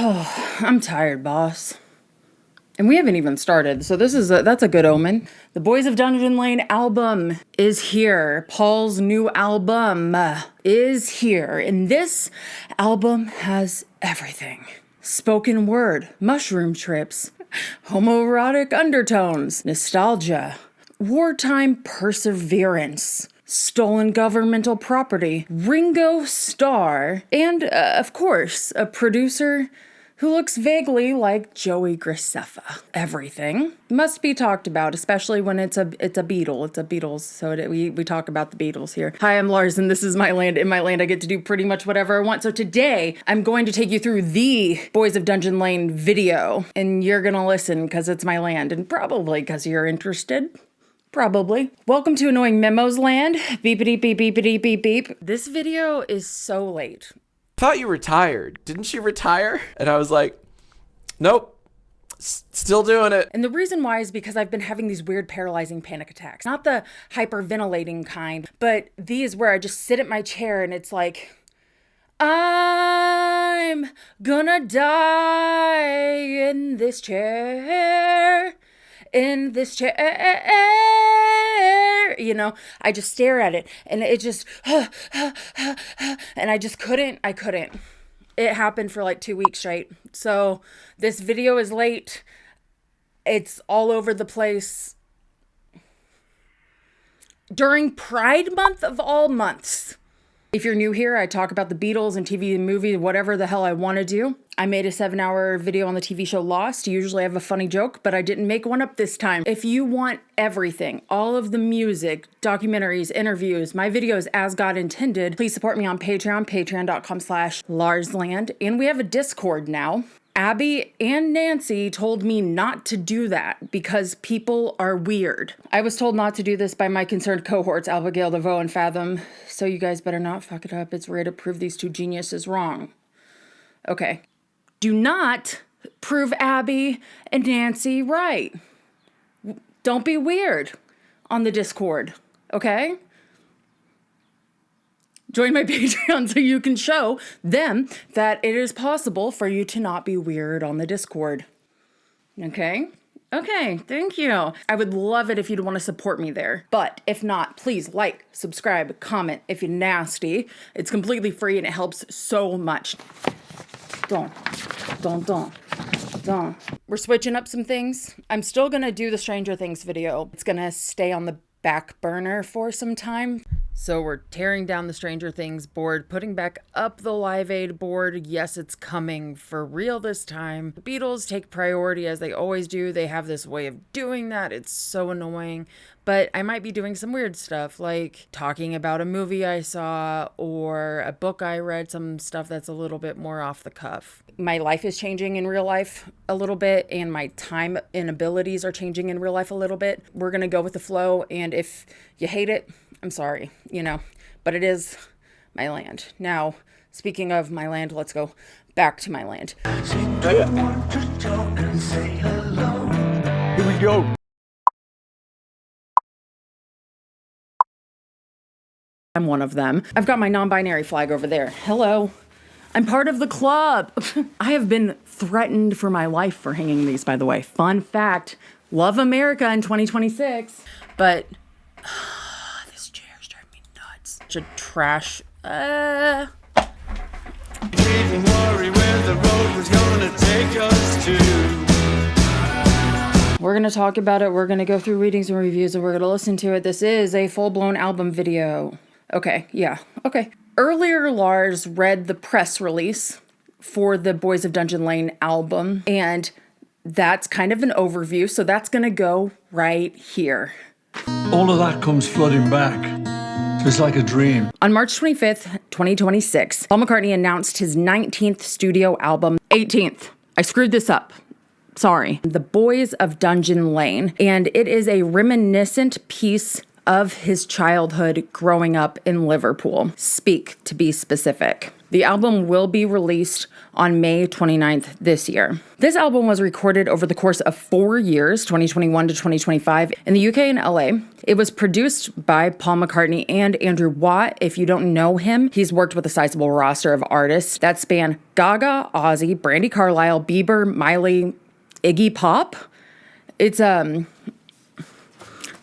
I'm tired, boss. And we haven't even started, so that's a good omen. The Boys of Dungeon Lane album is here. Paul's new album is here. And this album has everything. Spoken word, mushroom trips, homoerotic undertones, nostalgia, wartime perseverance, stolen governmental property, Ringo Starr, and, of course, a producer who looks vaguely like Joey Graceffa. Everything must be talked about, especially when it's a Beatle. It's a Beatles, so we talk about the Beatles here. Hi, I'm Lars, and this is my land. In my land, I get to do pretty much whatever I want. So today, I'm going to take you through the Boys of Dungeon Lane video, and you're gonna listen because it's my land, and probably because you're interested. Probably. Welcome to Annoying Memos land. Beepity beep beepity beep beep. This video is so late. Thought you retired. Didn't you retire? And I was like, nope, still doing it. And the reason why is because I've been having these weird paralyzing panic attacks. Not the hyperventilating kind, but these where I just sit at my chair and it's like, I'm gonna die in this chair. In this chair, you know, I just stare at it and it just, and I couldn't. It happened for like 2 weeks straight. So this video is late. It's all over the place. During Pride Month of all months. If you're new here, I talk about the Beatles and TV and movie, whatever the hell I want to do. I made a 7-hour video on the TV show Lost. Usually I have a funny joke, but I didn't make one up this time. If you want everything, all of the music, documentaries, interviews, my videos as God intended, please support me on Patreon, patreon.com/LarsLand. And we have a Discord now. Abby and Nancy told me not to do that because people are weird. I was told not to do this by my concerned cohorts, Abigail DeVoe and Fathom, so you guys better not fuck it up. It's rare to prove these two geniuses wrong. Okay. Do not prove Abby and Nancy right. Don't be weird on the Discord, okay? Join my Patreon so you can show them that it is possible for you to not be weird on the Discord. Okay? Okay, thank you. I would love it if you'd want to support me there. But if not, please like, subscribe, comment if you're nasty. It's completely free and it helps so much. Don't. We're switching up some things. I'm still gonna do the Stranger Things video. It's gonna stay on the back burner for some time. So we're tearing down the Stranger Things board, putting back up the Live Aid board. Yes, it's coming for real this time. The Beatles take priority as they always do. They have this way of doing that. It's so annoying. But I might be doing some weird stuff like talking about a movie I saw or a book I read, some stuff that's a little bit more off the cuff. My life is changing in real life a little bit and my time and abilities are changing in real life a little bit. We're going to go with the flow, and if you hate it, I'm sorry, but it is my land. Now, speaking of my land, let's go back to my land. Here we go. I'm one of them. I've got my non-binary flag over there. Hello. I'm part of the club. I have been threatened for my life for hanging these, by the way. Fun fact. Love America in 2026. But this chair's driving me nuts. Such a trash. Didn't worry where the road was gonna take us to. We're going to talk about it. We're going to go through readings and reviews, and we're going to listen to it. This is a full-blown album video. Okay, yeah, okay. Earlier, Lars read the press release for the Boys of Dungeon Lane album, and that's kind of an overview, so that's going to go right here. All of that comes flooding back. It's like a dream. On March 25th, 2026, Paul McCartney announced his 19th studio album, 18th. I screwed this up. Sorry. The Boys of Dungeon Lane, and it is a reminiscent piece of his childhood growing up in Liverpool. Speak, to be specific. The album will be released on May 29th this year. This album was recorded over the course of 4 years, 2021 to 2025, in the UK and LA. It was produced by Paul McCartney and Andrew Watt. If you don't know him, he's worked with a sizable roster of artists that span Gaga, Ozzy, Brandi Carlile, Bieber, Miley, Iggy Pop. It's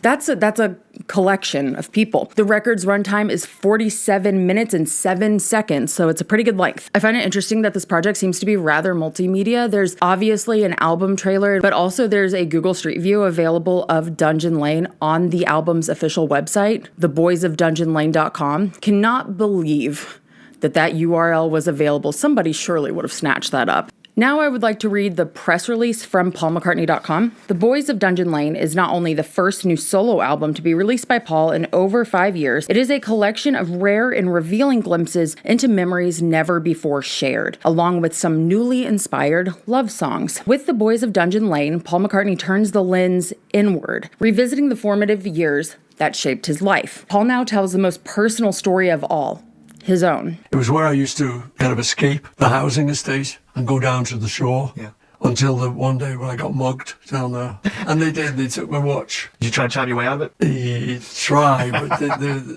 that's a collection of people. The record's runtime is 47 minutes and 7 seconds, so it's a pretty good length. I find it interesting that this project seems to be rather multimedia. There's obviously an album trailer, but also there's a Google Street View available of Dungeon Lane on the album's official website, theboysofdungeonlane.com. Cannot believe that URL was available. Somebody surely would have snatched that up. Now I would like to read the press release from paulmccartney.com. The Boys of Dungeon Lane is not only the first new solo album to be released by Paul in over 5 years, it is a collection of rare and revealing glimpses into memories never before shared, along with some newly inspired love songs. With The Boys of Dungeon Lane, Paul McCartney turns the lens inward, revisiting the formative years that shaped his life. Paul now tells the most personal story of all, his own. It was where I used to kind of escape the housing estate and go down to the shore. Yeah. Until the one day when I got mugged down there. And they took my watch. Did you try and charm your way out of it? He tried, but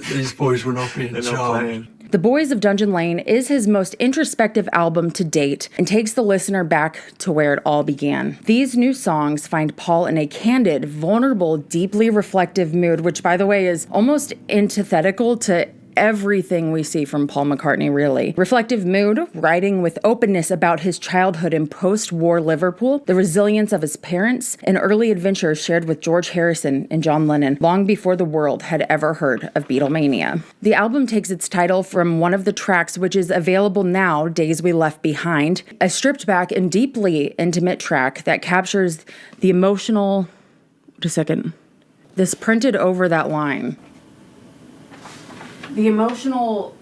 these boys were not being They're not charmed. playing. The Boys of Dungeon Lane is his most introspective album to date and takes the listener back to where it all began. These new songs find Paul in a candid, vulnerable, deeply reflective mood, which, by the way, is almost antithetical to everything we see from Paul McCartney, really. Reflective mood, writing with openness about his childhood in post-war Liverpool, the resilience of his parents, and early adventures shared with George Harrison and John Lennon long before the world had ever heard of Beatlemania. The album takes its title from one of the tracks, which is available now, Days We Left Behind, a stripped back and deeply intimate track that captures the emotional... Just a second. This printed over that line. The emotional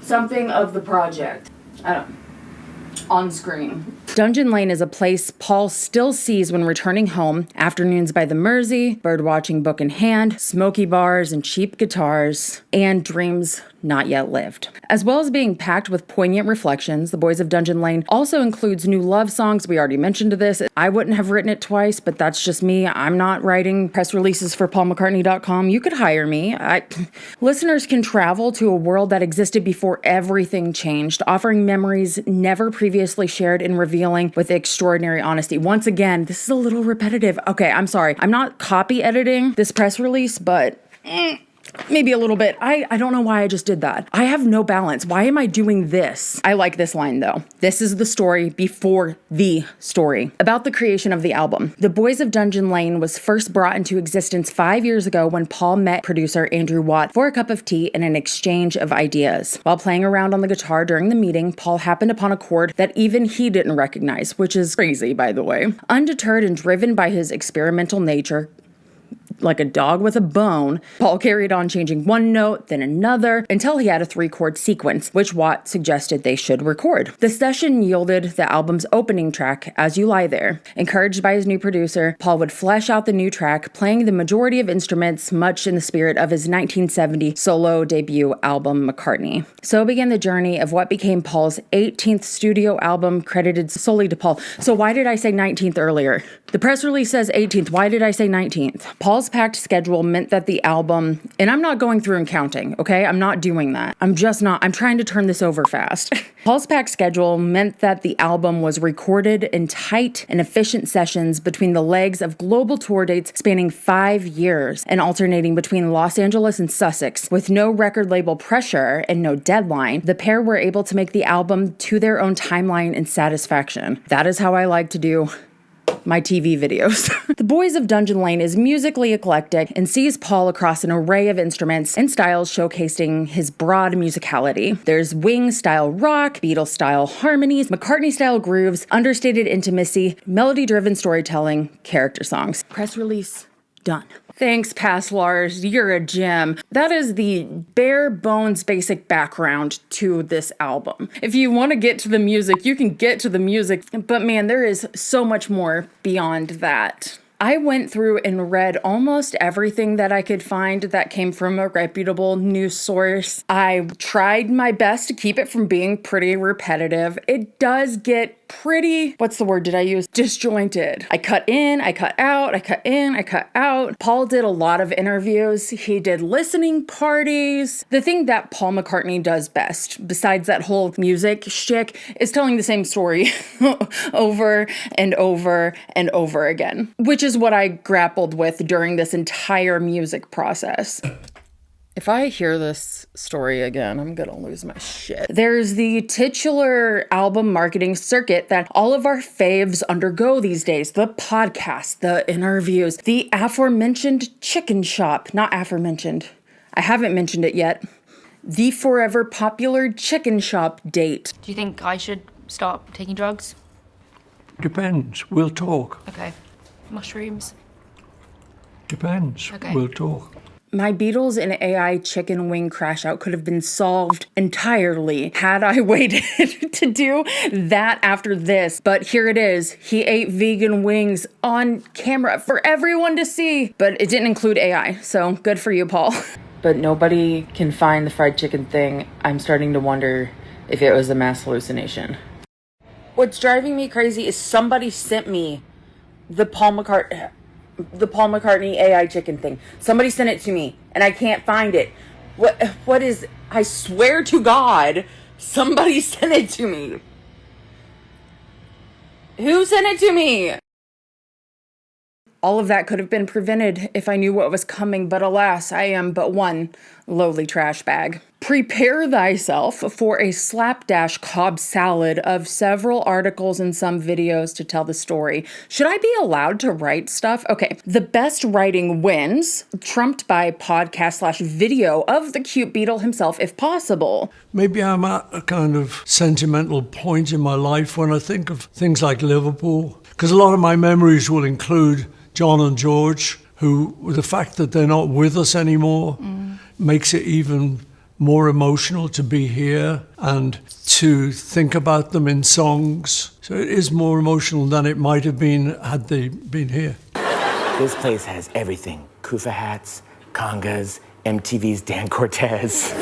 something of the project. I don't know. On screen. Dungeon Lane is a place Paul still sees when returning home. Afternoons by the Mersey, birdwatching book in hand, smoky bars and cheap guitars, and dreams not yet lived. As well as being packed with poignant reflections, The Boys of Dungeon Lane also includes new love songs. We already mentioned this. I wouldn't have written it twice, but that's just me. I'm not writing press releases for paulmccartney.com. You could hire me. Listeners can travel to a world that existed before everything changed, offering memories never previously shared and revealing with extraordinary honesty. Once again, this is a little repetitive. Okay, I'm sorry. I'm not copy editing this press release, but... maybe a little bit. I don't know why I just did that. I have no balance. Why am I doing this? I like this line though. This is the story before the story. About the creation of the album. The Boys of Dungeon Lane was first brought into existence 5 years ago when Paul met producer Andrew Watt for a cup of tea and an exchange of ideas. While playing around on the guitar during the meeting, Paul happened upon a chord that even he didn't recognize, which is crazy, by the way. Undeterred and driven by his experimental nature, like a dog with a bone, Paul carried on changing one note, then another, until he had a 3-chord sequence, which Watt suggested they should record. The session yielded the album's opening track, As You Lie There. Encouraged by his new producer, Paul would flesh out the new track, playing the majority of instruments, much in the spirit of his 1970 solo debut album, McCartney. So began the journey of what became Paul's 18th studio album, credited solely to Paul. So why did I say 19th earlier? The press release says 18th. Why did I say 19th? Paul's packed schedule meant that the album, and I'm not going through and counting, okay? I'm not doing that. I'm trying to turn this over fast. Paul's packed schedule meant that the album was recorded in tight and efficient sessions between the legs of global tour dates spanning 5 years and alternating between Los Angeles and Sussex. With no record label pressure and no deadline, the pair were able to make the album to their own timeline and satisfaction. That is how I like to do my TV videos. The Boys of Dungeon Lane is musically eclectic and sees Paul across an array of instruments and styles showcasing his broad musicality. There's Wings-style rock, Beatles-style harmonies, McCartney-style grooves, understated intimacy, melody-driven storytelling, character songs. Press release done. Thanks, Pass Lars. You're a gem. That is the bare bones basic background to this album. If you want to get to the music, you can get to the music. But man, there is so much more beyond that. I went through and read almost everything that I could find that came from a reputable news source. I tried my best to keep it from being pretty repetitive. It does get pretty, what's the word did I use? Disjointed. I cut in, I cut out, I cut in, I cut out. Paul did a lot of interviews. He did listening parties. The thing that Paul McCartney does best, besides that whole music shtick, is telling the same story over and over and over again, which is what I grappled with during this entire music process. If I hear this story again, I'm gonna lose my shit. There's the titular album marketing circuit that all of our faves undergo these days. The podcast, the interviews, the aforementioned chicken shop. Not aforementioned. I haven't mentioned it yet. The forever popular chicken shop date. Do you think I should start taking drugs? Depends. We'll talk. Okay. Mushrooms? Depends. Okay. We'll talk. My Beatles and AI chicken wing crash out could have been solved entirely had I waited to do that after this. But here it is. He ate vegan wings on camera for everyone to see. But it didn't include AI, so good for you, Paul. But nobody can find the fried chicken thing. I'm starting to wonder if it was a mass hallucination. What's driving me crazy is somebody sent me the Paul McCartney AI chicken thing. Somebody sent it to me and I can't find it. What is, I swear to God, somebody sent it to me. Who sent it to me? All of that could have been prevented if I knew what was coming, but alas, I am but one lowly trash bag. Prepare thyself for a slapdash Cobb salad of several articles and some videos to tell the story. Should I be allowed to write stuff? Okay, the best writing wins, trumped by podcast/video of the cute Beatle himself, if possible. Maybe I'm at a kind of sentimental point in my life when I think of things like Liverpool, because a lot of my memories will include John and George, who, the fact that they're not with us anymore makes it even more emotional to be here and to think about them in songs. So it is more emotional than it might have been had they been here. This place has everything. Kufa hats, congas, MTV's Dan Cortez.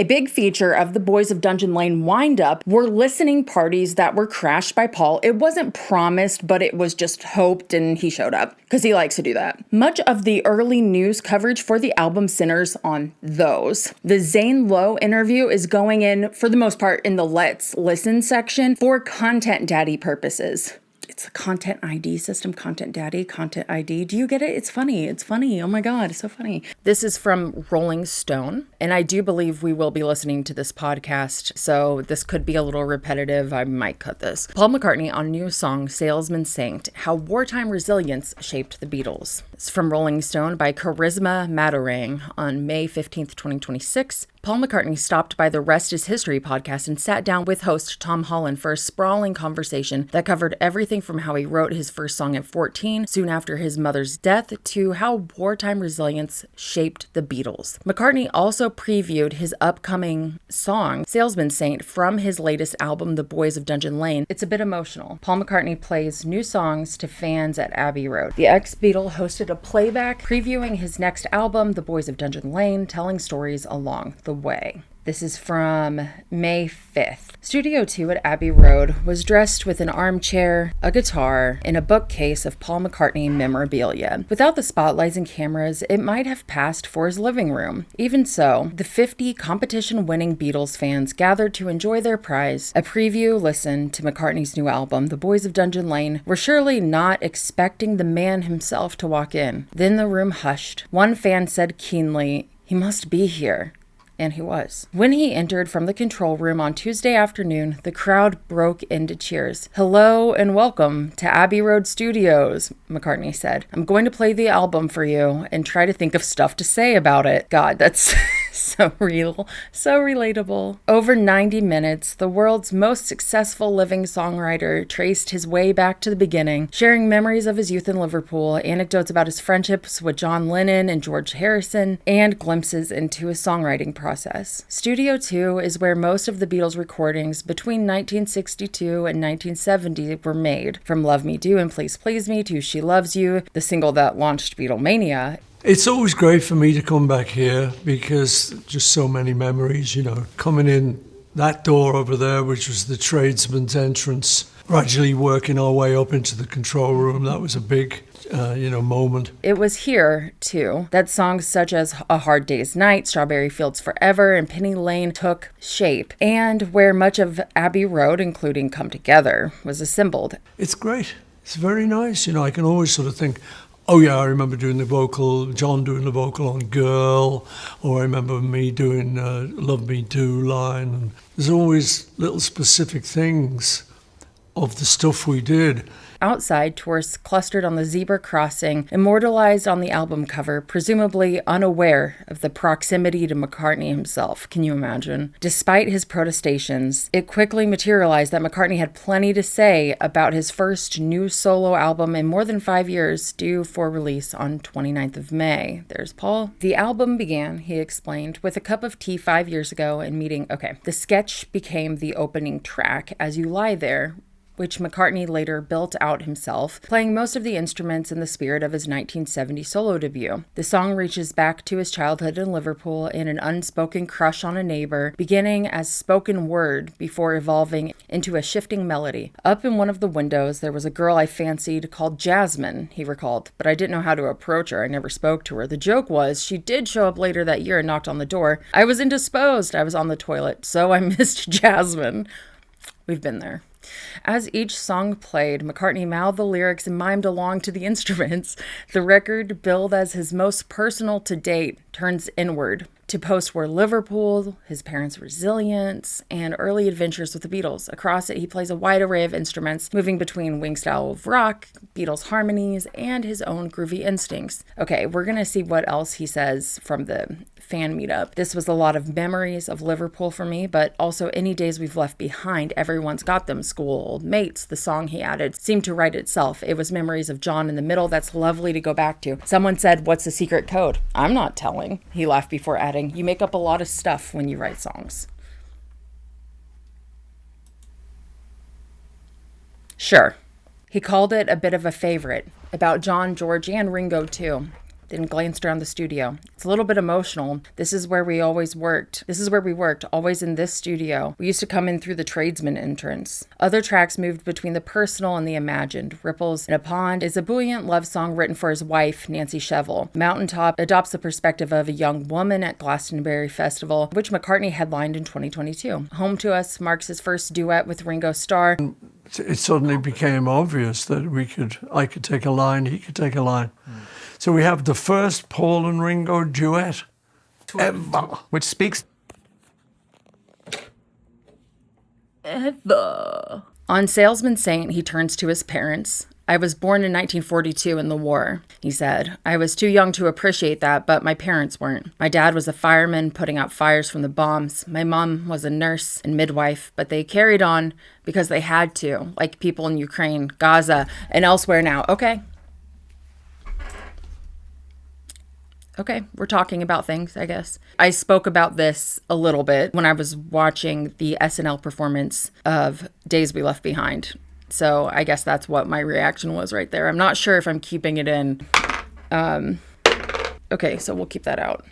A big feature of the Boys of Dungeon Lane wind-up were listening parties that were crashed by Paul. It wasn't promised, but it was just hoped, and he showed up, because he likes to do that. Much of the early news coverage for the album centers on those. The Zane Lowe interview is going in, for the most part, in the Let's Listen section for Content Daddy purposes. It's a content ID system, Content Daddy, Content ID. Do you get it? It's funny. It's funny. Oh my God, it's so funny. This is from Rolling Stone, and I do believe we will be listening to this podcast, so this could be a little repetitive. I might cut this. Paul McCartney on new song Salesman Saint, How Wartime Resilience Shaped the Beatles. It's from Rolling Stone by Charisma Matarang on May 15th, 2026. Paul McCartney stopped by the Rest is History podcast and sat down with host Tom Holland for a sprawling conversation that covered everything from how he wrote his first song at 14, soon after his mother's death, to how wartime resilience shaped the Beatles. McCartney also previewed his upcoming song, Salesman Saint, from his latest album, The Boys of Dungeon Lane. It's a bit emotional. Paul McCartney plays new songs to fans at Abbey Road. The ex-Beatle hosted a playback previewing his next album, The Boys of Dungeon Lane, telling stories along the way. This is from May 5th. Studio 2 at Abbey Road was dressed with an armchair, a guitar, and a bookcase of Paul McCartney memorabilia. Without the spotlights and cameras, it might have passed for his living room. Even so, the 50 competition-winning Beatles fans gathered to enjoy their prize, a preview listen to McCartney's new album, The Boys of Dungeon Lane, were surely not expecting the man himself to walk in. Then the room hushed. One fan said keenly, "He must be here." And he was. When he entered from the control room on Tuesday afternoon, the crowd broke into cheers. "Hello and welcome to Abbey Road Studios," McCartney said. "I'm going to play the album for you and try to think of stuff to say about it." God, that's So real, so relatable. Over 90 minutes, the world's most successful living songwriter traced his way back to the beginning, sharing memories of his youth in Liverpool, anecdotes about his friendships with John Lennon and George Harrison, and glimpses into his songwriting process. Studio 2 is where most of the Beatles recordings between 1962 and 1970 were made, from Love Me Do and Please Please Me to She Loves You, the single that launched Beatlemania. It's always great for me to come back here because just so many memories, coming in that door over there, which was the tradesman's entrance, gradually working our way up into the control room. That was a big, moment. It was here, too, that songs such as A Hard Day's Night, Strawberry Fields Forever, and Penny Lane took shape, and where much of Abbey Road, including Come Together, was assembled. It's great. It's very nice. I can always sort of think, oh yeah, I remember doing the vocal, John doing the vocal on Girl, or I remember me doing Love Me Do line. And there's always little specific things of the stuff we did. Outside, tourists clustered on the zebra crossing, immortalized on the album cover, presumably unaware of the proximity to McCartney himself. Can you imagine? Despite his protestations, it quickly materialized that McCartney had plenty to say about his first new solo album in more than 5 years, due for release on 29th of May. There's Paul. The album began, he explained, with a cup of tea 5 years ago and meeting, the sketch became the opening track, As You Lie There, which McCartney later built out himself, playing most of the instruments in the spirit of his 1970 solo debut. The song reaches back to his childhood in Liverpool and an unspoken crush on a neighbor, beginning as spoken word before evolving into a shifting melody. Up in one of the windows, there was a girl I fancied called Jasmine, he recalled, but I didn't know how to approach her. I never spoke to her. The joke was she did show up later that year and knocked on the door. I was indisposed. I was on the toilet, so I missed Jasmine. We've been there. As each song played, McCartney mouthed the lyrics and mimed along to the instruments. The record, billed as his most personal to date, turns inward to post-war Liverpool, his parents' resilience, and early adventures with the Beatles. Across it, he plays a wide array of instruments, moving between Wing style of rock, Beatles harmonies, and his own groovy instincts. Okay, we're going to see what else he says from the fan meetup. This was a lot of memories of Liverpool for me, but also any days we've left behind. Everyone's got them. School, old mates. The song he added seemed to write itself. It was memories of John in the middle. That's lovely to go back to. Someone said, "What's the secret code?" I'm not telling. He laughed before adding, "You make up a lot of stuff when you write songs." Sure. He called it a bit of a favorite. About John, George, and Ringo too. Then glanced around the studio. It's a little bit emotional. This is where we worked, always in this studio. We used to come in through the tradesman entrance. Other tracks moved between the personal and the imagined. Ripples in a Pond is a buoyant love song written for his wife, Nancy Shevell. Mountaintop adopts the perspective of a young woman at Glastonbury Festival, which McCartney headlined in 2022. Home to Us marks his first duet with Ringo Starr. It suddenly became obvious that I could take a line, he could take a line. So we have the first Paul and Ringo duet ever. Which speaks Ever. On Salesman Saint, he turns to his parents. "I was born in 1942 in the war," he said. "I was too young to appreciate that, but my parents weren't. My dad was a fireman putting out fires from the bombs. My mom was a nurse and midwife, but they carried on because they had to, like people in Ukraine, Gaza, and elsewhere now." Okay, we're talking about things, I guess. I spoke about this a little bit when I was watching the SNL performance of Days We Left Behind. So I guess that's what my reaction was right there. I'm not sure if I'm keeping it in. Okay, so we'll keep that out.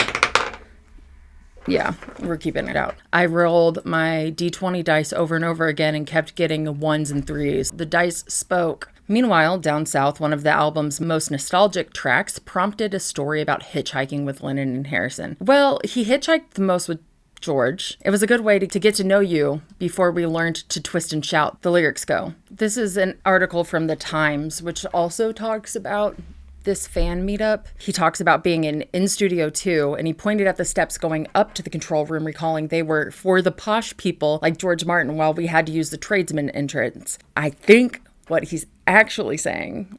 Yeah, we're keeping it out. I rolled my D20 dice over and over again and kept getting ones and threes. The dice spoke. Meanwhile, down south, one of the album's most nostalgic tracks prompted a story about hitchhiking with Lennon and Harrison. Well, he hitchhiked the most with George. It was a good way to get to know you before we learned to twist and shout, the lyrics go. This is an article from The Times, which also talks about this fan meetup. He talks about being in Studio 2, and he pointed at the steps going up to the control room, recalling they were for the posh people like George Martin while we had to use the tradesman entrance. I think what he's actually saying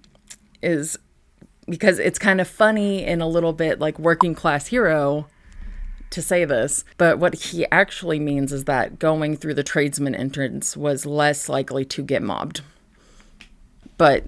is, because it's kind of funny and a little bit like working class hero to say this, but what he actually means is that going through the tradesman entrance was less likely to get mobbed. But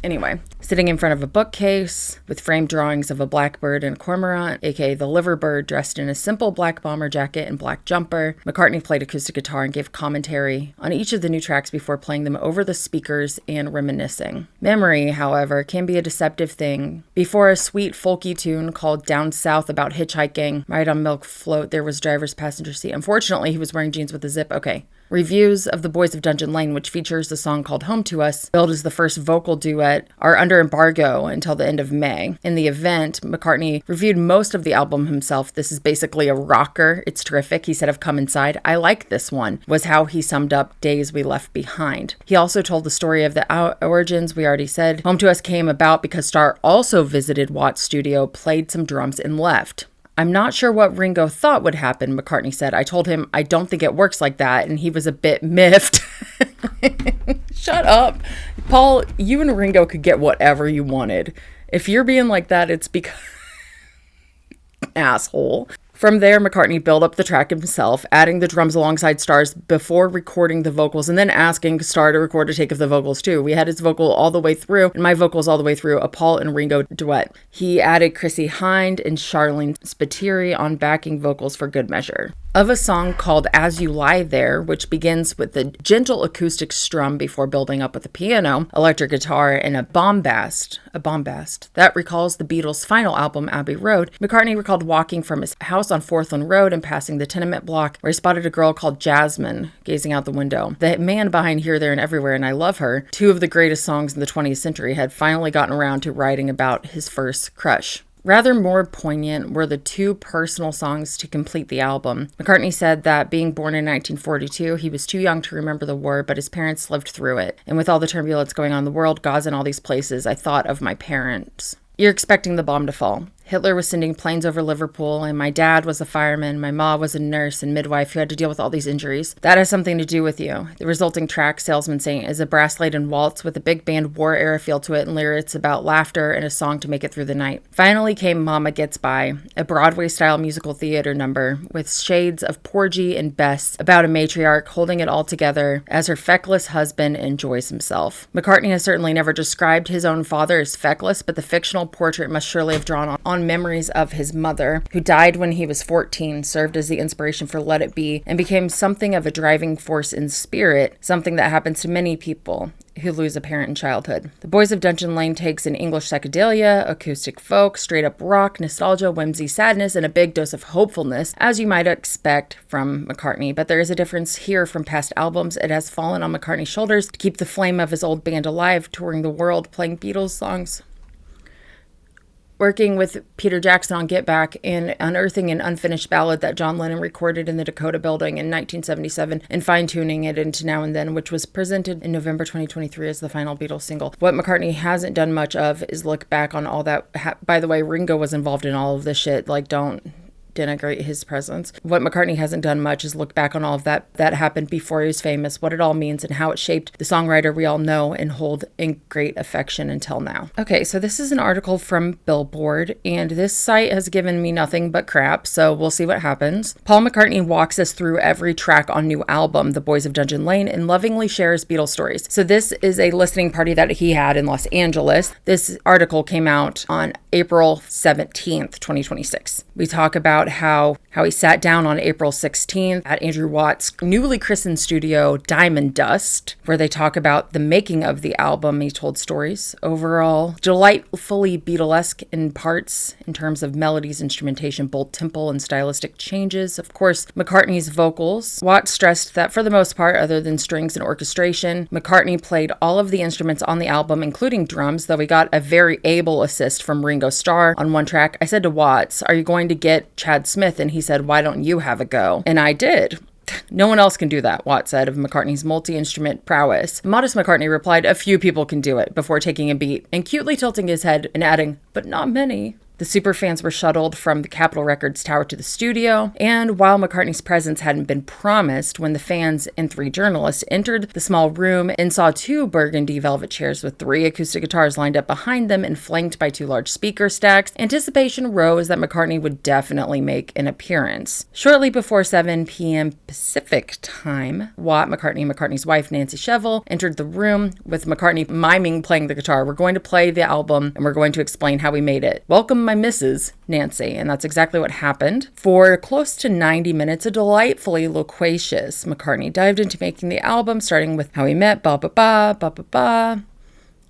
anyway, sitting in front of a bookcase with framed drawings of a blackbird and a cormorant, aka the liverbird, dressed in a simple black bomber jacket and black jumper, McCartney played acoustic guitar and gave commentary on each of the new tracks before playing them over the speakers and reminiscing. Memory, however, can be a deceptive thing. Before a sweet folky tune called Down South about hitchhiking, right on Milk Float, there was driver's passenger seat. Unfortunately, he was wearing jeans with a zip. Okay. Reviews of The Boys of Dungeon Lane, which features the song called Home to Us, billed as the first vocal duet, are under embargo until the end of May. In the event, McCartney reviewed most of the album himself. This is basically a rocker. It's terrific. He said of Come Inside, I like this one, was how he summed up Days We Left Behind. He also told the story of the origins. We already said Home to Us came about because Starr also visited Watt's studio, played some drums, and left. I'm not sure what Ringo thought would happen, McCartney said. I told him I don't think it works like that, and he was a bit miffed. Shut up. Paul, you and Ringo could get whatever you wanted. If you're being like that, it's because... asshole. From there, McCartney built up the track himself, adding the drums alongside Starr's before recording the vocals and then asking Starr to record a take of the vocals too. We had his vocal all the way through and my vocals all the way through, a Paul and Ringo duet. He added Chrissy Hind and Charlene Spiteri on backing vocals for good measure. Of a song called As You Lie There, which begins with a gentle acoustic strum before building up with a piano, electric guitar, and a bombast that recalls the Beatles' final album, Abbey Road, McCartney recalled walking from his house on Forthland Road and passing the tenement block where he spotted a girl called Jasmine gazing out the window. The man behind Here, There, and Everywhere and I Love Her, two of the greatest songs in the 20th century, had finally gotten around to writing about his first crush. Rather more poignant were the two personal songs to complete the album. McCartney said that being born in 1942, he was too young to remember the war, but his parents lived through it. And with all the turbulence going on in the world, Gaza and all these places, I thought of my parents. You're expecting the bomb to fall. Hitler was sending planes over Liverpool, and my dad was a fireman, my mom was a nurse and midwife who had to deal with all these injuries. That has something to do with you. The resulting track, Salesman Saint, is a brass-laden waltz with a big band war-era feel to it and lyrics about laughter and a song to make it through the night. Finally came Momma Gets By, a Broadway-style musical theater number with shades of Porgy and Bess about a matriarch holding it all together as her feckless husband enjoys himself. McCartney has certainly never described his own father as feckless, but the fictional portrait must surely have drawn on memories of his mother, who died when he was 14, served as the inspiration for Let It Be, and became something of a driving force in spirit, something that happens to many people who lose a parent in childhood. The Boys of Dungeon Lane takes an English psychedelia, acoustic folk, straight up rock, nostalgia, whimsy, sadness, and a big dose of hopefulness, as you might expect from McCartney. But there is a difference here from past albums. It has fallen on McCartney's shoulders to keep the flame of his old band alive, touring the world, playing Beatles songs, working with Peter Jackson on Get Back, and unearthing an unfinished ballad that John Lennon recorded in the Dakota Building in 1977 and fine-tuning it into Now and Then, which was presented in November 2023 as the final Beatles single. What McCartney hasn't done much of is look back on all that. By the way, Ringo was involved in all of this shit. Like, don't denigrate his presence. What McCartney hasn't done much is look back on all of that happened before he was famous, what it all means, and how it shaped the songwriter we all know and hold in great affection until now. Okay, so this is an article from Billboard, and this site has given me nothing but crap, so we'll see what happens. Paul McCartney walks us through every track on new album, The Boys of Dungeon Lane, and lovingly shares Beatles stories. So this is a listening party that he had in Los Angeles. This article came out on April 17th, 2026. We talk about how he sat down on April 16th at Andrew Watt's newly christened studio, Diamond Dust, where they talk about the making of the album. He told stories. Overall, delightfully Beatlesque in parts in terms of melodies, instrumentation, bold tempo, and stylistic changes. Of course, McCartney's vocals. Watt stressed that for the most part, other than strings and orchestration, McCartney played all of the instruments on the album, including drums, though he got a very able assist from Ringo Starr on one track. I said to Watts, "Are you going to get Chad Smith?" And he said, "Why don't you have a go?" And I did. "No one else can do that," Watt said of McCartney's multi-instrument prowess. Modest McCartney replied, "A few people can do it," before taking a beat and cutely tilting his head and adding, "But not many." The superfans were shuttled from the Capitol Records tower to the studio, and while McCartney's presence hadn't been promised, when the fans and 3 journalists entered the small room and saw 2 burgundy velvet chairs with 3 acoustic guitars lined up behind them and flanked by 2 large speaker stacks, anticipation rose that McCartney would definitely make an appearance. Shortly before 7 p.m. Pacific time, Watt, McCartney, and McCartney's wife, Nancy Shevell, entered the room with McCartney miming playing the guitar. "We're going to play the album and we're going to explain how we made it. Welcome, my Mrs. Nancy." And that's exactly what happened. For close to 90 minutes, a delightfully loquacious McCartney dived into making the album, starting with how he met, ba ba ba, ba ba ba.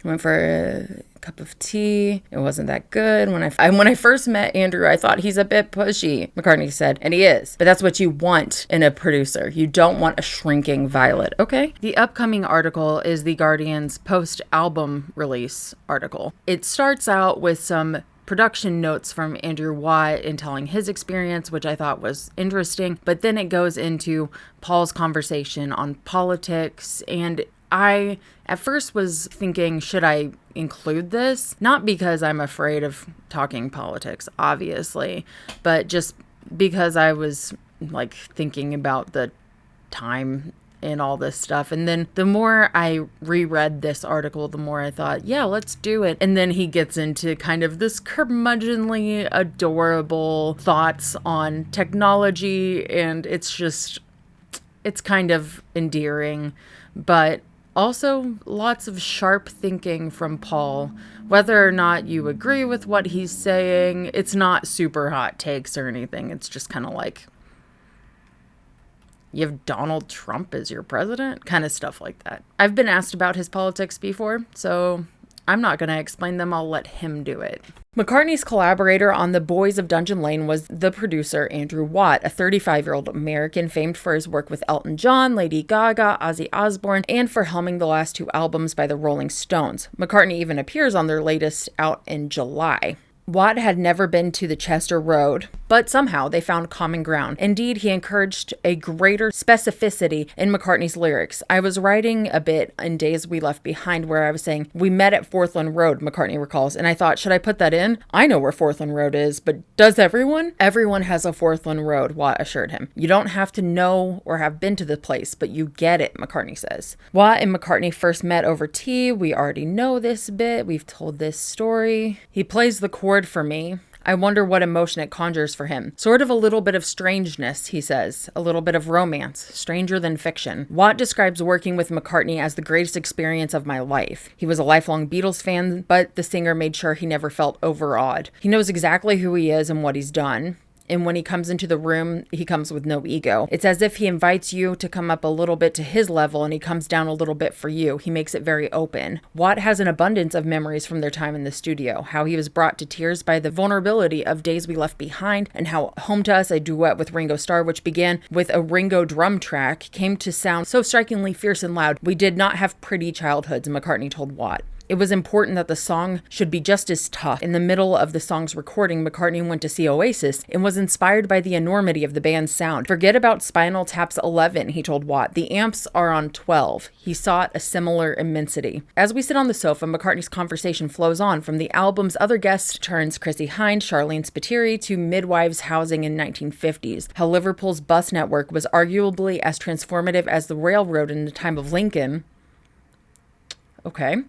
Went for a cup of tea. It wasn't that good. When I first met Andrew, I thought he's a bit pushy, McCartney said, and he is. But that's what you want in a producer. You don't want a shrinking violet. Okay. The upcoming article is The Guardian's post-album release article. It starts out with some production notes from Andrew Watt in telling his experience, which I thought was interesting. But then it goes into Paul's conversation on politics, and I at first was thinking, should I include this? Not because I'm afraid of talking politics, obviously, but just because I was like thinking about the time and all this stuff. And then the more I reread this article, the more I thought, yeah, let's do it. And then he gets into kind of this curmudgeonly, adorable thoughts on technology, and it's kind of endearing, but also lots of sharp thinking from Paul. Whether or not you agree with what he's saying, it's not super hot takes or anything. It's just kind of like, you have Donald Trump as your president? Kind of stuff like that. I've been asked about his politics before, so I'm not going to explain them. I'll let him do it. McCartney's collaborator on The Boys of Dungeon Lane was the producer Andrew Watt, a 35-year-old American famed for his work with Elton John, Lady Gaga, Ozzy Osbourne, and for helming the last 2 albums by the Rolling Stones. McCartney even appears on their latest out in July. Watt had never been to the Chester Road, but somehow they found common ground. Indeed, he encouraged a greater specificity in McCartney's lyrics. I was writing a bit in Days We Left Behind where I was saying, "We met at Forthland Road," McCartney recalls, and I thought, should I put that in? I know where Forthland Road is, but does everyone? Everyone has a Forthland Road, Watt assured him. You don't have to know or have been to the place, but you get it, McCartney says. Watt and McCartney first met over tea. We already know this bit. We've told this story. He plays the chord for me. I wonder what emotion it conjures for him. Sort of a little bit of strangeness, he says. A little bit of romance. Stranger than fiction. Watt describes working with McCartney as the greatest experience of my life. He was a lifelong Beatles fan, but the singer made sure he never felt overawed. He knows exactly who he is and what he's done. And when he comes into the room, he comes with no ego. It's as if he invites you to come up a little bit to his level and he comes down a little bit for you. He makes it very open. Watt has an abundance of memories from their time in the studio, how he was brought to tears by the vulnerability of Days We Left Behind, and how Home to Us, a duet with Ringo Starr, which began with a Ringo drum track, came to sound so strikingly fierce and loud. We did not have pretty childhoods, McCartney told Watt. It was important that the song should be just as tough. In the middle of the song's recording, McCartney went to see Oasis and was inspired by the enormity of the band's sound. Forget about Spinal Tap's 11, he told Watt. The amps are on 12. He sought a similar immensity. As we sit on the sofa, McCartney's conversation flows on from the album's other guest turns, Chrissie Hynde, Charlene Spiteri, to midwives' housing in 1950s. How Liverpool's bus network was arguably as transformative as the railroad in the time of Lincoln. Okay.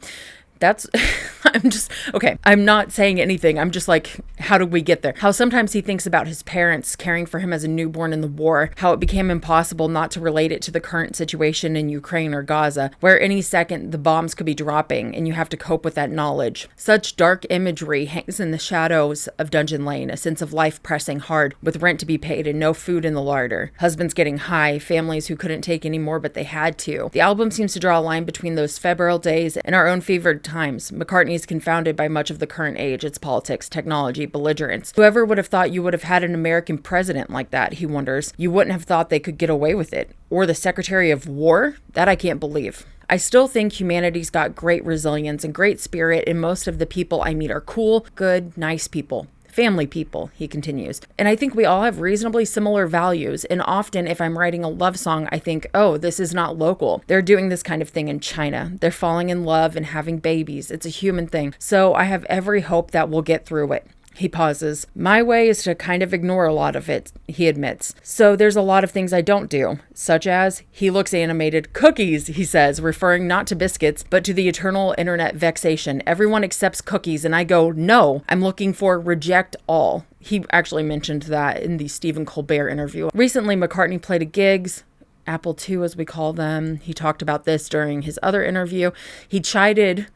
I'm not saying anything. I'm just like, how did we get there? How sometimes he thinks about his parents caring for him as a newborn in the war, how it became impossible not to relate it to the current situation in Ukraine or Gaza, where any second the bombs could be dropping and you have to cope with that knowledge. Such dark imagery hangs in the shadows of Dungeon Lane, a sense of life pressing hard, with rent to be paid and no food in the larder. Husbands getting high, families who couldn't take any more but they had to. The album seems to draw a line between those febrile days and our own fevered times. McCartney is confounded by much of the current age, its politics, technology, belligerence. Whoever would have thought you would have had an American president like that, he wonders. You wouldn't have thought they could get away with it. Or the Secretary of War? That I can't believe. I still think humanity's got great resilience and great spirit, and most of the people I meet are cool, good, nice people. Family people, he continues. And I think we all have reasonably similar values. And often if I'm writing a love song, I think, oh, this is not local. They're doing this kind of thing in China. They're falling in love and having babies. It's a human thing. So I have every hope that we'll get through it. He pauses. My way is to kind of ignore a lot of it, he admits. So there's a lot of things I don't do, such as he looks animated. Cookies, he says, referring not to biscuits, but to the eternal internet vexation. Everyone accepts cookies, and I go, no, I'm looking for reject all. He actually mentioned that in the Stephen Colbert interview. Recently, McCartney played at gigs, Apple II as we call them. He talked about this during his other interview. He chided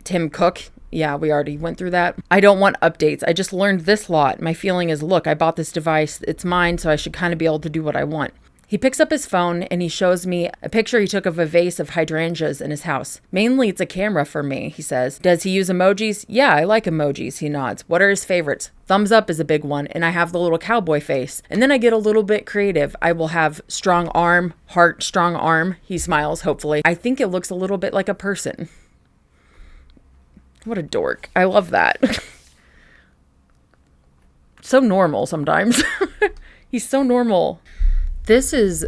Tim Cook. Yeah, we already went through that. I don't want updates. I just learned this lot. My feeling is, look, I bought this device. It's mine, so I should kind of be able to do what I want. He picks up his phone and he shows me a picture he took of a vase of hydrangeas in his house. Mainly it's a camera for me, he says. Does he use emojis? Yeah, I like emojis, he nods. What are his favorites? Thumbs up is a big one, and I have the little cowboy face. And then I get a little bit creative. I will have strong arm, heart, strong arm. He smiles, hopefully. I think it looks a little bit like a person. What a dork. I love that. So normal sometimes. He's so normal. This is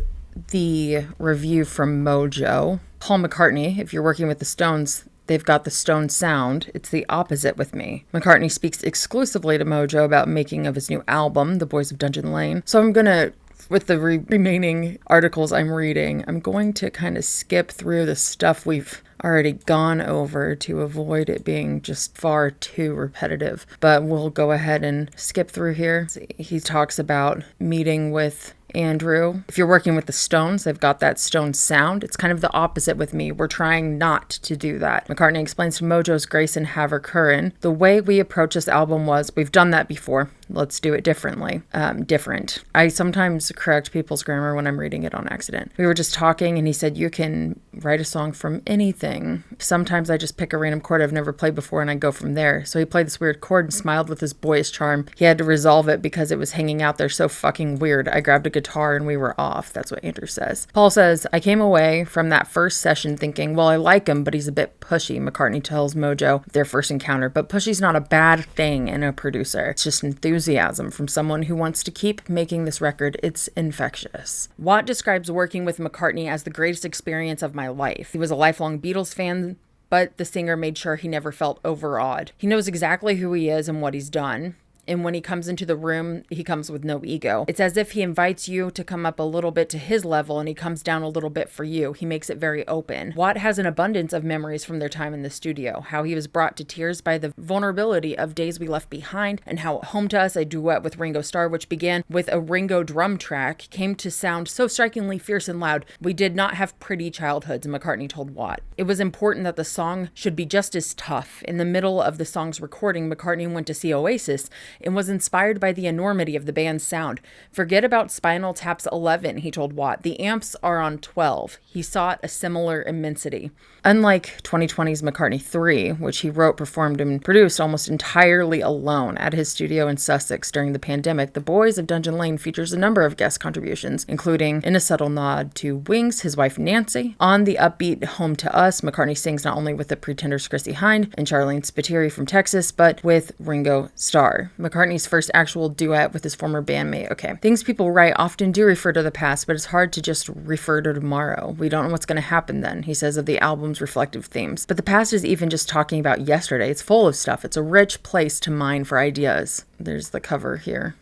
the review from Mojo. Paul McCartney, if you're working with the Stones, they've got the Stone sound. It's the opposite with me. McCartney speaks exclusively to Mojo about making of his new album, The Boys of Dungeon Lane. So I'm going to, with the remaining articles I'm reading, I'm going to kind of skip through the stuff we've already gone over to avoid it being just far too repetitive. But we'll go ahead and skip through here. He talks about meeting with Andrew. If you're working with the Stones, they've got that Stone sound. It's kind of the opposite with me. We're trying not to do that. McCartney explains to Mojo's Grace and Haver Curran, the way we approach this album was, we've done that before. Let's do it differently. Different. I sometimes correct people's grammar when I'm reading it on accident. We were just talking and he said, you can write a song from anything. Sometimes I just pick a random chord I've never played before and I go from there. So he played this weird chord and smiled with his boyish charm. He had to resolve it because it was hanging out there so fucking weird. I grabbed a guitar and we were off. That's what Andrew says. Paul says, I came away from that first session thinking, well, I like him, but he's a bit pushy. McCartney tells Mojo their first encounter, but pushy's not a bad thing in a producer. It's just enthusiasm from someone who wants to keep making this record. It's infectious. Watt describes working with McCartney as the greatest experience of my life. He was a lifelong Beatles fan, but the singer made sure he never felt overawed. He knows exactly who he is and what he's done. And when he comes into the room, he comes with no ego. It's as if he invites you to come up a little bit to his level and he comes down a little bit for you. He makes it very open. Watt has an abundance of memories from their time in the studio, how he was brought to tears by the vulnerability of Days We Left Behind, and how Home to Us, a duet with Ringo Starr, which began with a Ringo drum track, came to sound so strikingly fierce and loud. We did not have pretty childhoods, McCartney told Watt. It was important that the song should be just as tough. In the middle of the song's recording, McCartney went to see Oasis and was inspired by the enormity of the band's sound. Forget about Spinal Tap's 11, he told Watt. The amps are on 12. He sought a similar immensity. Unlike 2020's McCartney 3, which he wrote, performed, and produced almost entirely alone at his studio in Sussex during the pandemic, The Boys of Dungeon Lane features a number of guest contributions, including, in a subtle nod to Wings, his wife Nancy. On the upbeat Home to Us, McCartney sings not only with the Pretenders' Chrissie Hynde and Charlene Spiteri from Texas, but with Ringo Starr. McCartney's first actual duet with his former bandmate. Okay. Things people write often do refer to the past, but it's hard to just refer to tomorrow. We don't know what's going to happen then, he says of the album's reflective themes. But the past is even just talking about yesterday. It's full of stuff. It's a rich place to mine for ideas. There's the cover here.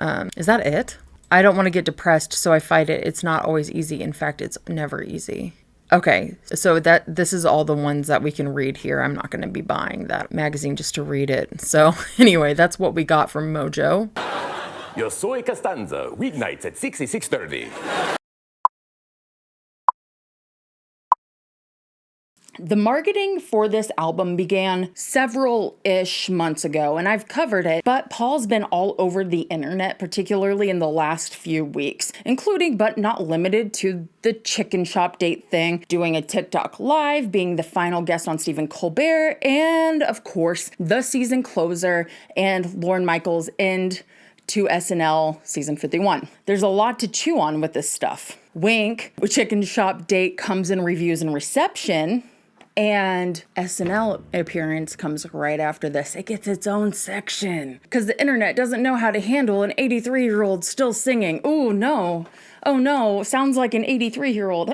Is that it? I don't want to get depressed, so I fight it. It's not always easy. In fact, it's never easy. Okay, so this is all the ones that we can read here. I'm not going to be buying that magazine just to read it. So anyway, that's what we got from Mojo. Yo soy Costanza, weeknights at 6 and 6:30. The marketing for this album began several-ish months ago, and I've covered it, but Paul's been all over the internet, particularly in the last few weeks, including but not limited to the chicken shop date thing, doing a TikTok live, being the final guest on Stephen Colbert, and of course, the season closer and Lorne Michaels' end to SNL season 51. There's a lot to chew on with this stuff. Wink, chicken shop date comes in reviews and reception, and SNL appearance comes right after this. It gets its own section because the internet doesn't know how to handle an 83-year-old still singing. Ooh, no. Oh, no. Sounds like an 83-year-old.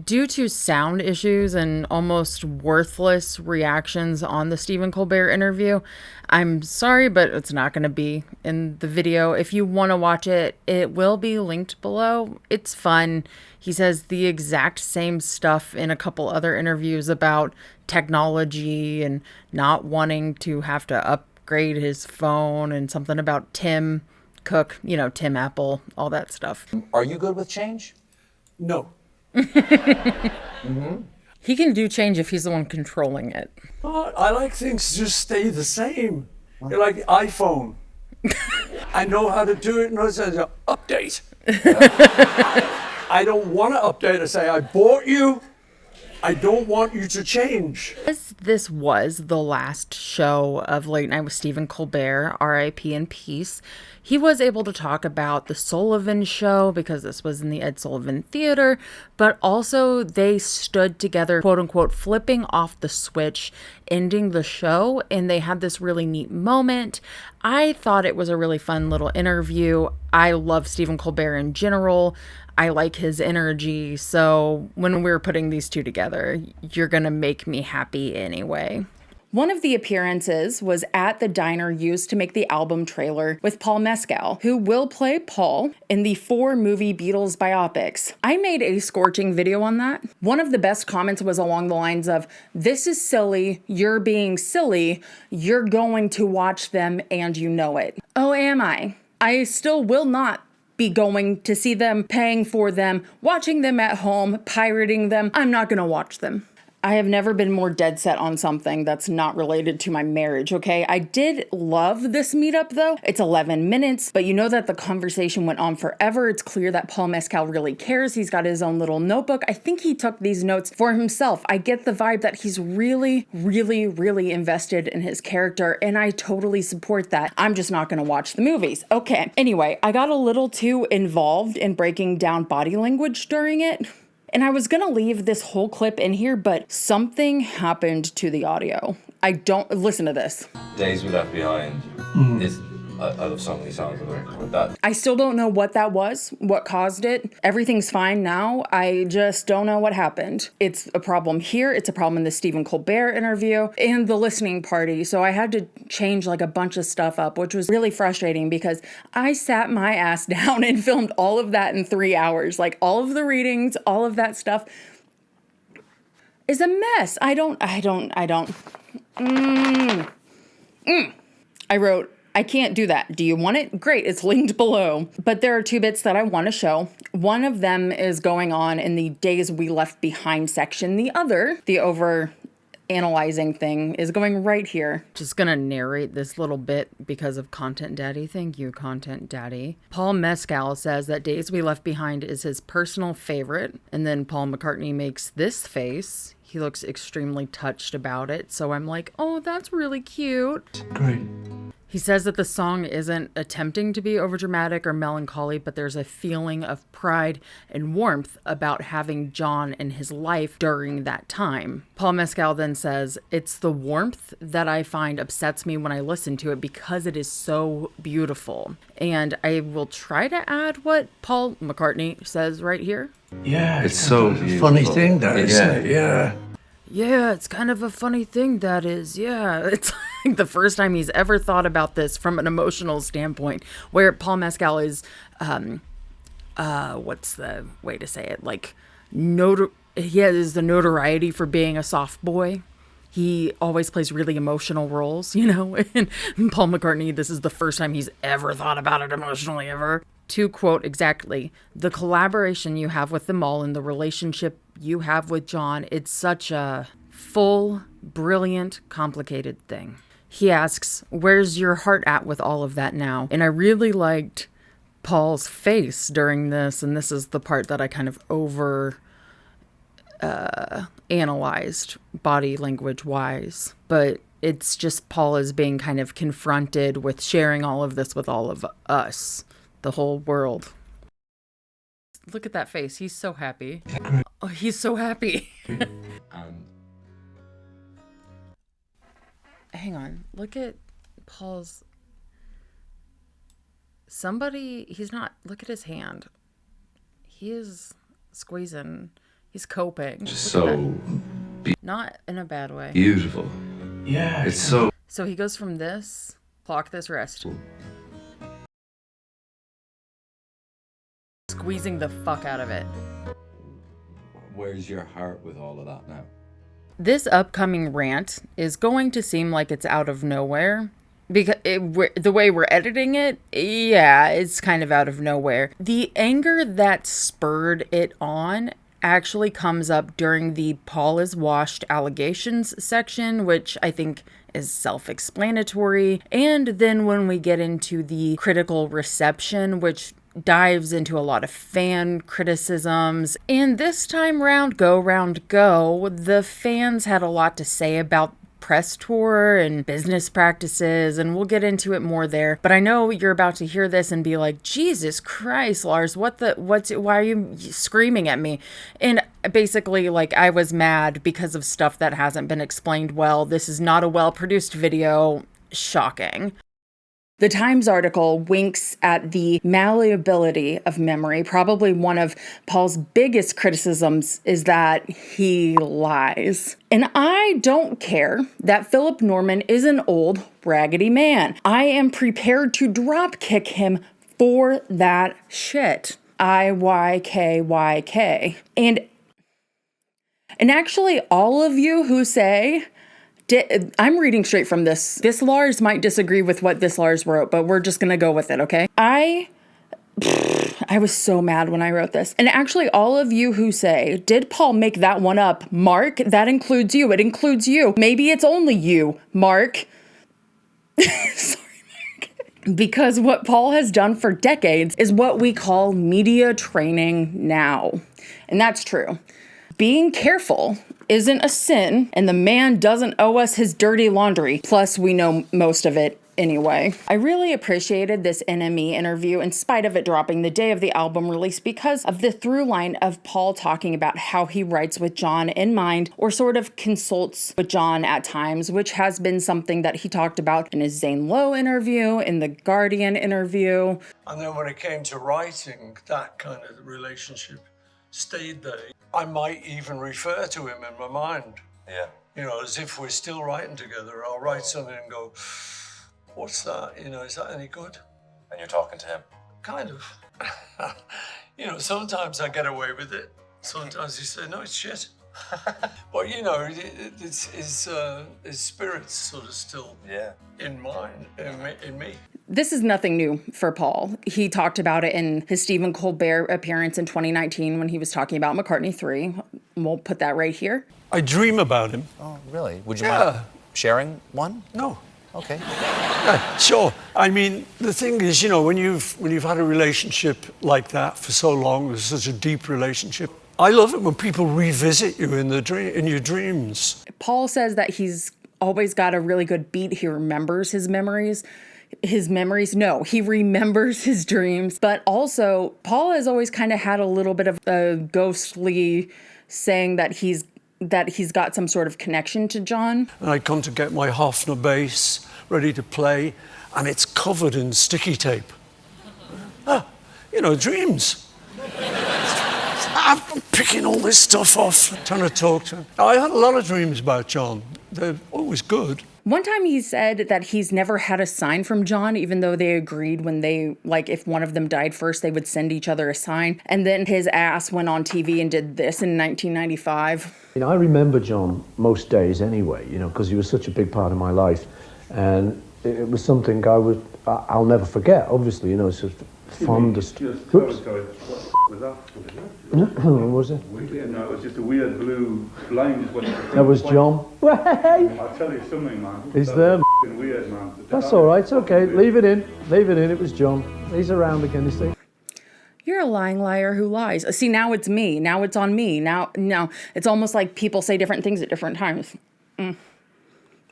Due to sound issues and almost worthless reactions on the Stephen Colbert interview, I'm sorry, but it's not going to be in the video. If you want to watch it, it will be linked below. It's fun. He says the exact same stuff in a couple other interviews about technology and not wanting to have to upgrade his phone, and something about Tim Cook, Tim Apple, all that stuff. Are you good with change? No. He can do change if he's the one controlling it. I like things to just stay the same. You're like the iPhone. I know how to do it, and I say, update. I don't want to update. I say, I bought you. I don't want you to change. As this was the last show of Late Night with Stephen Colbert, R.I.P. in peace, he was able to talk about the Sullivan Show because this was in the Ed Sullivan Theater, but also they stood together, quote unquote, flipping off the switch, ending the show, and they had this really neat moment. I thought it was a really fun little interview. I love Stephen Colbert in general. I like his energy, so when we're putting these two together, you're gonna make me happy anyway. One of the appearances was at the diner used to make the album trailer with Paul Mescal, who will play Paul in the 4-movie Beatles biopics. I made a scorching video on that. One of the best comments was along the lines of, "This is silly, you're being silly, you're going to watch them and you know it." Oh, am I? I still will not be going to see them, paying for them, watching them at home, pirating them. I'm not gonna watch them. I have never been more dead set on something that's not related to my marriage, okay? I did love this meetup though. It's 11 minutes, but you know that the conversation went on forever. It's clear that Paul Mescal really cares. He's got his own little notebook. I think he took these notes for himself. I get the vibe that he's really, really, really invested in his character, and I totally support that. I'm just not gonna watch the movies. Okay, anyway, I got a little too involved in breaking down body language during it. And I was gonna leave this whole clip in here, but something happened to the audio. I don't, listen to this. Days We Left Behind is I love so many songs with that. I still don't know what that was, what caused it. Everything's fine now. I just don't know what happened. It's a problem here. It's a problem in the Stephen Colbert interview and the listening party. So I had to change like a bunch of stuff up, which was really frustrating because I sat my ass down and filmed all of that in 3 hours. Like all of the readings, all of that stuff is a mess. I wrote, I can't do that. Do you want it? Great, it's linked below. But there are 2 bits that I want to show. One of them is going on in the Days We Left Behind section. The other, the over analyzing thing, is going right here. Just gonna narrate this little bit because of Content Daddy. Thank you, Content Daddy. Paul Mescal says that Days We Left Behind is his personal favorite. And then Paul McCartney makes this face. He looks extremely touched about it. So I'm like, oh, that's really cute. Great. He says that the song isn't attempting to be overdramatic or melancholy, but there's a feeling of pride and warmth about having John in his life during that time. Paul Mescal then says, it's the warmth that I find upsets me when I listen to it because it is so beautiful. And I will try to add what Paul McCartney says right here. Yeah, It's so kind of a beautiful. funny thing, that, isn't it? Yeah. Yeah, it's kind of a funny thing, that is. Yeah, it's like the first time he's ever thought about this from an emotional standpoint, where Paul Mescal is, what's the way to say it? Like, he has the notoriety for being a soft boy. He always plays really emotional roles, you know? And Paul McCartney, this is the first time he's ever thought about it emotionally ever. To quote exactly, the collaboration you have with them all and the relationship you have with John, it's such a full, brilliant, complicated thing. He asks, where's your heart at with all of that now? And I really liked Paul's face during this, and this is the part that I kind of analyzed body language wise, but it's just Paul is being kind of confronted with sharing all of this with all of us, the whole world. Look at that face. He's so happy. Oh, he's so happy. Hang on. Look at Paul's. He's not. Look at his hand. He is squeezing. He's coping. Just Look at so that. Not in a bad way. beautiful. Yeah. It's so So he goes from this, clock this wrist, squeezing the fuck out of it. Where's your heart with all of that now? This upcoming rant is going to seem like it's out of nowhere. Because the way we're editing it, yeah, it's kind of out of nowhere. The anger that spurred it on actually comes up during the Paul is washed allegations section, which I think is self-explanatory. And then when we get into the critical reception, which dives into a lot of fan criticisms. And this time round, the fans had a lot to say about press tour and business practices, and we'll get into it more there. But I know you're about to hear this and be like, Jesus Christ, Lars, why are you screaming at me? And basically, like, I was mad because of stuff that hasn't been explained well. This is not a well-produced video. Shocking. The Times article winks at the malleability of memory. Probably one of Paul's biggest criticisms is that he lies. And I don't care that Philip Norman is an old, raggedy man. I am prepared to drop kick him for that shit. IYKYK. And actually, all of you who say... I'm reading straight from this. This Lars might disagree with what this Lars wrote, but we're just going to go with it, okay? I was so mad when I wrote this. And actually, all of you who say, did Paul make that one up? Mark, that includes you. It includes you. Maybe it's only you, Mark. Sorry, Mark. Because what Paul has done for decades is what we call media training now. And that's true. Being careful isn't a sin, and the man doesn't owe us his dirty laundry. Plus, we know most of it anyway. I really appreciated this NME interview in spite of it dropping the day of the album release because of the through line of Paul talking about how he writes with John in mind or sort of consults with John at times, which has been something that he talked about in his Zane Lowe interview, in the Guardian interview. And then when it came to writing, that kind of relationship stayed there. I might even refer to him in my mind. Yeah. You know, as if we're still writing together. I'll write something and go, what's that? You know, is that any good? And you're talking to him. Kind of. You know, sometimes I get away with it. Sometimes you say, no, it's shit. But, you know, his spirit's sort of still in me. This is nothing new for Paul. He talked about it in his Stephen Colbert appearance in 2019 when he was talking about McCartney 3. We'll put that right here. I dream about him. Oh, really? Would you mind sharing one? No. Okay. Yeah, sure. I mean, the thing is, you know, when you've had a relationship like that for so long, it's such a deep relationship. I love it when people revisit you in your dreams. Paul says that he's always got a really good beat. He remembers his memories. No, he remembers his dreams. But also, Paul has always kind of had a little bit of a ghostly saying that he's got some sort of connection to John. And I come to get my Hofner bass ready to play, and it's covered in sticky tape. You know, dreams. I'm picking all this stuff off, trying to talk to him. I had a lot of dreams about John. They're always good. One time he said that he's never had a sign from John, even though they agreed when they, like, if one of them died first, they would send each other a sign. And then his ass went on TV and did this in 1995. You know, I remember John most days anyway, you know, because he was such a big part of my life. And it was something I'll never forget, obviously, you know, it's the fondest. What was it? No, it was just a weird blue flame. That was John. I'll tell you something, man. He's there. Weird, man. That's all right. It's okay. Leave it in. It was John. He's around again, you see. You're a lying liar who lies. See, now it's me. Now it's on me. Now, it's almost like people say different things at different times.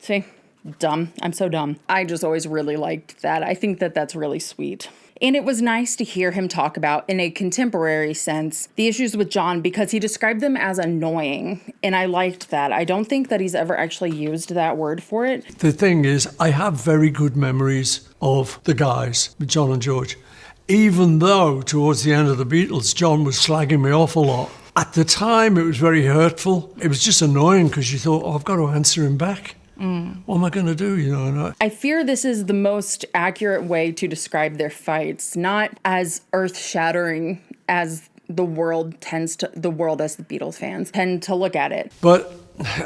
See? Dumb. I'm so dumb. I just always really liked that. I think that that's really sweet. And it was nice to hear him talk about, in a contemporary sense, the issues with John because he described them as annoying. And I liked that. I don't think that he's ever actually used that word for it. The thing is, I have very good memories of the guys, John and George. Even though, towards the end of the Beatles, John was slagging me off a lot. At the time, it was very hurtful. It was just annoying because you thought, I've got to answer him back. What am I going to do? And I fear this is the most accurate way to describe their fights, not as earth-shattering as the world as the Beatles fans tend to look at it. But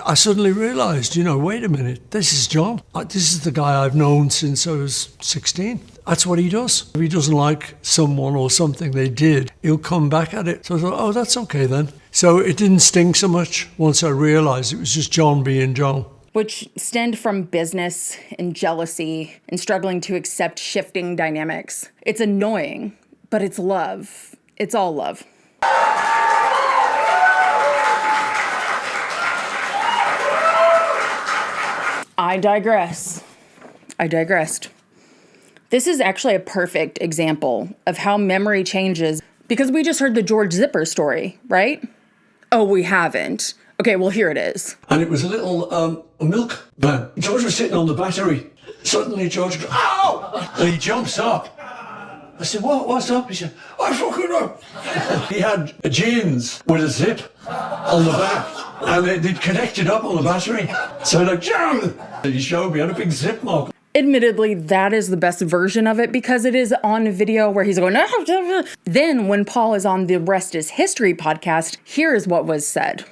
I suddenly realised, wait a minute, this is John. This is the guy I've known since I was 16. That's what he does. If he doesn't like someone or something they did, he'll come back at it. So I thought, oh, that's okay then. So it didn't sting so much once I realised it was just John being John. Which stemmed from business and jealousy and struggling to accept shifting dynamics. It's annoying, but it's love. It's all love. I digressed. This is actually a perfect example of how memory changes because we just heard the George Zipper story, right? Oh, we haven't. Okay, well, here it is. And it was a little a milk van. George was sitting on the battery. Suddenly George goes, ow! And he jumps up. I said, what's up? He said, I fucking know. He had jeans with a zip on the back. And they'd connected up on the battery. So like, jam! And he showed me, had a big zip mark. Admittedly, that is the best version of it because it is on video where he's going, no. Then when Paul is on the Rest is History podcast, here is what was said.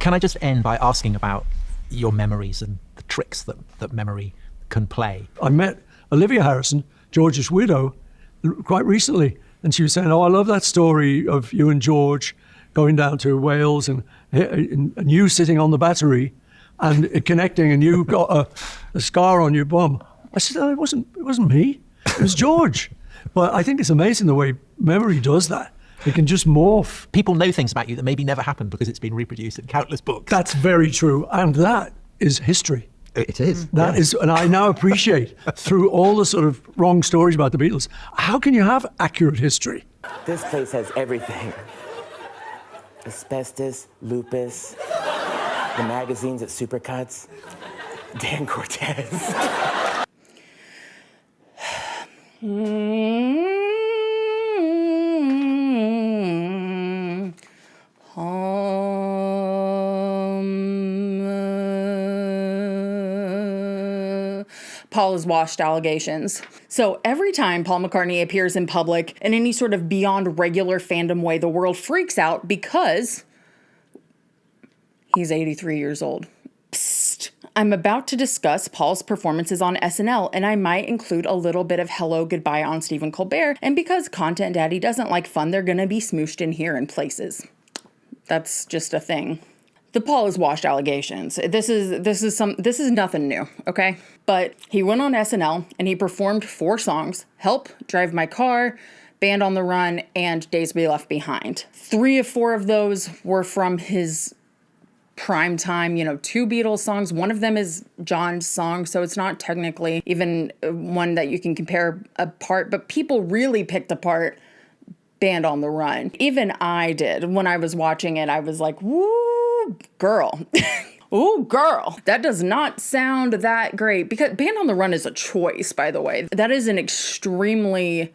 Can I just end by asking about your memories and the tricks that memory can play? I met Olivia Harrison, George's widow, quite recently. And she was saying, I love that story of you and George going down to Wales and you sitting on the battery and it connecting and you got a scar on your bum. I said, it wasn't me, it was George. But I think it's amazing the way memory does that. It can just morph. People know things about you that maybe never happened because it's been reproduced in countless books. That's very true. And that is history. It is. That is, and I now appreciate through all the sort of wrong stories about the Beatles, how can you have accurate history? This place has everything. Asbestos, lupus, the magazines at Supercuts, Dan Cortez. Paul has washed allegations. So every time Paul McCartney appears in public in any sort of beyond regular fandom way, the world freaks out because he's 83 years old. Psst. I'm about to discuss Paul's performances on SNL, and I might include a little bit of Hello Goodbye on Stephen Colbert, and because Content Daddy doesn't like fun, they're gonna be smooshed in here in places. That's just a thing. The Paul has washed allegations. This is nothing new, okay? But he went on SNL and he performed 4 songs: Help, Drive My Car, Band on the Run, and Days to Be Left Behind. 3 of 4 of those were from his prime time, 2 Beatles songs. One of them is John's song, so it's not technically even one that you can compare apart, but people really picked apart Band on the Run. Even I did. When I was watching it, I was like, woo, girl. Ooh, girl. That does not sound that great. Because Band on the Run is a choice, by the way. That is an extremely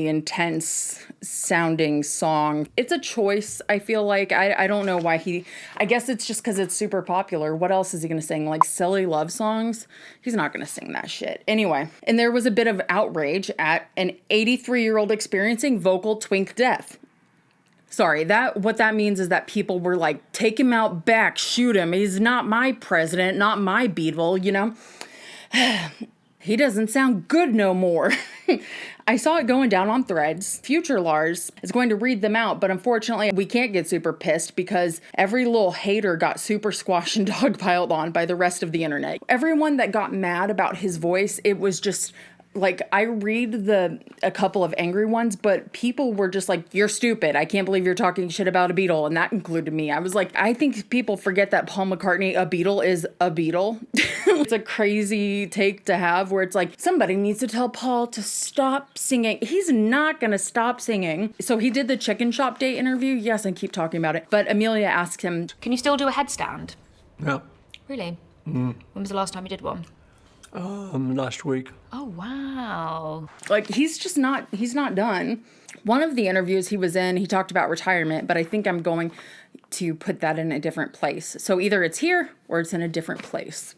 intense sounding song. It's a choice, I feel like. I don't know why I guess it's just because it's super popular. What else is he gonna sing? Like silly love songs? He's not gonna sing that shit. Anyway, and there was a bit of outrage at an 83-year-old experiencing vocal twink death. Sorry, what that means is that people were like, take him out back, shoot him. He's not my president, not my Beatle, He doesn't sound good no more. I saw it going down on threads. Future Lars is going to read them out, but unfortunately we can't get super pissed because every little hater got super squashed and dogpiled on by the rest of the internet. Everyone that got mad about his voice, it was just like, I read a couple of angry ones, but people were just like, you're stupid. I can't believe you're talking shit about a Beatle. And that included me. I was like, I think people forget that Paul McCartney, a Beatle, is a Beatle. It's a crazy take to have where it's like, somebody needs to tell Paul to stop singing. He's not going to stop singing. So he did the Chicken Shop Day interview. Yes, I keep talking about it. But Amelia asked him, can you still do a headstand? Yeah. Really? When was the last time you did one? Last week. Oh, wow. Like, he's not done. One of the interviews he was in, he talked about retirement, but I think I'm going to put that in a different place. So either it's here or it's in a different place.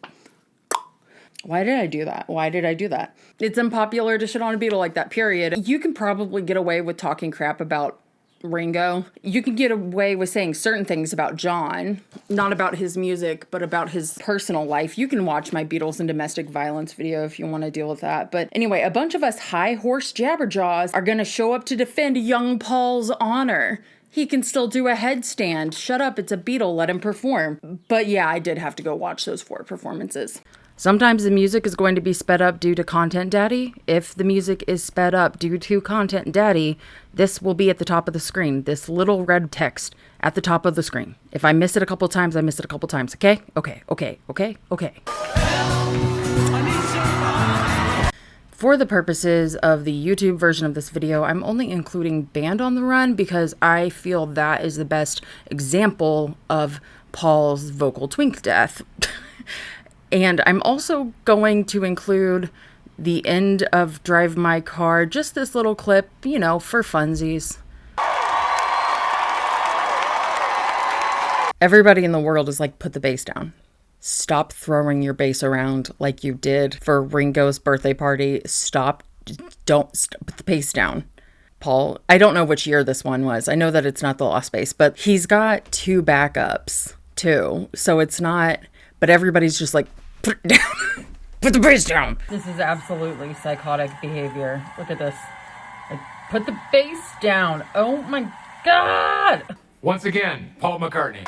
Why did I do that? It's unpopular to shit on a Beatle like that, period. You can probably get away with talking crap about Ringo. You can get away with saying certain things about John, not about his music, but about his personal life. You can watch my Beatles and domestic violence video if you want to deal with that. But anyway, a bunch of us high horse jabberjaws are going to show up to defend young Paul's honor. He can still do a headstand. Shut up, it's a Beatle, let him perform. But yeah, I did have to go watch those 4 performances. Sometimes the music is going to be sped up due to Content Daddy. If the music is sped up due to Content Daddy, this will be at the top of the screen. This little red text at the top of the screen. If I miss it a couple times, I miss it a couple times, okay? Okay. For the purposes of the YouTube version of this video, I'm only including Band on the Run because I feel that is the best example of Paul's vocal twink death. And I'm also going to include the end of Drive My Car, just this little clip, you know, for funsies. Everybody in the world is like, put the bass down. Stop throwing your bass around like you did for Ringo's birthday party. Don't put the bass down. Paul, I don't know which year this one was. I know that it's not the Lost Bass, but he's got 2 backups too. So it's not, but everybody's just like, put it down. Put the bass down. This is absolutely psychotic behavior. Look at this. Like, put the bass down. Oh my God. Once again, Paul McCartney.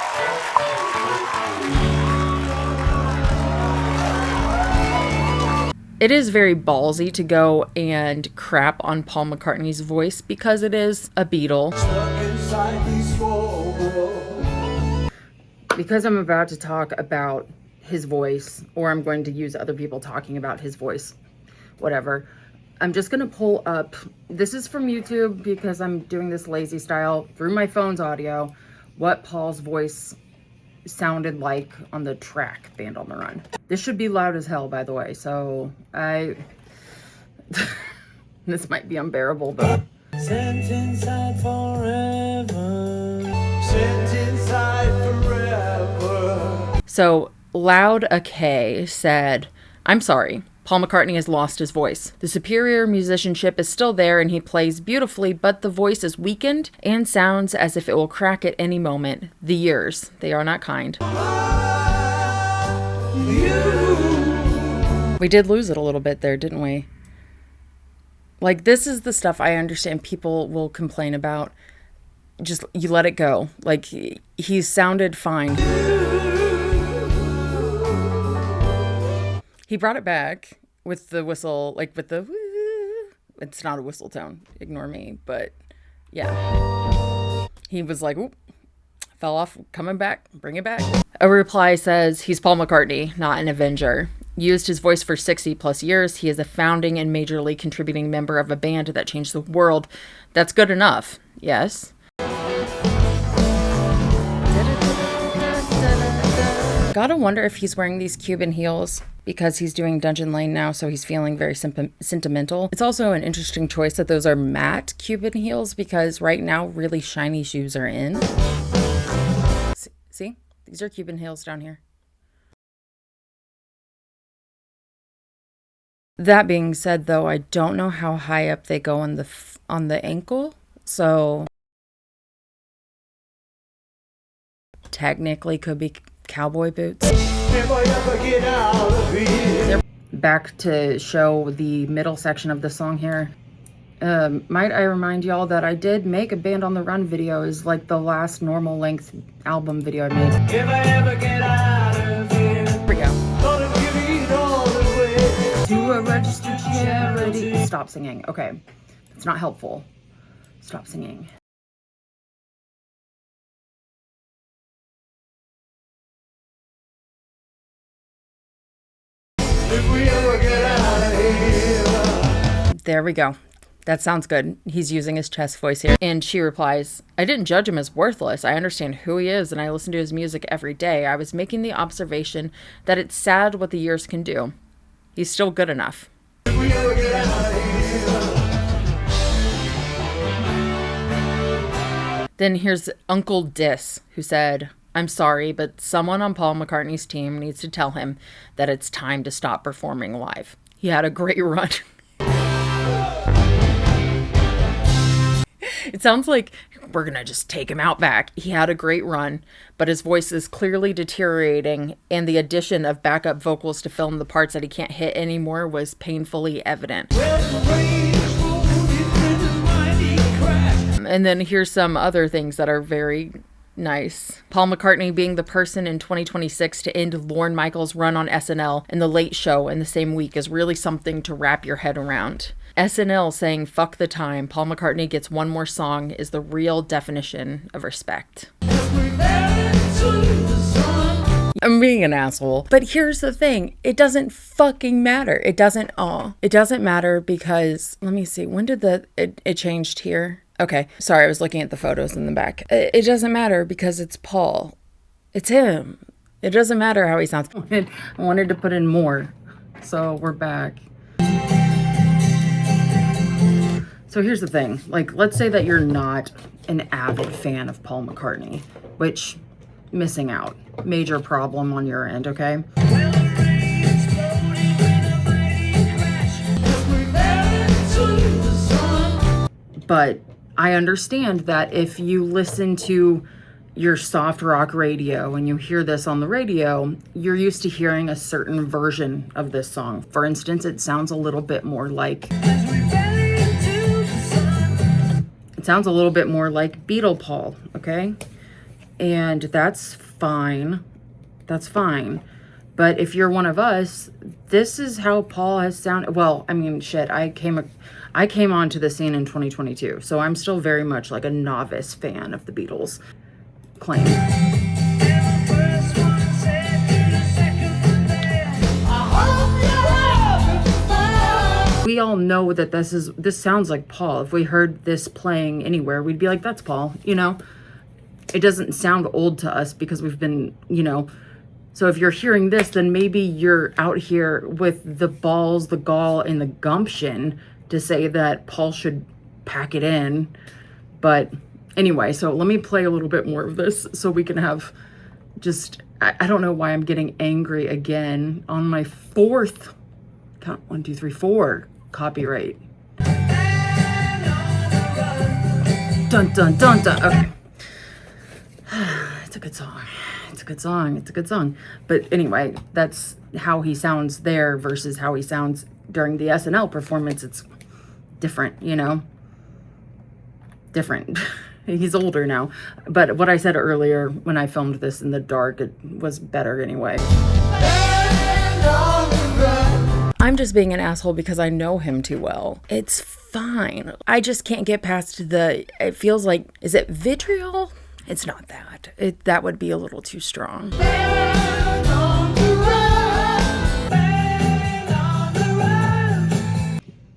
It is very ballsy to go and crap on Paul McCartney's voice because it is a Beatle. Because I'm about to talk about his voice, or I'm going to use other people talking about his voice, whatever. I'm just going to pull up, this is from YouTube because I'm doing this lazy style through my phone's audio, what Paul's voice sounded like on the track Band on the Run. This should be loud as hell, by the way, so this might be unbearable, but... Sent inside forever. Sent inside forever. So, Loud a K said, I'm sorry, Paul McCartney has lost his voice. The superior musicianship is still there and he plays beautifully, but the voice is weakened and sounds as if it will crack at any moment. The years, they are not kind. We did lose it a little bit there, didn't we? Like, this is the stuff I understand people will complain about. Just, you let it go. Like, he sounded fine. He brought it back with the whistle, like with the woo. It's not a whistle tone, ignore me, but yeah. He was like, oop, fell off, coming back, bring it back. A reply says, he's Paul McCartney, not an Avenger. Used his voice for 60 plus years. He is a founding and majorly contributing member of a band that changed the world. That's good enough, yes. Gotta wonder if he's wearing these Cuban heels because he's doing Dungeon Lane now, so he's feeling very sentimental. It's also an interesting choice that those are matte Cuban heels because right now really shiny shoes are in. See? These are Cuban heels down here. That being said, though, I don't know how high up they go on the ankle, so technically could be cowboy boots. Back to show the middle section of the song here. Might I remind y'all that I did make a Band on the Run video, is like the last normal length album video I made. If I ever get out of here, Here we go. gonna give it all away. To a registered charity. Stop singing. Okay. It's not helpful. Stop singing. If we ever get out of here. There we go. That sounds good. He's using his chest voice here. And she replies, I didn't judge him as worthless. I understand who he is and I listen to his music every day. I was making the observation that it's sad what the years can do. He's still good enough. Then here's Uncle Dis, who said, "I'm sorry, but someone on Paul McCartney's team needs to tell him that it's time to stop performing live. He had a great run." It sounds like we're going to just take him out back. He had a great run, but his voice is clearly deteriorating, and the addition of backup vocals to fill in the parts that he can't hit anymore was painfully evident. And then here's some other things that are very nice. Paul McCartney being the person in 2026 to end Lorne Michaels' run on SNL and The Late Show in the same week is really something to wrap your head around. SNL saying "fuck the time, Paul McCartney gets one more song" is the real definition of respect. I'm being an asshole. But here's the thing. It doesn't fucking matter. It doesn't matter because, let me see, when did it changed here? Okay, sorry, I was looking at the photos in the back. It doesn't matter because it's Paul. It's him. It doesn't matter how he sounds. I wanted to put in more, so we're back. So here's the thing. Like, let's say that you're not an avid fan of Paul McCartney, which, missing out. Major problem on your end, okay? But I understand that if you listen to your soft rock radio and you hear this on the radio, you're used to hearing a certain version of this song. For instance, it sounds a little bit more like Beatle Paul, okay? And that's fine. That's fine. But if you're one of us, this is how Paul has sounded. Well, I mean, shit, I came onto the scene in 2022, so I'm still very much like a novice fan of the Beatles. Claim. We all know that this sounds like Paul. If we heard this playing anywhere, we'd be like, that's Paul, you know? It doesn't sound old to us because we've been, you know. So if you're hearing this, then maybe you're out here with the balls, the gall, and the gumption to say that Paul should pack it in. But anyway, so let me play a little bit more of this so we can have just, I don't know why I'm getting angry again on my fourth, count 1, 2, 3, 4 copyright. Dun, dun, dun, dun. Okay. It's a good song. It's a good song. It's a good song. But anyway, that's how he sounds there versus how he sounds during the SNL performance. It's different, you know? Different. He's older now. But what I said earlier when I filmed this in the dark, it was better anyway. I'm just being an asshole because I know him too well. It's fine. I just can't get past it feels like, is it vitriol? It's not that. That would be a little too strong.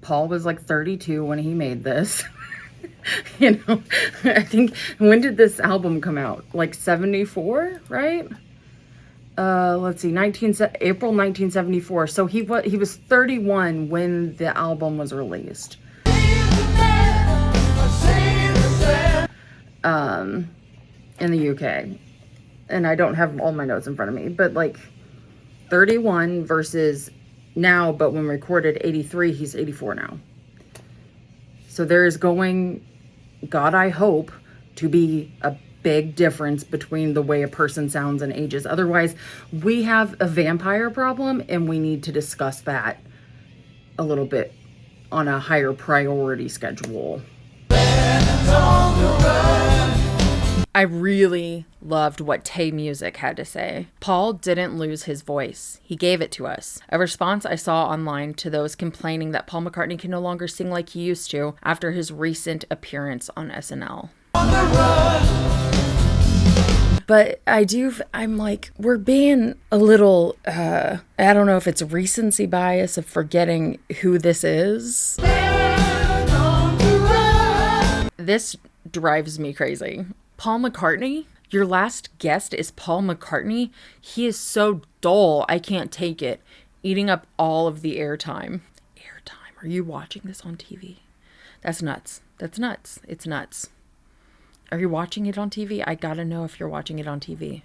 Paul was like 32 when he made this. You know, I think, when did this album come out? Like 74, right? Let's see, April 1974. So he was 31 when the album was released. In the UK. And I don't have all my notes in front of me, but like 31 versus now, but when recorded 83, he's 84 now. So there is going, God, I hope, to be a big difference between the way a person sounds and ages. Otherwise, we have a vampire problem, and we need to discuss that a little bit on a higher priority schedule. I really loved what Tay Music had to say. Paul didn't lose his voice. He gave it to us. A response I saw online to those complaining that Paul McCartney can no longer sing like he used to after his recent appearance on SNL. But I'm like, we're being a little, I don't know if it's recency bias of forgetting who this is. This drives me crazy. Paul McCartney? Your last guest is Paul McCartney? He is so dull, I can't take it. eating up all of the airtime. Airtime. Are you watching this on TV? That's nuts. That's nuts. It's nuts. Are you watching it on TV? I gotta know if you're watching it on TV.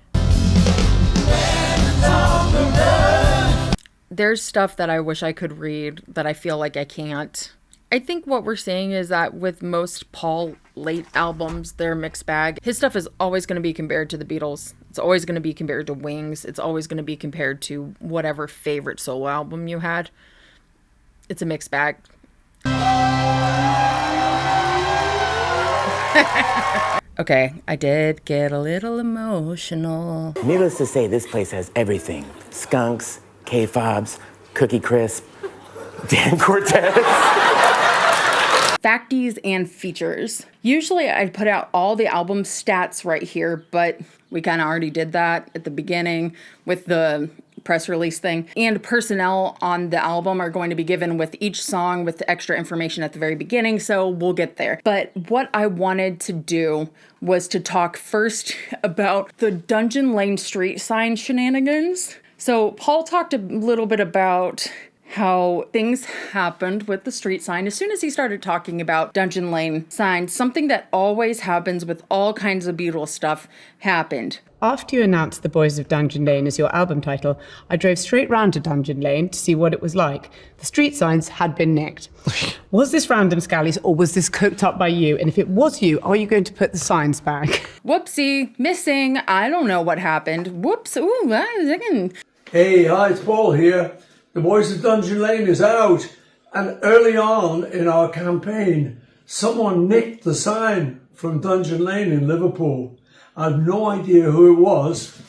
There's stuff that I wish I could read that I feel like I can't. I think what we're saying is that with most Paul late albums, they're a mixed bag. His stuff is always going to be compared to the Beatles. It's always going to be compared to Wings. It's always going to be compared to whatever favorite solo album you had. It's a mixed bag. Okay, I did get a little emotional. Needless to say, this place has everything. Skunks, K-fobs, Cookie Crisp, Dan Cortez. Facties and features. Usually I'd put out all the album stats right here, but we kind of already did that at the beginning with the press release thing. And personnel on the album are going to be given with each song with the extra information at the very beginning, so we'll get there. But what I wanted to do was to talk first about the Dungeon Lane street sign shenanigans. So Paul talked a little bit about how things happened with the street sign. As soon as he started talking about Dungeon Lane signs, something that always happens with all kinds of Beatles stuff happened. After you announced The Boys of Dungeon Lane as your album title, I drove straight round to Dungeon Lane to see what it was like. The street signs had been nicked. Was this random scallies or was this cooked up by you? And if it was you, are you going to put the signs back? Whoopsie, missing. I don't know what happened. Whoops. Ooh, Hey, hi, it's Paul here. The Boys of Dungeon Lane is out. And early on in our campaign, someone nicked the sign from Dungeon Lane in Liverpool. I have no idea who it was,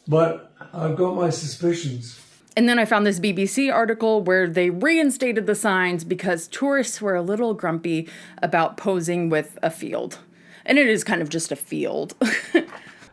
but I've got my suspicions. And then I found this BBC article where they reinstated the signs because tourists were a little grumpy about posing with a field. And it is kind of just a field.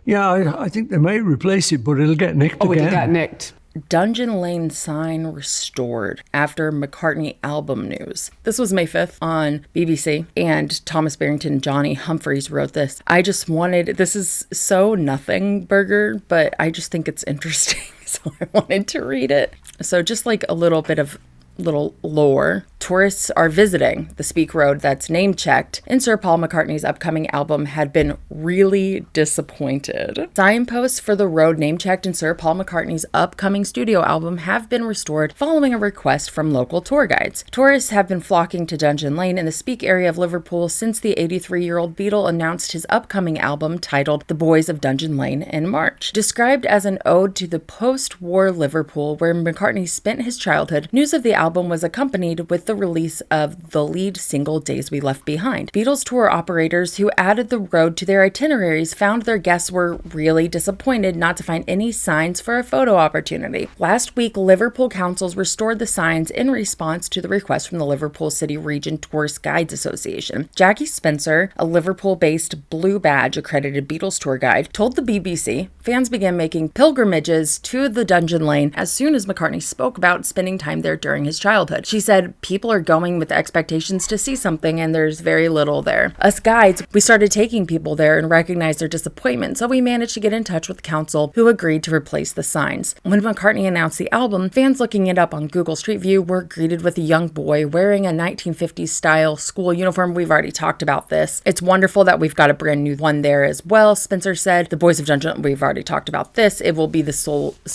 Yeah, I think they may replace it, but it'll get nicked again. It'll get nicked. Dungeon Lane sign restored after McCartney album news. This was May 5th on BBC, and Thomas Barrington, Johnny Humphreys wrote this. This is so nothing burger, but I just think it's interesting, so I wanted to read it. So just like a little bit of little lore. Tourists are visiting the Speak Road that's name-checked in Sir Paul McCartney's upcoming album had been really disappointed. Signposts for the road name-checked in Sir Paul McCartney's upcoming studio album have been restored following a request from local tour guides. Tourists have been flocking to Dungeon Lane in the Speak area of Liverpool since the 83-year-old Beatle announced his upcoming album titled The Boys of Dungeon Lane in March. Described as an ode to the post-war Liverpool where McCartney spent his childhood, news of the album was accompanied with the release of the lead single Days We Left Behind. Beatles tour operators who added the road to their itineraries found their guests were really disappointed not to find any signs for a photo opportunity. Last week, Liverpool councils restored the signs in response to the request from the Liverpool City Region Tourist Guides Association. Jackie Spencer, a Liverpool-based Blue Badge accredited Beatles tour guide, told the BBC fans began making pilgrimages to the Dungeon Lane as soon as McCartney spoke about spending time there during his childhood. She said, people are going with expectations to see something and there's very little there. Us guides, we started taking people there and recognized their disappointment, so we managed to get in touch with the council who agreed to replace the signs. When McCartney announced the album, fans looking it up on Google Street View were greeted with a young boy wearing a 1950s style school uniform. We've already talked about this. It's wonderful that we've got a brand new one there as well, Spencer said. The Boys of Dungeon, we've already talked about this. It will be the star's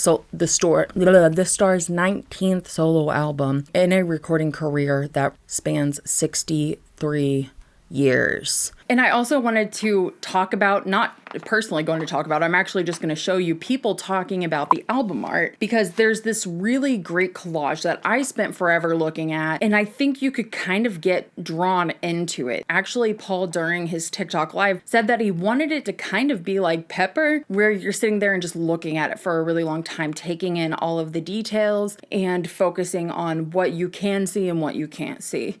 19th solo album in a recording career that spans 63 years. And I also wanted to talk about, not personally going to talk about, I'm actually just going to show you people talking about the album art, because there's this really great collage that I spent forever looking at, and I think you could kind of get drawn into it. Actually, Paul, during his TikTok live, said that he wanted it to kind of be like Pepper, where you're sitting there and just looking at it for a really long time, taking in all of the details and focusing on what you can see and what you can't see.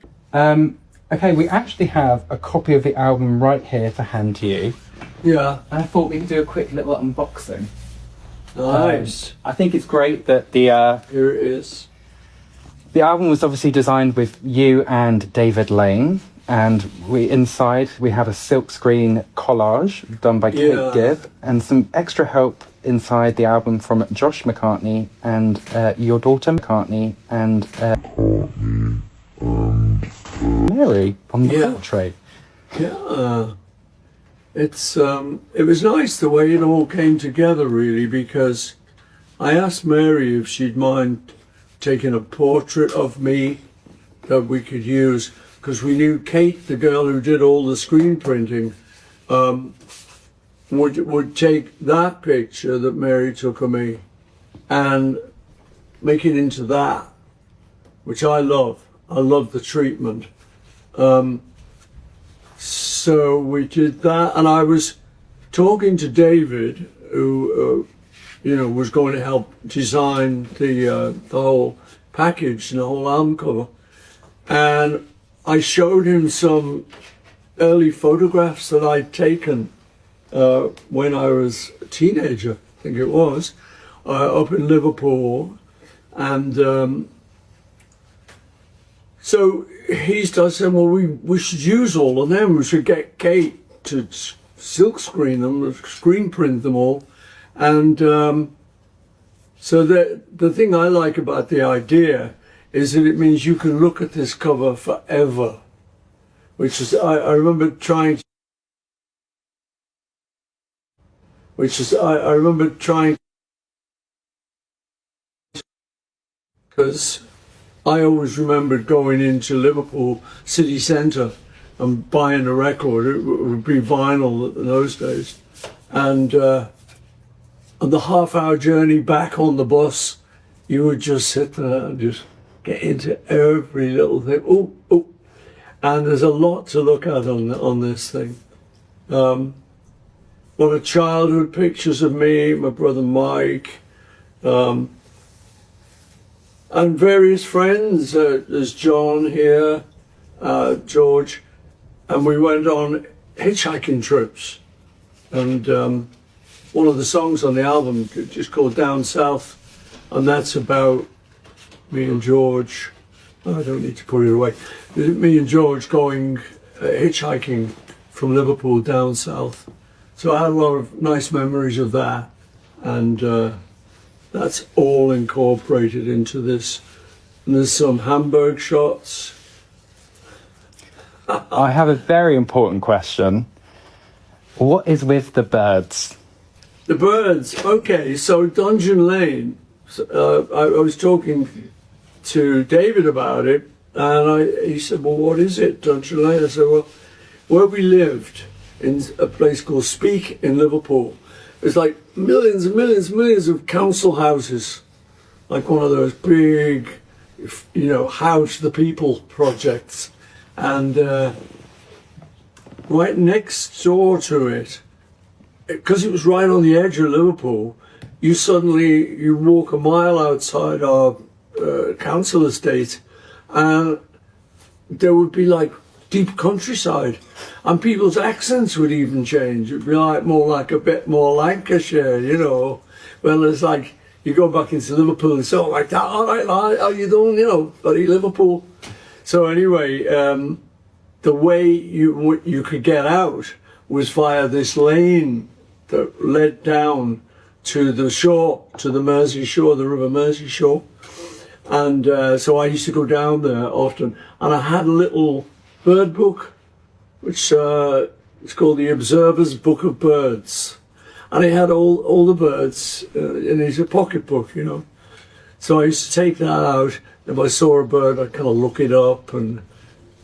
Okay, we actually have a copy of the album right here to hand to you. Yeah. And I thought we could do a quick little unboxing. Nice. I think it's great that here it is. The album was obviously designed with you and David Lane. And inside we have a silkscreen collage done by Kate Gibb, and some extra help inside the album from Josh McCartney and your daughter McCartney and Mary on the portrait. Yeah, it was nice the way it all came together, really, because I asked Mary if she'd mind taking a portrait of me that we could use, because we knew Kate, the girl who did all the screen printing, would take that picture that Mary took of me and make it into that, which I love. I love the treatment. So we did that, and I was talking to David, who was going to help design the whole package and the whole album cover, and I showed him some early photographs that I'd taken when I was a teenager, I think it was, up in Liverpool, and so I said, well, we should use all of them. We should get Kate to silk screen them, screen print them all. And so the thing I like about the idea is that it means you can look at this cover forever, which is, I remember trying, because I always remembered going into Liverpool city centre and buying a record. It would be vinyl in those days. And the half-hour journey back on the bus, you would just sit there and just get into every little thing. Oh. And there's a lot to look at on this thing. A lot of childhood pictures of me, my brother Mike, and various friends. There's John here, George, and we went on hitchhiking trips. And one of the songs on the album just called Down South, and that's about me and George. I don't need to put it away. Me and George going hitchhiking from Liverpool down south. So I had a lot of nice memories of that, and that's all incorporated into this. And there's some Hamburg shots. I have a very important question. What is with the birds? The birds, okay, so Dungeon Lane, I was talking to David about it, and he said, well, what is it, Dungeon Lane? I said, well, where we lived in a place called Speak in Liverpool, there's like millions and millions and millions of council houses, like one of those big, house the people projects. And right next door to it, because it was right on the edge of Liverpool, you walk a mile outside our council estate, and there would be like deep countryside, and people's accents would even change. It'd be like a bit more Lancashire, Well, it's like you go back into Liverpool and so like that. All right, lad, how you doing? Bloody Liverpool. So anyway, the way you could get out was via this lane that led down to the shore, to the Mersey shore, the River Mersey shore. And so I used to go down there often, and I had a little bird book, which it's called the Observer's Book of Birds, and it had all the birds, and it's a pocket book, So I used to take that out. If I saw a bird, I'd kind of look it up and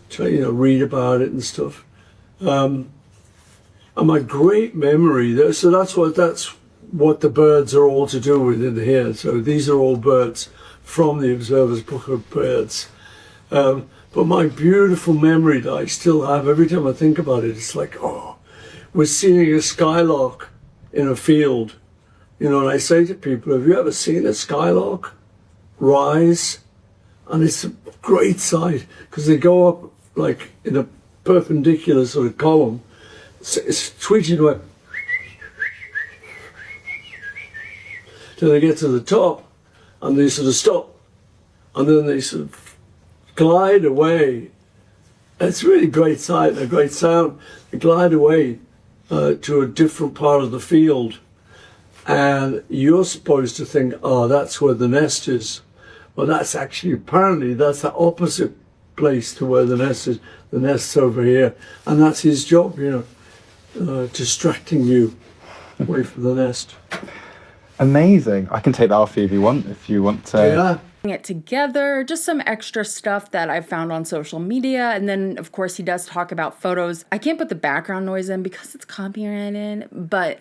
try, read about it and stuff. And my great memory there. So that's what the birds are all to do with in here. So these are all birds from the Observer's Book of Birds. But my beautiful memory that I still have, every time I think about it, it's like, we're seeing a skylark in a field. And I say to people, have you ever seen a skylark rise? And it's a great sight, because they go up like in a perpendicular sort of column. It's tweeting away till they get to the top, and they sort of stop, and then they sort of glide away It's really great sight and a great sound. They glide away to a different part of the field, and you're supposed to think, oh, that's where the nest is. Well, that's actually, apparently, that's the opposite place to where the nest is. The nest's over here, and that's his job, distracting you away from the nest. Amazing. I can take that off you if you want to. Yeah. It together, just some extra stuff that I found on social media. And then, of course, he does talk about photos. I can't put the background noise in because it's copyrighted, but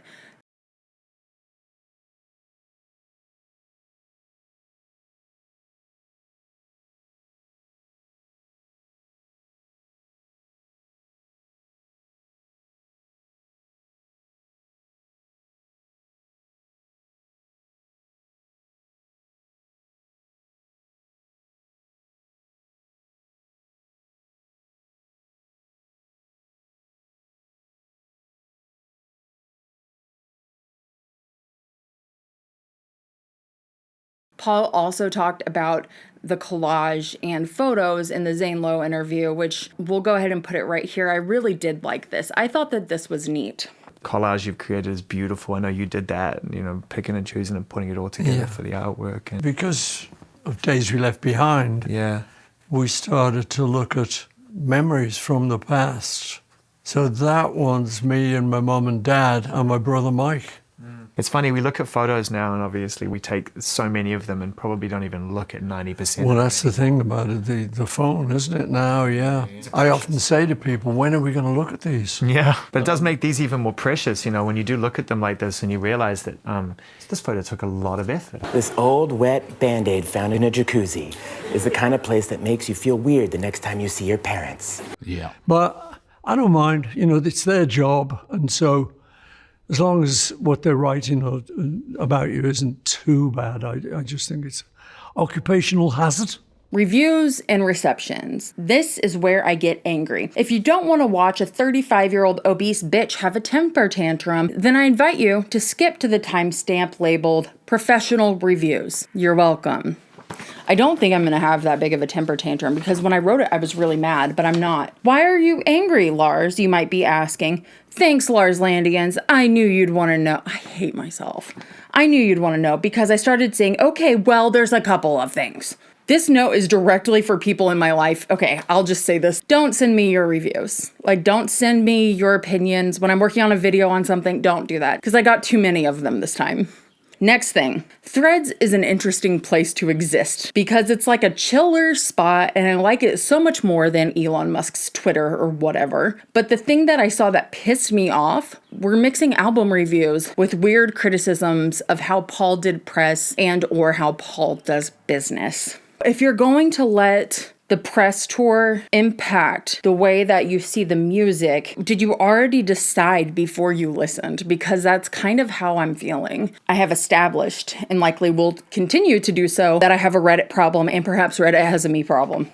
Paul also talked about the collage and photos in the Zane Lowe interview, which we'll go ahead and put it right here. I really did like this. I thought that this was neat. Collage you've created is beautiful. I know you did that, picking and choosing and putting it all together for the artwork. And Because of Days We Left Behind, we started to look at memories from the past. So that one's me and my mum and dad and my brother Mike. It's funny, we look at photos now and obviously we take so many of them and probably don't even look at 90%. Well, that's the thing about it, the phone, isn't it now? Yeah. I often say to people, when are we going to look at these? Yeah, but it does make these even more precious, when you do look at them like this and you realize that this photo took a lot of effort. This old wet Band-Aid found in a jacuzzi is the kind of place that makes you feel weird the next time you see your parents. Yeah. But I don't mind, it's their job, and so as long as what they're writing about you isn't too bad, I just think it's occupational hazard. Reviews and receptions. This is where I get angry. If you don't want to watch a 35-year-old obese bitch have a temper tantrum, then I invite you to skip to the timestamp labeled professional reviews. You're welcome. I don't think I'm going to have that big of a temper tantrum because when I wrote it, I was really mad, but I'm not. Why are you angry, Lars? You might be asking. Thanks, Lars Landians. I knew you'd want to know. I hate myself. I knew you'd want to know because I started saying, okay, well, there's a couple of things. This note is directly for people in my life. Okay, I'll just say this. Don't send me your reviews. Don't send me your opinions. When I'm working on a video on something, don't do that because I got too many of them this time. Next thing, Threads is an interesting place to exist because it's like a chiller spot and I like it so much more than Elon Musk's Twitter or whatever. But the thing that I saw that pissed me off were mixing album reviews with weird criticisms of how Paul did press and or how Paul does business. If you're going to let the press tour impact the way that you see the music, did you already decide before you listened? Because that's kind of how I'm feeling. I have established, and likely will continue to do so, that I have a Reddit problem and perhaps Reddit has a me problem.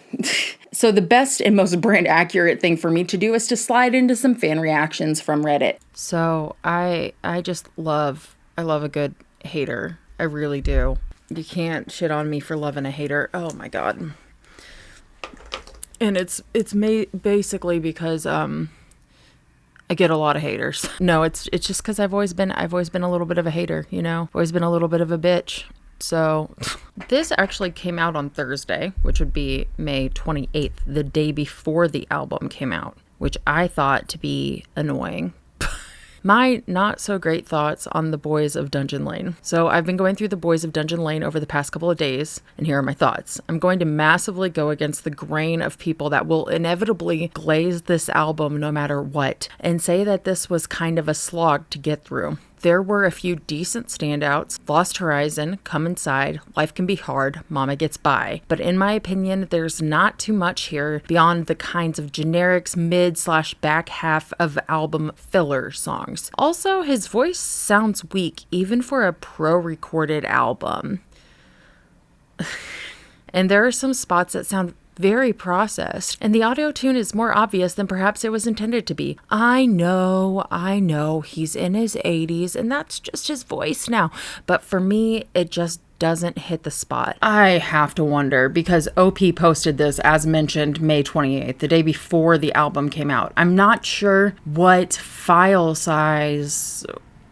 So the best and most brand accurate thing for me to do is to slide into some fan reactions from Reddit. So I love a good hater. I really do. You can't shit on me for loving a hater. Oh my God. And it's basically because I get a lot of haters. No, it's just because I've always been a little bit of a hater, always been a little bit of a bitch. So this actually came out on Thursday, which would be May 28th, the day before the album came out, which I thought to be annoying. My not so great thoughts on the Boys of Dungeon Lane. So I've been going through the Boys of Dungeon Lane over the past couple of days, and here are my thoughts. I'm going to massively go against the grain of people that will inevitably glaze this album no matter what, and say that this was kind of a slog to get through. There were a few decent standouts. Lost Horizon, Come Inside, Life Can Be Hard, Momma Gets By. But in my opinion, there's not too much here beyond the kinds of generics mid/back half of album filler songs. Also, his voice sounds weak even for a pro-recorded album. And there are some spots that sound very processed, and the auto tune is more obvious than perhaps it was intended to be. I know, he's in his 80s, and that's just his voice now. But for me, it just doesn't hit the spot. I have to wonder, because OP posted this, as mentioned, May 28th, the day before the album came out. I'm not sure what file size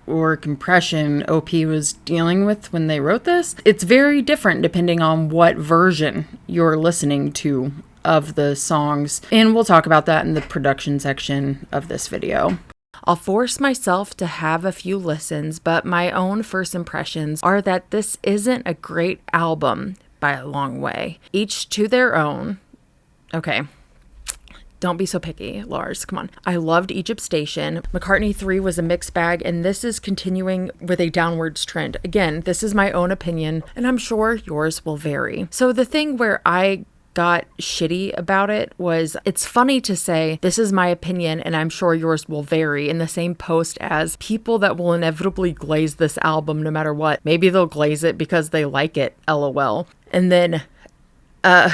or compression OP was dealing with when they wrote this. It's very different depending on what version you're listening to of the songs, and we'll talk about that in the production section of this video. I'll force myself to have a few listens, but my own first impressions are that this isn't a great album by a long way. Each to their own. Okay. Don't be so picky, Lars. Come on. I loved Egypt Station. McCartney 3 was a mixed bag, and this is continuing with a downwards trend. Again, this is my own opinion, and I'm sure yours will vary. So the thing where I got shitty about it was, it's funny to say this is my opinion and I'm sure yours will vary in the same post as people that will inevitably glaze this album no matter what. Maybe they'll glaze it because they like it, lol. And then a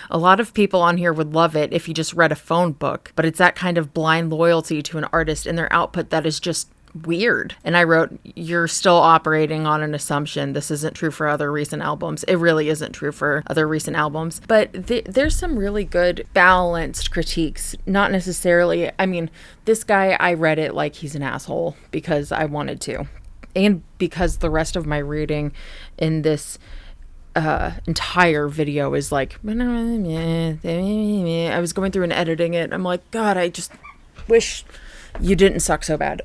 lot of people on here would love it if you just read a phone book, but it's that kind of blind loyalty to an artist and their output that is just weird. And I wrote, you're still operating on an assumption. This isn't true for other recent albums. It really isn't true for other recent albums. But there's some really good balanced critiques. Not necessarily, I mean, this guy, I read it like he's an asshole because I wanted to. And because the rest of my reading in this entire video is like, I was going through and editing it. I'm like, God, I just wish you didn't suck so bad.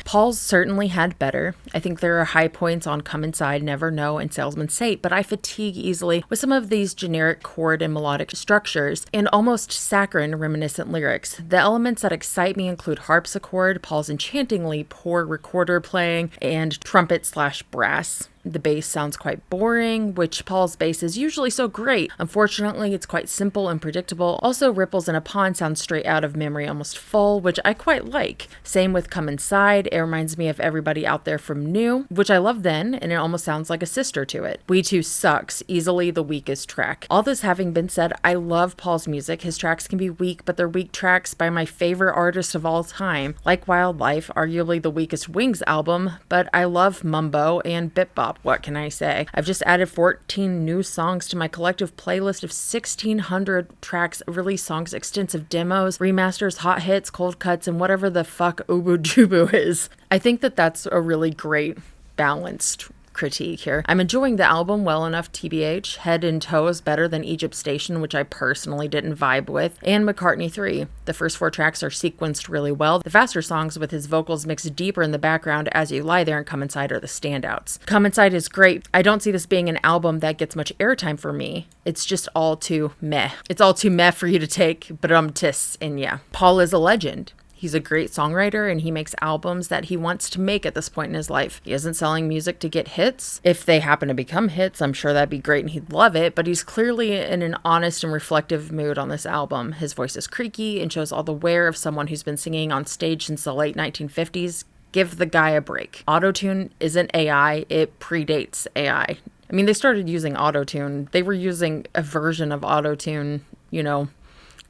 Paul's certainly had better. I think there are high points on Come Inside, Never Know, and Salesman Saint, but I fatigue easily with some of these generic chord and melodic structures and almost saccharine reminiscent lyrics. The elements that excite me include harpsichord, Paul's enchantingly poor recorder playing, and trumpet/brass. The bass sounds quite boring, which Paul's bass is usually so great. Unfortunately, it's quite simple and predictable. Also, Ripples in a Pond sounds straight out of memory, almost full, which I quite like. Same with Come Inside. It reminds me of Everybody Out There from New, which I loved then, and it almost sounds like a sister to it. We Too sucks, easily the weakest track. All this having been said, I love Paul's music. His tracks can be weak, but they're weak tracks by my favorite artist of all time. Like Wildlife, arguably the weakest Wings album, but I love Mumbo and Bip Bop. What can I say? I've just added 14 new songs to my collective playlist of 1,600 tracks, released songs, extensive demos, remasters, hot hits, cold cuts, and whatever the fuck Ubu Jubu is. I think that that's a really great balanced critique here. I'm enjoying the album well enough, TBH. Head and Toes better than Egypt Station, which I personally didn't vibe with, and McCartney 3. The first 4 tracks are sequenced really well. The faster songs with his vocals mixed deeper in the background as you lie there and Come Inside are the standouts. Come Inside is great. I don't see this being an album that gets much airtime for me. It's just all too meh. It's all too meh for you to take, but and yeah. Paul is a legend. He's a great songwriter and he makes albums that he wants to make at this point in his life. He isn't selling music to get hits. If they happen to become hits, I'm sure that'd be great and he'd love it, but he's clearly in an honest and reflective mood on this album. His voice is creaky and shows all the wear of someone who's been singing on stage since the late 1950s. Give the guy a break. Autotune isn't AI, it predates AI. I mean, they started using autotune. They were using a version of autotune,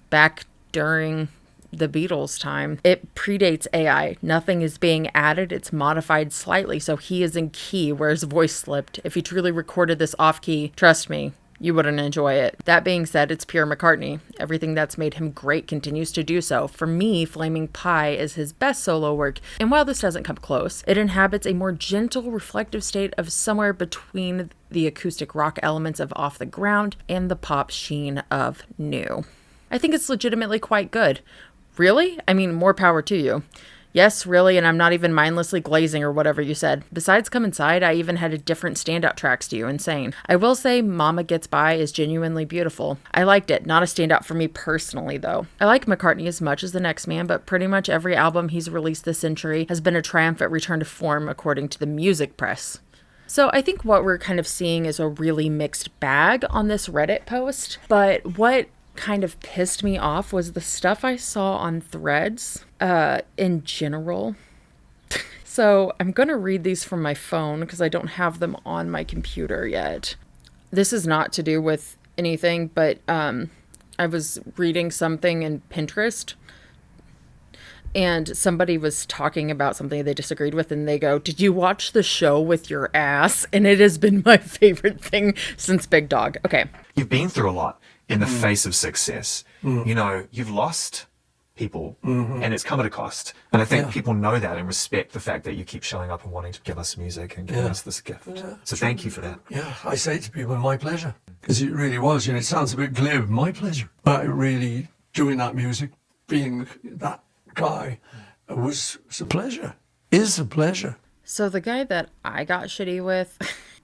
back during the Beatles' time. It predates AI. Nothing is being added. It's modified slightly, so he is in key where his voice slipped. If he truly recorded this off key, trust me, you wouldn't enjoy it. That being said, it's pure McCartney. Everything that's made him great continues to do so. For me, Flaming Pie is his best solo work, and while this doesn't come close, it inhabits a more gentle, reflective state of somewhere between the acoustic rock elements of Off the Ground and the pop sheen of New. I think it's legitimately quite good. Really? I mean, more power to you. Yes, really, and I'm not even mindlessly glazing or whatever you said. Besides Come Inside, I even had a different standout tracks to you. Insane. I will say Momma Gets By is genuinely beautiful. I liked it. Not a standout for me personally, though. I like McCartney as much as the next man, but pretty much every album he's released this century has been a triumphant return to form, according to the music press. So I think what we're kind of seeing is a really mixed bag on this Reddit post, but what kind of pissed me off was the stuff I saw on Threads in general. So I'm going to read these from my phone because I don't have them on my computer yet. This is not to do with anything, but I was reading something in Pinterest. and somebody was talking about something they disagreed with, and they go, "Did you watch the show with your ass?" And it has been my favorite thing since Big Dog. Okay. You've been through a lot in the face of success. You know, you've lost people and it's come at a cost. And I think people know that and respect the fact that you keep showing up and wanting to give us music and give us this gift. So thank you for that. Yeah, I say to people, my pleasure. Because it really was, you know, it sounds a bit glib, my pleasure. But really, doing that music, being that guy, was a pleasure. Is a pleasure. So the guy that I got shitty with,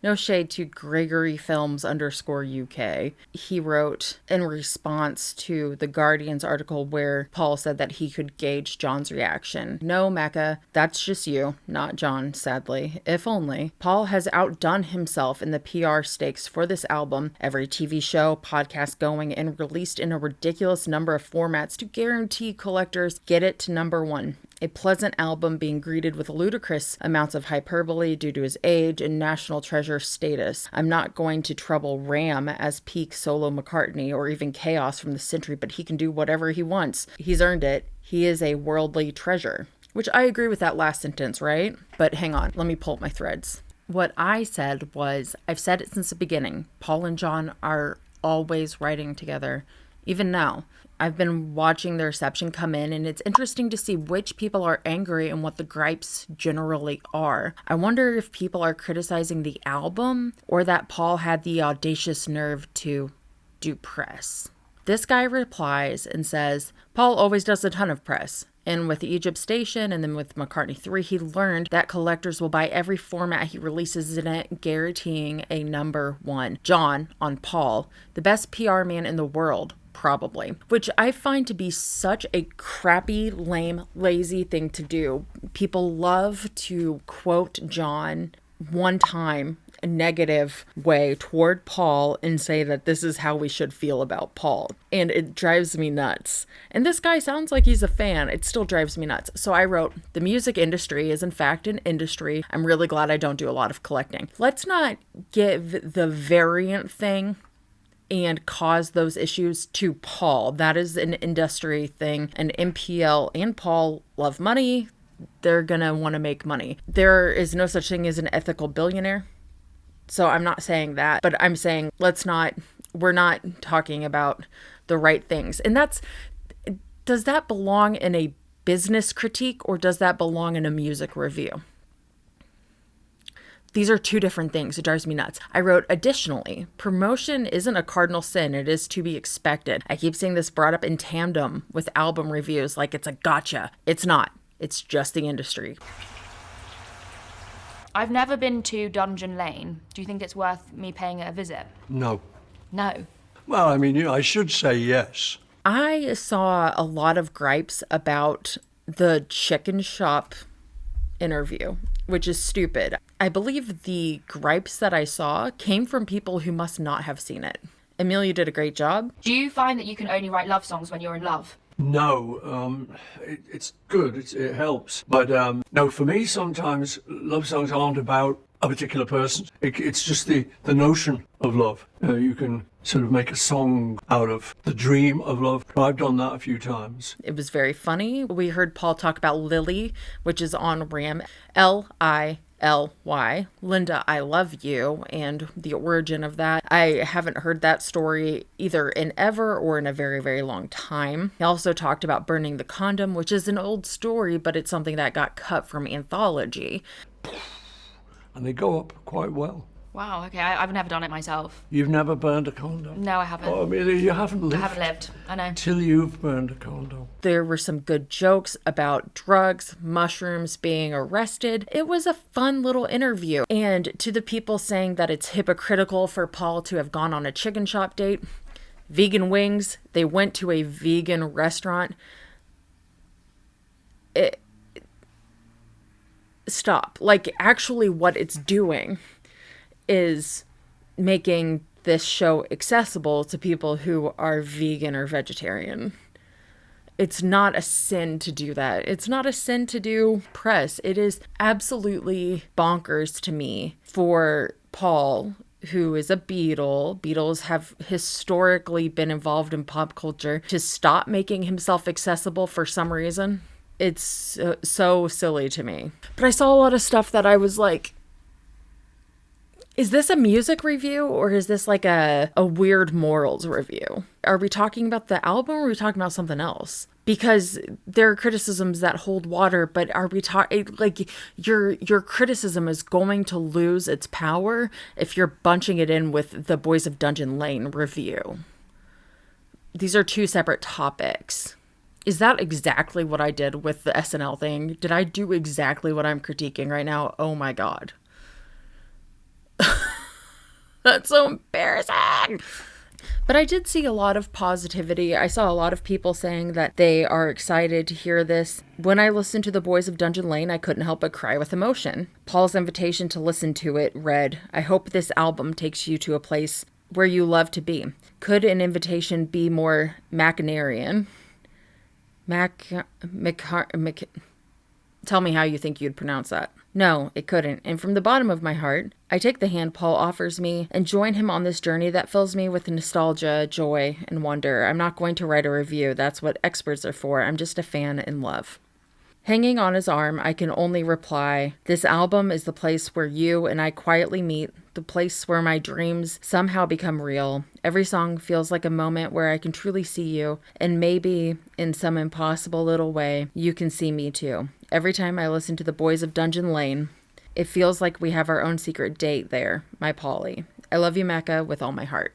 no shade to Gregory Films _UK, he wrote in response to the Guardian's article where Paul said that he could gauge John's reaction. "No, Mecca, that's just you, not John, sadly. If only. Paul has outdone himself in the PR stakes for this album, every TV show, podcast going, and released in a ridiculous number of formats to guarantee collectors get it to #1. A pleasant album being greeted with ludicrous amounts of hyperbole due to his age and national treasure status. I'm not going to trouble Ram as peak solo McCartney or even Chaos from the Century, but he can do whatever he wants. He's earned it. He is a worldly treasure." Which I agree with that last sentence, right? But hang on, let me pull up my threads. What I said was, I've said it since the beginning. Paul and John are always writing together, even now. I've been watching the reception come in, and it's interesting to see which people are angry and what the gripes generally are. I wonder if people are criticizing the album or that Paul had the audacious nerve to do press. This guy replies and says, "Paul always does a ton of press. And with Egypt Station and then with McCartney 3, he learned that collectors will buy every format he releases in it, guaranteeing a #1. John, on Paul, the best PR man in the world. Probably," which I find to be such a crappy, lame, lazy thing to do. People love to quote John one time a negative way toward Paul and say that this is how we should feel about Paul. And it drives me nuts. And this guy sounds like he's a fan. It still drives me nuts. So I wrote, "The music industry is in fact an industry. I'm really glad I don't do a lot of collecting. Let's not give the variant thing and cause those issues to Paul. That is an industry thing, and MPL and Paul love money. They're gonna want to make money. There is no such thing as an ethical billionaire. So I'm not saying that, but I'm saying we're not talking about the right things. And does that belong in a business critique or does that belong in a music review? These are two different things. It drives me nuts. I wrote, "Additionally, promotion isn't a cardinal sin. It is to be expected. I keep seeing this brought up in tandem with album reviews like it's a gotcha. It's not. It's just the industry." I've never been to Dungeon Lane. Do you think it's worth me paying it a visit? No. No. Well, I mean, I should say yes. I saw a lot of gripes about the chicken shop interview, which is stupid. I believe the gripes that I saw came from people who must not have seen it. Emil, you did a great job. Do you find that you can only write love songs when you're in love? No, it's good, it helps. But no, for me, sometimes love songs aren't about a particular person. It's just the notion of love. You can sort of make a song out of the dream of love. I've done that a few times. It was very funny. We heard Paul talk about Lily, which is on Ram, Lily. Linda, I love you, and the origin of that. I haven't heard that story either in ever or in a very, very long time. He also talked about burning the condom, which is an old story, but it's something that got cut from Anthology. And they go up quite well. Wow, okay, I've never done it myself. You've never burned a condom? No, I haven't. Oh, I mean, you haven't lived. I haven't lived, I know. Till you've burned a condom. There were some good jokes about drugs, mushrooms, being arrested. It was a fun little interview. And to the people saying that it's hypocritical for Paul to have gone on a chicken shop date, vegan wings, they went to a vegan restaurant. Stop. Like, actually what it's doing is making this show accessible to people who are vegan or vegetarian. It's not a sin to do that. It's not a sin to do press. It is absolutely bonkers to me for Paul, who is a Beatle. Beatles have historically been involved in pop culture, to stop making himself accessible for some reason. It's so silly to me. But I saw a lot of stuff that I was like, is this a music review or is this like a weird morals review? Are we talking about the album or are we talking about something else? Because there are criticisms that hold water, but are we talking like your criticism is going to lose its power if you're bunching it in with the Boys of Dungeon Lane review? These are two separate topics. Is that exactly what I did with the SNL thing? Did I do exactly what I'm critiquing right now? Oh my God. That's so embarrassing. But I did see a lot of positivity. I saw a lot of people saying that they are excited to hear this. When I listened to The Boys of Dungeon Lane, I couldn't help but cry with emotion. Paul's invitation to listen to it read, "I hope this album takes you to a place where you love to be." Could an invitation be more Macnarian? Tell me how you think you'd pronounce that. No, it couldn't. And from the bottom of my heart, I take the hand Paul offers me and join him on this journey that fills me with nostalgia, joy, and wonder. I'm not going to write a review. That's what experts are for. I'm just a fan in love. Hanging on his arm, I can only reply, this album is the place where you and I quietly meet, the place where my dreams somehow become real. Every song feels like a moment where I can truly see you, and maybe, in some impossible little way, you can see me too. Every time I listen to the Boys of Dungeon Lane, it feels like we have our own secret date there, my Polly. I love you, Mecca, with all my heart.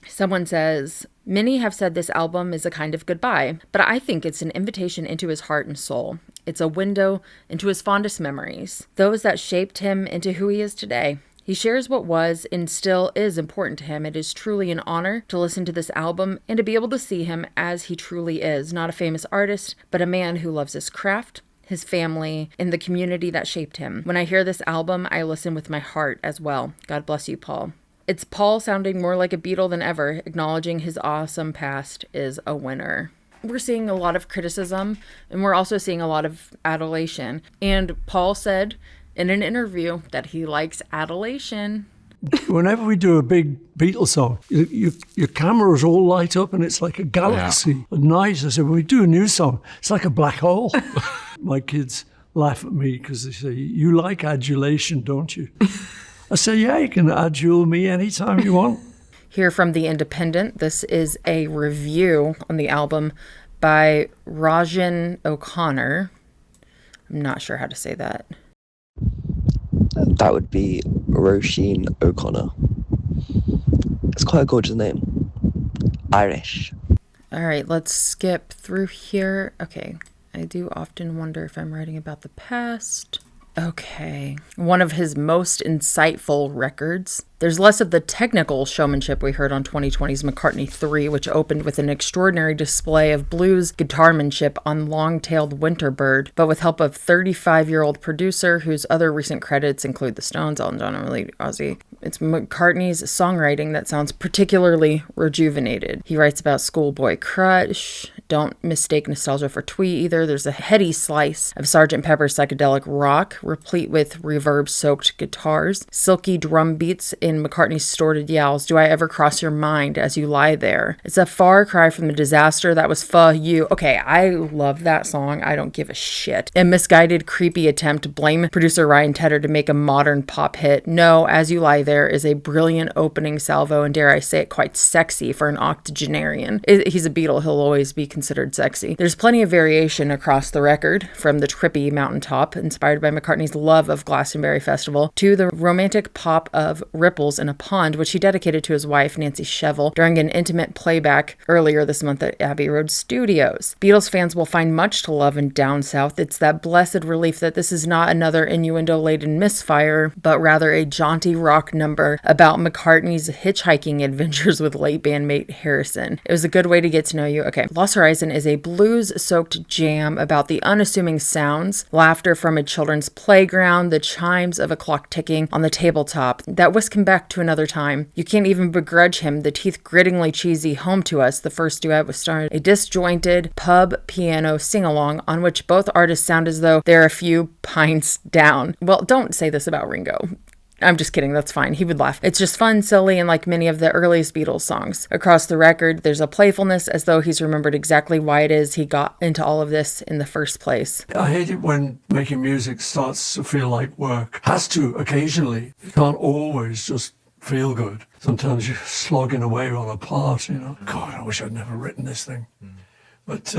Someone says, many have said this album is a kind of goodbye, but I think it's an invitation into his heart and soul. It's a window into his fondest memories, those that shaped him into who he is today. He shares what was and still is important to him. It is truly an honor to listen to this album and to be able to see him as he truly is, not a famous artist, but a man who loves his craft, his family, and the community that shaped him. When I hear this album, I listen with my heart as well. God bless you, Paul. It's Paul sounding more like a Beatle than ever, acknowledging his awesome past is a winner. We're seeing a lot of criticism, and we're also seeing a lot of adulation. And Paul said in an interview that he likes adulation. Whenever we do a big Beatles song, your cameras all light up and it's like a galaxy at night. I said, when we do a new song, it's like a black hole. My kids laugh at me because they say, you like adulation, don't you? I say, yeah, you can adule me anytime you want. Here from The Independent, this is a review on the album by Rajan O'Connor. I'm not sure how to say that. That would be Roisin O'Connor. It's quite a gorgeous name. Irish. All right, let's skip through here. Okay, I do often wonder if I'm writing about the past. Okay, one of his most insightful records. There's less of the technical showmanship we heard on 2020's McCartney 3, which opened with an extraordinary display of blues guitarmanship on Long-Tailed Winterbird, but with help of 35-year-old producer whose other recent credits include the Stones, Elton John, and Lee Ozzy. It's McCartney's songwriting that sounds particularly rejuvenated. He writes about Schoolboy Crush. Don't mistake nostalgia for twee either. There's a heady slice of Sgt. Pepper's psychedelic rock, replete with reverb-soaked guitars, silky drum beats in McCartney's distorted yells. Do I ever cross your mind as you lie there? It's a far cry from the disaster that was for you. Okay, I love that song. I don't give a shit. A misguided, creepy attempt to blame producer Ryan Tedder to make a modern pop hit. No, As You Lie There is a brilliant opening salvo, and dare I say it, quite sexy for an octogenarian. He's a Beatle. He'll always be considered sexy. There's plenty of variation across the record, from the trippy mountaintop, inspired by McCartney's love of Glastonbury Festival, to the romantic pop of Ripples in a Pond, which he dedicated to his wife, Nancy Shevell, during an intimate playback earlier this month at Abbey Road Studios. Beatles fans will find much to love in Down South. It's that blessed relief that this is not another innuendo-laden misfire, but rather a jaunty rock number about McCartney's hitchhiking adventures with late bandmate Harrison. It was a good way to get to know you. Okay, Lost Horizon is a blues-soaked jam about the unassuming sounds, laughter from a children's playground, the chimes of a clock ticking on the tabletop that whisk him back to another time. You can't even begrudge him the teeth-grittingly cheesy Home to Us, the first duet with Star, a disjointed pub piano sing-along on which both artists sound as though they're a few pints down. Well, don't say this about Ringo. I'm just kidding. That's fine. He would laugh. It's just fun, silly, and like many of the earliest Beatles songs. Across the record, there's a playfulness as though he's remembered exactly why it is he got into all of this in the first place. I hate it when making music starts to feel like work. Has to occasionally. You can't always just feel good. Sometimes you're slogging away on a part, God, I wish I'd never written this thing. But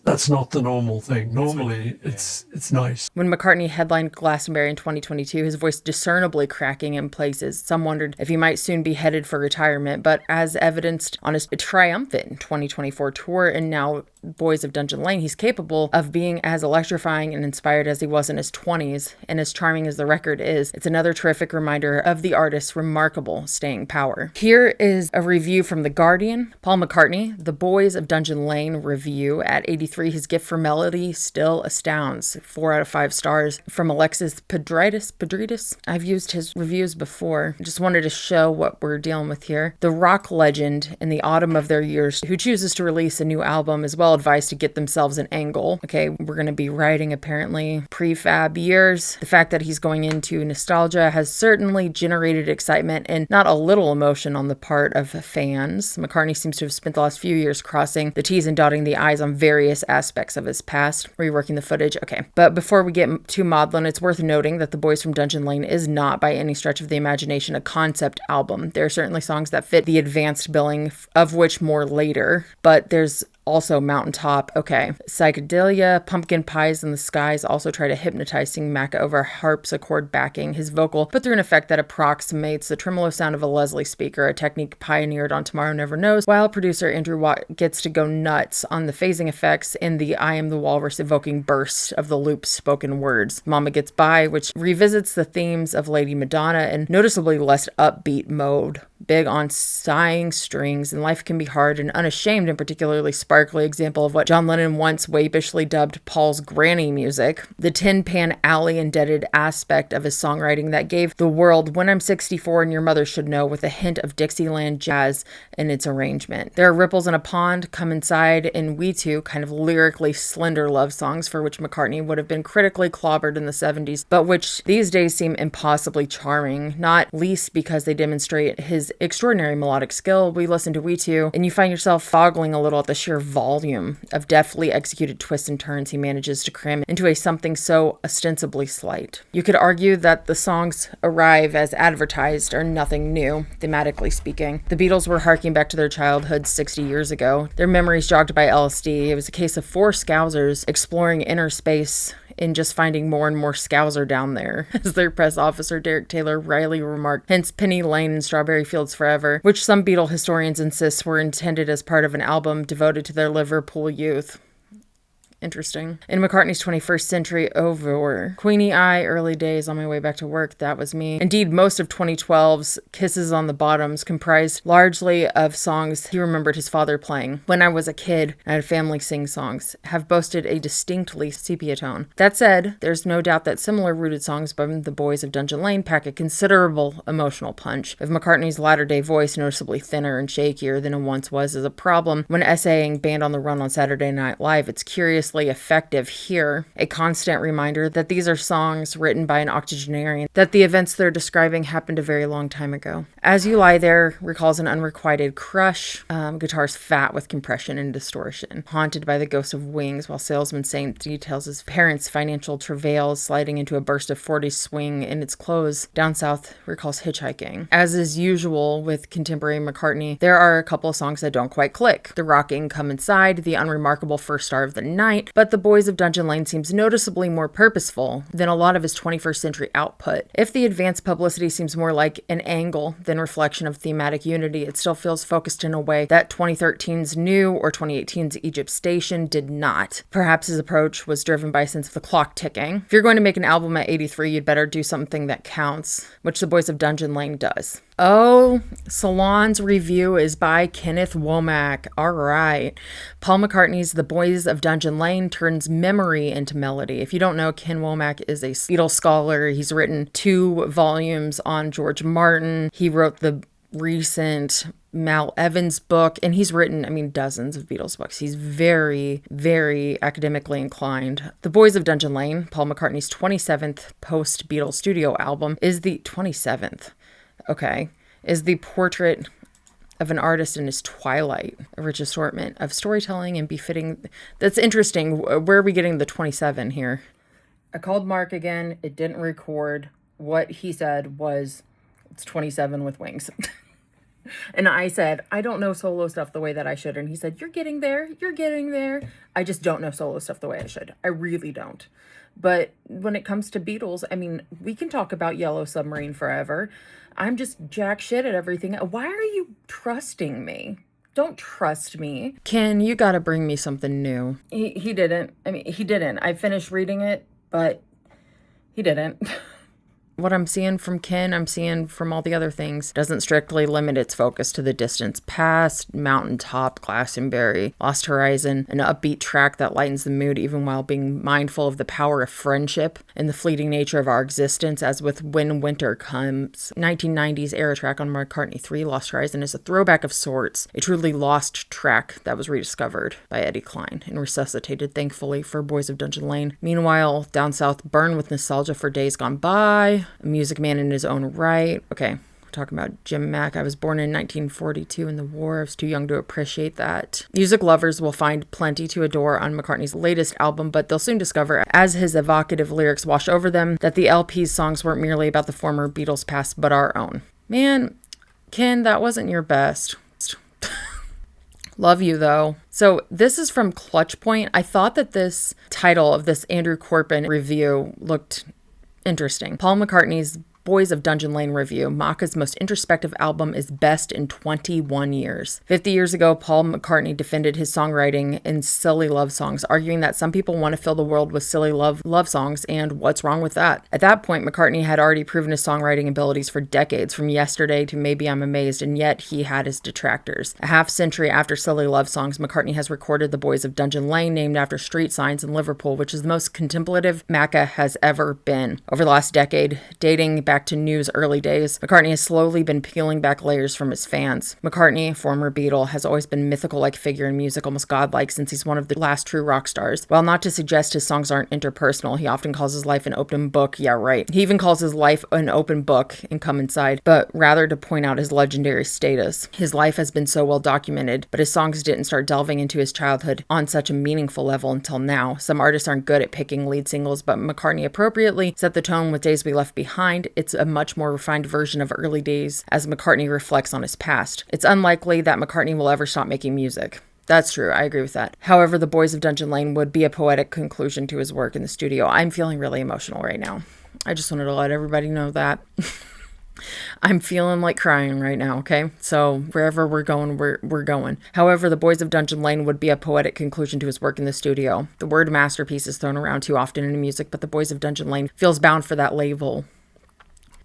that's not the normal thing. Normally, it's nice. When McCartney headlined Glastonbury in 2022, his voice discernibly cracking in places. Some wondered if he might soon be headed for retirement, but as evidenced on his triumphant 2024 tour and now Boys of Dungeon Lane, he's capable of being as electrifying and inspired as he was in his 20s, and as charming as the record is, it's another terrific reminder of the artist's remarkable staying power. Here is a review from The Guardian. Paul McCartney, The Boys of Dungeon Lane review at 83. His gift for melody still astounds. 4 out of 5 stars. From Alexis Pedritis. I've used his reviews before. Just wanted to show what we're dealing with here. The rock legend in the autumn of their years who chooses to release a new album is well advised to get themselves an angle. Okay, we're going to be writing apparently prefab years. The fact that he's going into nostalgia has certainly generated excitement and not a little emotion on the part of fans. McCartney seems to have spent the last few years crossing the T's and dotting the I's on various aspects of his past, reworking the footage. Okay, but before we get too maudlin, it's worth noting that The Boys from Dungeon Lane is not by any stretch of the imagination a concept album. There are certainly songs that fit the advanced billing, of which more later, but there's also Mountaintop, okay. Psychedelia, Pumpkin Pies in the Skies also try to hypnotize Sing Mac over harpsichord backing. His vocal put through an effect that approximates the tremolo sound of a Leslie speaker, a technique pioneered on Tomorrow Never Knows, while producer Andrew Watt gets to go nuts on the phasing effects in the I Am the Walrus evoking burst of the loop spoken words. Momma Gets By, which revisits the themes of Lady Madonna in noticeably less upbeat mode. Big on sighing strings, and life can be hard and unashamed and particularly sparkly example of what John Lennon once wapishly dubbed Paul's granny music. The Tin Pan Alley indebted aspect of his songwriting that gave the world When I'm 64 and Your Mother Should Know with a hint of Dixieland jazz in its arrangement. There are Ripples in a Pond, Come Inside, and We Two, kind of lyrically slender love songs for which McCartney would have been critically clobbered in the 70s, but which these days seem impossibly charming, not least because they demonstrate his extraordinary melodic skill. We listen to We Two, and you find yourself fogling a little at the sheer volume of deftly executed twists and turns he manages to cram into a something so ostensibly slight. You could argue that the songs arrive as advertised are nothing new, thematically speaking. The Beatles were harking back to their childhood 60 years ago, their memories jogged by LSD. It was a case of 4 scousers exploring inner space in just finding more and more scouser down there, as their press officer Derek Taylor wryly remarked, hence Penny Lane and Strawberry Fields Forever, which some Beatle historians insist were intended as part of an album devoted to their Liverpool youth. Interesting. In McCartney's 21st Century Over, Queenie Eye, Early Days, On My Way Back to Work, That Was Me. Indeed, most of 2012's Kisses on the Bottoms comprised largely of songs he remembered his father playing. When I Was a Kid, I Had a Family Sing songs, have boasted a distinctly sepia tone. That said, there's no doubt that similar rooted songs by the Boys of Dungeon Lane pack a considerable emotional punch. If McCartney's latter-day voice, noticeably thinner and shakier than it once was, is a problem when essaying Band on the Run on Saturday Night Live, it's curiously effective here. A constant reminder that these are songs written by an octogenarian, that the events they're describing happened a very long time ago. As You Lie There recalls an unrequited crush, guitars fat with compression and distortion, haunted by the ghost of wings, while Salesman Saint details his parents' financial travails sliding into a burst of 40s swing in its clothes. Down South recalls hitchhiking. As is usual with contemporary McCartney, there are a couple of songs that don't quite click. The rocking Come Inside, the unremarkable First Star of the Night, but The Boys of Dungeon Lane seems noticeably more purposeful than a lot of his 21st century output. If the advanced publicity seems more like an angle than reflection of thematic unity, it still feels focused in a way that 2013's New or 2018's Egypt Station did not. Perhaps his approach was driven by a sense of the clock ticking. If you're going to make an album at 83, you'd better do something that counts, which The Boys of Dungeon Lane does. Oh, Salon's review is by Kenneth Womack. All right. Paul McCartney's The Boys of Dungeon Lane turns memory into melody. If you don't know, Ken Womack is a Beatles scholar. He's written 2 volumes on George Martin. He wrote the recent Mal Evans' book, and he's written, I mean, dozens of Beatles books. He's very, very academically inclined. The Boys of Dungeon Lane, Paul McCartney's 27th post-Beatles studio album, is the 27th, okay, is the portrait of an artist in his twilight, a rich assortment of storytelling and befitting. That's interesting. Where are we getting the 27 here? I called Mark again. It didn't record. What he said was, it's 27 with wings. And I said, I don't know solo stuff the way that I should. And he said, you're getting there. You're getting there. I just don't know solo stuff the way I should. I really don't. But when it comes to Beatles, I mean, we can talk about Yellow Submarine forever. I'm just jack shit at everything. Why are you trusting me? Don't trust me. Ken, you gotta bring me something new. He didn't. I mean, he didn't. I finished reading it, but he didn't. What I'm seeing from Ken, I'm seeing from all the other things, doesn't strictly limit its focus to the distance past, mountaintop, Glastonbury, Lost Horizon, an upbeat track that lightens the mood even while being mindful of the power of friendship and the fleeting nature of our existence, as with When Winter Comes. 1990s era track on McCartney 3, Lost Horizon, is a throwback of sorts, a truly lost track that was rediscovered by Eddie Klein and resuscitated, thankfully, for Boys of Dungeon Lane. Meanwhile, down south, burn with nostalgia for days gone by, a music man in his own right. Okay, we're talking about Jim Mack. I was born in 1942 in the war. I was too young to appreciate that. Music lovers will find plenty to adore on McCartney's latest album, but they'll soon discover, as his evocative lyrics wash over them, that the LP's songs weren't merely about the former Beatles' past, but our own. Man, Ken, that wasn't your best. Love you, though. So this is from Clutch Point. I thought that this title of this Andrew Corbin review looked interesting. Paul McCartney's Boys of Dungeon Lane review, Macca's most introspective album is best in 21 years. 50 years ago, Paul McCartney defended his songwriting in silly love songs, arguing that some people want to fill the world with silly love songs, and what's wrong with that? At that point, McCartney had already proven his songwriting abilities for decades, from Yesterday to Maybe I'm Amazed, and yet he had his detractors. A half century after silly love songs, McCartney has recorded The Boys of Dungeon Lane, named after street signs in Liverpool, which is the most contemplative Macca has ever been. Over the last decade, dating back to New's early days, McCartney has slowly been peeling back layers from his fans. McCartney, former Beatle, has always been a mythical-like figure in music, almost godlike, since he's one of the last true rock stars. While not to suggest his songs aren't interpersonal, he often calls his life an open book. Yeah, right. He even calls his life an open book in Come Inside, but rather to point out his legendary status. His life has been so well documented, but his songs didn't start delving into his childhood on such a meaningful level until now. Some artists aren't good at picking lead singles, but McCartney appropriately set the tone with Days We Left Behind. It's a much more refined version of early days as McCartney reflects on his past. It's unlikely that McCartney will ever stop making music. That's true, I agree with that. However, The Boys of Dungeon Lane would be a poetic conclusion to his work in the studio. I'm feeling really emotional right now. I just wanted to let everybody know that. I'm feeling like crying right now, okay? So wherever we're going, we're going. However, The Boys of Dungeon Lane would be a poetic conclusion to his work in the studio. The word masterpiece is thrown around too often in music, but The Boys of Dungeon Lane feels bound for that label.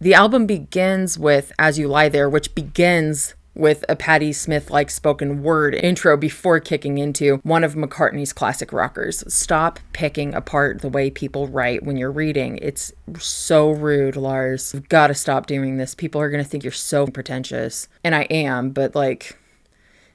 The album begins with As You Lie There, which begins with a Patti Smith-like spoken word intro before kicking into one of McCartney's classic rockers. Stop picking apart the way people write when you're reading. It's so rude, Lars. You've got to stop doing this. People are going to think you're so pretentious. And I am, but like,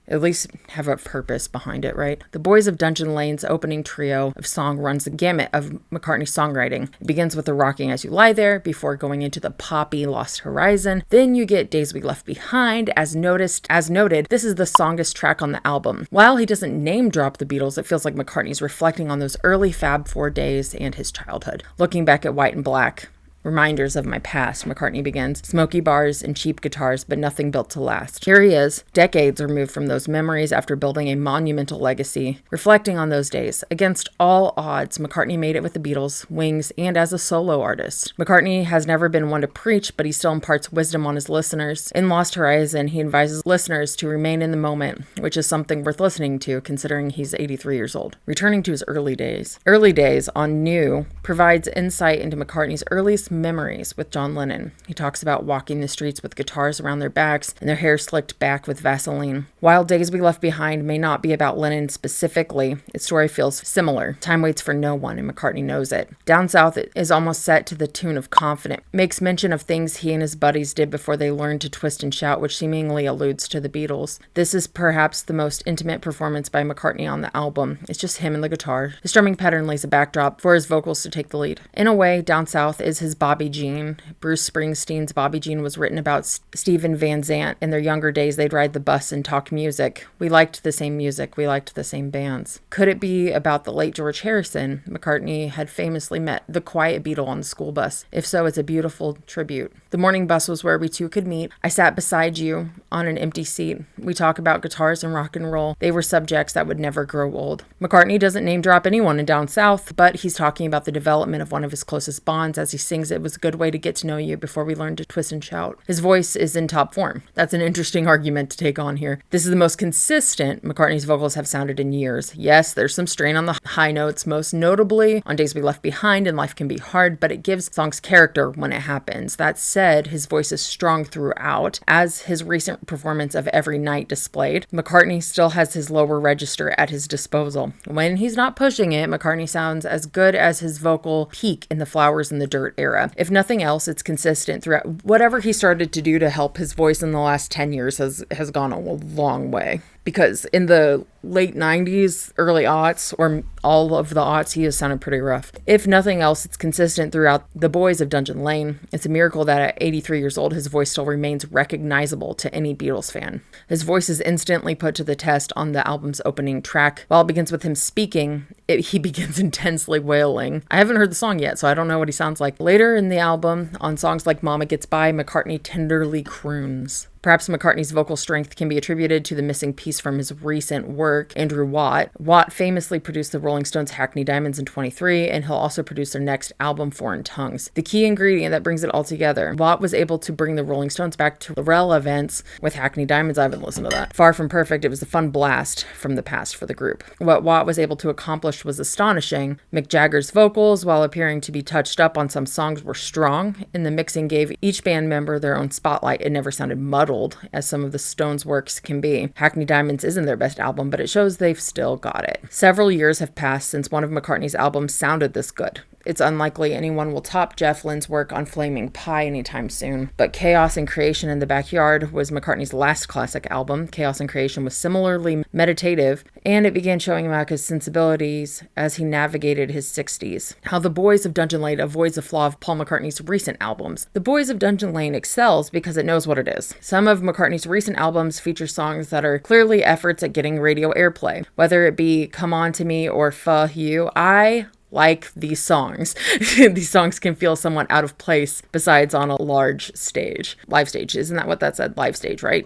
at least have a purpose behind it, right? The Boys of Dungeon Lane's opening trio of song runs the gamut of McCartney's songwriting. It begins with the rocking As You Lie There, before going into the poppy Lost Horizon. Then you get Days We Left Behind. As noted, this is the songest track on the album. While he doesn't name drop the Beatles, it feels like McCartney's reflecting on those early Fab Four days and his childhood. Looking back at White and Black, reminders of my past, McCartney begins. Smoky bars and cheap guitars, but nothing built to last. Here he is, decades removed from those memories after building a monumental legacy. Reflecting on those days, against all odds, McCartney made it with the Beatles, Wings, and as a solo artist. McCartney has never been one to preach, but he still imparts wisdom on his listeners. In Lost Horizon, he advises listeners to remain in the moment, which is something worth listening to considering he's 83 years old. Returning to his early days. Early Days on New provides insight into McCartney's earliest memories with John Lennon. He talks about walking the streets with guitars around their backs and their hair slicked back with Vaseline. While Days We Left Behind may not be about Lennon specifically, its story feels similar. Time waits for no one, and McCartney knows it. Down South is almost set to the tune of Confident. Makes mention of things he and his buddies did before they learned to twist and shout, which seemingly alludes to the Beatles. This is perhaps the most intimate performance by McCartney on the album. It's just him and the guitar. The strumming pattern lays a backdrop for his vocals to take the lead. In a way, Down South is his Bobby Jean. Bruce Springsteen's Bobby Jean was written about Steven Van Zandt. In their younger days, they'd ride the bus and talk music. We liked the same music. We liked the same bands. Could it be about the late George Harrison? McCartney had famously met the quiet Beatle on the school bus. If so, it's a beautiful tribute. The morning bus was where we two could meet. I sat beside you on an empty seat. We talk about guitars and rock and roll. They were subjects that would never grow old. McCartney doesn't name drop anyone in Down South, but he's talking about the development of one of his closest bonds as he sings it was a good way to get to know you before we learned to twist and shout. His voice is in top form. That's an interesting argument to take on here. This is the most consistent McCartney's vocals have sounded in years. Yes, there's some strain on the high notes, most notably on Days We Left Behind and Life Can Be Hard, but it gives songs character when it happens. That said, his voice is strong throughout, as his recent performance of Every Night displayed. McCartney still has his lower register at his disposal. When he's not pushing it, McCartney sounds as good as his vocal peak in the Flowers in the Dirt era. If nothing else, it's consistent throughout. Whatever he started to do to help his voice in the last 10 years has gone a long way. Because in the late 90s, early aughts, or all of the aughts, he has sounded pretty rough. If nothing else, it's consistent throughout The Boys of Dungeon Lane. It's a miracle that at 83 years old, his voice still remains recognizable to any Beatles fan. His voice is instantly put to the test on the album's opening track. While it begins with him speaking, he begins intensely wailing. I haven't heard the song yet, so I don't know what he sounds like. Later in the album, on songs like Momma Gets By, McCartney tenderly croons. Perhaps McCartney's vocal strength can be attributed to the missing piece from his recent work, Andrew Watt. Watt famously produced the Rolling Stones' Hackney Diamonds in 23, and he'll also produce their next album, Foreign Tongues. The key ingredient that brings it all together. Watt was able to bring the Rolling Stones back to relevance with Hackney Diamonds. I haven't listened to that. Far from perfect, it was a fun blast from the past for the group. What Watt was able to accomplish was astonishing. Mick Jagger's vocals, while appearing to be touched up on some songs, were strong, and the mixing gave each band member their own spotlight. It never sounded muddled as some of the Stones' works can be. Hackney Diamonds isn't their best album, but it shows they've still got it. Several years have passed since one of McCartney's albums sounded this good. It's unlikely anyone will top Jeff Lynne's work on Flaming Pie anytime soon, but Chaos and Creation in the Backyard was McCartney's last classic album. Chaos and Creation was similarly meditative, and it began showing him out his sensibilities as he navigated his 60s. How The Boys of Dungeon Lane avoids a flaw of Paul McCartney's recent albums. The Boys of Dungeon Lane excels because it knows what it is. Some of McCartney's recent albums feature songs that are clearly efforts at getting radio airplay, whether it be Come On To Me or Fuh You. I like these songs. These songs can feel somewhat out of place besides on a large stage. Live stage, isn't that what that said? Live stage, right?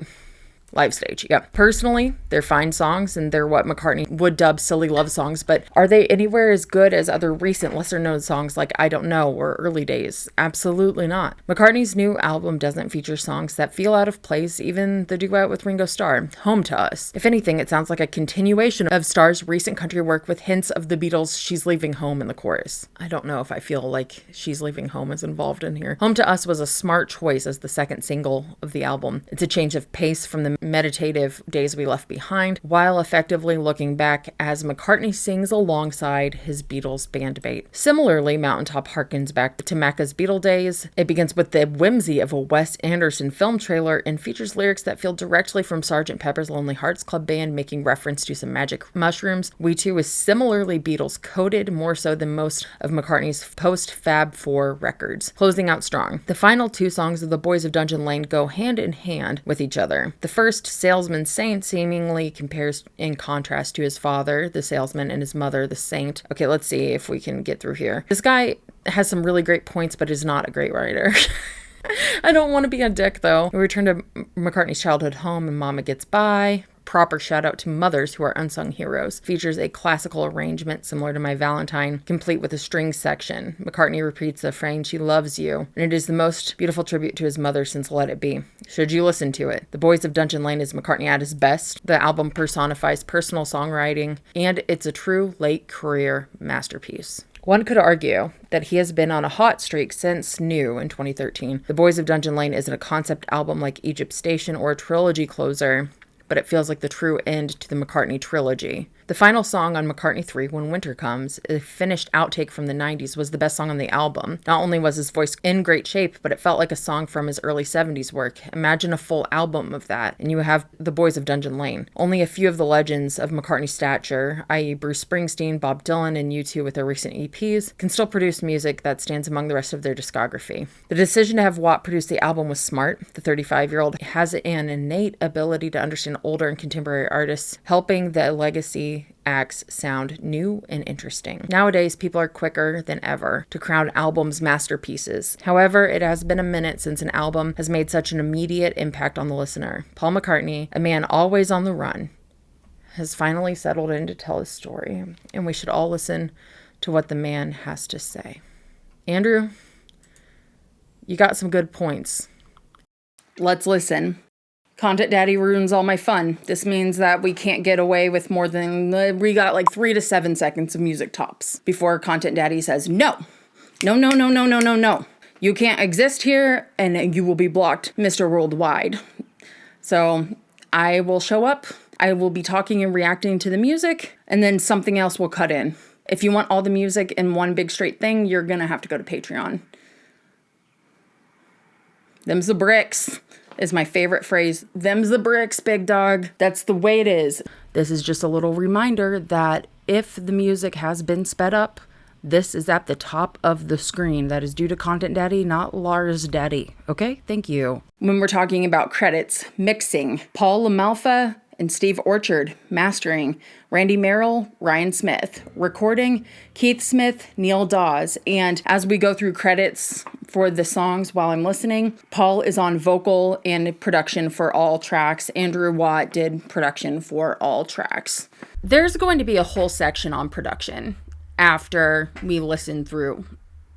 Live stage, yeah. Personally, they're fine songs, and they're what McCartney would dub silly love songs, but are they anywhere as good as other recent, lesser-known songs like I Don't Know or Early Days? Absolutely not. McCartney's new album doesn't feature songs that feel out of place, even the duet with Ringo Starr, Home to Us. If anything, it sounds like a continuation of Starr's recent country work with hints of the Beatles' She's Leaving Home in the chorus. I don't know if I feel like She's Leaving Home is involved in here. Home to Us was a smart choice as the second single of the album. It's a change of pace from the meditative Days We Left Behind, while effectively looking back as McCartney sings alongside his Beatles bandmate. Similarly, Mountaintop harkens back to Macca's Beatle days. It begins with the whimsy of a Wes Anderson film trailer and features lyrics that feel directly from Sgt. Pepper's Lonely Hearts Club Band, making reference to some magic mushrooms. We Too is similarly Beatles coded, more so than most of McCartney's post-Fab Four records. Closing out strong. The final two songs of The Boys of Dungeon Lane go hand in hand with each other. The first, Salesman Saint, seemingly compares in contrast to his father, the salesman, and his mother, the saint. Okay, let's see if we can get through here. This guy has some really great points, but is not a great writer. I don't want to be a dick, though. We return to McCartney's childhood home and Momma Gets By. Proper shout out to mothers who are unsung heroes. Features a classical arrangement similar to My Valentine, complete with a string section. McCartney repeats the refrain, She Loves You, and it is the most beautiful tribute to his mother since Let It Be. Should you listen to it? The Boys of Dungeon Lane is McCartney at his best. The album personifies personal songwriting, and it's a true late career masterpiece. One could argue that he has been on a hot streak since New in 2013. The Boys of Dungeon Lane isn't a concept album like Egypt Station or a trilogy closer, but it feels like the true end to the McCartney trilogy. The final song on McCartney 3, When Winter Comes, a finished outtake from the 90s, was the best song on the album. Not only was his voice in great shape, but it felt like a song from his early 70s work. Imagine a full album of that, and you have the Boys of Dungeon Lane. Only a few of the legends of McCartney's stature, i.e. Bruce Springsteen, Bob Dylan, and U2 with their recent EPs, can still produce music that stands among the rest of their discography. The decision to have Watt produce the album was smart. The 35-year-old has an innate ability to understand older and contemporary artists, helping the legacy acts sound new and interesting. Nowadays, people are quicker than ever to crown albums masterpieces. However, it has been a minute since an album has made such an immediate impact on the listener. Paul McCartney, a man always on the run, has finally settled in to tell his story, and we should all listen to what the man has to say. Andrew, you got some good points. Let's listen. Content Daddy ruins all my fun. This means that we can't get away with more than, we got like 3 to 7 seconds of music tops before Content Daddy says, no. You can't exist here and you will be blocked, Mr. Worldwide. So I will show up. I will be talking and reacting to the music, and then something else will cut in. If you want all the music in one big straight thing, you're going to have to go to Patreon. Them's the bricks. Is my favorite phrase. Them's the bricks, big dog. That's the way it is. This is just a little reminder that if the music has been sped up, this is at the top of the screen. That is due to Content Daddy, not Lars Daddy. Okay? Thank you. When we're talking about credits, mixing, Paul LaMalfa and Steve Orchard. Mastering, Randy Merrill, Ryan Smith. Recording, Keith Smith, Neil Dawes. And as we go through credits for the songs while I'm listening, Paul is on vocal and production for all tracks. Andrew Watt did production for all tracks. There's going to be a whole section on production after we listen through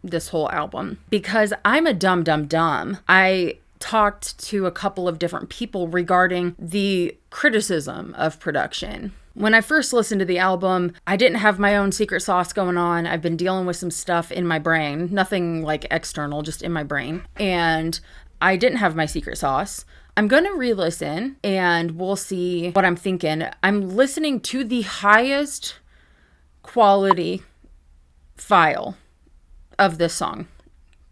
this whole album, because I'm a dumb. I talked to a couple of different people regarding the criticism of production. When I first listened to the album, I didn't have my own secret sauce going on. I've been dealing with some stuff in my brain, nothing like external, just in my brain. And I didn't have my secret sauce. I'm going to re-listen and we'll see what I'm thinking. I'm listening to the highest quality file of this song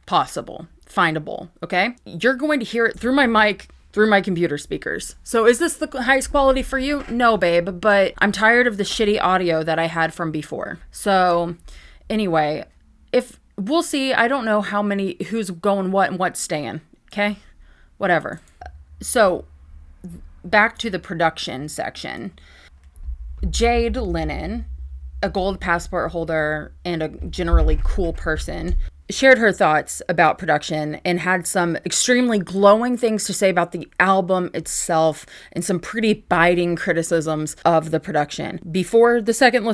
possible, findable, okay? You're going to hear it through my mic, through my computer speakers. So is this the highest quality for you? No, babe, but I'm tired of the shitty audio that I had from before. So anyway, if we'll see, I don't know who's going what and what's staying, okay? Whatever. So back to the production section. Jade Lennon, a gold passport holder and a generally cool person, shared her thoughts about production and had some extremely glowing things to say about the album itself and some pretty biting criticisms of the production. Before the second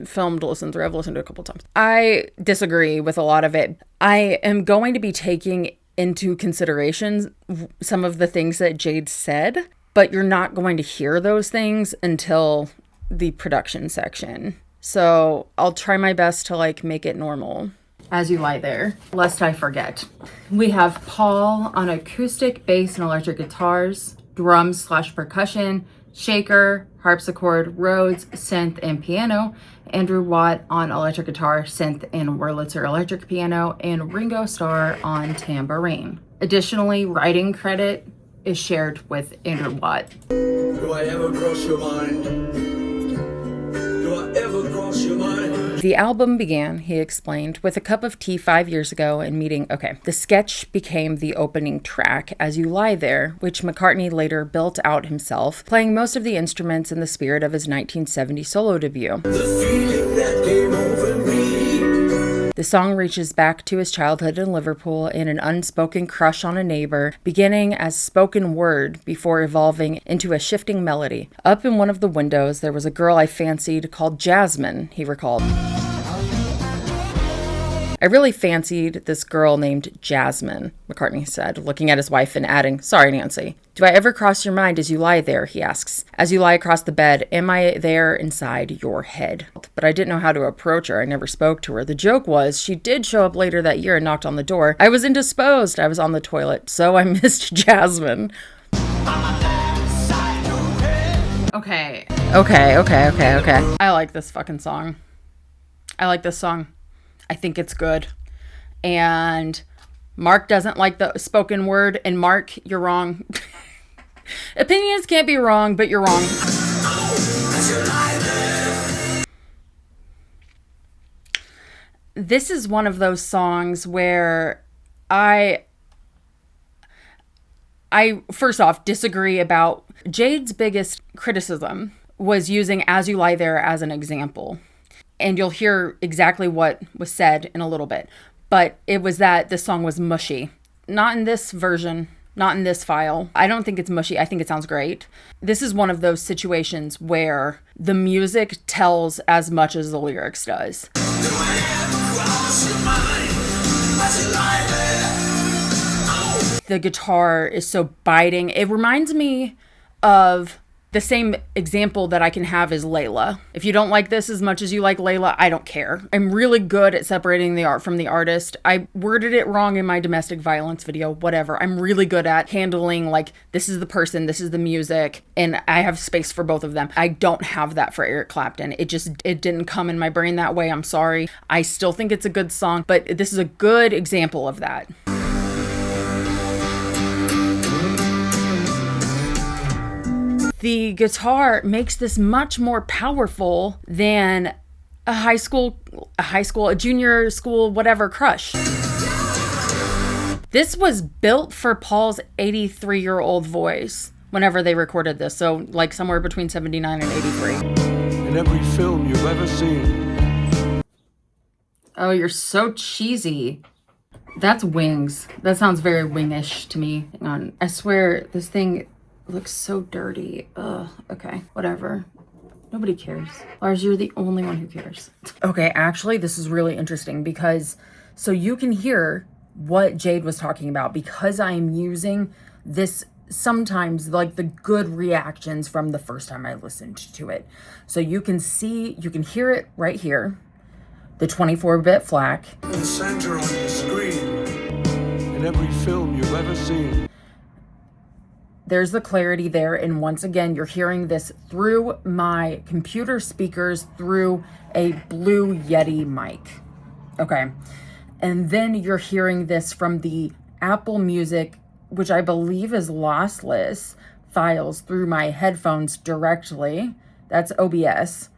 filmed listen through, I've listened to it a couple times. I disagree with a lot of it. I am going to be taking into consideration some of the things that Jade said, but you're not going to hear those things until the production section. So I'll try my best to make it normal as you lie there, lest I forget. We have Paul on acoustic, bass, and electric guitars, drums/percussion, shaker, harpsichord, Rhodes, synth, and piano. Andrew Watt on electric guitar, synth, and Wurlitzer electric piano, and Ringo Starr on tambourine. Additionally, writing credit is shared with Andrew Watt. Do I ever cross your mind? Do I ever cross your mind? The album began, he explained, with a cup of tea 5 years ago and meeting, the sketch became the opening track, As You Lie There, which McCartney later built out himself, playing most of the instruments in the spirit of his 1970 solo debut. The feeling that came over me. The song reaches back to his childhood in Liverpool and an unspoken crush on a neighbor, beginning as spoken word before evolving into a shifting melody. Up in one of the windows, there was a girl I fancied called Jasmine, he recalled. I really fancied this girl named Jasmine, McCartney said, looking at his wife and adding, sorry, Nancy. Do I ever cross your mind as you lie there, he asks. As you lie across the bed, am I there inside your head? But I didn't know how to approach her. I never spoke to her. The joke was she did show up later that year and knocked on the door. I was indisposed. I was on the toilet, so I missed Jasmine. Okay. I like this fucking song. I like this song. I think it's good. And Mark doesn't like the spoken word. And Mark, you're wrong. Opinions can't be wrong, but you're wrong. This is one of those songs where I first off disagree about Jade's biggest criticism was using As You Lie There as an example. And you'll hear exactly what was said in a little bit. But it was that this song was mushy. Not in this version, not in this file. I don't think it's mushy. I think it sounds great. This is one of those situations where the music tells as much as the lyrics does. The guitar is so biting. It reminds me of the same example that I can have is Layla. If you don't like this as much as you like Layla, I don't care. I'm really good at separating the art from the artist. I worded it wrong in my domestic violence video, whatever. I'm really good at handling like, this is the person, this is the music, and I have space for both of them. I don't have that for Eric Clapton. It didn't come in my brain that way. I'm sorry. I still think it's a good song, but this is a good example of that. The guitar makes this much more powerful than a junior school, whatever crush. This was built for Paul's 83-year-old voice whenever they recorded this. So like somewhere between 79 and 83. In every film you've ever seen. Oh, you're so cheesy. That's Wings. That sounds very Wingish to me. Hang on. I swear this thing looks so dirty. Ugh. Okay, whatever. Nobody cares. Lars, you're the only one who cares. Okay, actually, this is really interesting because so you can hear what Jade was talking about because I'm using this sometimes like the good reactions from the first time I listened to it. So you can hear it right here. The 24-bit FLAC. In the center on your screen. In every film you've ever seen. There's the clarity there, and once again, you're hearing this through my computer speakers through a Blue Yeti mic. Okay. And then you're hearing this from the Apple Music, which I believe is lossless, files through my headphones directly. That's OBS.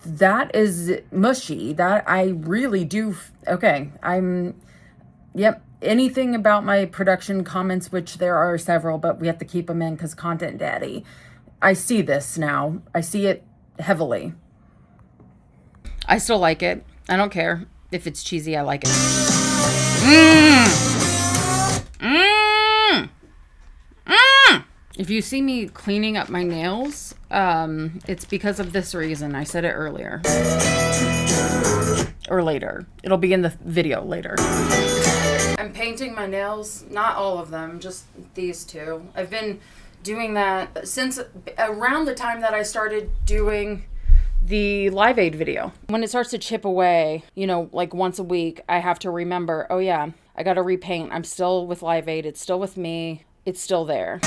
That is mushy. That I really do. Okay. Yep. Anything about my production comments, which there are several, but we have to keep them in because Content Daddy. I see this now. I see it heavily. I still like it. I don't care if it's cheesy. I like it. If you see me cleaning up my nails, it's because of this reason. I said it earlier. Or later. It'll be in the video later. I'm painting my nails, not all of them, just these two. I've been doing that since around the time that I started doing the Live Aid video. When it starts to chip away, like once a week, I have to remember, oh yeah, I gotta repaint. I'm still with Live Aid. It's still with me. It's still there.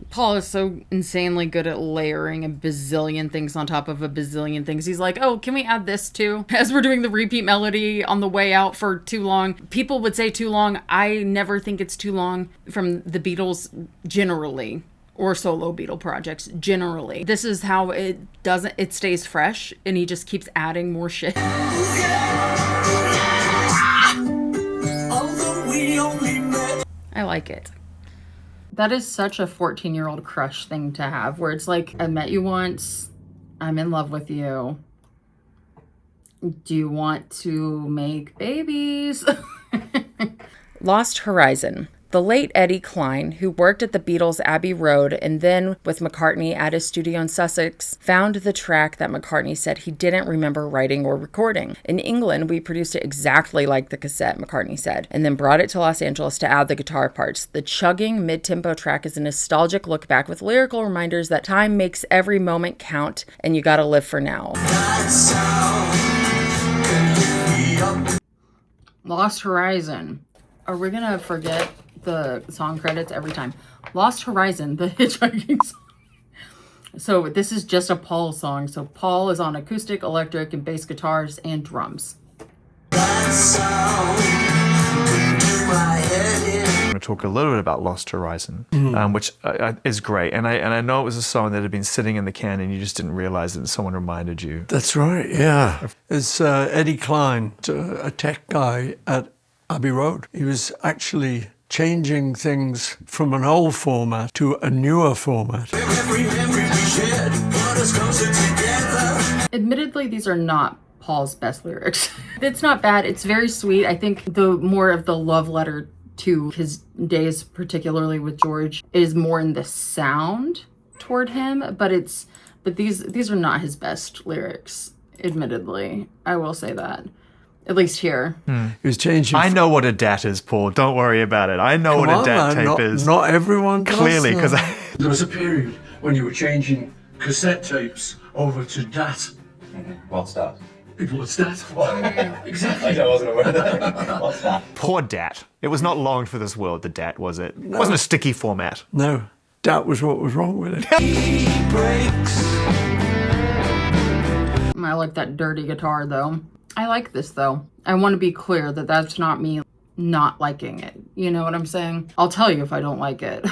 Paul is so insanely good at layering a bazillion things on top of a bazillion things. He's like, oh, can we add this too? As we're doing the repeat melody on the way out for too long. People would say too long. I never think it's too long from the Beatles generally, or solo Beatle projects generally. This is how it stays fresh, and he just keeps adding more shit. I like it. That is such a 14-year-old crush thing to have, where it's like, I met you once, I'm in love with you. Do you want to make babies? Lost Horizon. The late Eddie Klein, who worked at the Beatles' Abbey Road and then with McCartney at his studio in Sussex, found the track that McCartney said he didn't remember writing or recording. In England, we produced it exactly like the cassette, McCartney said, and then brought it to Los Angeles to add the guitar parts. The chugging mid-tempo track is a nostalgic look back with lyrical reminders that time makes every moment count and you gotta live for now. Lost Horizon. Are we gonna forget the song credits every time? Lost Horizon, the hitchhiking song. So this is just a Paul song. So Paul is on acoustic, electric, and bass guitars and drums. I'm going to talk a little bit about Lost Horizon, which is great. And I know it was a song that had been sitting in the can and you just didn't realize it and someone reminded you. That's right, yeah. It's Eddie Klein, a tech guy at Abbey Road. He was actually changing things from an old format to a newer format. Admittedly, these are not Paul's best lyrics. It's not bad. It's very sweet. I think the more of the love letter to his days, particularly with George, is more in the sound toward him, but these are not his best lyrics, admittedly. I will say that. At least here. He was changing. I know what a DAT is, Paul. Don't worry about it. I know what a DAT tape is. Not everyone does. Clearly, because there was a period when you were changing cassette tapes over to DAT. What's that? What's that? Exactly. I wasn't aware of that. What's that? Poor DAT. It was not long for this world, the DAT, was it? No. It wasn't a sticky format. No. DAT was what was wrong with it. I like that dirty guitar, though. I like this, though. I want to be clear that that's not me not liking it. You know what I'm saying? I'll tell you if I don't like it.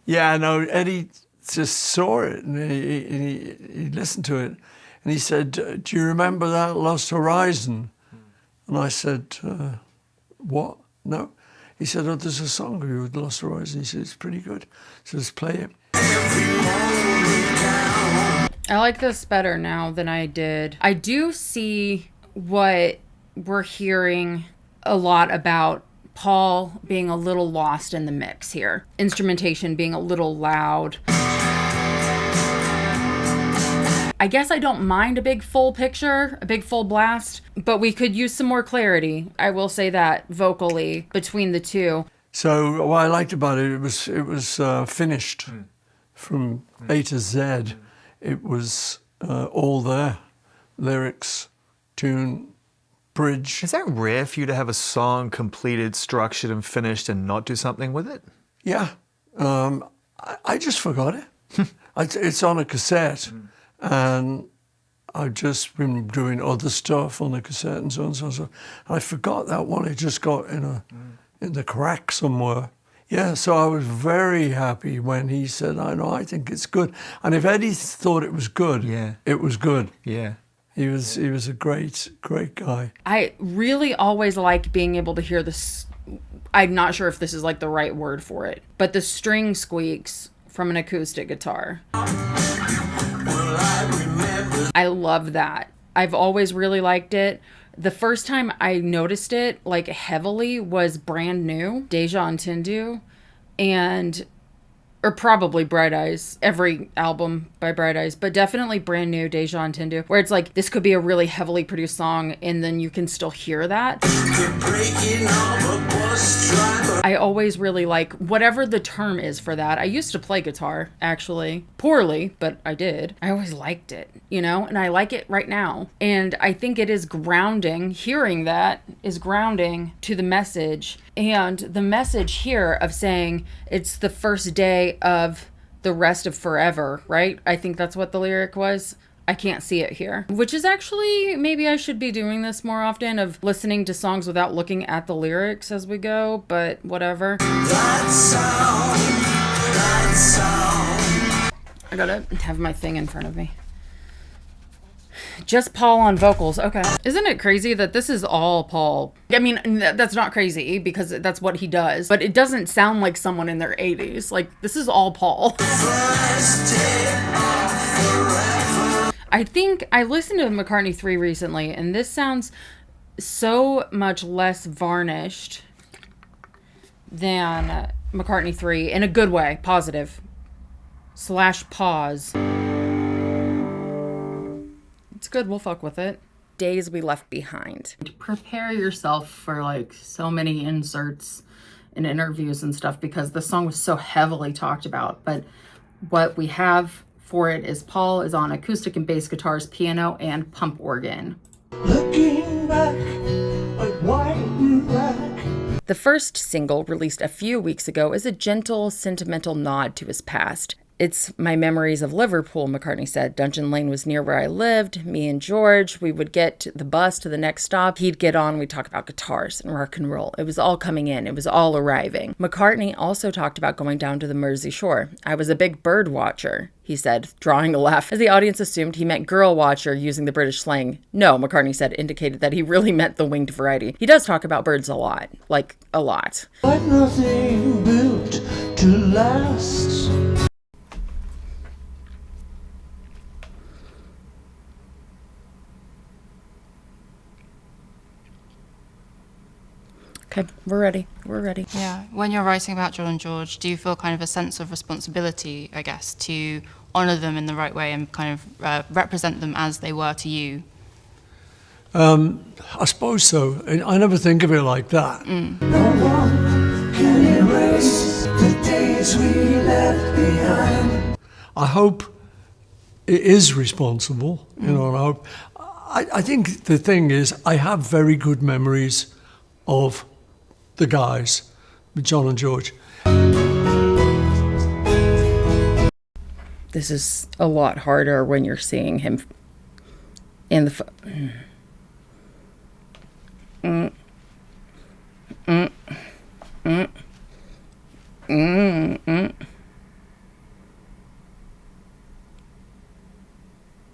Yeah, no, Eddie just saw it and he listened to it. And he said, do you remember that Lost Horizon? And I said, what? No. He said, oh, there's a song of you with Lost Horizon. He said, it's pretty good. So let's play it. I like this better now than I did. I do see what we're hearing a lot about Paul being a little lost in the mix here. Instrumentation being a little loud. I guess I don't mind a big full picture, a big full blast, but we could use some more clarity. I will say that vocally between the two. So what I liked about it, it was finished from A to Z. It was all there, lyrics, tune, bridge. Is that rare for you to have a song completed, structured, and finished and not do something with it? Yeah, I just forgot it. It's on a cassette. And I've just been doing other stuff on the cassette and so on and so on. So I forgot that one. It just got in the crack somewhere. Yeah, so I was very happy when he said, I think it's good. And if Eddie thought it was good, it was good. Yeah. He was a great guy. I really always like being able to hear this. I'm not sure if this is like the right word for it, but the string squeaks from an acoustic guitar. I love that. I've always really liked it. The first time I noticed it like heavily was Brand New, Deja Entendu, or probably Bright Eyes, every album by Bright Eyes, but definitely Brand New, Deja Entendu, where it's like, this could be a really heavily produced song and then you can still hear that. I always really like whatever the term is for that. I used to play guitar, actually, poorly, but I did. I always liked it, and I like it right now. And I think it is grounding. Hearing that is grounding to the message. And the message here of saying it's the first day of the rest of forever, right? I think that's what the lyric was. I can't see it here, which is actually, maybe I should be doing this more often, of listening to songs without looking at the lyrics as we go, but whatever. I gotta have my thing in front of me. Just Paul on vocals. Okay. Isn't it crazy that this is all Paul? I mean, that's not crazy because that's what he does, but it doesn't sound like someone in their 80s. Like, this is all Paul. I think I listened to McCartney 3 recently, and this sounds so much less varnished than McCartney 3 in a good way, positive. / pause. It's good, we'll fuck with it. Days We Left Behind. Prepare yourself for like so many inserts and interviews and stuff because the song was so heavily talked about. But what we have for it is Paul is on acoustic and bass guitars, piano, and pump organ. Looking back, like white and black. The first single, released a few weeks ago, is a gentle, sentimental nod to his past. It's my memories of Liverpool, McCartney said. Dungeon Lane was near where I lived. Me and George, we would get the bus to the next stop. He'd get on, we'd talk about guitars and rock and roll. It was all coming in. It was all arriving. McCartney also talked about going down to the Mersey shore. I was a big bird watcher, he said, drawing a laugh, as the audience assumed he meant girl watcher using the British slang. No, McCartney said, indicated that he really meant the winged variety. He does talk about birds a lot. Like, a lot. But nothing built to last. Okay, we're ready. We're ready. Yeah. When you're writing about John and George, do you feel kind of a sense of responsibility, I guess, to honour them in the right way and kind of represent them as they were to you? I suppose so. I never think of it like that. No one can erase the days we left behind. I hope it is responsible, you know, and I hope. I think the thing is, I have very good memories of the guys, John and George. This is a lot harder when you're seeing him in the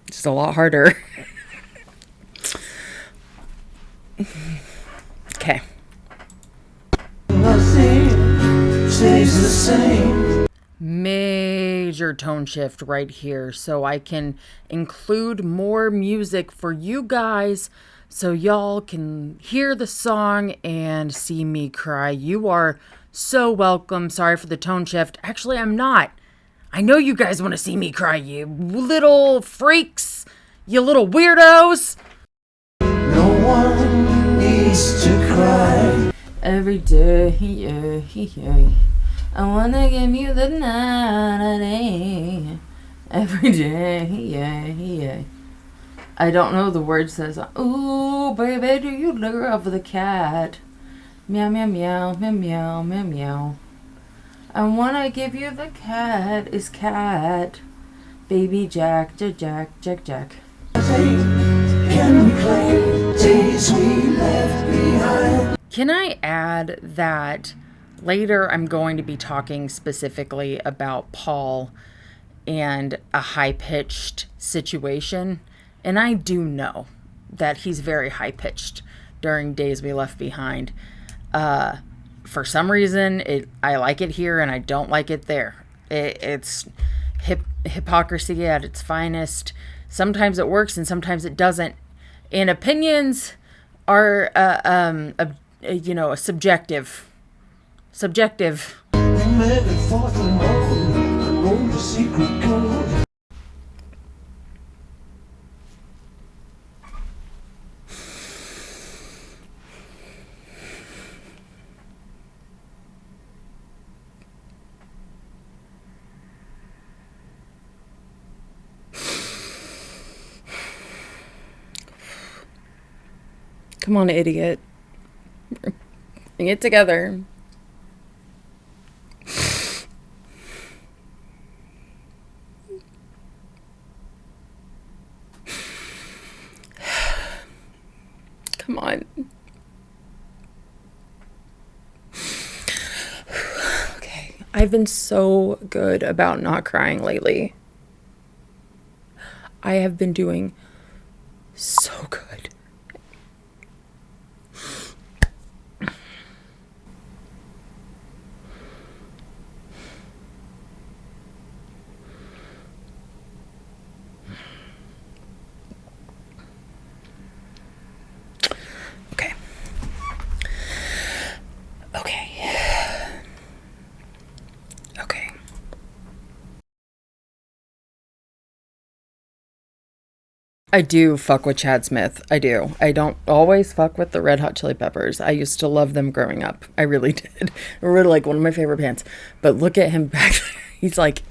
It's a lot harder. Okay. Nothing stays the same. Major tone shift right here so I can include more music for you guys so y'all can hear the song and see me cry. You are so welcome. Sorry for the tone shift. Actually, I'm not. I know you guys want to see me cry, you little freaks, you little weirdos. No one needs to cry. Every day, yeah. I wanna give you the night. Every day, yeah. I don't know the word says, ooh, baby, do you love the cat? Meow, meow, meow, meow, meow, meow, meow. I wanna give you the cat is cat. Baby Jack, Jack. Can we claim days we left behind? Can I add that later I'm going to be talking specifically about Paul and a high-pitched situation, and I do know that he's very high-pitched during Days We Left Behind. For some reason, I like it here and I don't like it there. It's hypocrisy at its finest. Sometimes it works and sometimes it doesn't. And opinions are, subjective. Subjective. We met at 4th and Road and wrote the secret code. Come on, idiot. Bring it together. Come on. Okay. I've been so good about not crying lately. I have been doing so good. I do fuck with Chad Smith. I do. I don't always fuck with the Red Hot Chili Peppers. I used to love them growing up. I really did. They were like one of my favorite bands. But look at him back there. He's like,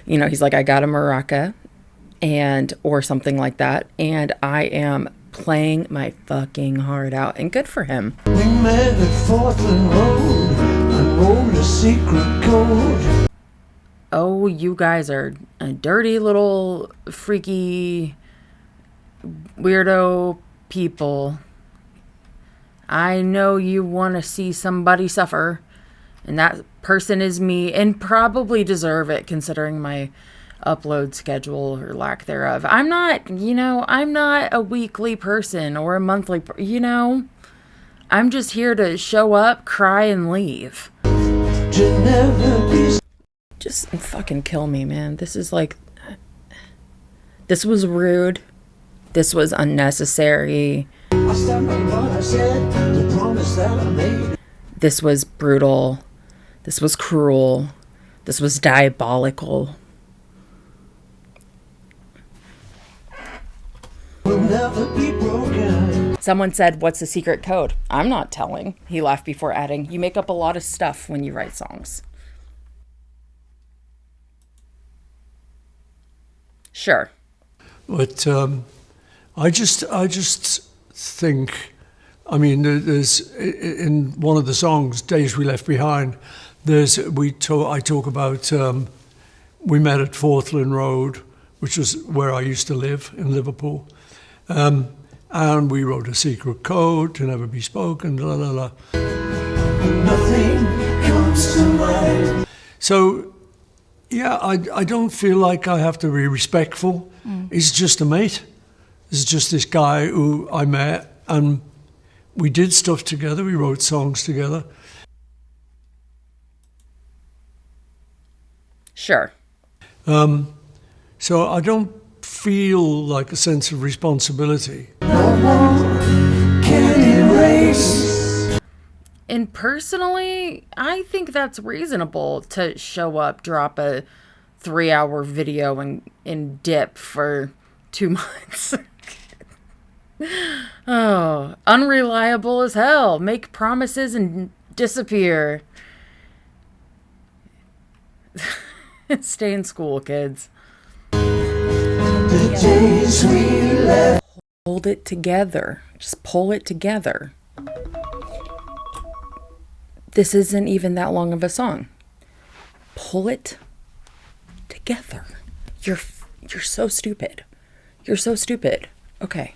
he's like, I got a maraca or something like that. And I am playing my fucking heart out. And good for him. We met at Portland Road and wrote a secret code. Oh, you guys are a dirty little freaky weirdo people. I know you want to see somebody suffer, and that person is me, and probably deserve it considering my upload schedule or lack thereof. I'm not a weekly person or a monthly, I'm just here to show up, cry, and leave. Just fucking kill me, man. This was rude. This was unnecessary. This was brutal. This was cruel. This was diabolical. Will never be broken. Someone said, "What's the secret code?" I'm not telling. He laughed before adding, "You make up a lot of stuff when you write songs." Sure. But I just think, I mean, there's in one of the songs, "Days We Left Behind," I talk about we met at Portland Road, which was where I used to live in Liverpool, and we wrote a secret code to never be spoken. La la la. Nothing comes to mind. So. Yeah, I don't feel like I have to be respectful. He's just a mate. He's just this guy who I met, and we did stuff together. We wrote songs together. Sure. So I don't feel like a sense of responsibility. No one can erase. And personally, I think that's reasonable to show up, drop a 3-hour video and dip for 2 months. Oh, unreliable as hell. Make promises and disappear. Stay in school, kids. The days we left. Hold it together. Just pull it together. This isn't even that long of a song. Pull it together. You're so stupid. You're so stupid. Okay.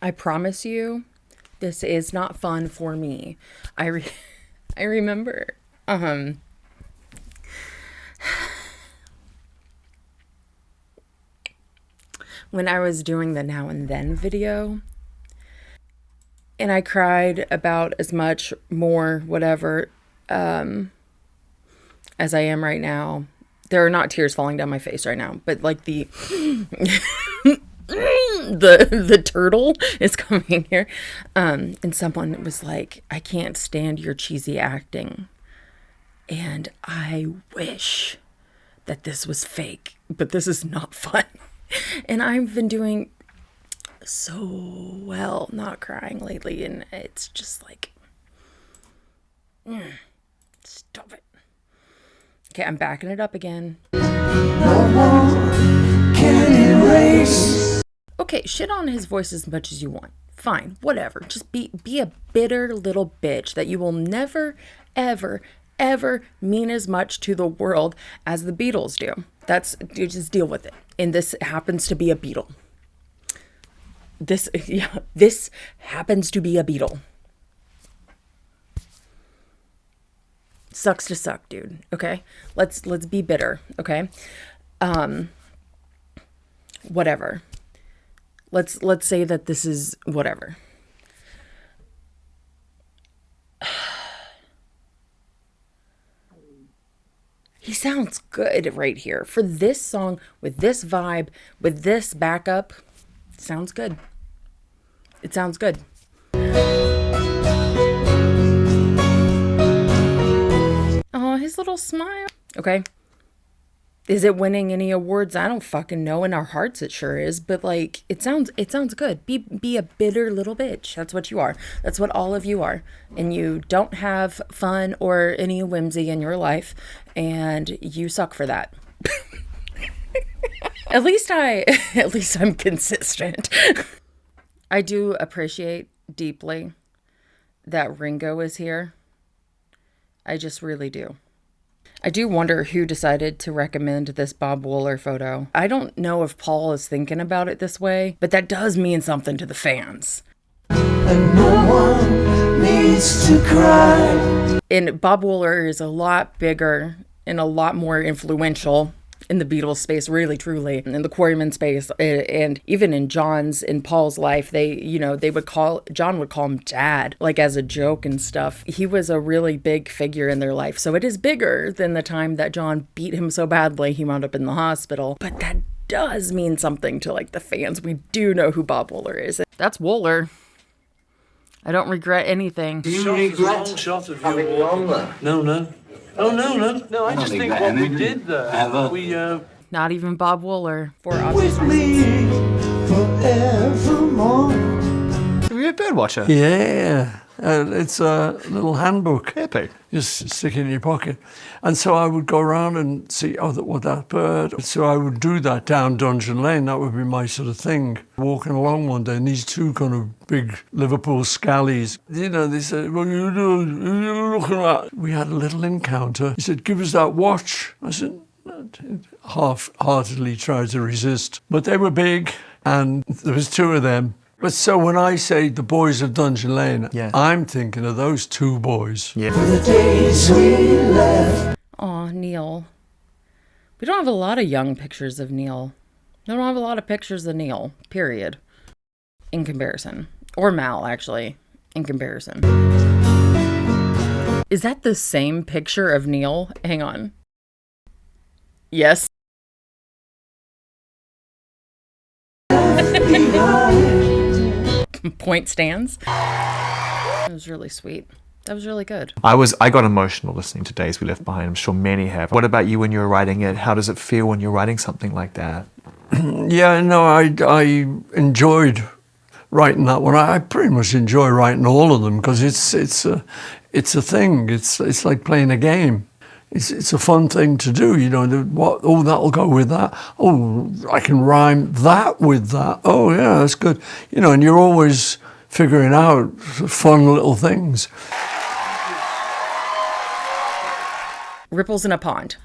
I promise you, this is not fun for me. I remember when I was doing the Now and Then video, and I cried about as much, more, whatever, as I am right now. There are not tears falling down my face right now, but like the turtle is coming here. And someone was like, "I can't stand your cheesy acting." And I wish that this was fake, but this is not fun. And I've been doing so well not crying lately, and it's just like, stop it. Okay, I'm backing it up again. No one can erase. Okay, shit on his voice as much as you want. Fine, whatever. Just be a bitter little bitch that you will never, ever, ever mean as much to the world as the Beatles do. You just deal with it. And this happens to be a Beatle. This happens to be a Beatle. Sucks to suck, dude. Okay? Let's be bitter, okay? Whatever. Let's say that this is whatever. He sounds good right here. For this song, with this vibe, with this backup, it sounds good. It sounds good. Oh, his little smile. Okay. Is it winning any awards? I don't fucking know. In our hearts, it sure is. But like, it sounds good. Be a bitter little bitch. That's what you are. That's what all of you are. And you don't have fun or any whimsy in your life, and you suck for that. At least I'm consistent. I do appreciate deeply that Ringo is here. I just really do. I do wonder who decided to recommend this Bob Wooler photo. I don't know if Paul is thinking about it this way, but that does mean something to the fans. And no one needs to cry. And Bob Wooler is a lot bigger and a lot more influential in the Beatles space, really, truly, in the Quarrymen space, and even in Paul's life, John would call him Dad, like as a joke and stuff. He was a really big figure in their life, so it is bigger than the time that John beat him so badly he wound up in the hospital. But that does mean something to like the fans. We do know who Bob Wooler is. That's Wooler. I don't regret anything. Do you regret having wrong there? No. Oh, no, I just think what we did there, we, Not even Bob Wooler. For with me forevermore. Are you a bird watcher? Yeah. It's a little handbook. Epic. Just stick it in your pocket. And so I would go around and see, that bird. So I would do that down Dungeon Lane. That would be my sort of thing. Walking along one day, and these two kind of big Liverpool scallies, they said, what are you looking at? We had a little encounter. He said, give us that watch. I said, half-heartedly tried to resist. But they were big, and there was two of them. But so when I say the boys of Dungeon Lane, I'm thinking of those two boys. Yeah. The days we left. Aw, Neil. We don't have a lot of young pictures of Neil. We don't have a lot of pictures of Neil, period. In comparison. Or Mal, actually, in comparison. Is that the same picture of Neil? Hang on. Yes. Point stands. It was really sweet. That was really good. I got emotional listening to Days We Left Behind. I'm sure many have. What about you when you were writing it? How does it feel when you're writing something like that? Yeah, no, I enjoyed writing that one. I pretty much enjoy writing all of them because it's a thing. It's like playing a game. It's a fun thing to do, that'll go with that. Oh, I can rhyme that with that. Oh, yeah, that's good. And you're always figuring out fun little things. Ripples in a Pond.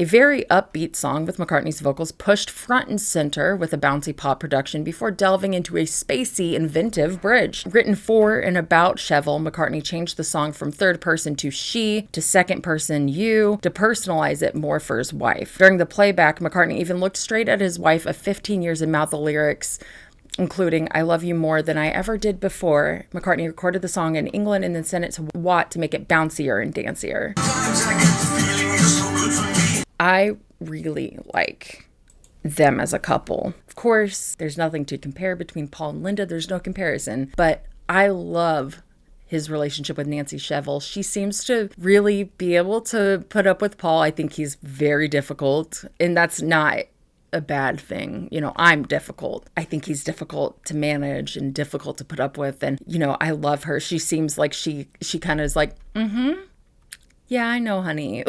A very upbeat song with McCartney's vocals pushed front and center with a bouncy pop production before delving into a spacey, inventive bridge. Written for and about Chevelle, McCartney changed the song from third person to she to second person you to personalize it more for his wife. During the playback, McCartney even looked straight at his wife of 15 years and mouthed the lyrics, including I love you more than I ever did before. McCartney recorded the song in England and then sent it to Watt to make it bouncier and dancier. I really like them as a couple. Of course, there's nothing to compare between Paul and Linda. There's no comparison. But I love his relationship with Nancy Chevelle. She seems to really be able to put up with Paul. I think he's very difficult. And that's not a bad thing. I'm difficult. I think he's difficult to manage and difficult to put up with. And, I love her. She seems like she kind of is like, yeah, I know, honey.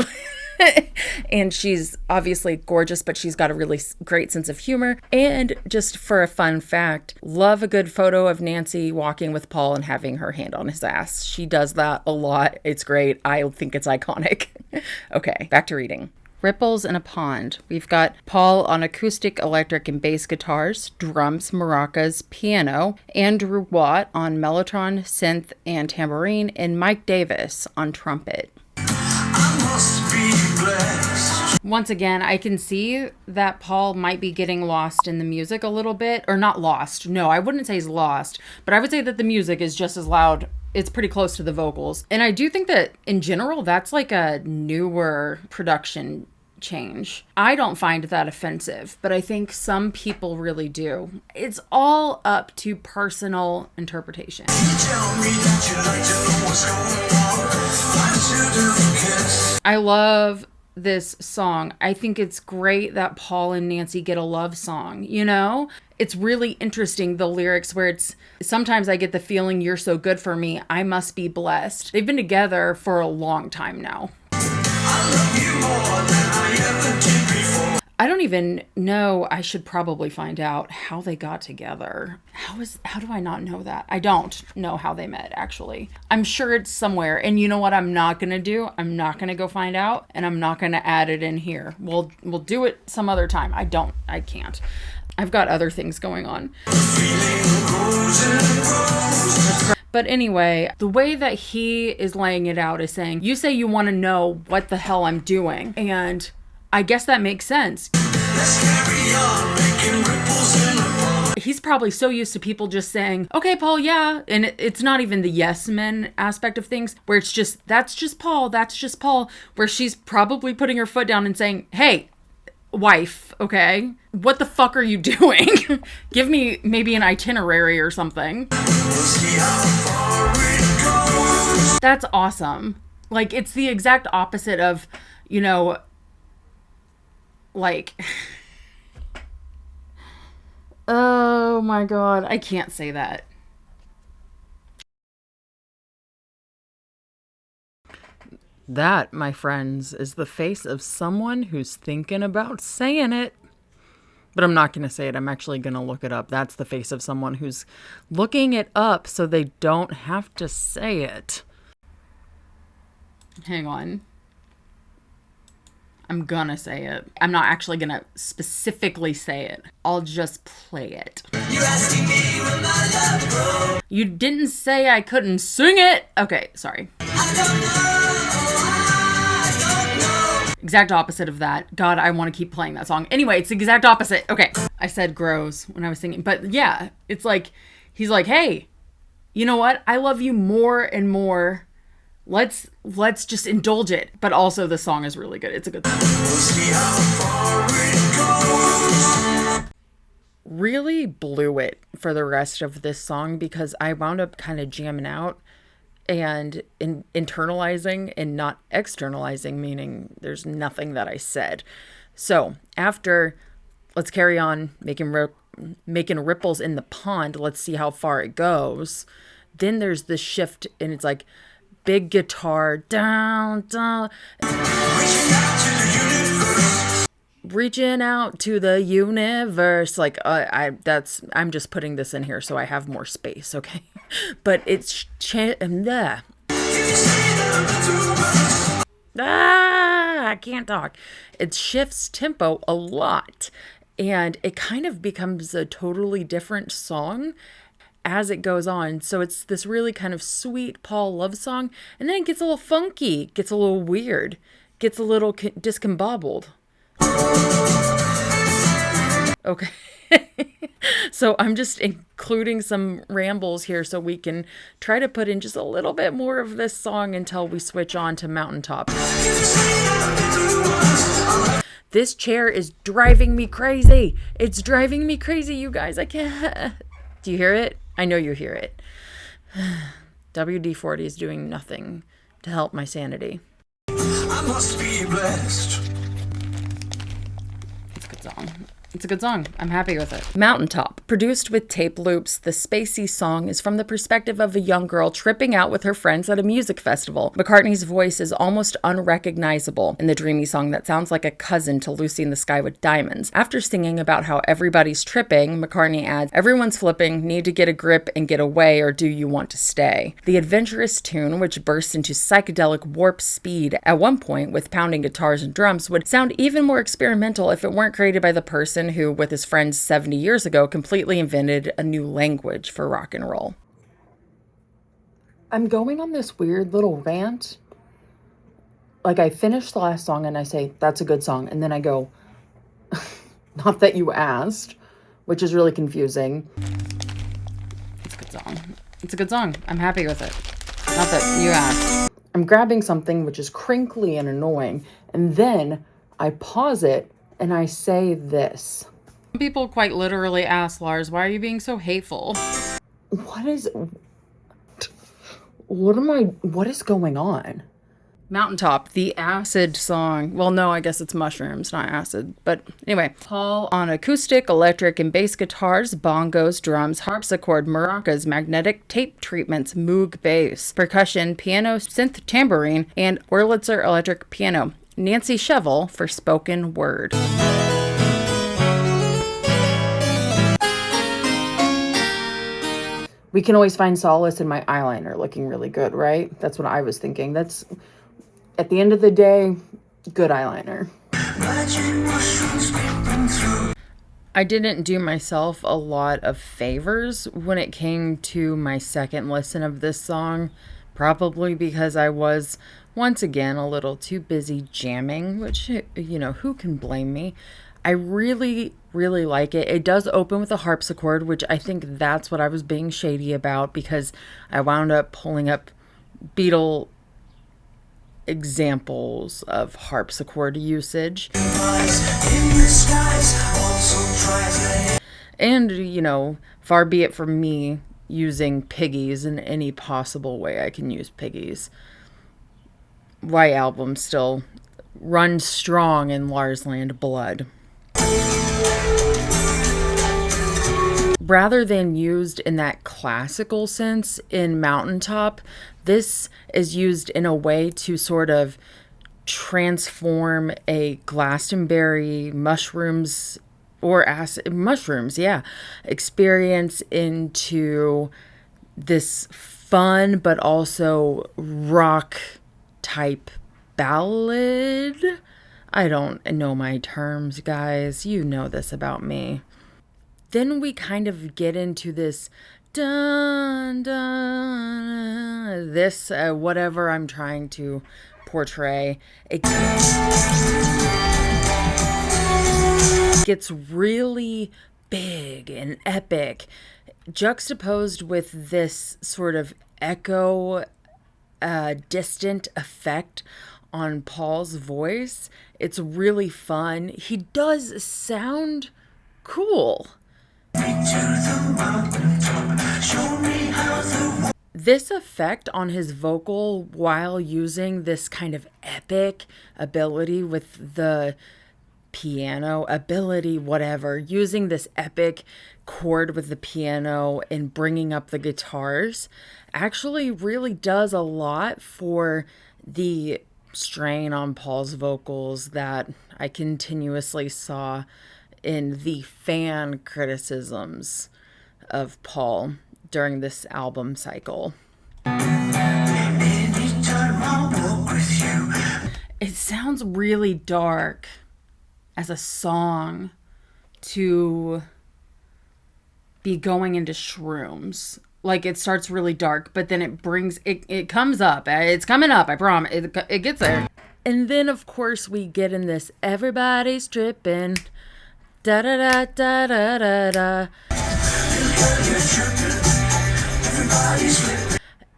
And she's obviously gorgeous, but she's got a really great sense of humor. And just for a fun fact, love a good photo of Nancy walking with Paul and having her hand on his ass. She does that a lot. It's great. I think it's iconic. Okay, back to reading. Ripples in a Pond. We've got Paul on acoustic, electric, and bass guitars, drums, maracas, piano, Andrew Watt on mellotron, synth, and tambourine, and Mike Davis on trumpet. Once again, I can see that Paul might be getting lost in the music a little bit, or not lost. No, I wouldn't say he's lost, but I would say that the music is just as loud it's pretty close to the vocals. And I do think that in general, that's like a newer production change. I don't find that offensive, but I think some people really do. It's all up to personal interpretation. I love this song. I think it's great that Paul and Nancy get a love song, you know? It's really interesting, the lyrics where it's, sometimes I get the feeling you're so good for me, I must be blessed. They've been together for a long time now. I don't even know. I should probably find out how they got together. How do I not know that? I don't know how they met, actually. I'm sure it's somewhere. And you know what I'm not going to do? I'm not going to go find out, and I'm not going to add it in here. We'll do it some other time. I can't. I've got other things going on. But anyway, the way that he is laying it out is saying, you say you want to know what the hell I'm doing. And I guess that makes sense. He's probably so used to people just saying, okay, Paul, yeah. And it's not even the yes men aspect of things where it's just, that's just Paul, where she's probably putting her foot down and saying, hey, wife, okay, what the fuck are you doing? Give me maybe an itinerary or something. That's awesome. Like, it's the exact opposite of, you know, like, oh my God, I can't say that. That, my friends, is the face of someone who's thinking about saying it. But I'm not going to say it. I'm actually going to look it up. That's the face of someone who's looking it up so they don't have to say it. Hang on. I'm gonna say it. I'm not actually gonna specifically say it. I'll just play it. You're asking me where my love grows. You didn't say I couldn't sing it. Okay, sorry. I don't know. Exact opposite of that. God, I want to keep playing that song. Anyway, it's the exact opposite. Okay, I said grows when I was singing. But yeah, it's like, he's like, hey, you know what? I love you more and more. Let's just indulge it. But also the song is really good. It's a good song. Really blew it for the rest of this song because I wound up kind of jamming out and internalizing and not externalizing, meaning there's nothing that I said. So after let's carry on making ripples in the pond, let's see how far it goes. Then there's this shift and it's like, big guitar, down, down. Reaching out to the universe. Like, I'm just putting this in here so I have more space, okay? But it's, I can't talk. It shifts tempo a lot. And it kind of becomes a totally different song as it goes on. So it's this really kind of sweet Paul love song, and then it gets a little funky, gets a little weird, gets a little discombobbled. Okay. So I'm just including some rambles here so we can try to put in just a little bit more of this song until we switch on to Mountaintop. This chair is driving me crazy. It's driving me crazy, you guys. I can't. Do you hear it? I know you hear it. WD-40 is doing nothing to help my sanity. I must be blessed. It's a good song. It's a good song. I'm happy with it. Mountaintop. Produced with tape loops, the spacey song is from the perspective of a young girl tripping out with her friends at a music festival. McCartney's voice is almost unrecognizable in the dreamy song that sounds like a cousin to Lucy in the Sky with Diamonds. After singing about how everybody's tripping, McCartney adds, everyone's flipping, need to get a grip and get away, or do you want to stay? The adventurous tune, which bursts into psychedelic warp speed at one point with pounding guitars and drums, would sound even more experimental if it weren't created by the person who, with his friends 70 years ago, completely invented a new language for rock and roll. I'm going on this weird little rant. Like, I finish the last song and I say, that's a good song. And then I go, not that you asked, which is really confusing. It's a good song. It's a good song. I'm happy with it. Stop it. You asked. I'm grabbing something which is crinkly and annoying, and then I pause it and I say this. People quite literally ask Lars, why are you being so hateful? What is going on? Mountaintop, the acid song. Well, no, I guess it's mushrooms, not acid. But anyway, Paul on acoustic, electric, and bass guitars, bongos, drums, harpsichord, maracas, magnetic tape treatments, Moog bass, percussion, piano, synth tambourine, and Wurlitzer electric piano. Nancy Shevel for spoken word. We can always find solace in my eyeliner looking really good, right? That's what I was thinking. That's, at the end of the day, good eyeliner. I didn't do myself a lot of favors when it came to my second listen of this song, probably because I was, once again, a little too busy jamming, which, you know, who can blame me? I really, really like it. It does open with a harpsichord, which I think that's what I was being shady about, because I wound up pulling up Beatle examples of harpsichord usage. And, you know, far be it from me using piggies in any possible way I can use piggies. White Album still runs strong in Larsland blood. Rather than used in that classical sense in Mountaintop, this is used in a way to sort of transform a Glastonbury mushrooms experience into this fun but also rock type ballad. I don't know my terms, guys. You know this about me. Then we kind of get into this dun dun, this whatever I'm trying to portray. It gets really big and epic, juxtaposed with this sort of echo, distant effect on Paul's voice. It's really fun. He does sound cool. This effect on his vocal while using this kind of epic ability with the piano using this epic chord with the piano and bringing up the guitars actually really does a lot for the strain on Paul's vocals that I continuously saw in the fan criticisms of Paul during this album cycle. It sounds really dark as a song to be going into shrooms. Like, it starts really dark, but then it comes up. It's coming up, I promise. It gets there. And then, of course, we get in this everybody's tripping. Da da da da da da da.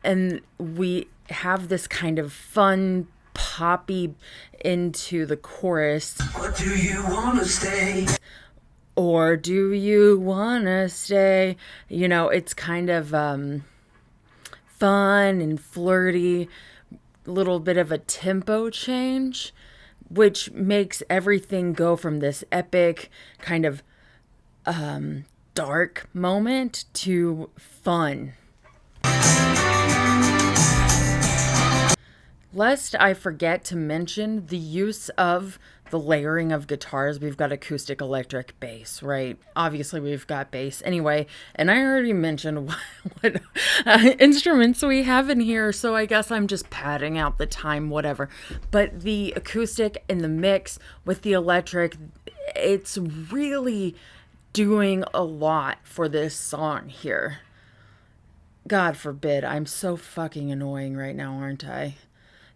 And we have this kind of fun poppy into the chorus. Or do you wanna stay? Or do you wanna stay? You know, it's kind of fun and flirty, little bit of a tempo change, which makes everything go from this epic kind of dark moment to fun. Lest I forget to mention the use of the layering of guitars. We've got acoustic, electric, bass, right? Obviously, we've got bass anyway. And I already mentioned what instruments we have in here, so I guess I'm just padding out the time, whatever. But the acoustic in the mix with the electric, it's really doing a lot for this song here. God forbid, I'm so fucking annoying right now, aren't I?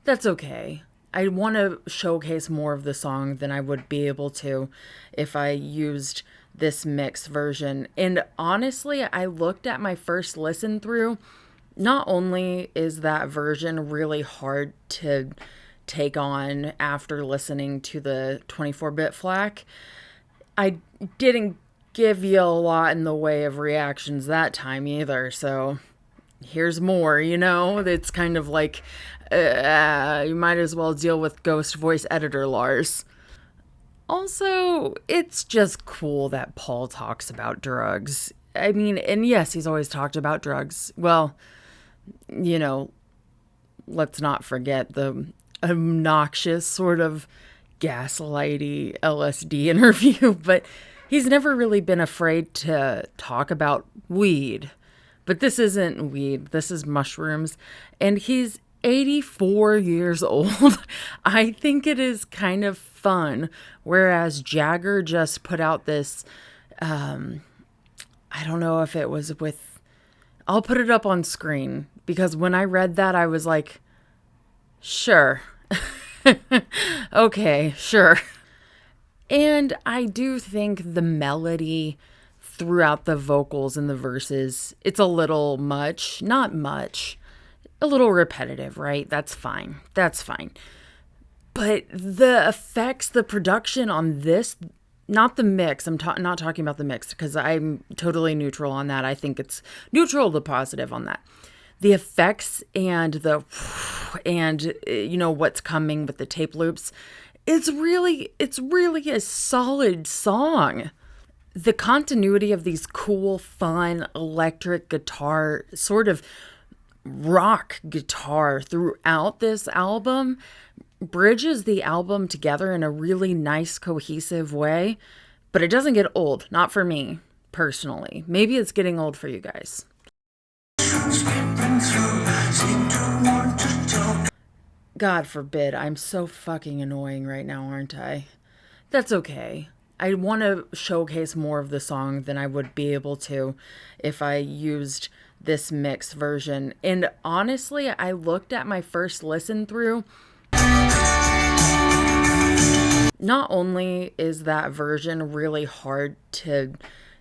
That's okay. I want to showcase more of the song than I would be able to if I used this mix version. And honestly, I looked at my first listen through Not only is that version really hard to take on after listening to the 24-bit FLAC, I didn't give you a lot in the way of reactions that time either, so here's more, you know? It's kind of like, you might as well deal with ghost voice editor Lars. Also, it's just cool that Paul talks about drugs. I mean, and yes, he's always talked about drugs. Well, you know, let's not forget the obnoxious sort of gaslighty LSD interview, but he's never really been afraid to talk about weed. But this isn't weed, this is mushrooms. And he's 84 years old. I think it is kind of fun. Whereas Jagger just put out this, I don't know if it was with, I'll put it up on screen, because when I read that, I was like, sure. Okay, sure. And I do think the melody throughout the vocals and the verses, it's a little much, not much, a little repetitive, right? That's fine. That's fine. But the effects, the production on this, not the mix, I'm not talking about the mix, because I'm totally neutral on that. I think it's neutral to positive on that. The effects and you know what's coming with the tape loops, it's really a solid song. The continuity of these cool, fun electric guitar, sort of rock guitar throughout this album bridges the album together in a really nice, cohesive way. But it doesn't get old, not for me personally. Maybe it's getting old for you guys. God forbid, I'm so fucking annoying right now, aren't I? That's okay. I want to showcase more of the song than I would be able to if I used this mix version. And honestly, I looked at my first listen through. Not only is that version really hard to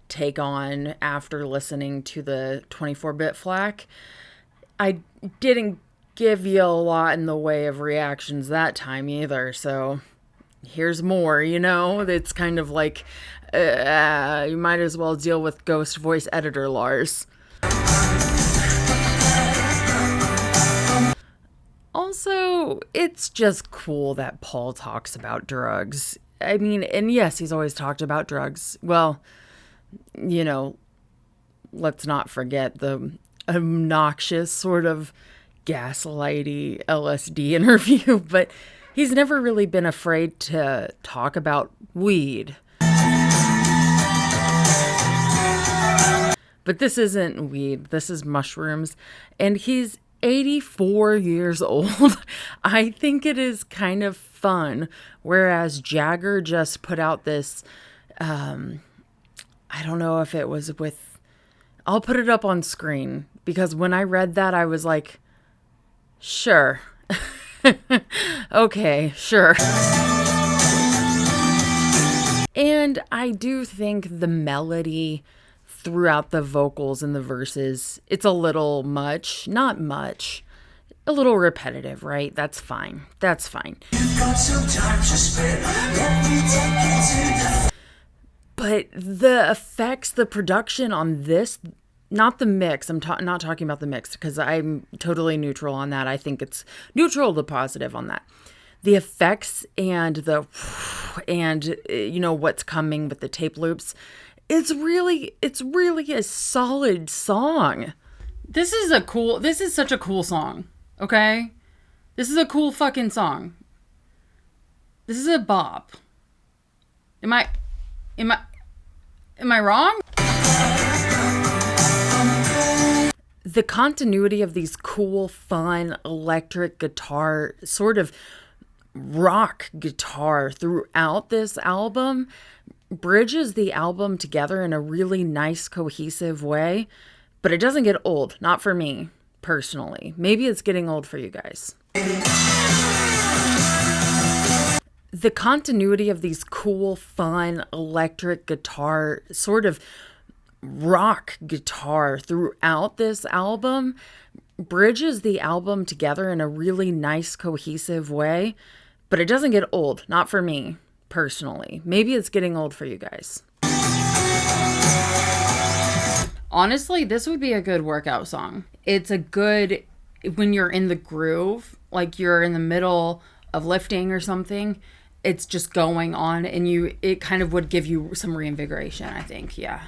take on after listening to the 24-bit FLAC, I didn't give you a lot in the way of reactions that time either, so here's more, you know? It's kind of like, you might as well deal with ghost voice editor Lars. Also, it's just cool that Paul talks about drugs. I mean, and yes, he's always talked about drugs. Well, you know, let's not forget the obnoxious sort of gaslighty LSD interview, but he's never really been afraid to talk about weed. But this isn't weed, this is mushrooms. And he's 84 years old. I think it is kind of fun. Whereas Jagger just put out this, I don't know if it was with, I'll put it up on screen, because when I read that, I was like, sure. Okay, sure. And I do think the melody throughout the vocals and the verses, it's a little much, not much, a little repetitive, right? That's fine. That's fine. But the effects, the production on this, not the mix, I'm not talking about the mix, because I'm totally neutral on that. I think it's neutral to positive on that. The effects and you know what's coming with the tape loops, it's really a solid song. This is such a cool song, okay? This is a cool fucking song. This is a bop. Am I wrong? The continuity of these cool, fun electric guitar, sort of rock guitar throughout this album bridges the album together in a really nice, cohesive way. But it doesn't get old, not for me personally. Maybe it's getting old for you guys. The continuity of these cool, fun electric guitar, sort of rock guitar throughout this album bridges the album together in a really nice, cohesive way, but it doesn't get old. Not for me, personally. Maybe it's getting old for you guys. Honestly, this would be a good workout song. It's a good, when you're in the groove, like you're in the middle of lifting or something, it's just going on and it kind of would give you some reinvigoration, I think. Yeah.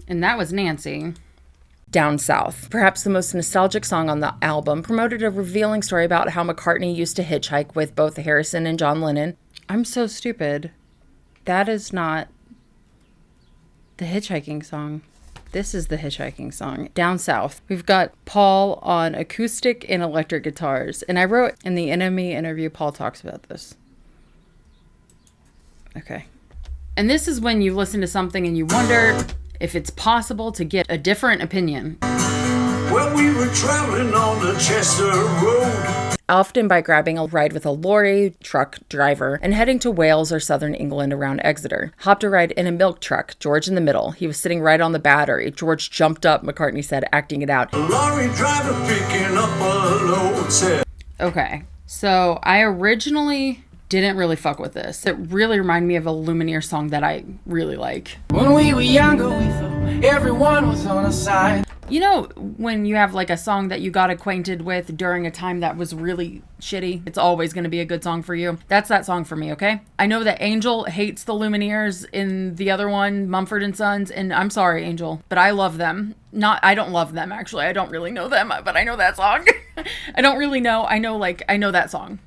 And that was Nancy. Down South, perhaps the most nostalgic song on the album, promoted a revealing story about how McCartney used to hitchhike with both Harrison and John Lennon. I'm so stupid. That is not the hitchhiking song. This is the hitchhiking song. Down South. We've got Paul on acoustic and electric guitars. And I wrote in the Enemy interview, Paul talks about this. Okay. And this is when you listen to something and you wonder if it's possible to get a different opinion. Well, we were traveling on the Chester Road. Often by grabbing a ride with a lorry truck driver and heading to Wales or southern England around Exeter. Hopped a ride in a milk truck, George in the middle. He was sitting right on the battery. George jumped up, McCartney said, acting it out. A lorry driver picking up a load said. Okay, so I originally didn't really fuck with this. It really reminded me of a Lumineer song that I really like. When we were younger, we thought everyone was on our side. You know, when you have like a song that you got acquainted with during a time that was really shitty, it's always going to be a good song for you. That's that song for me, okay? I know that Angel hates the Lumineers in the other one, Mumford & Sons, and I'm sorry, Angel, but I love them. I don't love them, actually. I don't really know them, but I know that song. I don't really know. I know that song,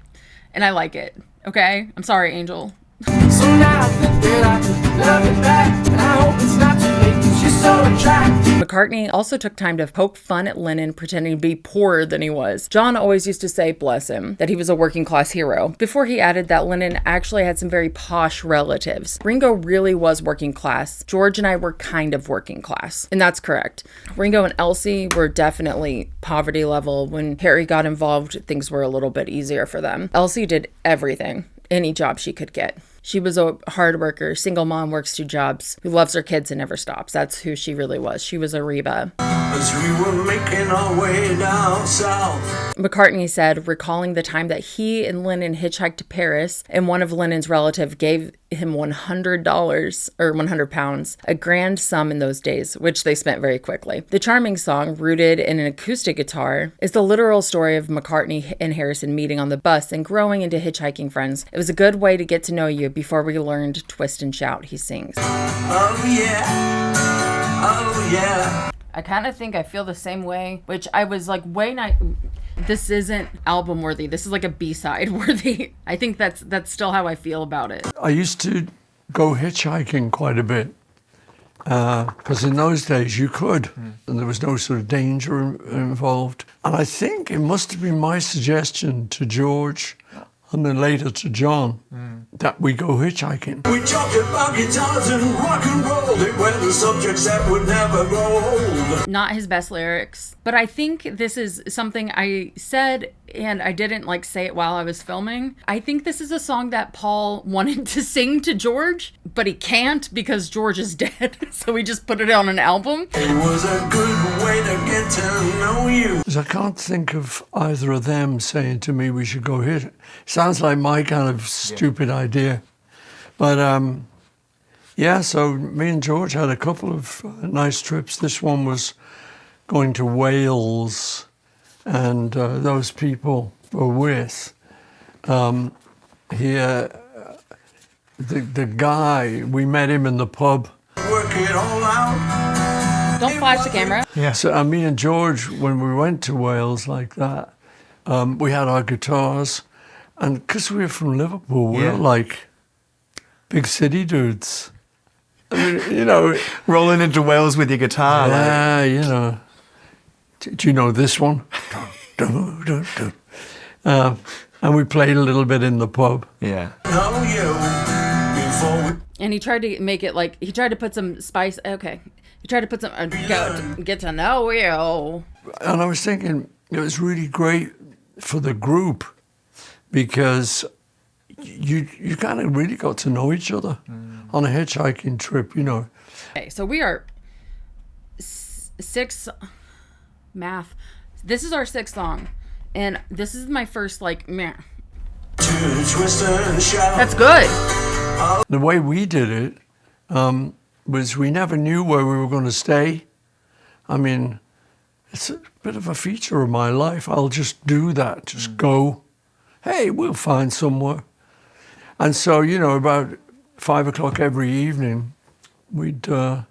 and I like it, okay? I'm sorry, Angel. So now I think that I could love it back, and I hope it's not too late, 'cause you're so attractive. McCartney also took time to poke fun at Lennon pretending to be poorer than he was. John always used to say, bless him, that he was a working class hero, before he added that Lennon actually had some very posh relatives. Ringo really was working class. George and I were kind of working class, and that's correct. Ringo and Elsie were definitely poverty level. When Harry got involved, things were a little bit easier for them. Elsie did everything, any job she could get. She was a hard worker, single mom, works 2 jobs, who loves her kids and never stops. That's who she really was. She was a Reba. As we were making our way down south. McCartney said, recalling the time that he and Lennon hitchhiked to Paris, and one of Lennon's relatives gave him $100 or £100, a grand sum in those days, which they spent very quickly. The charming song, rooted in an acoustic guitar, is the literal story of McCartney and Harrison meeting on the bus and growing into hitchhiking friends. It was a good way to get to know you before we learned Twist and Shout, he sings. Oh yeah, oh yeah. I kind of think I feel the same way, which I was like, this isn't album worthy. This is like a B-side worthy. I think that's still how I feel about it. I used to go hitchhiking quite a bit because in those days you could, and there was no sort of danger involved. And I think it must have been my suggestion to George and then later to John that we go hitchhiking. We talked about guitars and rock and roll. They were the subjects that would never grow old. Not his best lyrics, but I think this is something I said and I didn't like say it while I was filming. I think this is a song that Paul wanted to sing to George, but he can't because George is dead. So he just put it on an album. It was a good way to get to know you. 'Cause I can't think of either of them saying to me we should go hit. Sounds like my kind of stupid idea. But yeah, so me and George had a couple of nice trips. This one was going to Wales, and those people were with here. The guy, we met him in the pub. Work it all out. Don't flash the camera. Yeah. So me and George, when we went to Wales like that, we had our guitars, and because we were from Liverpool, we were like big city dudes. I mean, you know, rolling into Wales with your guitar. Yeah, you know. Do you know this one? And we played a little bit in the pub. Yeah. And he tried to make it like, he tried to put some spice. Okay. He tried to put some, get to know you. And I was thinking it was really great for the group because you kind of really got to know each other on a hitchhiking trip, you know. Okay, so we are math. This is our 6th song, and this is my first like meh. That's good. The way we did it was we never knew where we were going to stay. I mean, it's a bit of a feature of my life. I'll just do that, just go. Hey, we'll find somewhere. And so, you know, about 5 o'clock every evening, we just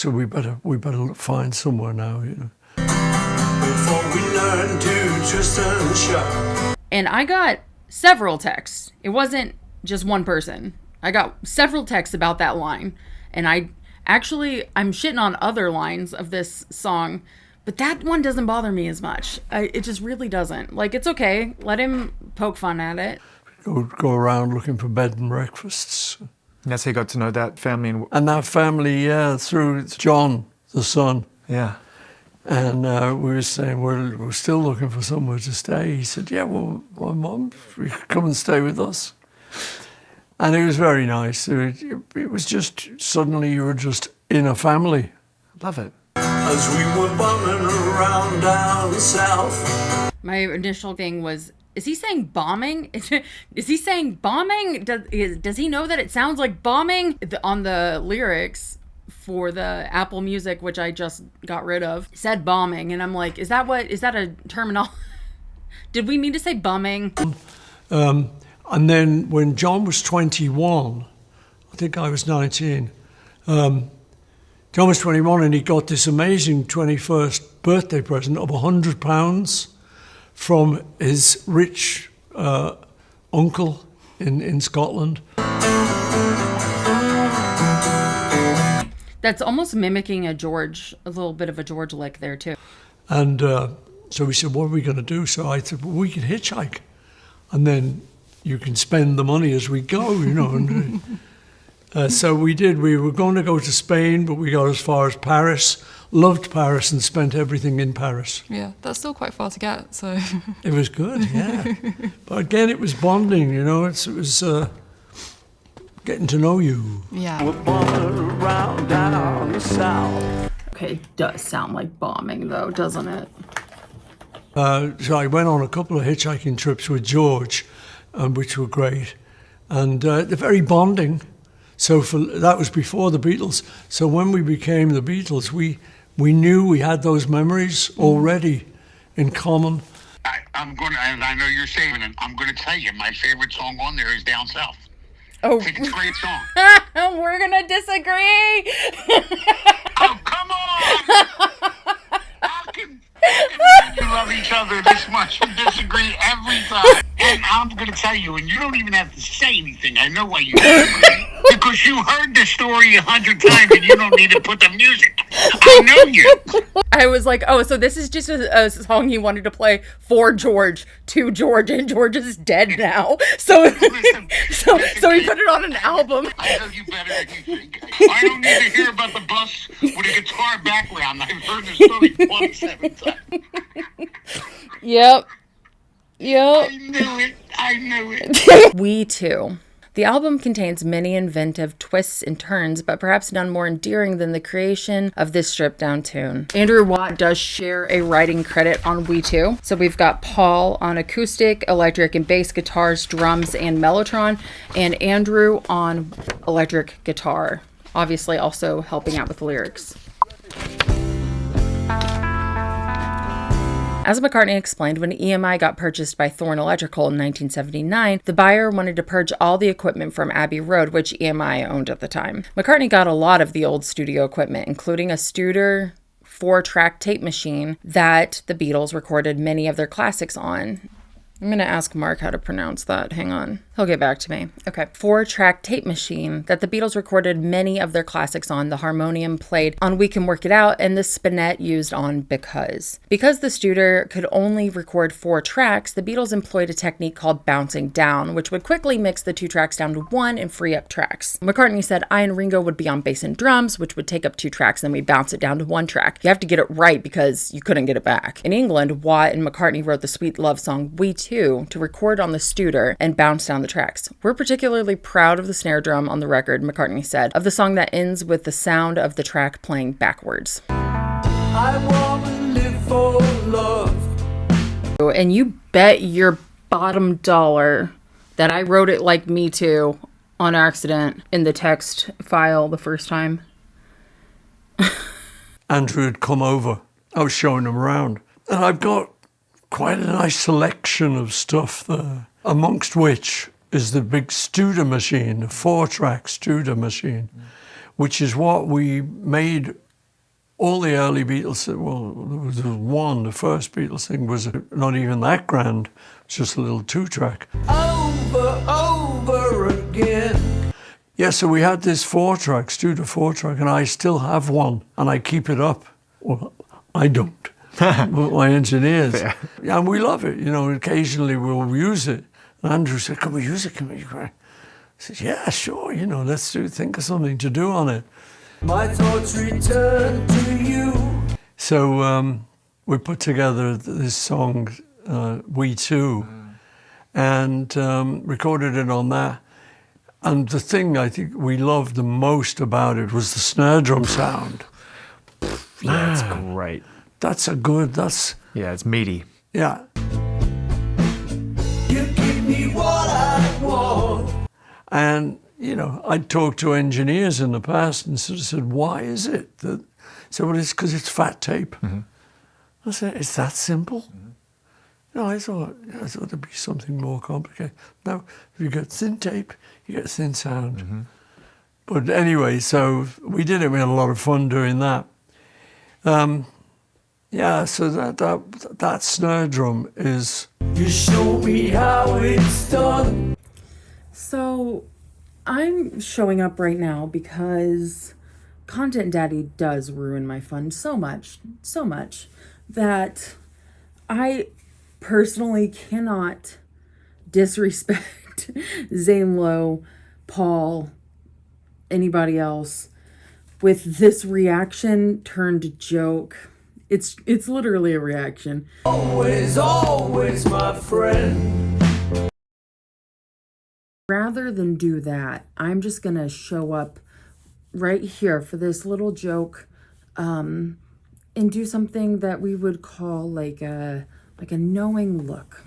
said we better find somewhere now, you know. Before we learn to twist and shout. And I got several texts. It wasn't just one person. I got several texts about that line. And I'm shitting on other lines of this song, but that one doesn't bother me as much. It just really doesn't. Like, it's okay. Let him poke fun at it. Go around looking for bed and breakfasts. And that's how you got to know that family. And that family, yeah, through John, the son. Yeah. And we were saying, we're still looking for somewhere to stay. He said, yeah, well, my mum, you could come and stay with us. And it was very nice. It was just, suddenly you were just in a family. Love it. As we were bumming around down south. My initial thing was, is he saying bombing? Is he saying bombing? Does he know that it sounds like bombing? On the lyrics for the Apple Music, which I just got rid of, said bombing. And I'm like, is that a terminology? Did we mean to say bumming? And then when John was 21, I think I was 19, John was 21 and he got this amazing 21st birthday present of £100 from his rich uncle in Scotland. That's almost mimicking a little bit of a George lick there too. And so we said, what are we going to do? So I said, well, we could hitchhike. And then you can spend the money as we go, you know. And, so we did. We were going to go to Spain, but we got as far as Paris. Loved Paris and spent everything in Paris. Yeah, that's still quite far to get, so... It was good, yeah. But again, it was bonding, you know. It was getting to know you. Yeah. We're bombing around down the south. Okay, it does sound like bombing, though, doesn't it? So I went on a couple of hitchhiking trips with George, which were great. And they're very bonding. So that was before the Beatles. So when we became the Beatles, we knew we had those memories already in common. I'm going to, and I know you're saving it, I'm going to tell you, my favorite song on there is Down South. Oh. I think it's a great song. We're going to disagree. Oh, come on! How can you love each other this much and disagree every time? And I'm going to tell you, and you don't even have to say anything. I know why you disagree. Because you heard the story 100 times and you don't need to put the music. I know you. I was like, oh, so this is just a song he wanted to play for George, to George, and George is dead now. So so he put it on an album. I know you better than you think. I don't need to hear about the bus with a guitar background. I've heard the story 27 times. Yep. I knew it. We Too. The album contains many inventive twists and turns, but perhaps none more endearing than the creation of this stripped-down tune. Andrew Watt does share a writing credit on We Too. So we've got Paul on acoustic, electric, and bass guitars, drums, and mellotron, and Andrew on electric guitar, obviously also helping out with the lyrics. As McCartney explained, when EMI got purchased by Thorn Electrical in 1979, the buyer wanted to purge all the equipment from Abbey Road, which EMI owned at the time. McCartney got a lot of the old studio equipment, including a Studer 4-track tape machine that the Beatles recorded many of their classics on. I'm going to ask Mark how to pronounce that. Hang on. He'll get back to me. Okay. 4-track tape machine that the Beatles recorded many of their classics on. The harmonium played on We Can Work It Out and the spinet used on Because. Because the Studer could only record 4 tracks, the Beatles employed a technique called bouncing down, which would quickly mix the 2 tracks down to 1 and free up tracks. McCartney said I and Ringo would be on bass and drums, which would take up 2 tracks, then we bounce it down to 1 track. You have to get it right because you couldn't get it back. In England, Watt and McCartney wrote the sweet love song We Too to record on the Studer and bounce down the tracks. We're particularly proud of the snare drum on the record, McCartney said, of the song that ends with the sound of the track playing backwards. I wanna live for love. And you bet your bottom dollar that I wrote it like Me Too on accident in the text file the first time. Andrew had come over. I was showing him around. And I've got quite a nice selection of stuff there, amongst which is the big Studer machine, the 4-track Studer machine, which is what we made all the early Beatles. Well, there was one, the first Beatles thing was not even that grand, just a little 2-track. Over again. Yeah, so we had this 4-track, Studer 4-track, and I still have one, and I keep it up. Well, I don't, but my engineers. Fair. And we love it, you know, occasionally we'll use it. And Andrew said, can we use it? Can we? I said, yeah, sure, you know, let's think of something to do on it. My thoughts return to you. So we put together this song, We Too, and recorded it on that. And the thing I think we loved the most about it was the snare drum sound. Yeah, it's great. That's yeah, it's meaty. Yeah. You give me what I want. And, you know, I'd talked to engineers in the past and sort of said, why is it that? So, well, it's because it's fat tape. I said, it's that simple? No, I thought there'd be something more complicated. No, if you get thin tape, you get thin sound. But anyway, so we did it. We had a lot of fun doing that. Yeah, so that snare drum is... You show me how it's done. So I'm showing up right now because Content Daddy does ruin my fun so much that I personally cannot disrespect Zane Lowe, Paul, anybody else with this reaction turned joke. It's literally a reaction. Always, always my friend. Rather than do that, I'm just gonna show up right here for this little joke and do something that we would call like a knowing look.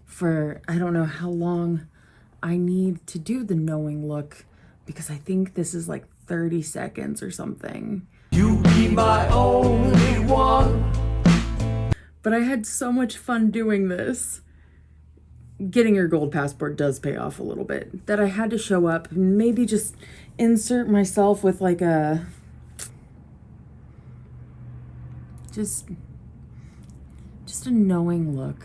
For I don't know how long I need to do the knowing look because I think this is like 30 seconds or something. You be my only one. But I had so much fun doing this. Getting your gold passport does pay off a little bit. That I had to show up and maybe just insert myself with like a... Just a knowing look.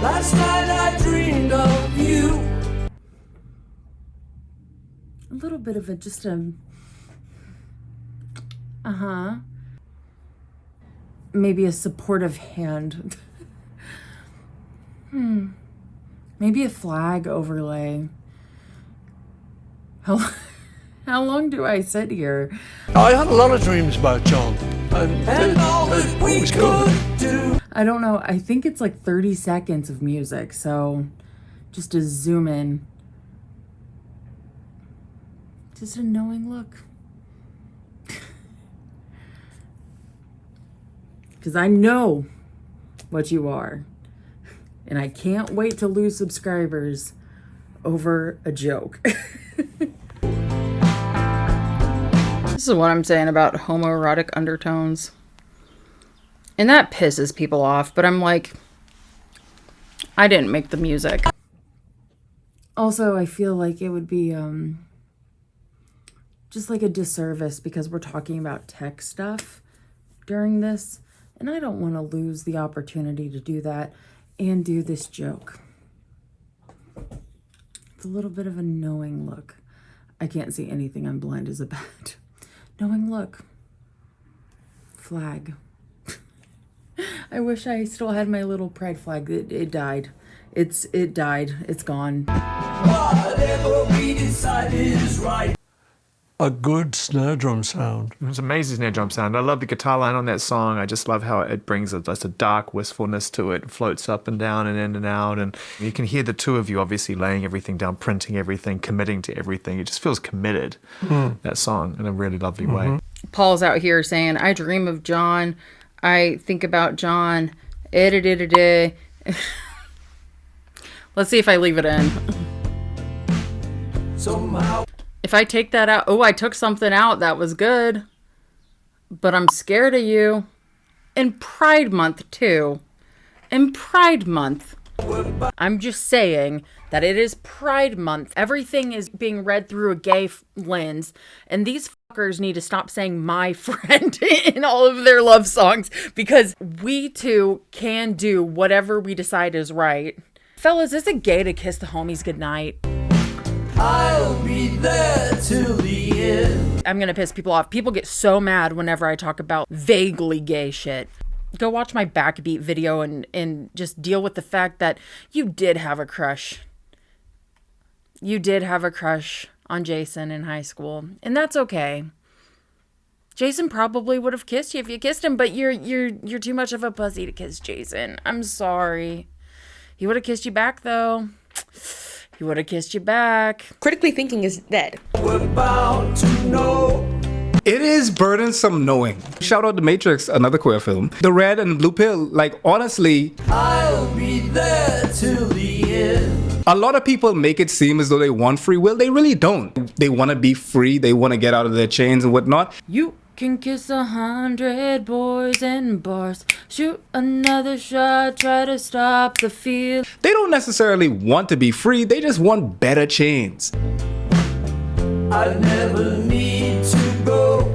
Last night I dreamed of you. A little bit of just a... Maybe a supportive hand. Maybe a flag overlay. How long do I sit here? I had a lot of dreams about John. And all that we could do. I don't know. I think it's like 30 seconds of music. So just to zoom in. Just a knowing look. Because I know what you are. And I can't wait to lose subscribers over a joke. This is what I'm saying about homoerotic undertones. And that pisses people off, but I'm like, I didn't make the music. Also, I feel like it would be just like a disservice because we're talking about tech stuff during this. And I don't want to lose the opportunity to do that. and do this joke. It's a little bit of a knowing look. I can't see anything. I'm blind as a bat. Knowing look. Flag. I wish I still had my little pride flag. It died. It died. It's gone. Whatever we decide is right. A good snare drum sound. It's an amazing snare drum sound. I love the guitar line on that song. I just love how it brings just a dark wistfulness to it. It floats up and down and in and out. And you can hear the two of you obviously laying everything down, printing everything, committing to everything. It just feels committed, that song, in a really lovely way. Paul's out here saying, I dream of John. I think about John. Let's see if I leave it in. Somehow. If I take that out, I took something out that was good, but I'm scared of you. In Pride Month, too. In Pride Month. I'm just saying that it is Pride Month. Everything is being read through a gay lens, and these fuckers need to stop saying my friend in all of their love songs, because we too can do whatever we decide is right. Fellas, is it gay to kiss the homies goodnight? I'll be there till the end. I'm gonna piss people off. People get so mad whenever I talk about vaguely gay shit. Go watch my Backbeat video and just deal with the fact that you did have a crush. You did have a crush on Jason in high school, and that's okay. Jason probably would have kissed you if you kissed him, but you're too much of a pussy to kiss Jason. I'm sorry. He would have kissed you back though. He would have kissed you back. Critically thinking is dead. We're bound to know. It is burdensome knowing. Shout out to Matrix, another queer film. The red and blue pill, like honestly, I'll be there till the end. a lot of people make it seem as though they want free will. They really don't. They want to be free. They want to get out of their chains and whatnot. You can kiss 100 boys in bars, shoot another shot, try to stop the feel. They don't necessarily want to be free. They just want better chains. I never need to go.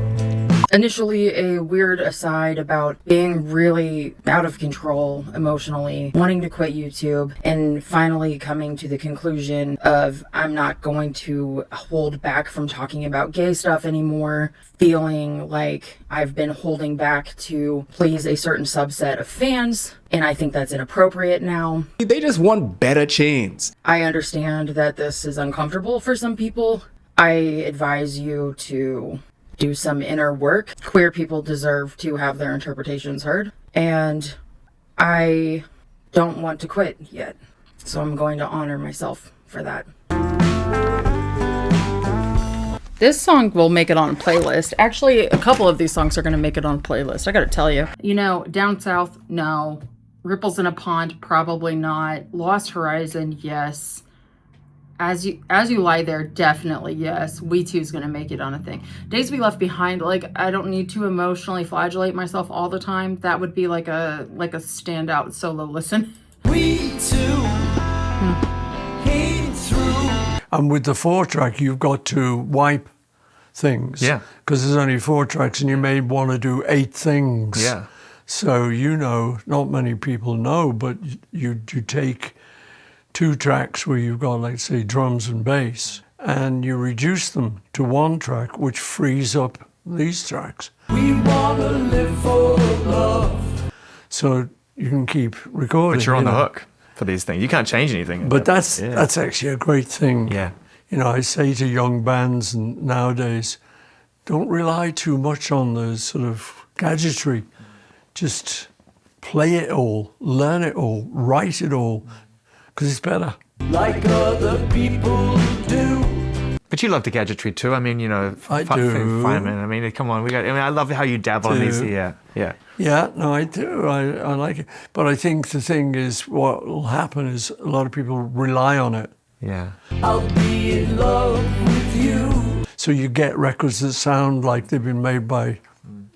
Initially, a weird aside about being really out of control emotionally, wanting to quit YouTube, and finally coming to the conclusion of I'm not going to hold back from talking about gay stuff anymore, feeling like I've been holding back to please a certain subset of fans, and I think that's inappropriate now. They just want better chains. I understand that this is uncomfortable for some people. I advise you to do some inner work. Queer people deserve to have their interpretations heard. And I don't want to quit yet. So I'm going to honor myself for that. This song will make it on a playlist. Actually, a couple of these songs are going to make it on a playlist. I got to tell you. You know, Down South, no. Ripples in a Pond, probably not. Lost Horizon, yes. As you lie there, definitely yes. We Too's gonna make it on a thing. Days We Left Behind, like I don't need to emotionally flagellate myself all the time. That would be like a standout solo listen. We Too came through. And with the 4-track, you've got to wipe things. Yeah. Because there's only 4 tracks, and you may want to do 8 things. Yeah. So not many people know, but you take 2 tracks where you've got, like, say, drums and bass, and you reduce them to 1 track, which frees up these tracks. We wanna live for love. So you can keep recording. But you're on the hook for these things. You can't change anything. But that's actually a great thing. Yeah. You know, I say to young bands and nowadays, don't rely too much on the sort of gadgetry. Just play it all, learn it all, write it all, because it's better. Like other people do. But you love the gadgetry too. I mean, I do. Feynman. I mean, come on. I love how you dabble in these. Yeah. Yeah, no, I do. I like it. But I think the thing is, what will happen is a lot of people rely on it. Yeah. I'll be in love with you. So you get records that sound like they've been made by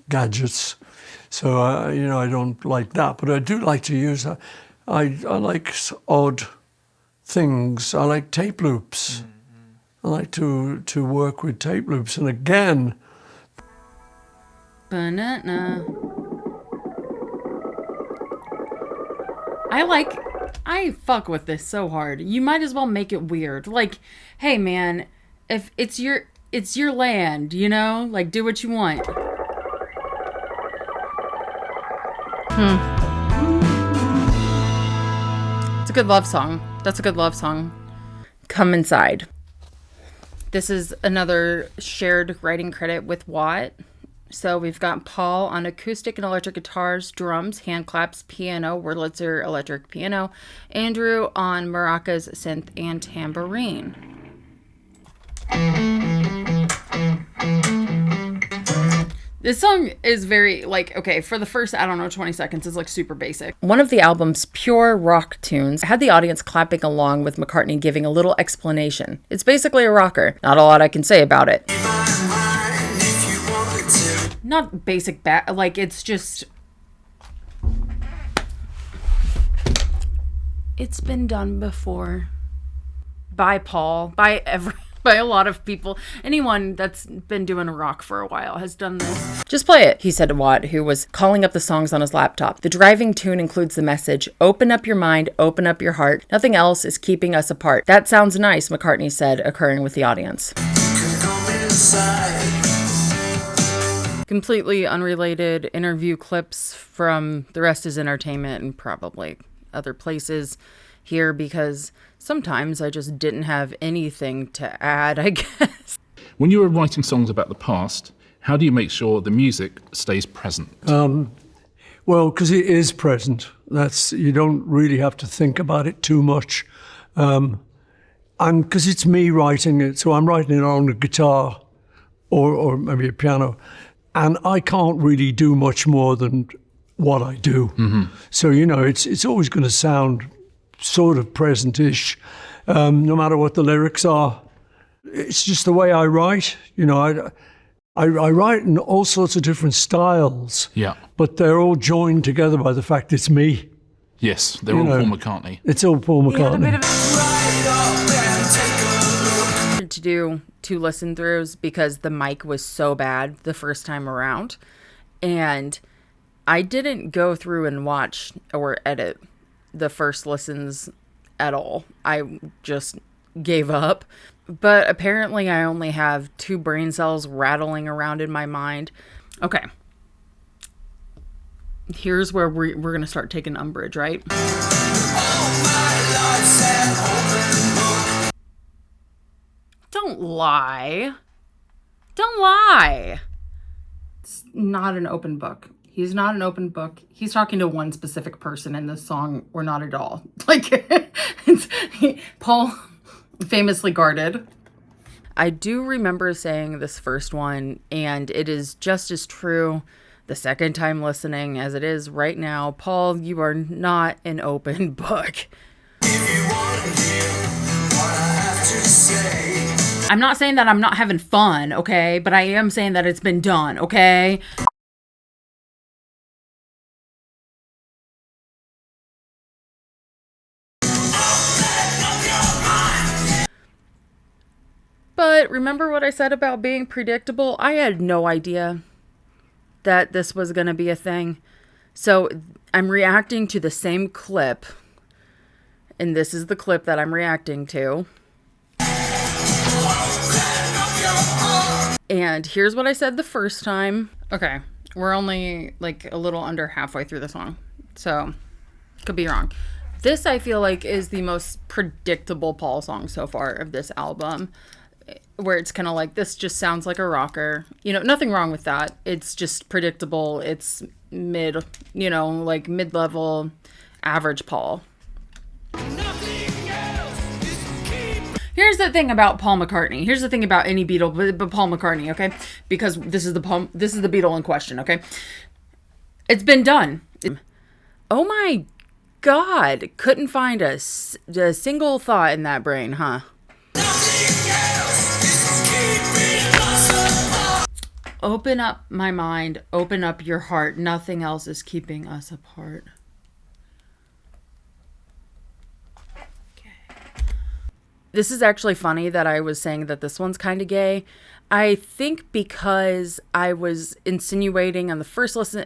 gadgets. So, I don't like that. But I do like to use that. I like odd things. I like tape loops. I like to work with tape loops. And again... Banana. I like I fuck with this so hard. You might as well make it weird. Like, hey man, if it's your land, you know? Like, do what you want. It's a good love song. That's a good love song. Come Inside. This is another shared writing credit with Watt. So we've got Paul on acoustic and electric guitars, drums, hand claps, piano, Wurlitzer electric piano, Andrew on maracas, synth, and tambourine. This song is very, like, okay, for the first, 20 seconds, is like super basic. One of the album's pure rock tunes had the audience clapping along with McCartney giving a little explanation. It's basically a rocker. Not a lot I can say about it. Not basic, like, it's just... It's been done before. By Paul, by a lot of people. Anyone that's been doing rock for a while has done this. Just play it, he said to Watt, who was calling up the songs on his laptop. The driving tune includes the message, open up your mind, open up your heart. Nothing else is keeping us apart. That sounds nice, McCartney said, occurring with the audience. Completely unrelated interview clips from The Rest is Entertainment and probably other places here, because sometimes I just didn't have anything to add, I guess. When you were writing songs about the past, how do you make sure the music stays present? Well, because it is present. You don't really have to think about it too much. And because it's me writing it, so I'm writing it on a guitar or maybe a piano, and I can't really do much more than what I do. Mm-hmm. So, it's always going to sound sort of present-ish, no matter what the lyrics are. It's just the way I write. I write in all sorts of different styles. Yeah. But they're all joined together by the fact it's me. Yes, they're all Paul McCartney. It's all Paul McCartney. To do 2 listen throughs because the mic was so bad the first time around, and I didn't go through and watch or edit the first listens at all. I just gave up. But apparently I only have 2 brain cells rattling around in my mind. Okay. Here's where we're going to start taking umbrage, right? Don't lie. Don't lie. It's not an open book. He's not an open book. He's talking to one specific person in this song, or not at all. Like, Paul, famously guarded. I do remember saying this first one, and it is just as true the second time listening as it is right now. Paul, you are not an open book. I'm not saying that I'm not having fun, okay? But I am saying that it's been done, okay? But remember what I said about being predictable? I had no idea that this was going to be a thing. So I'm reacting to the same clip. And this is the clip that I'm reacting to. And here's what I said the first time. Okay, we're only like a little under halfway through the song. So, could be wrong. This, I feel like, is the most predictable Paul song so far of this album. Where it's kind of like, this just sounds like a rocker. Nothing wrong with that. It's just predictable. It's like mid-level, average Paul. Here's the thing about Paul McCartney. Here's the thing about any Beatle, but Paul McCartney, okay? Because this is the Beatle in question, okay? It's been done. Oh my God. Couldn't find a single thought in that brain, huh? Open up my mind, open up your heart. Nothing else is keeping us apart. Okay. This is actually funny that I was saying that this one's kind of gay. I think because I was insinuating on the first listen,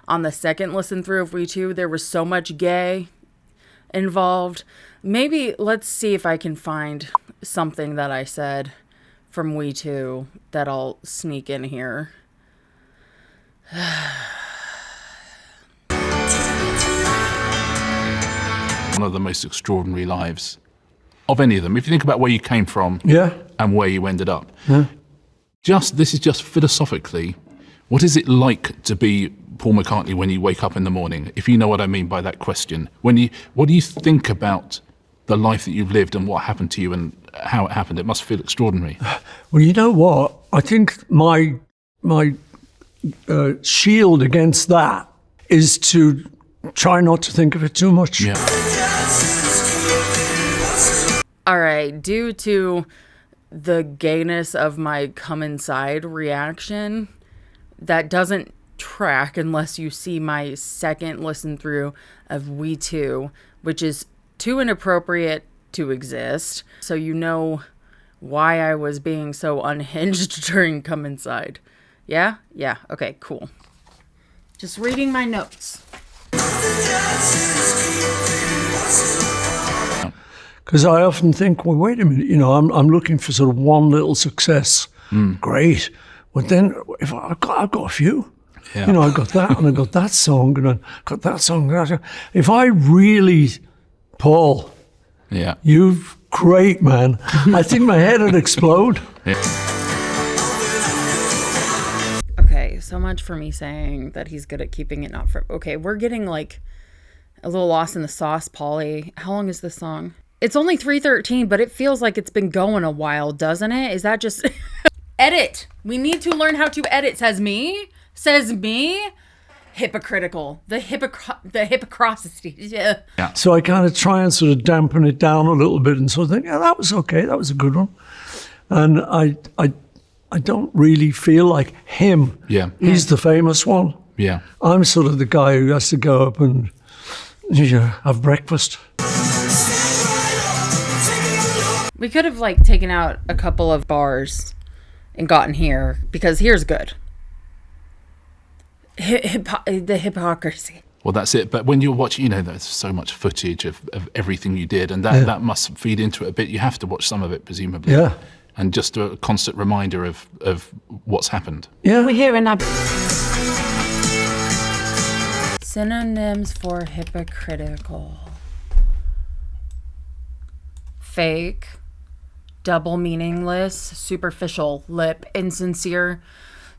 on the second listen through of We Two, there was so much gay involved. Maybe let's see if I can find something that I said from We Too that I'll sneak in here. One of the most extraordinary lives of any of them. If you think about where you came from and where you ended up. This is just philosophically, what is it like to be Paul McCartney when you wake up in the morning? If you know what I mean by that question. What do you think about the life that you've lived and what happened to you and how it happened? It must feel extraordinary. Well, you know what? I think my shield against that is to try not to think of it too much. Yeah. All right, due to the gayness of my come inside reaction, that doesn't track unless you see my second listen through of We Too, which is too inappropriate to exist. So you know why I was being so unhinged during come inside. Yeah? Yeah. Okay, cool. Just reading my notes. Because I often think, well, wait a minute, I'm looking for sort of one little success. Great. But then if I've got a few. Yeah. I've got that and I've got that song and I've got that song. If I really, Paul, you've great, man. I think my head would explode. Yeah. Okay, so much for me saying that he's good at keeping it not for... Okay, we're getting like a little lost in the sauce, Polly. How long is this song? It's only 3:13, but it feels like it's been going a while, doesn't it? Is that just... Edit! We need to learn how to edit, says me. Says me. Hypocritical. The hypocrisy. Yeah. So I kind of try and sort of dampen it down a little bit and sort of think, yeah, that was okay. That was a good one. And I don't really feel like him. Yeah. He's the famous one. Yeah. I'm sort of the guy who has to go up and have breakfast. We could have like taken out a couple of bars and gotten here, because here's good. The hypocrisy. Well, that's it. But when you're watching, there's so much footage of everything you did, and that must feed into it a bit. You have to watch some of it, presumably. Yeah. And just a constant reminder of what's happened. Yeah. We're here in Synonyms for hypocritical. Fake, double meaningless, superficial, lip, insincere,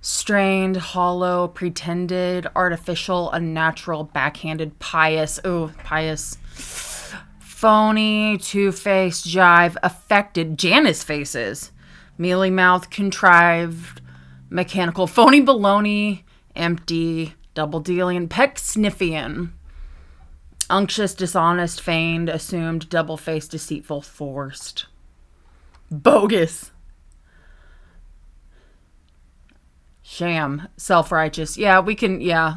strained, hollow, pretended, artificial, unnatural, backhanded, pious, phony, two-faced, jive, affected, Janice faces, mealy-mouthed, contrived, mechanical, phony, baloney, empty, double-dealing, peck-sniffian, unctuous, dishonest, feigned, assumed, double-faced, deceitful, forced, bogus, sham, self-righteous. Yeah, we can, yeah.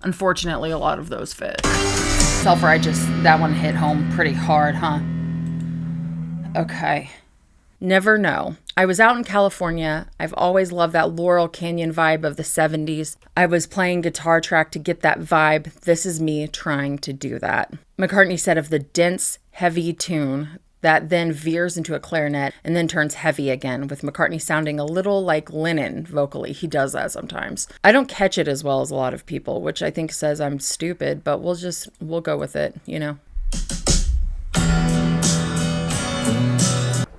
Unfortunately, a lot of those fit. Self-righteous, that one hit home pretty hard, huh? Okay. Never know. I was out in California. I've always loved that Laurel Canyon vibe of the 70s. I was playing guitar track to get that vibe. This is me trying to do that. McCartney said of the dense, heavy tune that then veers into a clarinet and then turns heavy again, with McCartney sounding a little like Lennon vocally. He does that sometimes. I don't catch it as well as a lot of people, which I think says I'm stupid, but we'll go with it,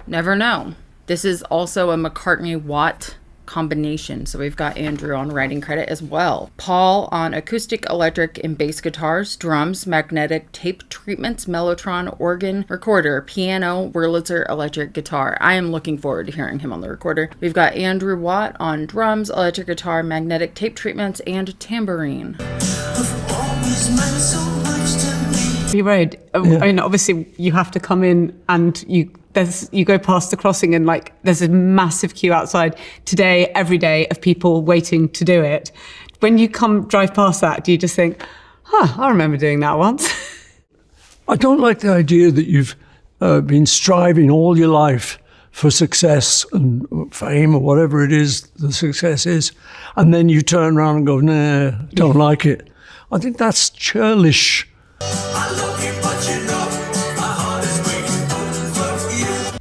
Never know. This is also a McCartney-Watt combination. So we've got Andrew on writing credit as well. Paul on acoustic, electric, and bass guitars, drums, magnetic tape treatments, mellotron, organ, recorder, piano, Wurlitzer, electric guitar. I am looking forward to hearing him on the recorder. We've got Andrew Watt on drums, electric guitar, magnetic tape treatments, and tambourine. You rode. I mean, obviously, you have to come in and you go past the crossing and there's a massive queue outside today, every day, of people waiting to do it. When you drive past that, do you just think, I remember doing that once? I don't like the idea that you've been striving all your life for success and fame or whatever it is the success is, and then you turn around and go, nah, don't like it. I think that's churlish. I love you, but you know my heart is breaking for you.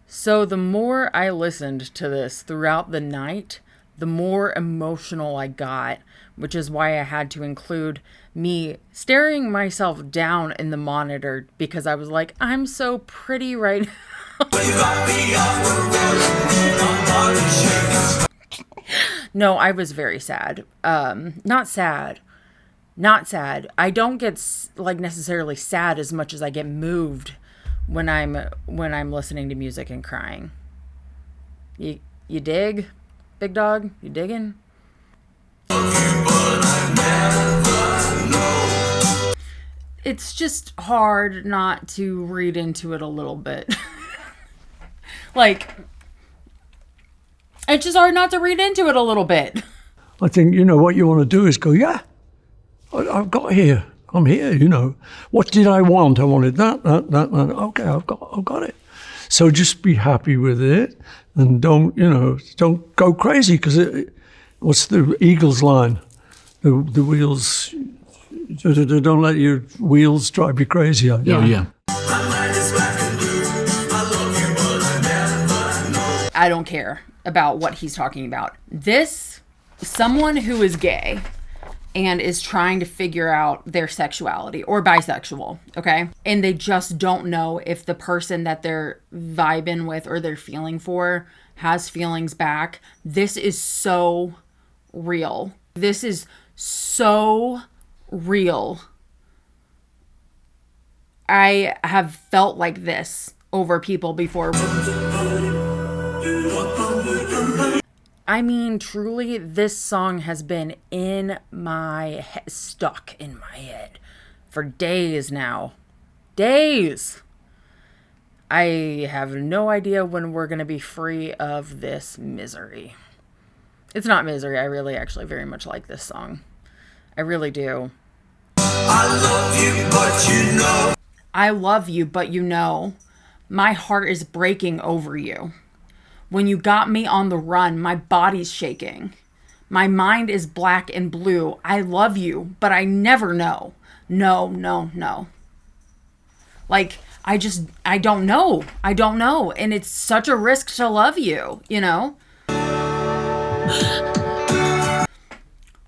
So the more I listened to this throughout the night, the more emotional I got, which is why I had to include me staring myself down in the monitor because I was like, I'm so pretty right now. No, I was very sad. Not sad. I don't get like necessarily sad as much as I get moved when I'm listening to music and crying. You dig, big dog? You digging? It's just hard not to read into it a little bit. Like, it's just hard not to read into it a little bit. I think, what you want to do is go, yeah, I've got here. I'm here, What did I want? I wanted that. Okay, I've got it. So just be happy with it and don't go crazy because what's the Eagles line? The wheels, don't let your wheels drive you crazy. Yeah. I don't care about what he's talking about. Someone who is gay and is trying to figure out their sexuality or bisexual, okay? And they just don't know if the person that they're vibing with or they're feeling for has feelings back. This is so real. This is so real. I have felt like this over people before. I mean, truly, this song has been stuck in my head for days now. Days! I have no idea when we're going to be free of this misery. It's not misery. I really actually very much like this song. I really do. I love you, but you know. I love you, but you know. My heart is breaking over you. When you got me on the run, my body's shaking. My mind is black and blue. I love you, but I never know. No. Like, I don't know. I don't know. And it's such a risk to love you,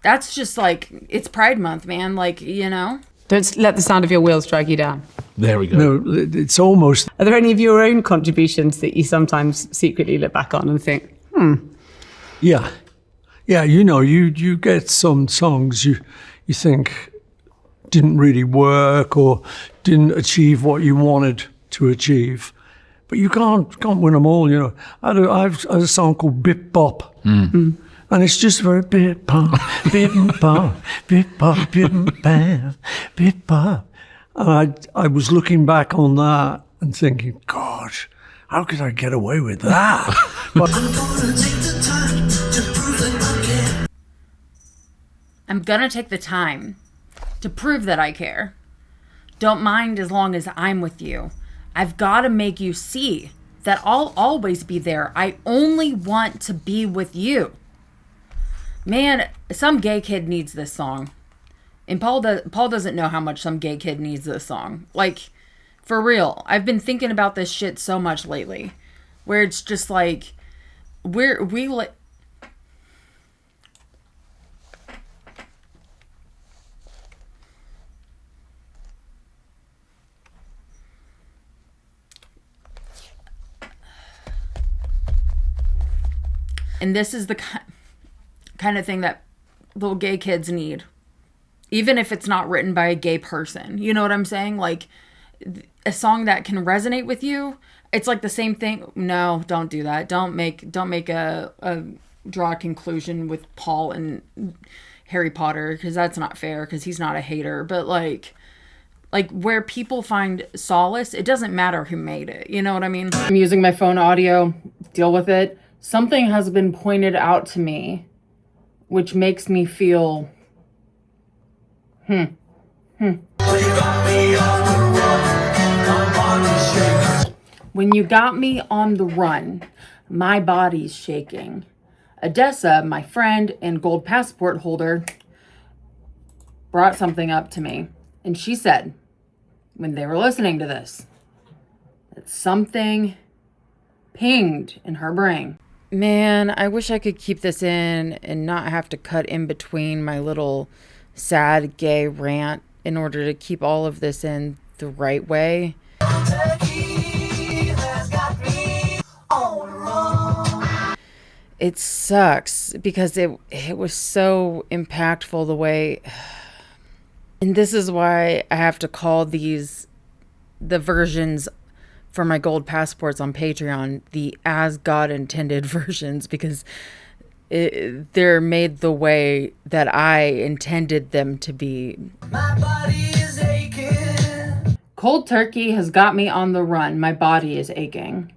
That's just like, it's Pride Month, man. Like, Don't let the sound of your wheels drag you down. There we go. No, it's almost... Are there any of your own contributions that you sometimes secretly look back on and think, Yeah. Yeah, you get some songs you think didn't really work or didn't achieve what you wanted to achieve. But you can't win them all, I have a song called Bip Bop. And it's just very bip bop, bip bop, bip bop, bip bop, bip bop. And I was looking back on that and thinking, gosh, how could I get away with that? But I'm gonna take the time to prove that I care. Don't mind as long as I'm with you. I've gotta make you see that I'll always be there. I only want to be with you. Man, some gay kid needs this song. And Paul doesn't know how much some gay kid needs this song. Like, for real. I've been thinking about this shit so much lately. Where it's just like, and this is the kind of thing that little gay kids need. Even if it's not written by a gay person. You know what I'm saying? Like, a song that can resonate with you. It's like the same thing. No, don't do that. Don't make draw a conclusion with Paul and Harry Potter, because that's not fair, because he's not a hater. But like where people find solace, it doesn't matter who made it. You know what I mean? I'm using my phone audio. Deal with it. Something has been pointed out to me which makes me feel, When you got me on the run, my body's shaking. Odessa, my friend and gold passport holder, brought something up to me. And she said, when they were listening to this, that something pinged in her brain. Man, I wish I could keep this in and not have to cut in between my little sad gay rant in order to keep all of this in the right way. It sucks because it was so impactful the way, and this is why I have to call these the versions for my gold passports on Patreon the as God intended versions, because they're made the way that I intended them to be. My body is aching. Cold turkey has got me on the run. My body is aching.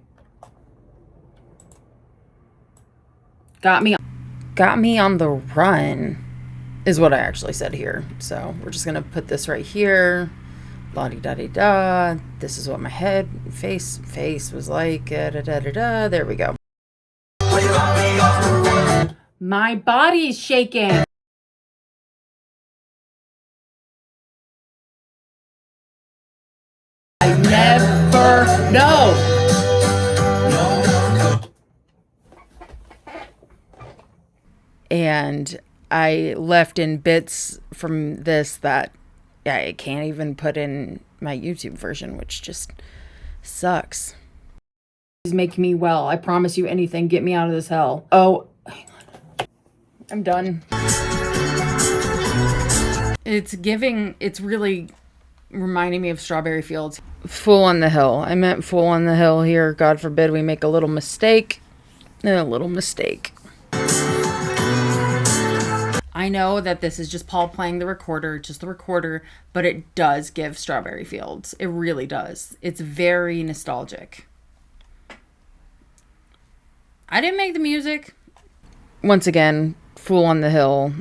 Got me on the run is what I actually said here. So we're just gonna put this right here. La-di-da-di-da. This is what my face was like. Da-da-da-da-da. There we go. My body's shaking. I never know. And I left in bits from this that I can't even put in my YouTube version, which just sucks. Please make me well. I promise you anything. Get me out of this hell. Oh, hang on. I'm done. It's really reminding me of Strawberry Fields. Fool on the Hill. I meant Fool on the Hill here. God forbid we make a little mistake. A little mistake. I know that this is just Paul playing the recorder, just the recorder, but it does give Strawberry Fields. It really does. It's very nostalgic. I didn't make the music. Once again, Fool on the Hill.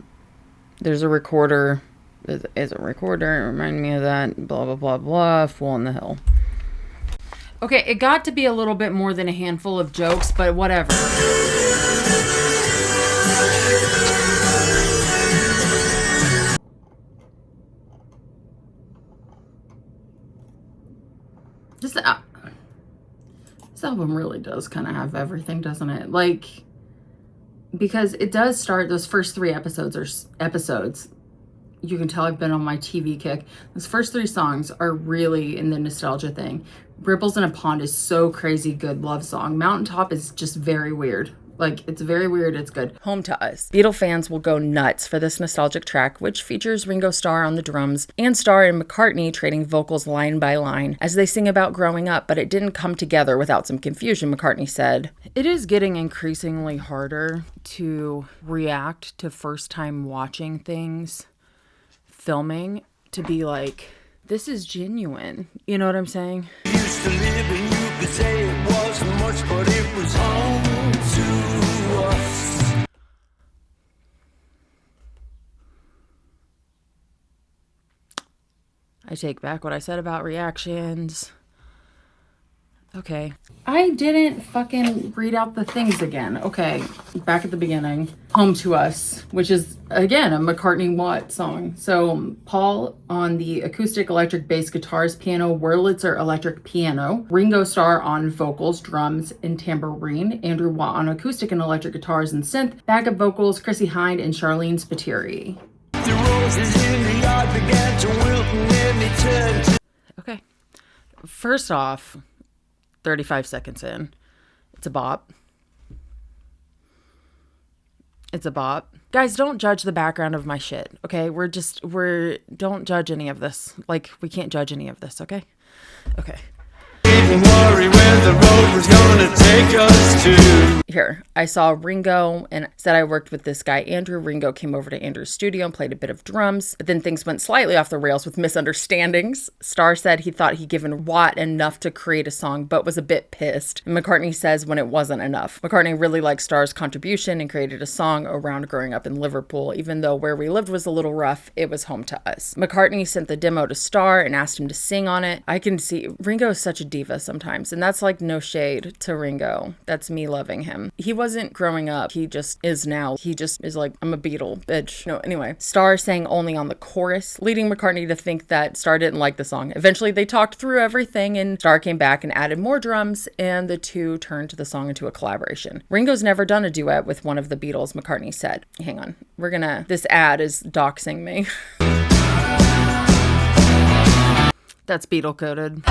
There's a recorder. There's a recorder. Remind me of that. Blah, blah, blah, blah. Fool on the Hill. Okay, it got to be a little bit more than a handful of jokes, but whatever. This album really does kind of have everything, doesn't it? Like, because it does start, those first 3 episodes, you can tell I've been on my TV kick. Those first 3 songs are really in the nostalgia thing. Ripples in a Pond is so crazy good love song. Mountaintop is just very weird. Like, it's very weird. It's good. Home to Us. Beatle fans will go nuts for this nostalgic track, which features Ringo Starr on the drums and Starr and McCartney trading vocals line by line as they sing about growing up, but it didn't come together without some confusion, McCartney said. It is getting increasingly harder to react to first time watching things, filming, to be like, this is genuine. You know what I'm saying? Used to live and you could say it wasn't much, but it was home to us. I take back what I said about reactions. Okay. I didn't fucking read out the things again. Okay, back at the beginning. Home to Us, which is, again, a McCartney Watt song. So Paul on the acoustic electric bass guitars, piano, Wurlitzer electric piano, Ringo Starr on vocals, drums, and tambourine, Andrew Watt on acoustic and electric guitars and synth, backup vocals, Chrissy Hynde and Charlene Spiteri. The roses in the yard began to wilt and then they turned to... Okay. First off, 35 seconds in, it's a bop. It's a bop. Guys, don't judge the background of my shit, okay? Don't judge any of this. Like, we can't judge any of this, okay? Okay. If didn't worry where the road was gonna take us to. Here, I saw Ringo and said I worked with this guy, Andrew. Ringo came over to Andrew's studio and played a bit of drums, but then things went slightly off the rails with misunderstandings. Starr said he thought he'd given Watt enough to create a song, but was a bit pissed. And McCartney says when it wasn't enough. McCartney really liked Starr's contribution and created a song around growing up in Liverpool. Even though where we lived was a little rough, it was home to us. McCartney sent the demo to Starr and asked him to sing on it. I can see Ringo is such a diva sometimes, and that's like no shade to Ringo. That's me loving him. He wasn't growing up. He just is now. He just is like, I'm a Beatle, bitch. No, anyway. Starr sang only on the chorus, leading McCartney to think that Starr didn't like the song. Eventually, they talked through everything, and Starr came back and added more drums, and the two turned the song into a collaboration. Ringo's never done a duet with one of the Beatles, McCartney said. Hang on. This ad is doxing me. That's Beatle coded.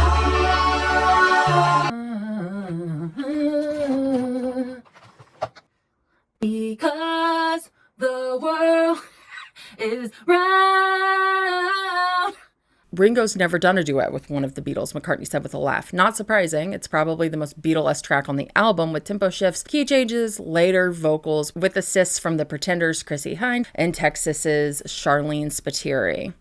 Because the world is round. Ringo's never done a duet with one of the Beatles, McCartney said with a laugh. Not surprising. It's probably the most Beatle-esque track on the album, with tempo shifts, key changes, later vocals, with assists from the Pretenders' Chrissie Hynde and Texas's Charlene Spiteri.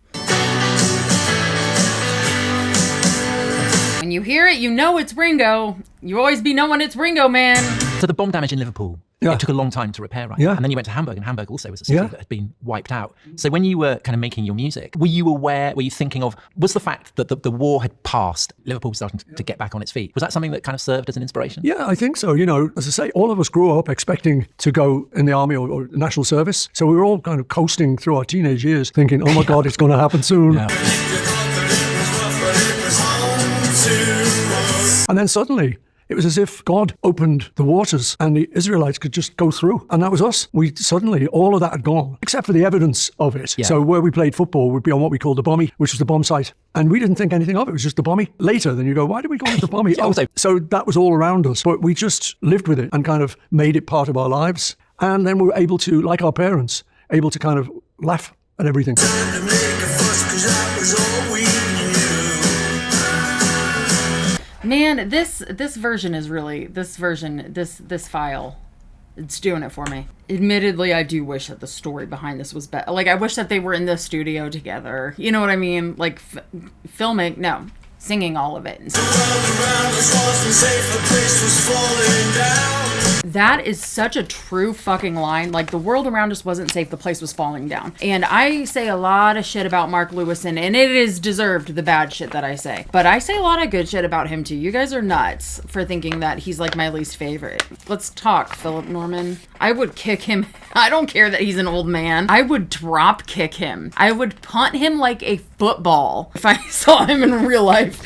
When you hear it, you know it's Ringo. You always be knowing it's Ringo, man. So the bomb damage in Liverpool, it took a long time to repair, right? And then you went to Hamburg, and Hamburg also was a city that had been wiped out. So when you were kind of making your music, were you thinking of, was the fact that the war had passed, Liverpool was starting to get back on its feet, was that something that kind of served as an inspiration? Yeah, I think so. You know, as I say, all of us grew up expecting to go in the army or national service. So we were all kind of coasting through our teenage years thinking, oh my God, it's going to happen soon. Yeah. And then suddenly, it was as if God opened the waters and the Israelites could just go through. And that was us. Suddenly, all of that had gone, except for the evidence of it. Yeah. So where we played football would be on what we called the Bommy, which was the bomb site. And we didn't think anything of it. It was just the Bommy. Later, then you go, why did we go into the Bommy? So that was all around us. But we just lived with it and kind of made it part of our lives. And then we were able to, like our parents, able to kind of laugh at everything. Man, this version is really, this file, it's doing it for me. Admittedly, I do wish that the story behind this was better. Like, I wish that they were in the studio together. You know what I mean? Like, filming, no, singing all of it. That is such a true fucking line. Like, the world around us wasn't safe, the place was falling down. And I say a lot of shit about Mark Lewison, and it is deserved, the bad shit that I say. But I say a lot of good shit about him too. You guys are nuts for thinking that he's like my least favorite. Let's talk, Philip Norman. I would kick him. I don't care that he's an old man. I would drop kick him. I would punt him like a football if I saw him in real life.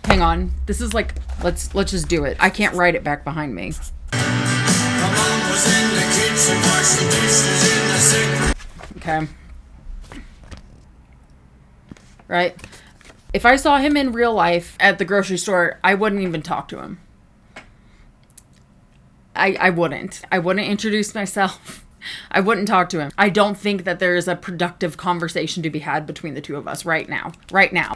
Hang on. This is like, let's just do it. I can't write it back behind me. Okay. Right. If I saw him in real life at the grocery store, I wouldn't even talk to him. I wouldn't. I wouldn't introduce myself. I wouldn't talk to him. I don't think that there is a productive conversation to be had between the two of us right now. Right now.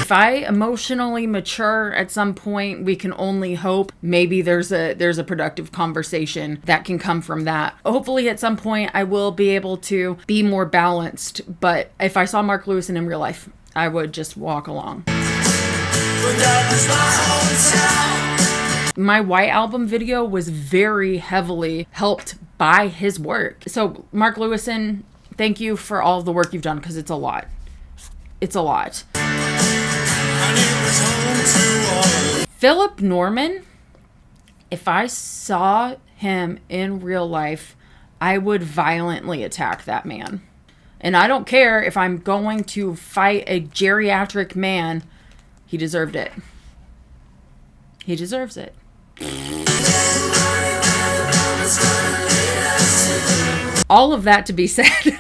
If I emotionally mature at some point, we can only hope maybe there's a productive conversation that can come from that. Hopefully at some point I will be able to be more balanced, but if I saw Mark Lewison in real life, I would just walk along. My White Album video was very heavily helped by his work. So Mark Lewison, thank you for all of the work you've done, because it's a lot. It's a lot. Philip Norman, if I saw him in real life, I would violently attack that man. And I don't care if I'm going to fight a geriatric man. He deserved it. He deserves it. All of that to be said.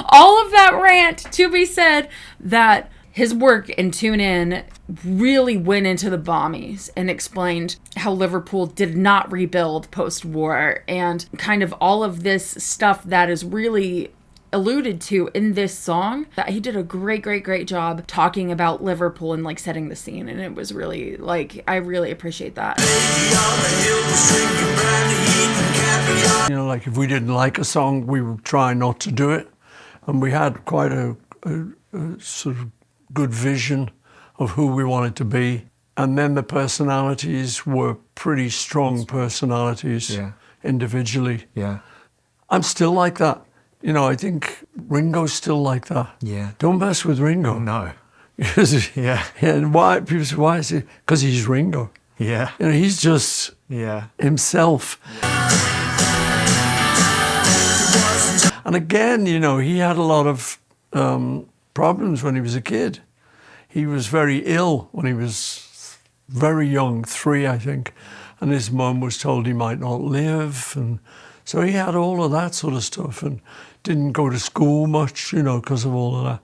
All of that rant to be said, that his work in Tune In really went into the bombies and explained how Liverpool did not rebuild post-war, and kind of all of this stuff that is really alluded to in this song, that he did a great job talking about Liverpool and like setting the scene. And it was really like, I really appreciate that. You know, like if we didn't like a song, we would try not to do it. And we had quite a sort of good vision of who we wanted to be. And then the personalities were pretty strong personalities individually. Yeah. I'm still like that. You know, I think Ringo's still like that. Yeah. Don't mess with Ringo. No. Yeah. And why? People say, why is it? Because he's Ringo. Yeah. You know, he's just himself. And again, you know, he had a lot of problems when he was a kid. He was very ill when he was very young, 3, I think. And his mum was told he might not live. And so he had all of that sort of stuff and didn't go to school much, you know, because of all of that.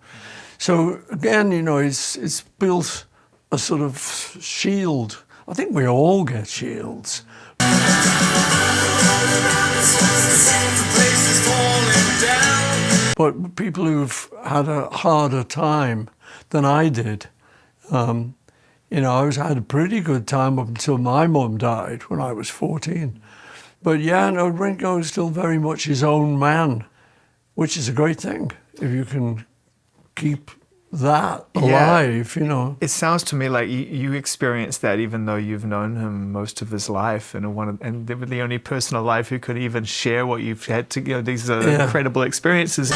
So again, you know, it's built a sort of shield. I think we all get shields. But people who've had a harder time than I did, you know, I had a pretty good time up until my mum died when I was 14. But yeah, no, Ringo is still very much his own man, which is a great thing if you can keep that alive, you know. It sounds to me like you experienced that even though you've known him most of his life, and they were the only person alive who could even share what you've had to, you know, these incredible experiences.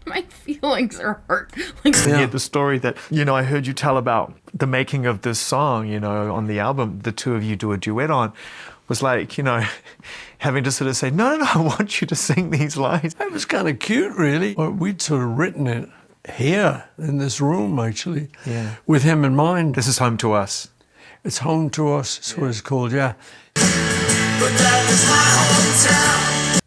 My feelings are hurt. Like, The story that, you know, I heard you tell about the making of this song, you know, on the album, the two of you do a duet on, was like, you know, having to sort of say, no, I want you to sing these lines. It was kind of cute, really. We'd sort of written it here in this room, actually, with him in mind. This is Home to Us. It's Home to Us, that's what it's called, yeah. But that was my hometown.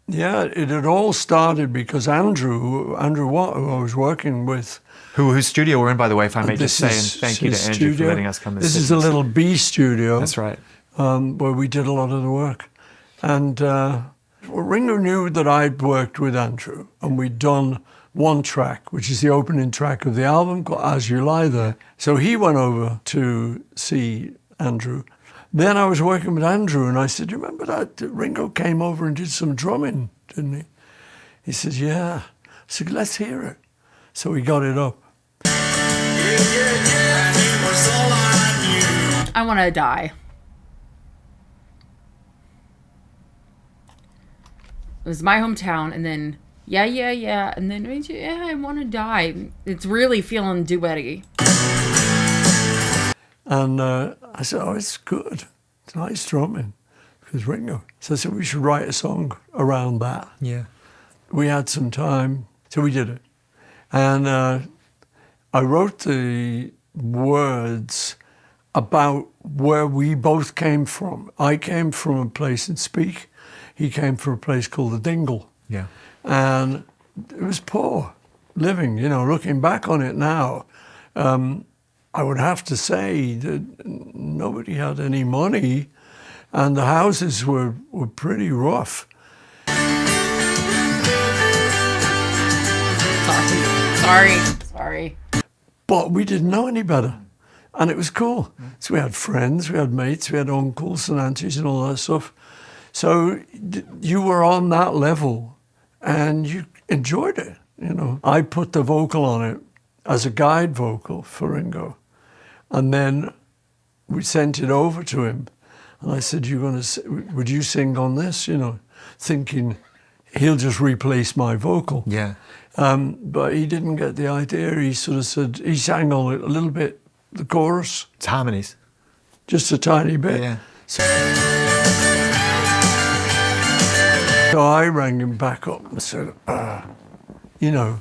Yeah, it had all started because Andrew Watt, who I was working with. Whose studio we're in, by the way, if I may just say, and thank you to Andrew for letting us come and This is a little B studio. That's right. Where we did a lot of the work. And Ringo knew that I'd worked with Andrew, and we'd done one track, which is the opening track of the album called As You Lie There. So he went over to see Andrew. Then I was working with Andrew, and I said, "You remember that Ringo came over and did some drumming, didn't he?" He says, "Yeah." I said, "Let's hear it." So we got it up. I want to die. It was my hometown, and then yeah, and then I want to die. It's really feeling duet-y. And I said, "Oh, it's good. It's nice drumming." Because Ringo. So I said, we should write a song around that. Yeah. We had some time, so we did it. And I wrote the words about where we both came from. I came from a place in Speke. He came from a place called the Dingle. Yeah. And it was poor living, you know, looking back on it now. I would have to say that nobody had any money and the houses were pretty rough. Sorry. But we didn't know any better. And it was cool. So we had friends, we had mates, we had uncles and aunties and all that stuff. So you were on that level and you enjoyed it, you know. I put the vocal on it as a guide vocal for Ringo. And then we sent it over to him. And I said, would you sing on this? You know, thinking he'll just replace my vocal. Yeah. But he didn't get the idea. He sort of said, he sang on it a little bit, the chorus. It's harmonies. Just a tiny bit. Yeah. So I rang him back up and said, you know,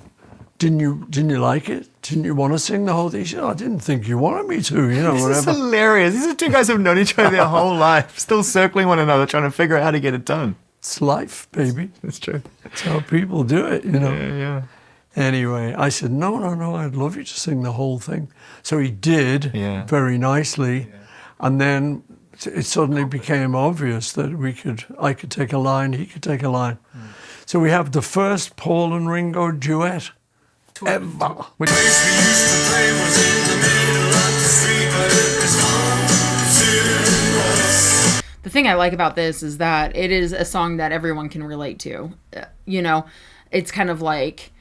didn't you like it? Didn't you want to sing the whole thing? He said, I didn't think you wanted me to, you know, whatever. This is hilarious. These are two guys who have known each other their whole life, still circling one another, trying to figure out how to get it done. It's life, baby. It's true. It's how people do it, you know. Yeah. Anyway, I said, no, I'd love you to sing the whole thing. So he did very nicely. And then it suddenly became obvious that I could take a line, he could take a line. So we have the first Paul and Ringo duet ever. The thing I like about this is that it is a song that everyone can relate to. You know, it's kind of like,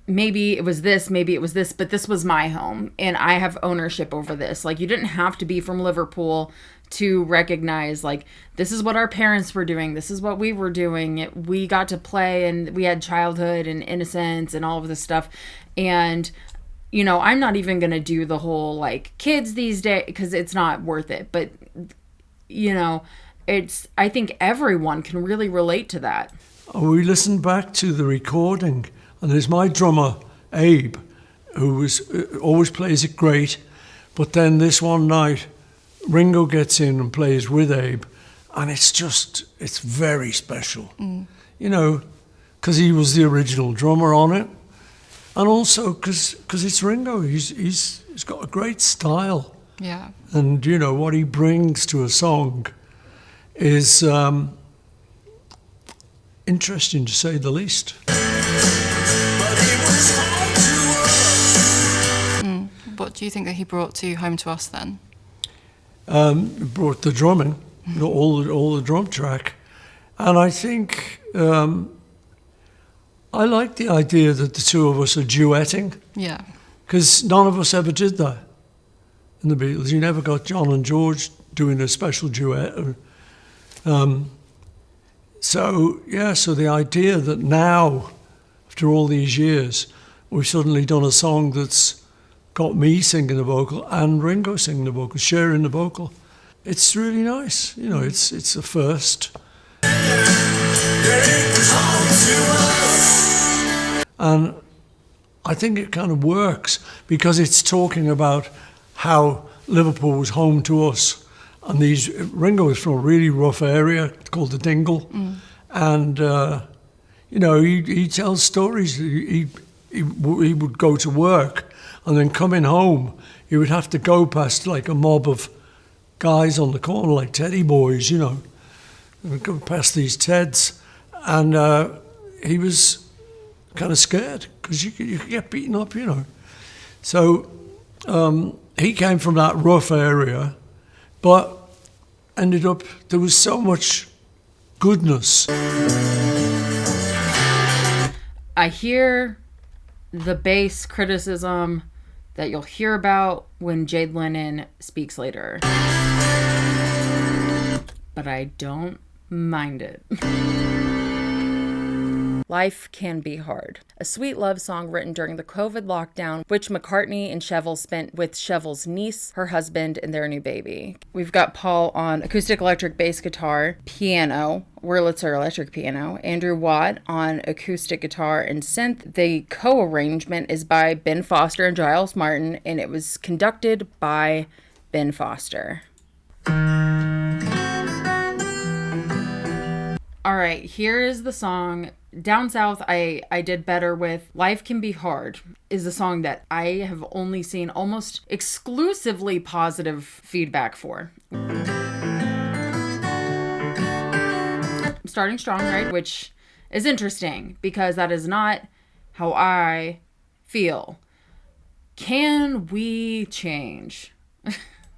maybe it was this, but this was my home and I have ownership over this. Like, you didn't have to be from Liverpool to recognize, like, this is what our parents were doing. This is what we were doing. We got to play and we had childhood and innocence and all of this stuff. And, you know, I'm not even going to do the whole, like, kids these days, because it's not worth it. But, you know, I think everyone can really relate to that. We listened back to the recording, and there's my drummer, Abe, who always plays it great. But then this one night, Ringo gets in and plays with Abe, and it's very special. You know, because he was the original drummer on it, and also because it's Ringo. He's got a great style. Yeah. And, you know, what he brings to a song is interesting, to say the least. What do you think that he brought to Home to Us then? Brought the drumming, all the drum track. And I think I like the idea that the two of us are duetting. Yeah. Because none of us ever did that in the Beatles. You never got John and George doing a special duet. So the idea that now, after all these years, we've suddenly done a song that's got me singing the vocal and Ringo singing the vocal, sharing the vocal. It's really nice. You know, it's a first. And I think it kind of works because it's talking about how Liverpool was home to us. And Ringo is from a really rough area called the Dingle. And, you know, he tells stories. He would go to work, and then coming home, he would have to go past like a mob of guys on the corner, like Teddy boys, you know. And we'd go past these Teds, and he was kind of scared because you could get beaten up, you know. So he came from that rough area, but ended up, there was so much goodness. I hear the bass criticism that you'll hear about when Jade Lennon speaks later. But I don't mind it. Life Can Be Hard, a sweet love song written during the COVID lockdown, which McCartney and Chevelle spent with Chevelle's niece, her husband, and their new baby. We've got Paul on acoustic electric bass guitar, piano, Wurlitzer electric piano, Andrew Watt on acoustic guitar and synth. The co-arrangement is by Ben Foster and Giles Martin, and it was conducted by Ben Foster. All right, here is the song. Down South, I did better with. Life Can Be Hard is a song that I have only seen almost exclusively positive feedback for. I'm starting strong, right? Which is interesting because that is not how I feel. Can we change?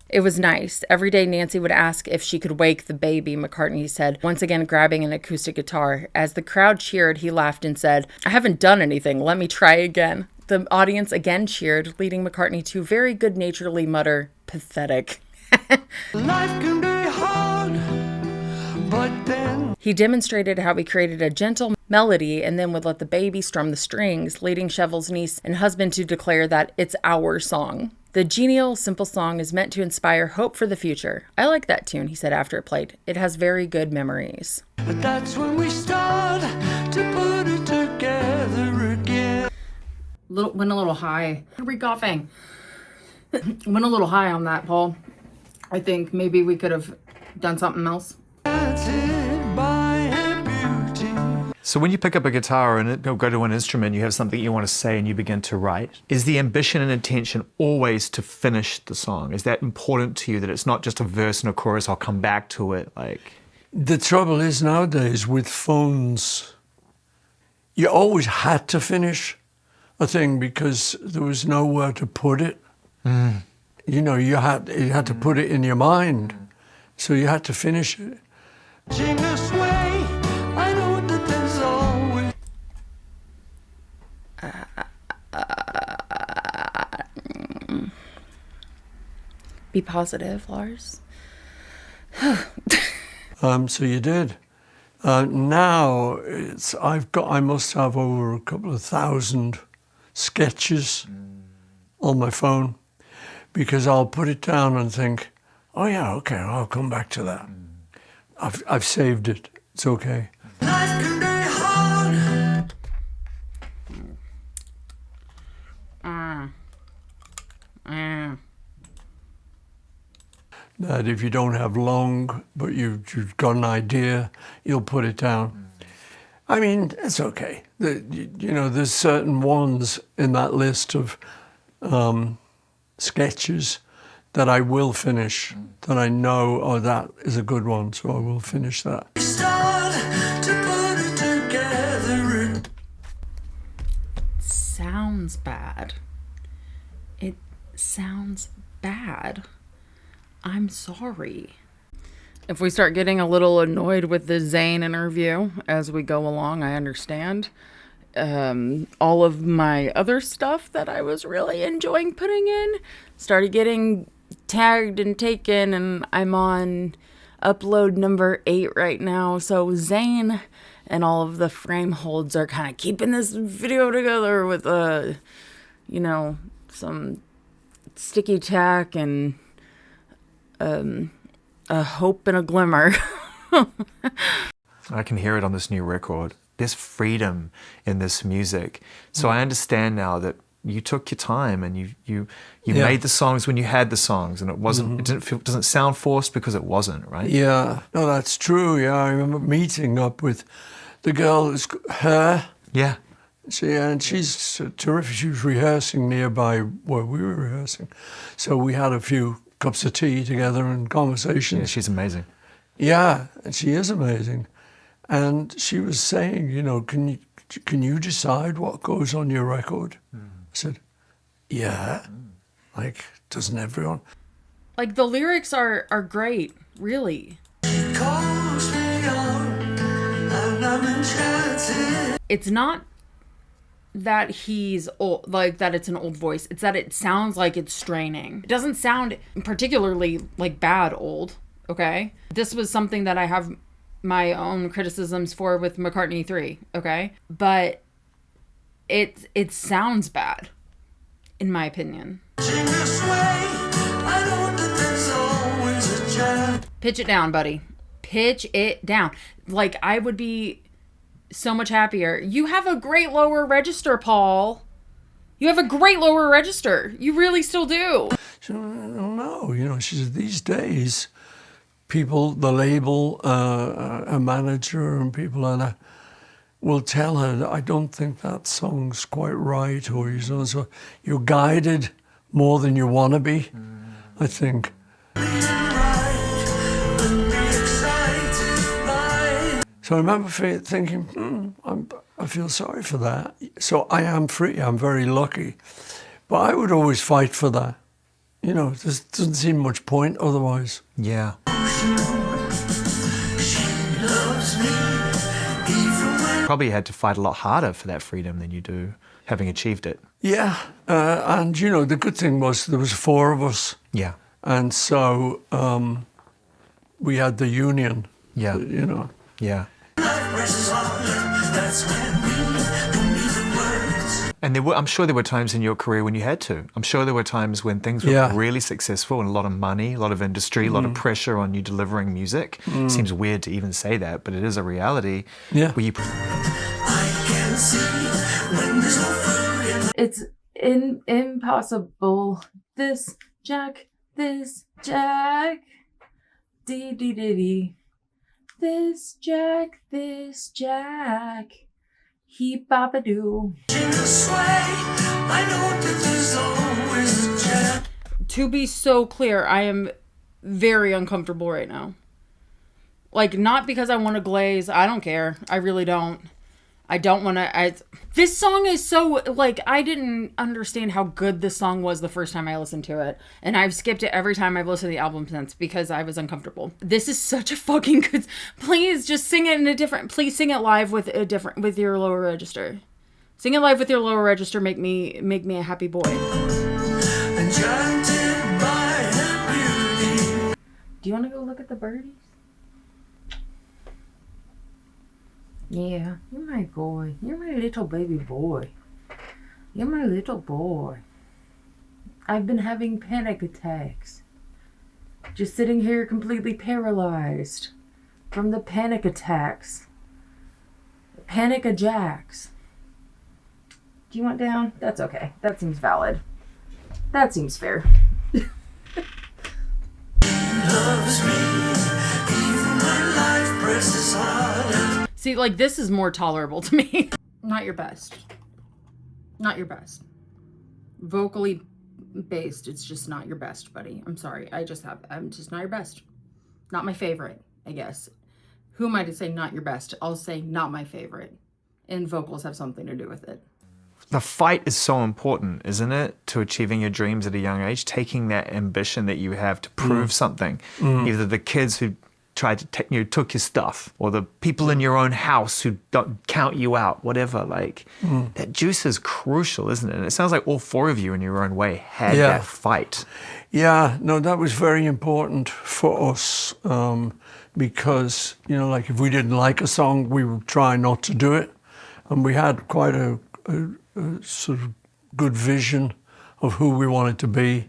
It was nice. Every day Nancy would ask if she could wake the baby, McCartney said, once again grabbing an acoustic guitar. As the crowd cheered, he laughed and said, I haven't done anything. Let me try again. The audience again cheered, leading McCartney to very good-naturedly mutter, pathetic. Life can be hard, but then... He demonstrated how he created a gentle melody and then would let the baby strum the strings, leading Chevelle's niece and husband to declare that it's our song. The genial, simple song is meant to inspire hope for the future. I like that tune, he said after it played. It has very good memories. But that's when we start to put it together again. Went a little high. Coughing. Went a little high on that, Paul. I think maybe we could have done something else. So when you pick up a guitar and go to an instrument, you have something you want to say and you begin to write. Is the ambition and intention always to finish the song? Is that important to you, that it's not just a verse and a chorus, I'll come back to it? The trouble is nowadays with phones, you always had to finish a thing because there was nowhere to put it. You know, you had to put it in your mind, so you had to finish it. Be positive, Lars. So you did. Now I must have over a couple of thousand sketches on my phone, because I'll put it down and think, oh yeah, okay, I'll come back to that. I've saved it. It's okay. That if you don't have long, but you've got an idea, you'll put it down. I mean, it's okay. You know, there's certain ones in that list of sketches that I will finish, that I know, oh, that is a good one, so I will finish that. Sounds bad. It sounds bad. I'm sorry. If we start getting a little annoyed with the Zayn interview as we go along, I understand. All of my other stuff that I was really enjoying putting in started getting tagged and taken, and I'm on upload number 8 right now. So Zayn and all of the frame holds are kind of keeping this video together with some sticky tack and a hope and a glimmer. I can hear it on this new record. There's freedom in this music. So I understand now that you took your time and you made the songs when you had the songs, and it wasn't it doesn't sound forced because it wasn't, right? Yeah, no, that's true. Yeah, I remember meeting up with the girl, her. Yeah. She's terrific. She was rehearsing nearby where we were rehearsing. So we had a few cups of tea together and conversations. Yeah, she's amazing. Yeah, and she is amazing. And she was saying, you know, can you decide what goes on your record? I said, yeah. Like, doesn't everyone? Like, the lyrics are great, really. It's not that he's old, like that it's an old voice. It's that it sounds like it's straining. It doesn't sound particularly like bad old, okay? This was something that I have my own criticisms for with McCartney 3, okay? But it sounds bad, in my opinion. Pitch it down, buddy. Pitch it down. Like, I would be so much happier. You have a great lower register, Paul. You have a great lower register. You really still do. I don't know. You know, she said these days, people, the label, a manager and people like that will tell her, I don't think that song's quite right, or so you're guided more than you want to be, I think. So I remember thinking, I feel sorry for that. So I am free, I'm very lucky. But I would always fight for that. You know, there doesn't seem much point otherwise. Yeah. Probably had to fight a lot harder for that freedom than you do having achieved it. Yeah, and you know, the good thing was there was 4 of us. Yeah. And so we had the union. Yeah. You know. Yeah. And I'm sure there were times in your career when you had to. I'm sure there were times when things were really successful and a lot of money, a lot of industry, a lot of pressure on you delivering music. Seems weird to even say that, but it is a reality. Yeah. Where you... It's impossible. This Jack. Dee dee dee dee. This Jack, he baba doo. To be so clear, I am very uncomfortable right now. Like, not because I want to glaze. I don't care. I really don't. I don't want to. This song is so, like, I didn't understand how good this song was the first time I listened to it. And I've skipped it every time I've listened to the album since because I was uncomfortable. This is such a fucking good. Please just sing it in a different. Please sing it live with your lower register. Sing it live with your lower register. Make me a happy boy. Do you want to go look at the birdies? Yeah, you're my boy. You're my little baby boy. You're my little boy. I've been having panic attacks. Just sitting here completely paralyzed from the panic attacks. Panic ajacks. Do you want down? That's okay. That seems valid. That seems fair. Loves me, even when life presses harder. See, like, this is more tolerable to me. Not your best. Not your best. Vocally based, it's just not your best, buddy. I'm sorry. I'm just not your best. Not my favorite, I guess. Who am I to say not your best? I'll say not my favorite. And vocals have something to do with it. The fight is so important, isn't it, to achieving your dreams at a young age? Taking that ambition that you have to prove something. Either the kids who tried to took your stuff, or the people in your own house who don't count you out, whatever. Like, that juice is crucial, isn't it? And it sounds like all four of you in your own way had that fight. Yeah, no, that was very important for us because, you know, like if we didn't like a song, we would try not to do it. And we had quite a sort of good vision of who we wanted to be.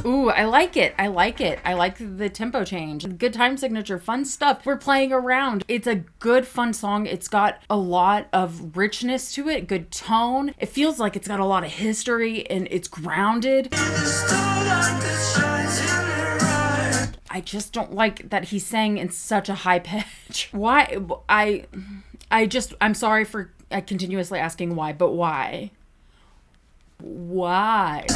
Ooh, I like it. I like it. I like the tempo change. Good time signature, fun stuff. We're playing around. It's a good, fun song. It's got a lot of richness to it, good tone. It feels like it's got a lot of history and it's grounded. I just don't like that he sang in such a high pitch. Why? I'm sorry for continuously asking why, but why? Why?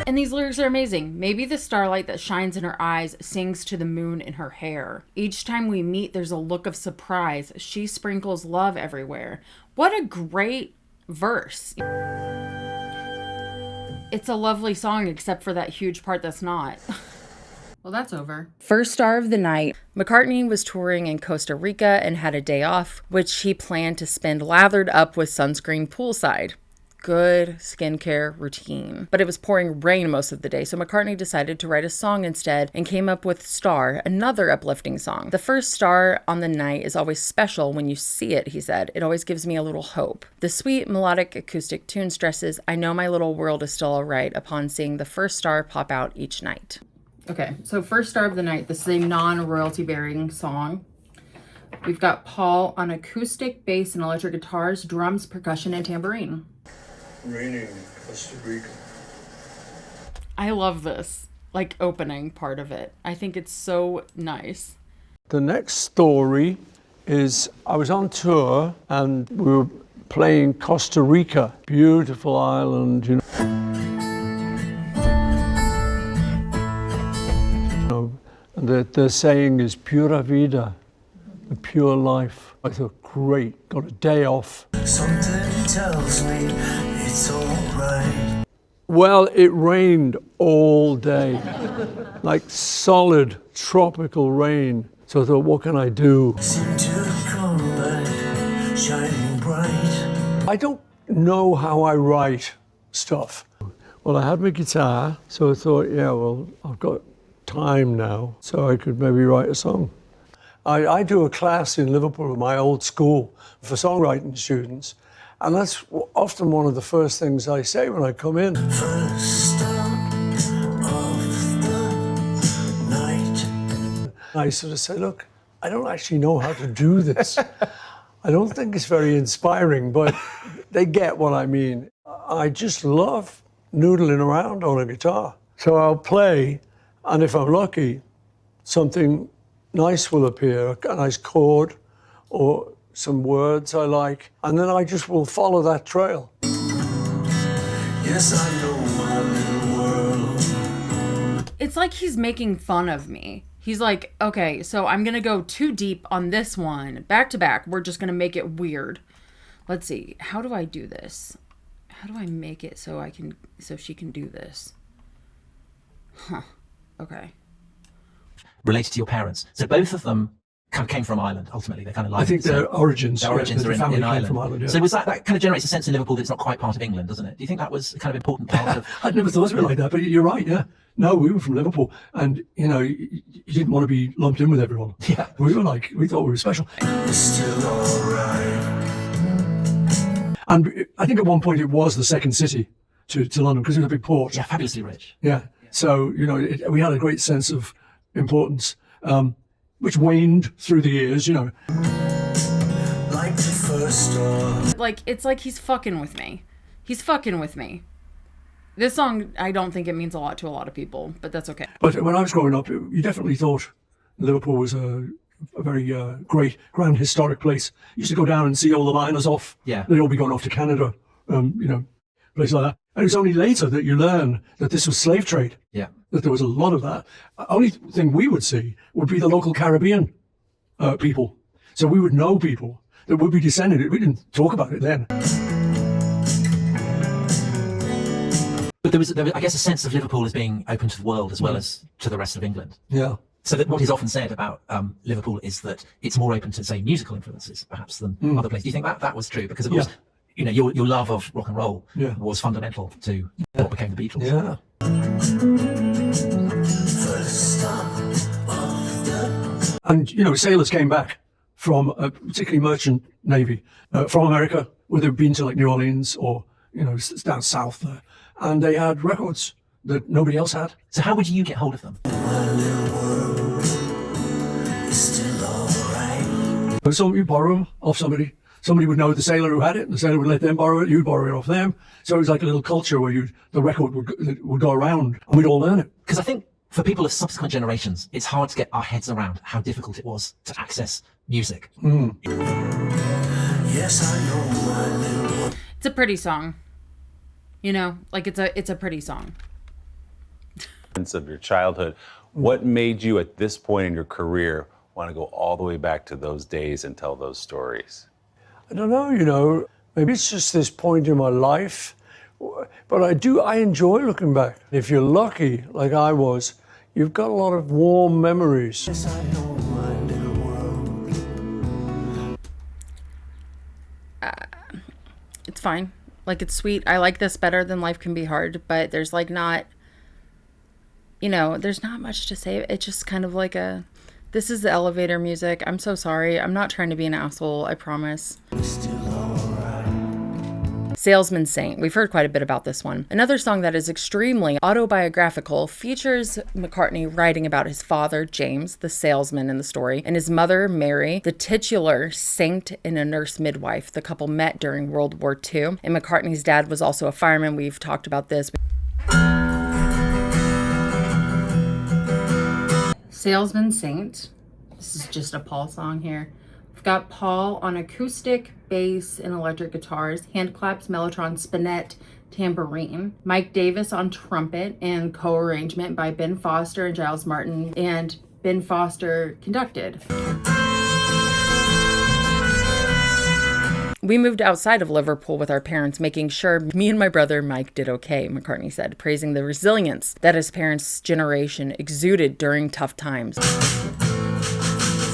And these lyrics are amazing. Maybe the starlight that shines in her eyes sings to the moon in her hair. Each time we meet, there's a look of surprise. She sprinkles love everywhere. What a great verse. It's a lovely song, except for that huge part that's not. Well, that's over. First star of the night. McCartney was touring in Costa Rica and had a day off, which he planned to spend lathered up with sunscreen poolside. Good skincare routine. But it was pouring rain most of the day, so McCartney decided to write a song instead and came up with Star, another uplifting song. The first star on the night is always special when you see it, he said. It always gives me a little hope. The sweet melodic acoustic tune stresses, I know my little world is still alright upon seeing the first star pop out each night. Okay, so first star of the night. This is a non-royalty bearing song. We've got Paul on acoustic, bass, and electric guitars, drums, percussion, and tambourine. Raining in Costa Rica. I love this, like, opening part of it. I think it's so nice. The next story is I was on tour and we were playing Costa Rica, beautiful island, you know. And the saying is pura vida, the pure life. I thought, great, got a day off. Something tells me it's all right. Well, it rained all day, like solid tropical rain. So I thought, what can I do? Seem to come back, shining bright. I don't know how I write stuff. Well, I had my guitar, so I thought, yeah, well, I've got time now, so I could maybe write a song. I do a class in Liverpool at my old school for songwriting students, and that's often one of the first things I say when I come in. First stop of the night. I sort of say, look, I don't actually know how to do this. I don't think it's very inspiring, but they get what I mean. I just love noodling around on a guitar. So I'll play, and if I'm lucky, something nice will appear, a nice chord or some words I like, and then I just will follow that trail. Yes, I know my little world. It's like he's making fun of me. He's like, okay, so I'm going to go too deep on this one. Back to back, we're just going to make it weird. Let's see. How do I do this? How do I make it so she can do this? Huh. Okay. Related to your parents. So both of them kind of came from Ireland, ultimately. They're kind of like... I think their origins are in Ireland. From Ireland, yeah. So was that kind of generates a sense in Liverpool that it's not quite part of England, doesn't it? Do you think that was a kind of important part of... I'd never thought of it like that, but you're right, yeah. No, we were from Liverpool, and, you didn't want to be lumped in with everyone. Yeah. We thought we were special. It's still all right. And I think at one point it was the second city to London, because it was a big port. Yeah, fabulously rich. Yeah. So, we had a great sense of importance, which waned through the years, Like the first storm. Like, it's like he's fucking with me. He's fucking with me. This song, I don't think it means a lot to a lot of people, but that's okay. But when I was growing up, you definitely thought Liverpool was a very great, grand, historic place. You used to go down and see all the miners off. Yeah. They'd all be going off to Canada, places like that. And it's only later that you learn that this was slave trade. Yeah. That there was a lot of that. The only thing we would see would be the local Caribbean people. So we would know people that would be descended. We didn't talk about it then. But there was, I guess, a sense of Liverpool as being open to the world as well as to the rest of England. Yeah. So that what is often said about Liverpool is that it's more open to, say, musical influences, perhaps, than other places. Do you think that was true? Because, of course, your love of rock and roll was fundamental to what became the Beatles. Yeah. And, sailors came back from, particularly merchant navy, from America, where they'd been to, like, New Orleans or, down south there. And they had records that nobody else had. So how would you get hold of them? So you borrow them off somebody. Somebody would know the sailor who had it, and the sailor would let them borrow it, you'd borrow it off them. So it was like a little culture where the record would go around, and we'd all learn it. Because I think for people of subsequent generations, it's hard to get our heads around how difficult it was to access music. Yes, I know my little... It's a pretty song. It's a pretty song. Of your childhood, what made you at this point in your career want to go all the way back to those days and tell those stories? I don't know, maybe it's just this point in my life, but I enjoy looking back. If you're lucky, like I was, you've got a lot of warm memories. Yes, I know my little world. It's fine. It's sweet. I like this better than Life Can Be Hard, but there's not, there's not much to say. It's just kind of like this is the elevator music. I'm so sorry. I'm not trying to be an asshole, I promise. Salesman Saint. We've heard quite a bit about this one. Another song that is extremely autobiographical, features McCartney writing about his father, James, the salesman in the story, and his mother, Mary, the titular saint and a nurse midwife. The couple met during World War II, and McCartney's dad was also a fireman. We've talked about this. Salesman Saint. This is just a Paul song here. We've got Paul on acoustic, bass, and electric guitars, hand claps, mellotron, spinet, tambourine. Mike Davis on trumpet and co-arrangement by Ben Foster and Giles Martin, and Ben Foster conducted. We moved outside of Liverpool with our parents, making sure me and my brother Mike did okay, McCartney said, praising the resilience that his parents' generation exuded during tough times.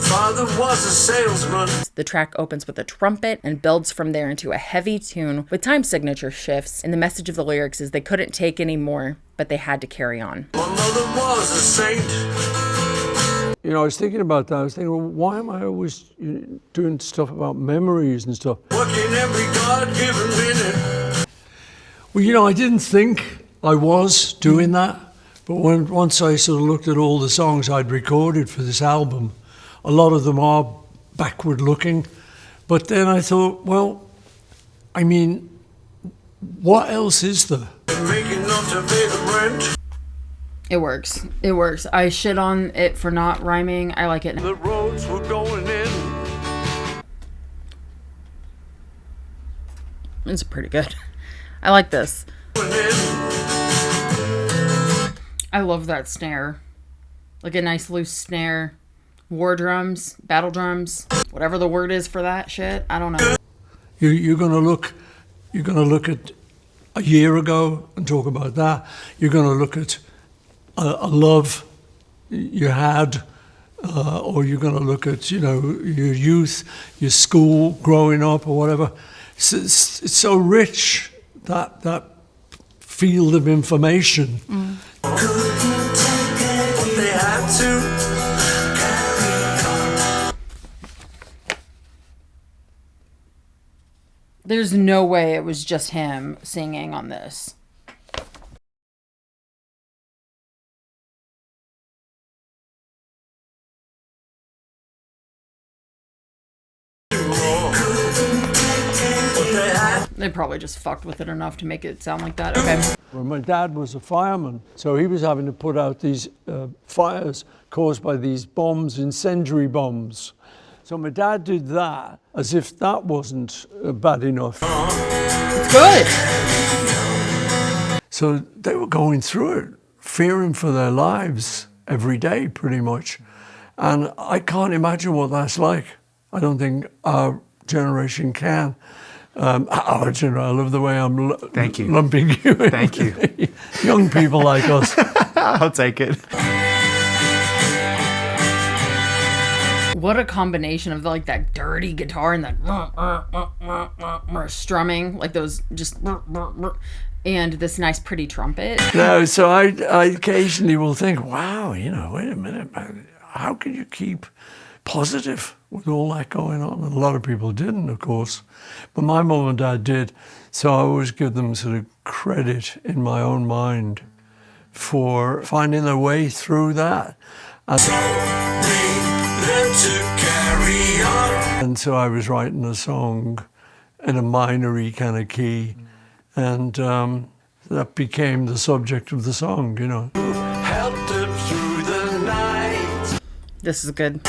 Father was a salesman. The track opens with a trumpet and builds from there into a heavy tune with time signature shifts, and the message of the lyrics is they couldn't take any more, but they had to carry on. My mother was a saint. I was thinking about that. I was thinking, well, why am I always doing stuff about memories and stuff? Working every God-given minute. Well, I didn't think I was doing that, but once I sort of looked at all the songs I'd recorded for this album, a lot of them are backward looking. But then I thought, well, what else is there? Making enough to pay the rent. It works. It works. I shit on it for not rhyming. I like it. The roads were going in. It's pretty good. I like this. I love that snare. Like a nice loose snare. War drums, battle drums, whatever the word is for that shit. I don't know. You're gonna look at a year ago and talk about that. You're gonna look at a love you had, or you're gonna look at, you know, your youth, your school, growing up, or whatever. It's so rich, that field of information. They had to. There's no way it was just him singing on this. They probably just fucked with it enough to make it sound like that. Okay. Well, my dad was a fireman, so he was having to put out these fires caused by these bombs, incendiary bombs. So my dad did that as if that wasn't bad enough. It's good. So they were going through it, fearing for their lives every day, pretty much. And I can't imagine what that's like. I don't think our generation can. Our generation, I love the way I'm Thank you. lumping you in. Thank you. Young people like us. I'll take it. What a combination of like that dirty guitar and that strumming, like those just, and this nice pretty trumpet. No, so I occasionally will think, wow, you know, wait a minute, man, how can you keep positive with all that going on? And a lot of people didn't, of course, but my mum and dad did. So I always give them sort of credit in my own mind for finding their way through that. And so I was writing a song in a minor-y kind of key, and that became the subject of the song, you know. Helped them through the night. This is good.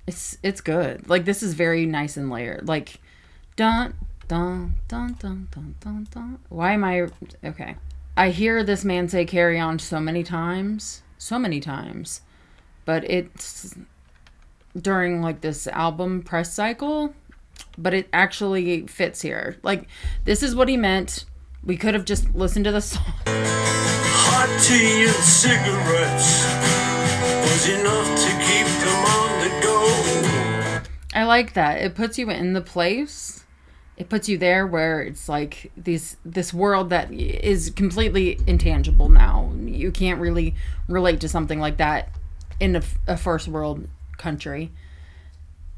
It's good. Like, this is very nice and layered. Like, dun dun dun dun dun dun dun. Why am I okay? I hear this man say "carry on" so many times, but it's during like this album press cycle, but it actually fits here. Like, this is what he meant. We could have just listened to the song. Hot tea and cigarettes was enough to keep them on the go. I like that. It puts you in the place. It puts you there where it's like this world that is completely intangible now. You can't really relate to something like that in a first world country,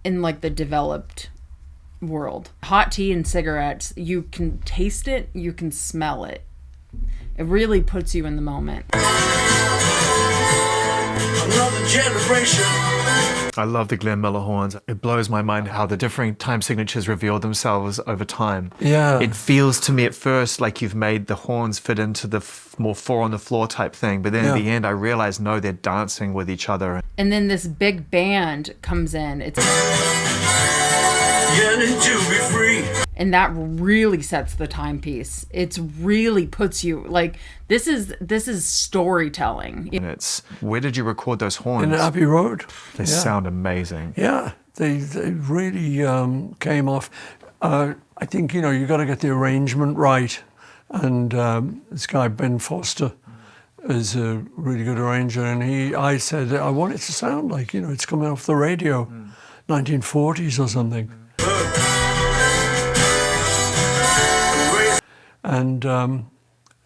in like the developed world. Hot tea and cigarettes, you can taste it, you can smell it. It really puts you in the moment. Another generation. I love the Glenn Miller horns. It blows my mind how the differing time signatures reveal themselves over time. Yeah. It feels to me at first like you've made the horns fit into the more four on the floor type thing, but then at the end I realized, no, they're dancing with each other. And then this big band comes in. It's Yearning to be free. And that really sets the timepiece. It's really puts you like, this is storytelling. And it's, where did you record those horns? In Abbey Road. They sound amazing. Yeah, they really came off. I think, you know, you got to get the arrangement right. And this guy, Ben Foster, is a really good arranger. And I said, I want it to sound like, you know, it's coming off the radio, 1940s or something. And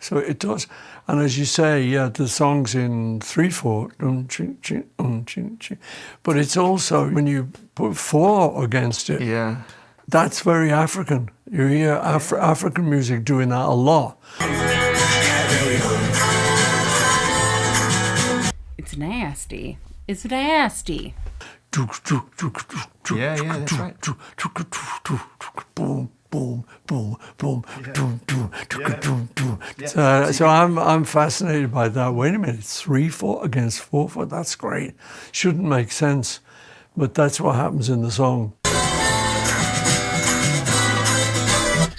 so it does. And as you say, yeah, the song's in 3/4, but it's also, when you put 4 against it, that's very African. You hear African music doing that a lot. It's nasty. It's nasty. Yeah, that's right. Boom, boom, boom, boom, boom, boom, boom, boom. So I'm fascinated by that. Wait a minute, 3/4 against 4/4. That's great. Shouldn't make sense, but that's what happens in the song.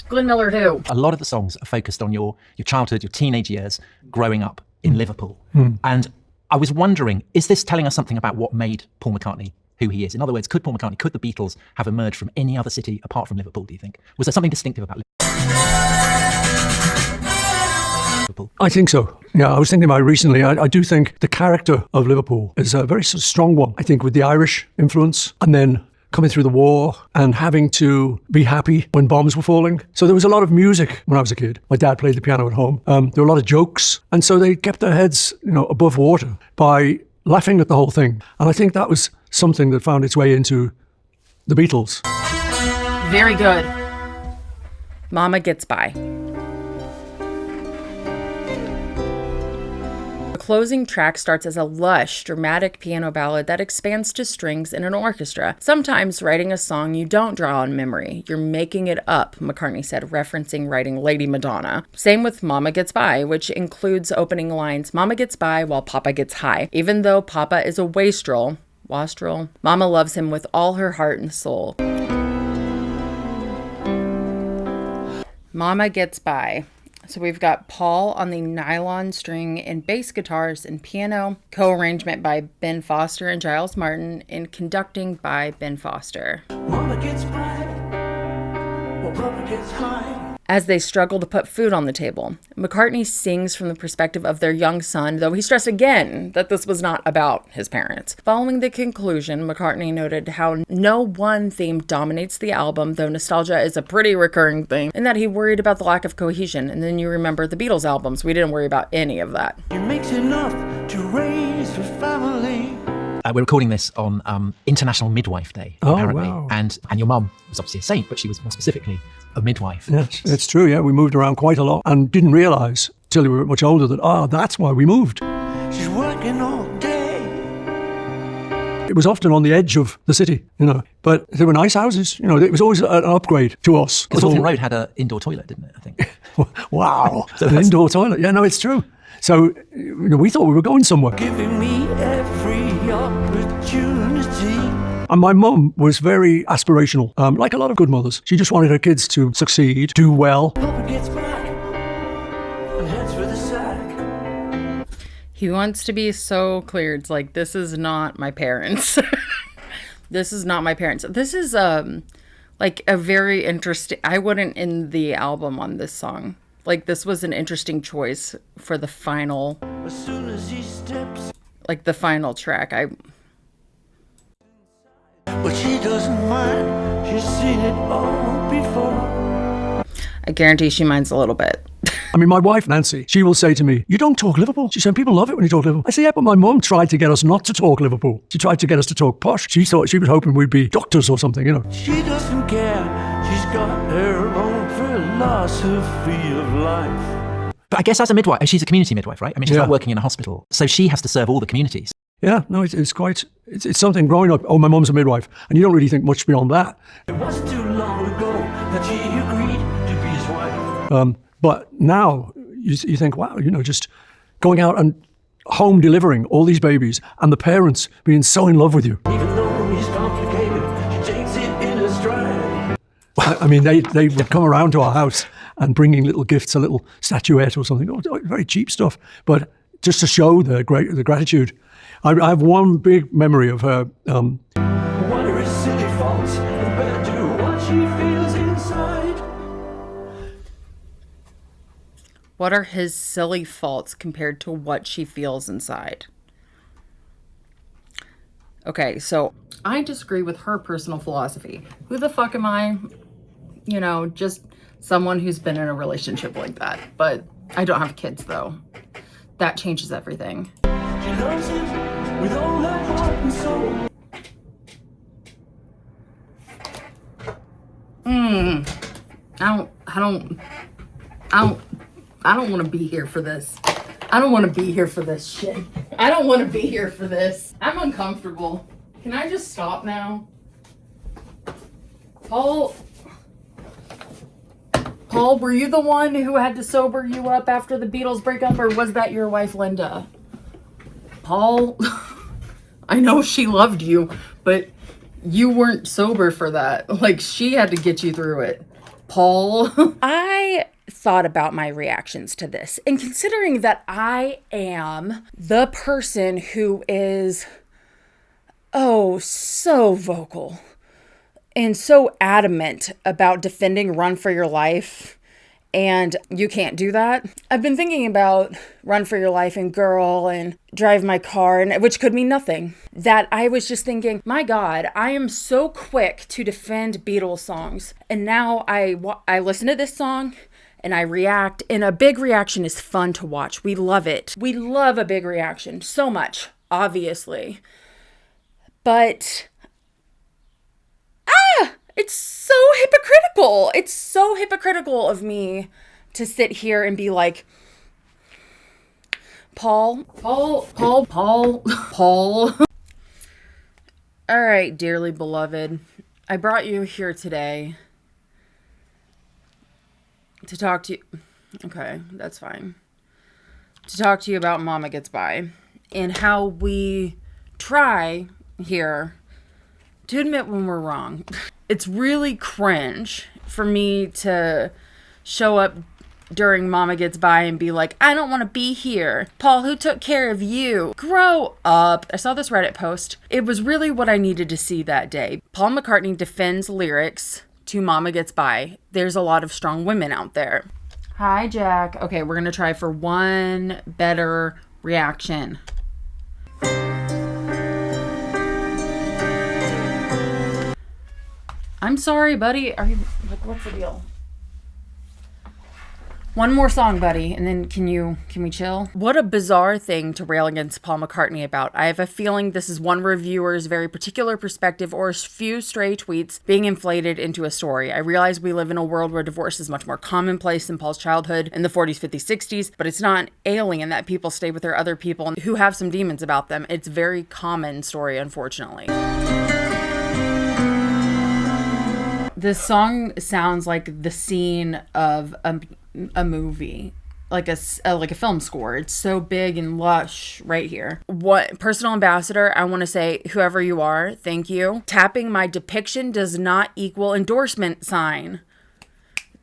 Glenn Miller who? A lot of the songs are focused on your childhood, your teenage years, growing up in Liverpool. And I was wondering, is this telling us something about what made Paul McCartney who he is? In other words, could the Beatles have emerged from any other city apart from Liverpool, do you think? Was there something distinctive about Liverpool? I think so. Yeah, I was thinking about it recently. I do think the character of Liverpool is a very sort of strong one. I think with the Irish influence, and then coming through the war and having to be happy when bombs were falling. So there was a lot of music when I was a kid. My dad played the piano at home. There were a lot of jokes. And so they kept their heads, above water by laughing at the whole thing. And I think that was something that found its way into the Beatles. Very good. Momma Gets By. The closing track starts as a lush, dramatic piano ballad that expands to strings in an orchestra. Sometimes writing a song you don't draw on memory. You're making it up, McCartney said, referencing writing Lady Madonna. Same with Momma Gets By, which includes opening lines, Mama gets by while Papa gets high. Even though Papa is a wastrel, Mama loves him with all her heart and soul. Momma Gets By. So we've got Paul on the nylon string and bass guitars and piano, co-arrangement by Ben Foster and Giles Martin, and conducting by Ben Foster. Mama gets by, while Papa gets high. As they struggle to put food on the table, McCartney sings from the perspective of their young son, though he stressed again that this was not about his parents. Following the conclusion, McCartney noted how no one theme dominates the album, though nostalgia is a pretty recurring theme, and that he worried about the lack of cohesion. And then you remember the Beatles albums, we didn't worry about any of that. It makes enough to raise a family. We're recording this on International Midwife Day, apparently. Wow. And your mum was obviously a saint, but she was more specifically a midwife. Yes, it's true, yeah. We moved around quite a lot and didn't realise till we were much older that, that's why we moved. She's working all day. It was often on the edge of the city, but there were nice houses. It was always an upgrade to us. Because Northern Road had an indoor toilet, didn't it, I think? Wow, an indoor toilet. Yeah, no, it's true. So we thought we were going somewhere. Giving me every opportunity. And my mum was very aspirational, like a lot of good mothers. She just wanted her kids to succeed, do well. Papa gets back and heads for the sack. He wants to be so clear. It's like, this is not my parents. This is not my parents. This is like a very interesting, I wouldn't end the album on this song. Like, this was an interesting choice for the final, As soon as he steps, like the final track. but she doesn't mind. She's seen it all before. I guarantee she minds a little bit. I mean, my wife, Nancy, she will say to me, you don't talk Liverpool. She said, people love it when you talk Liverpool. I say, yeah, but my mum tried to get us not to talk Liverpool. She tried to get us to talk posh. She thought she was hoping we'd be doctors or something, She doesn't care. She's got her own philosophy of life. But I guess as a midwife, she's a community midwife, right? I mean, she's not working in a hospital. So she has to serve all the communities. Yeah, no, it's something growing up. Oh, my mum's a midwife. And you don't really think much beyond that. It wasn't too long ago that she agreed to be his wife. But now you think, wow, just going out and home delivering all these babies and the parents being so in love with you. Even though he's complicated, she takes it in a stride. I mean, they would come around to our house and bringing little gifts, a little statuette or something. Very cheap stuff, but just to show the gratitude. I have one big memory of her. What are his silly faults compared to what she feels inside? What are his silly faults compared to what she feels inside? Okay, so I disagree with her personal philosophy. Who the fuck am I? Just someone who's been in a relationship like that. But I don't have kids, though. That changes everything. She loves him with all her heart and soul. I don't want to be here for this. I don't want to be here for this shit. I don't want to be here for this. I'm uncomfortable. Can I just stop now? Paul, Paul, were you the one who had to sober you up after the Beatles breakup, or was that your wife, Linda? Paul, I know she loved you, but you weren't sober for that. Like, she had to get you through it. Paul. I thought about my reactions to this, and considering that I am the person who is, so vocal and so adamant about defending Run for Your Life, and you can't do that. I've been thinking about Run for Your Life and Girl and Drive My Car, and which could mean nothing. That I was just thinking, my God, I am so quick to defend Beatles songs. And now I listen to this song and I react, and a big reaction is fun to watch. We love it. We love a big reaction so much, obviously. But it's so hypocritical. It's so hypocritical of me to sit here and be like, Paul. All right, dearly beloved, I brought you here today to talk to you. Okay, that's fine. To talk to you about Momma Gets By and how we try here to admit when we're wrong. It's really cringe for me to show up during Momma Gets By and be like, I don't want to be here. Paul, who took care of you? Grow up. I saw this Reddit post. It was really what I needed to see that day. Paul McCartney defends lyrics to Momma Gets By. There's a lot of strong women out there. Hi, Jack. Okay, we're going to try for one better reaction. I'm sorry, buddy. Are you, like, what's the deal? One more song, buddy, and then can we chill? What a bizarre thing to rail against Paul McCartney about. I have a feeling this is one reviewer's very particular perspective or a few stray tweets being inflated into a story. I realize we live in a world where divorce is much more commonplace than Paul's childhood in the 40s, 50s, 60s, but it's not alien that people stay with their other people who have some demons about them. It's a very common story, unfortunately. This song sounds like the scene of a movie, like a film score. It's so big and lush right here. What personal ambassador, I want to say, whoever you are, thank you. Tapping my depiction does not equal endorsement sign.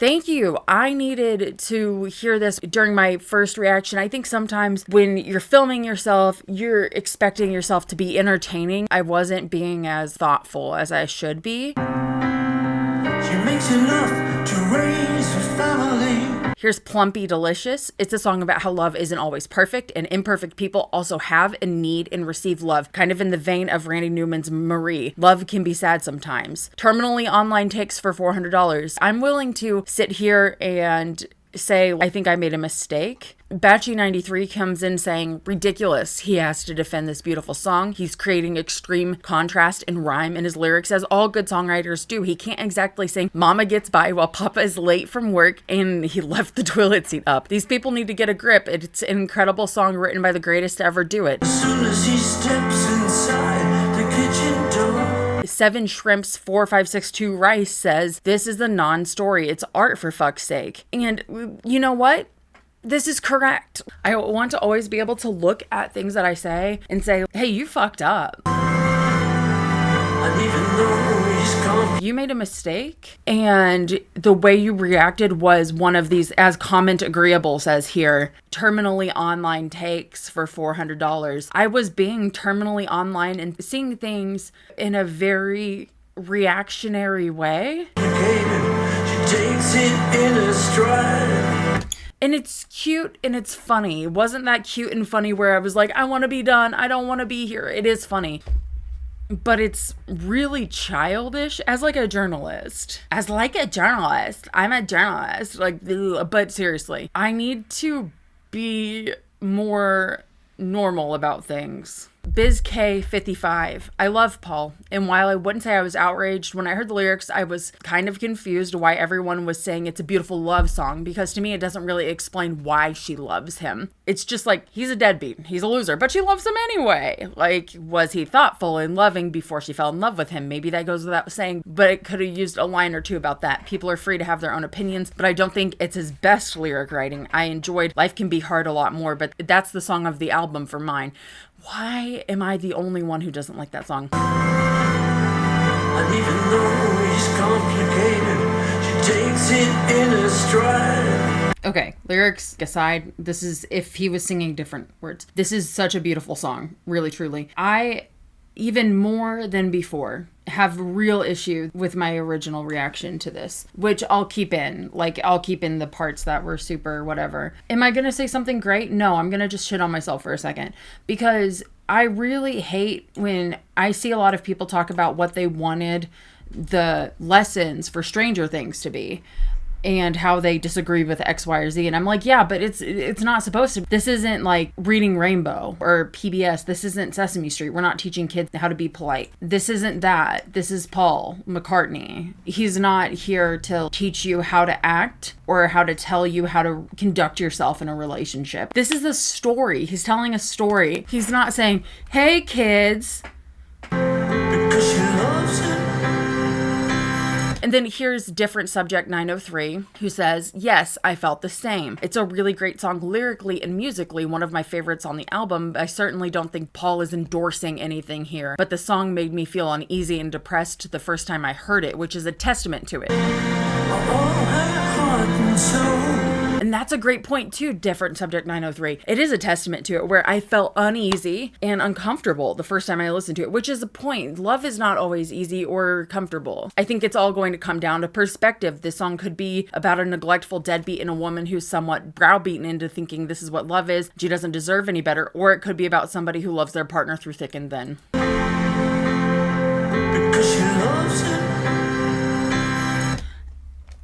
Thank you. I needed to hear this during my first reaction. I think sometimes when you're filming yourself, you're expecting yourself to be entertaining. I wasn't being as thoughtful as I should be. She makes enough to raise a family. Here's Plumpy Delicious. It's a song about how love isn't always perfect, and imperfect people also have and need and receive love, kind of in the vein of Randy Newman's Marie. Love can be sad sometimes. Terminally online takes for $400. I'm willing to sit here and say, I think I made a mistake. Batchy93 comes in saying, ridiculous. He has to defend this beautiful song. He's creating extreme contrast and rhyme in his lyrics, as all good songwriters do. He can't exactly sing Mama Gets By while Papa is late from work and he left the toilet seat up. These people need to get a grip. It's an incredible song written by the greatest to ever do it. As soon as he steps inside the kitchen door. 7 Shrimps 4562 Rice says, this is a non-story. It's art, for fuck's sake. And you know what? This is correct. I want to always be able to look at things that I say and say, hey, you fucked up. And even though he's gone, you made a mistake. And the way you reacted was one of these, as comment agreeable says here, terminally online takes for $400. I was being terminally online and seeing things in a very reactionary way. she takes it in a stride. And it's cute and it's funny. It wasn't that cute and funny where I was like, I want to be done. I don't want to be here. It is funny. But it's really childish as like a journalist. I'm a journalist. Like, ugh. But seriously, I need to be more normal about things. BizK55. I love Paul, and while I wouldn't say I was outraged when I heard the lyrics, I was kind of confused why everyone was saying it's a beautiful love song, because to me it doesn't really explain why she loves him. It's just like, he's a deadbeat, he's a loser, but she loves him anyway. Like, was he thoughtful and loving before she fell in love with him? Maybe that goes without saying, but it could have used a line or two about that. People are free to have their own opinions, but I don't think it's his best lyric writing. I enjoyed Life Can Be Hard a lot more, but that's the song of the album for mine. Why am I the only one who doesn't like that song? And even though he's complicated, she takes it in a stride. Okay, lyrics aside, this is if he was singing different words. This is such a beautiful song, really, truly. I, even more than before, have real issue with my original reaction to this, which I'll keep in. Like, I'll keep in the parts that were super whatever. Am I gonna say something great? No, I'm gonna just shit on myself for a second, because I really hate when I see a lot of people talk about what they wanted the lessons for Stranger Things to be and how they disagree with X, Y, or Z. And I'm like, yeah, but it's not supposed to. This isn't like Reading Rainbow or PBS. This isn't Sesame Street. We're not teaching kids how to be polite. This isn't that. This is Paul McCartney. He's not here to teach you how to act or how to tell you how to conduct yourself in a relationship. This is a story. He's telling a story. He's not saying, hey kids. Because she loves him. And then here's Different Subject 903, who says, yes, I felt the same. It's a really great song lyrically and musically, one of my favorites on the album. I certainly don't think Paul is endorsing anything here, but the song made me feel uneasy and depressed the first time I heard it, which is a testament to it. And that's a great point too, Different Subject 903. It is a testament to it, where I felt uneasy and uncomfortable the first time I listened to it, which is the point. Love is not always easy or comfortable. I think it's all going to come down to perspective. This song could be about a neglectful deadbeat and a woman who's somewhat browbeaten into thinking this is what love is. She doesn't deserve any better. Or it could be about somebody who loves their partner through thick and thin. Because she loves him.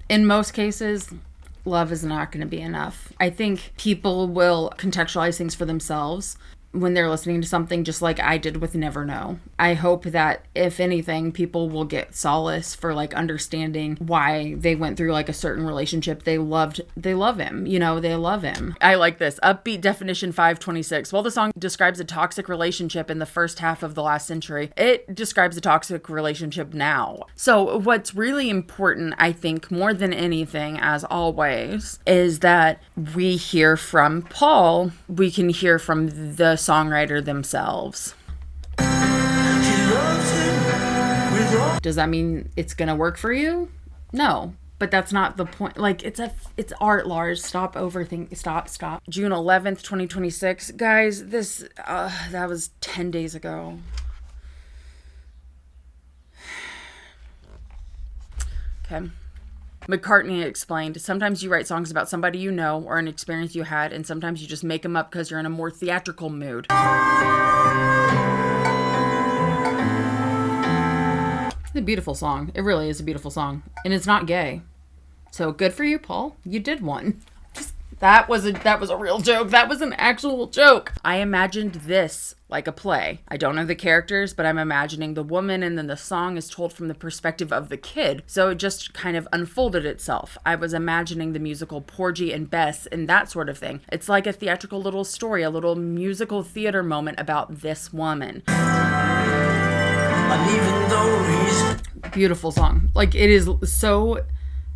In most cases, love is not going to be enough. I think people will contextualize things for themselves when they're listening to something, just like I did with Never Know. I hope that, if anything, people will get solace for like understanding why they went through like a certain relationship. They love him, you know, they love him. I like this. Upbeat Definition 526. While the song describes a toxic relationship in the first half of the last century, it describes a toxic relationship now. So what's really important, I think, more than anything, as always, is that we hear from Paul. We can hear from the songwriter themselves. Does that mean it's gonna work for you? No, but that's not the point. Like, it's art, Lars. Stop overthinking. Stop. June 11th, 2026. Guys, this, that was 10 days ago. Okay. McCartney explained, sometimes you write songs about somebody you know or an experience you had, and sometimes you just make them up because you're in a more theatrical mood. It's a beautiful song. It really is a beautiful song. And it's not gay. So good for you, Paul. You did one. That was a real joke. That was an actual joke. I imagined this like a play. I don't know the characters, but I'm imagining the woman, and then the song is told from the perspective of the kid. So it just kind of unfolded itself. I was imagining the musical Porgy and Bess and that sort of thing. It's like a theatrical little story, a little musical theater moment about this woman. And even though he's beautiful song. Like, it is so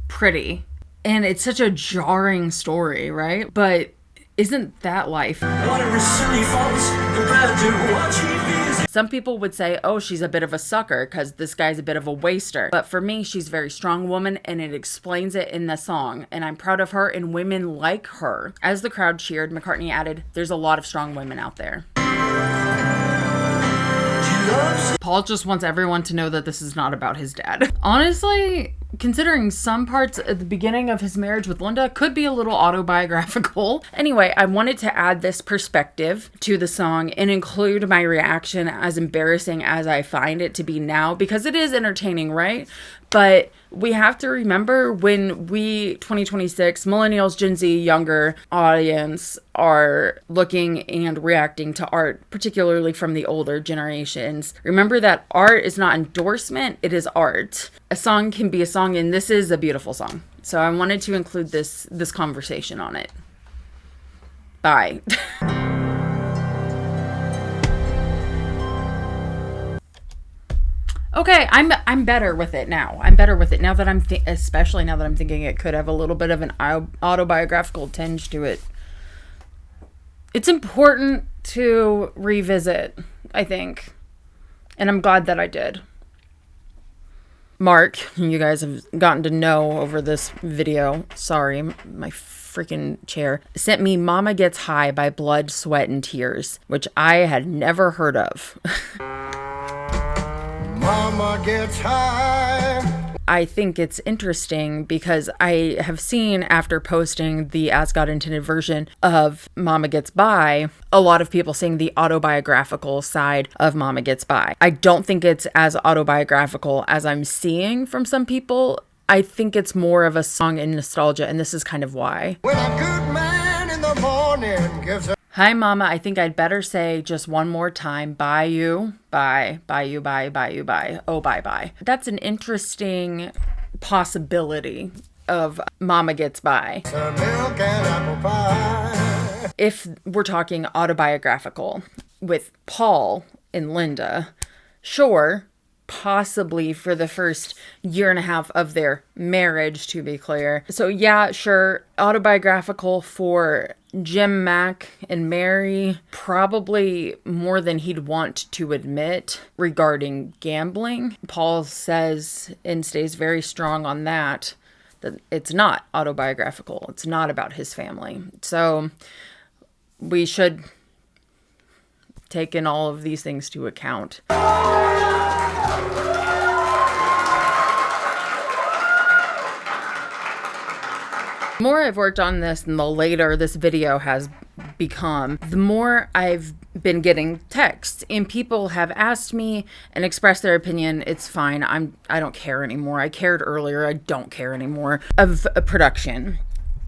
pretty. And it's such a jarring story, right? But isn't that life? Some people would say, oh, she's a bit of a sucker because this guy's a bit of a waster. But for me, she's a very strong woman, and it explains it in the song. And I'm proud of her and women like her. As the crowd cheered, McCartney added, there's a lot of strong women out there. Paul just wants everyone to know that this is not about his dad. Honestly, considering some parts at the beginning of his marriage with Linda could be a little autobiographical. Anyway, I wanted to add this perspective to the song and include my reaction, as embarrassing as I find it to be now, because it is entertaining, right? But we have to remember when we, 2026, millennials, Gen Z, younger audience, are looking and reacting to art, particularly from the older generations. Remember that art is not endorsement, it is art. A song can be a song, and this is a beautiful song. So I wanted to include this conversation on it. Bye. Okay, I'm better with it now. I'm better with it now that especially now that I'm thinking it could have a little bit of an autobiographical tinge to it. It's important to revisit, I think. And I'm glad that I did. Mark, you guys have gotten to know over this video. Sorry, my freaking chair. Sent me Momma Gets High by Blood, Sweat, and Tears, which I had never heard of. Momma Gets High. I think it's interesting because I have seen, after posting the As God Intended version of Momma Gets By, a lot of people saying the autobiographical side of Momma Gets By. I don't think it's as autobiographical as I'm seeing from some people. I think it's more of a song in nostalgia, and this is kind of why. When a good man in the morning gives a Hi, Mama. I think I'd better say just one more time, bye you, bye, bye you, bye, bye you, bye, oh, bye, bye. That's an interesting possibility of Momma Gets By. some milk and apple pie. If we're talking autobiographical with Paul and Linda, sure, possibly for the first year and a half of their marriage, to be clear. So yeah, sure, autobiographical for Jim, Mac, and Mary, probably more than he'd want to admit regarding gambling. Paul says and stays very strong on that it's not autobiographical. It's not about his family. So we should take in all of these things to account. The more I've worked on this and the later this video has become, the more I've been getting texts, and people have asked me and expressed their opinion. It's fine. I don't care anymore. I cared earlier. I don't care anymore of a production.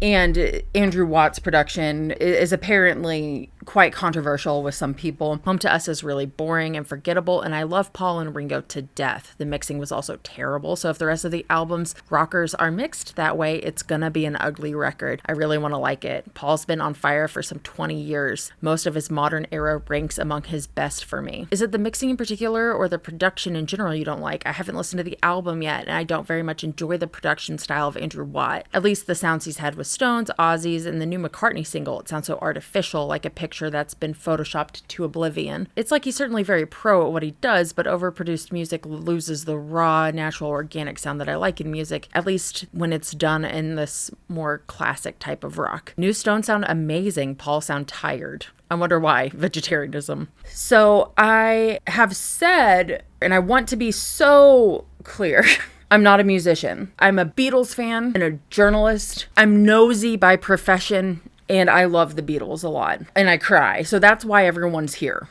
And Andrew Watt's production is apparently quite controversial with some people. Home to Us is really boring and forgettable, and I love Paul and Ringo to death. The mixing was also terrible, so if the rest of the album's rockers are mixed that way, it's gonna be an ugly record. I really want to like it. Paul's been on fire for some 20 years. Most of his modern era ranks among his best for me. Is it the mixing in particular or the production in general you don't like? I haven't listened to the album yet, and I don't very much enjoy the production style of Andrew Watt. At least the sounds he's had with Stones, Ozzy's, and the new McCartney single. It sounds so artificial, like a picture that's been photoshopped to oblivion. It's like he's certainly very pro at what he does, but overproduced music loses the raw, natural, organic sound that I like in music, at least when it's done in this more classic type of rock. New Stones sound amazing. Paul sound tired. I wonder why. Vegetarianism. So I have said, and I want to be so clear, I'm not a musician. I'm a Beatles fan and a journalist. I'm nosy by profession, and I love the Beatles a lot. And I cry. So that's why everyone's here.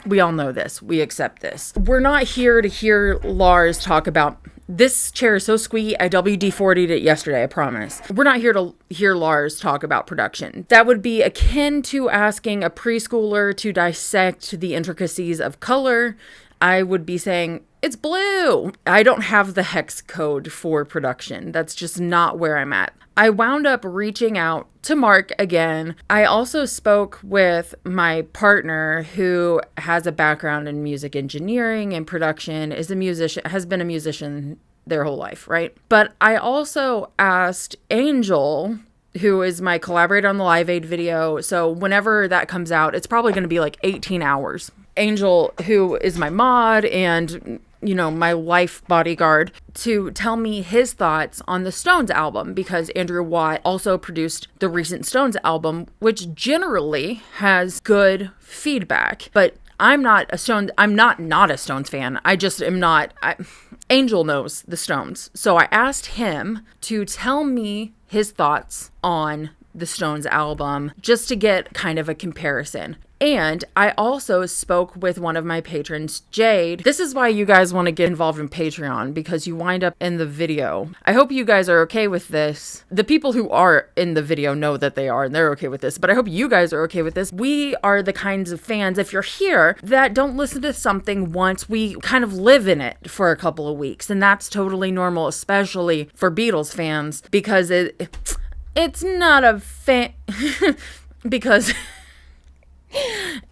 We all know this. We accept this. We're not here to hear Lars talk about, this chair is so squeaky, I WD-40'd it yesterday, I promise. We're not here to hear Lars talk about production. That would be akin to asking a preschooler to dissect the intricacies of color. I would be saying, it's blue. I don't have the hex code for production. That's just not where I'm at. I wound up reaching out to Mark again. I also spoke with my partner who has a background in music engineering and production, is a musician, has been a musician their whole life, right? But I also asked Angel, who is my collaborator on the Live Aid video. So whenever that comes out, it's probably going to be like 18 hours. Angel, who is my mod and, you know, my life bodyguard, to tell me his thoughts on the Stones album, because Andrew Watt also produced the recent Stones album, which generally has good feedback. But I'm not a Stones fan. I just am not. Angel knows the Stones. So I asked him to tell me his thoughts on the Stones album just to get kind of a comparison. And I also spoke with one of my patrons, Jade. This is why you guys want to get involved in Patreon, because you wind up in the video. I hope you guys are okay with this. The people who are in the video know that they are, and they're okay with this, but I hope you guys are okay with this. We are the kinds of fans, if you're here, that don't listen to something once. We kind of live in it for a couple of weeks, and that's totally normal, especially for Beatles fans, because it's not a fan... because...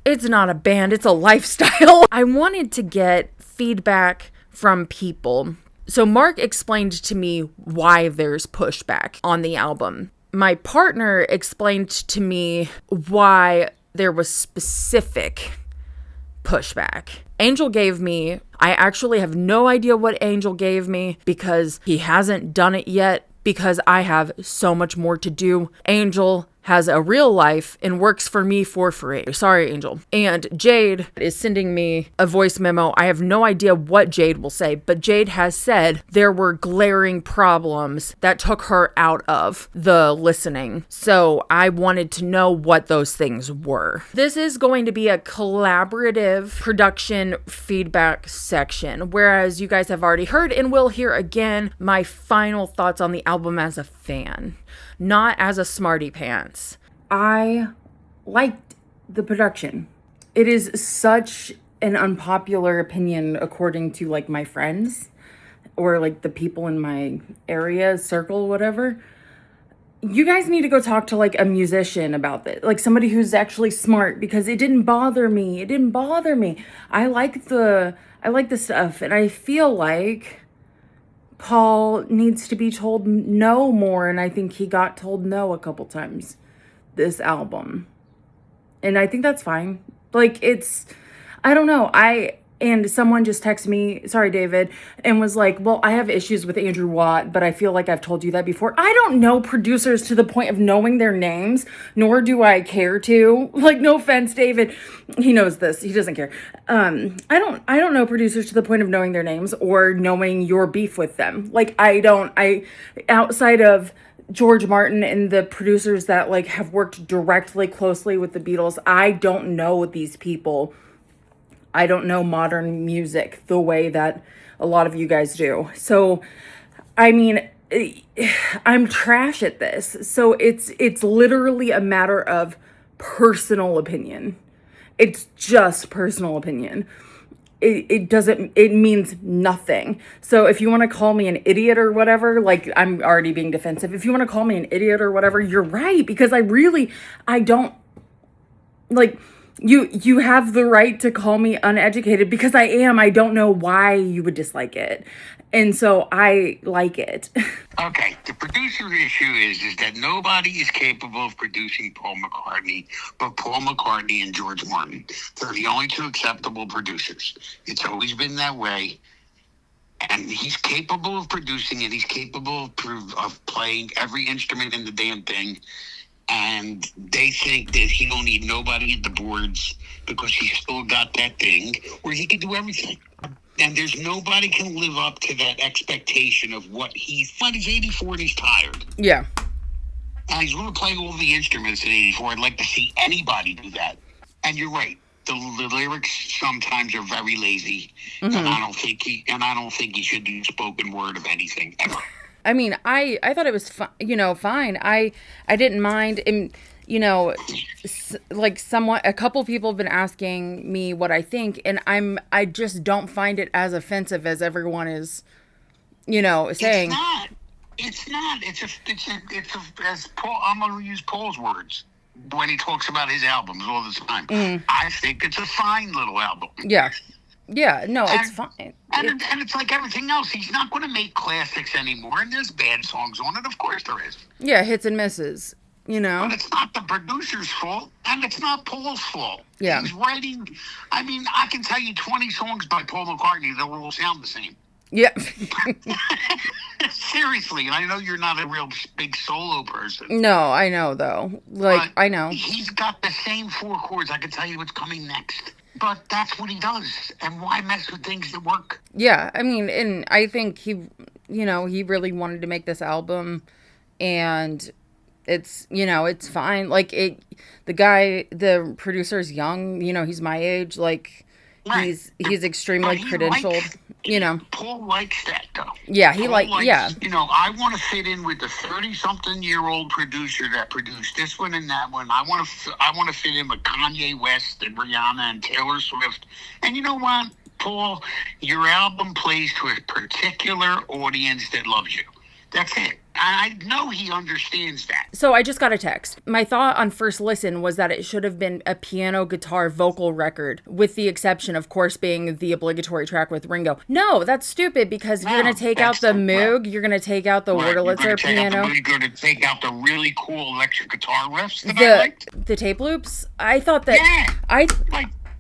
It's not a band, it's a lifestyle. I wanted to get feedback from people. So Mark explained to me why there's pushback on the album. My partner explained to me why there was specific pushback. Angel gave me, I actually have no idea what Angel gave me because he hasn't done it yet, because I have so much more to do. Angel has a real life and works for me for free. Sorry, Angel. And Jade is sending me a voice memo. I have no idea what Jade will say, but Jade has said there were glaring problems that took her out of the listening. So I wanted to know what those things were. This is going to be a collaborative production feedback section, whereas you guys have already heard and will hear again my final thoughts on the album as a fan, not as a smarty pants. I liked the production. It is such an unpopular opinion according to like my friends or like the people in my area, circle, whatever. You guys need to go talk to like a musician about this, like somebody who's actually smart, because it didn't bother me. It didn't bother me. I like the stuff, and I feel like Paul needs to be told no more, and I think he got told no a couple times this album. And I think that's fine. Like, it's, I don't know. And someone just texted me, sorry, David, and was like, well, I have issues with Andrew Watt, but I feel like I've told you that before. I don't know producers to the point of knowing their names, nor do I care to. Like, no offense, David. He knows this. He doesn't care. I don't know producers to the point of knowing their names or knowing your beef with them. Like, outside of George Martin and the producers that like have worked directly closely with the Beatles, I don't know these people. I don't know modern music the way that a lot of you guys do. So, I mean, I'm trash at this. So it's literally a matter of personal opinion. It's just personal opinion. It means nothing. So if you want to call me an idiot or whatever, like, I'm already being defensive. If you want to call me an idiot or whatever, you're right, because I don't, like, you have the right to call me uneducated, because I am. I don't know why you would dislike it. And so I like it. Okay, the producer issue is that nobody is capable of producing Paul McCartney but Paul McCartney and George Martin. They're the only two acceptable producers. It's always been that way. And he's capable of producing it. He's capable of playing every instrument in the damn thing. And they think that he don't need nobody at the boards because he's still got that thing where he can do everything. And there's nobody can live up to that expectation of what he's 84 and he's tired. Yeah. And he's going to play all the instruments at 84. I'd like to see anybody do that. And you're right. The lyrics sometimes are very lazy. Mm-hmm. And I don't think he should do spoken word of anything ever. I mean, I thought it was fine. I didn't mind. And, like a couple people have been asking me what I think, and I just don't find it as offensive as everyone is, saying. It's not. As Paul, I'm going to use Paul's words when he talks about his albums all the time. Mm. I think it's a fine little album. Yeah. Yeah, no, it's fine. And it's like everything else. He's not going to make classics anymore, and there's bad songs on it. Of course there is. Yeah, hits and misses, But it's not the producer's fault, and it's not Paul's fault. Yeah. He's writing, I mean, I can tell you 20 songs by Paul McCartney that will all sound the same. Yeah. Seriously, and I know you're not a real big solo person. No, I know, though. I know. He's got the same 4 chords. I can tell you what's coming next. But that's what he does. And why mess with things that work? Yeah, I mean, and I think he really wanted to make this album. And, It's, it's fine. Like the producer's young, he's my age. Like he's extremely credentialed, Paul likes that though. Yeah, Paul likes, I want to fit in with the 30-something-year-old producer that produced this one and that one. I want to fit in with Kanye West and Rihanna and Taylor Swift. And you know what, Paul, your album plays to a particular audience that loves you. That's it. I know he understands that. So I just got a text. My thought on first listen was that it should have been a piano, guitar, vocal record, with the exception, of course, being the obligatory track with Ringo. No, that's stupid because you're going to take out the Moog, you're going to take out the Wurlitzer piano. You're going to take out the really cool electric guitar riffs that I liked. The tape loops? I thought that...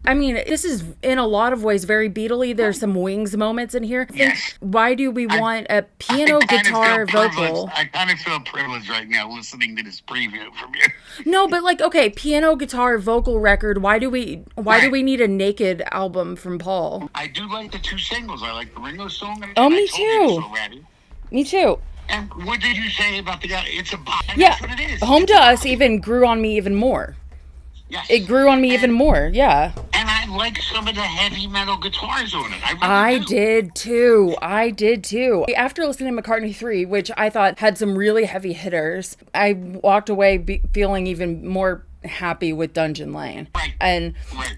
I mean, this is in a lot of ways very Beatle-y. There's some Wings moments in here. Yes. Why do we want a piano, guitar, vocal? I kind of feel privileged right now listening to this preview from you. No, but okay, piano, guitar, vocal record. Why do we need a naked album from Paul? I do like the 2 singles. I like the Ringo song. Oh, me too. Me too. And what did you say about the guy? It's a bop. Yeah, That's what it is. Home to Us even grew on me even more. Yes. It grew on me even more, yeah. And I like some of the heavy metal guitars on it. I did too. After listening to McCartney 3, which I thought had some really heavy hitters, I walked away feeling even more happy with Dungeon Lane. Right. And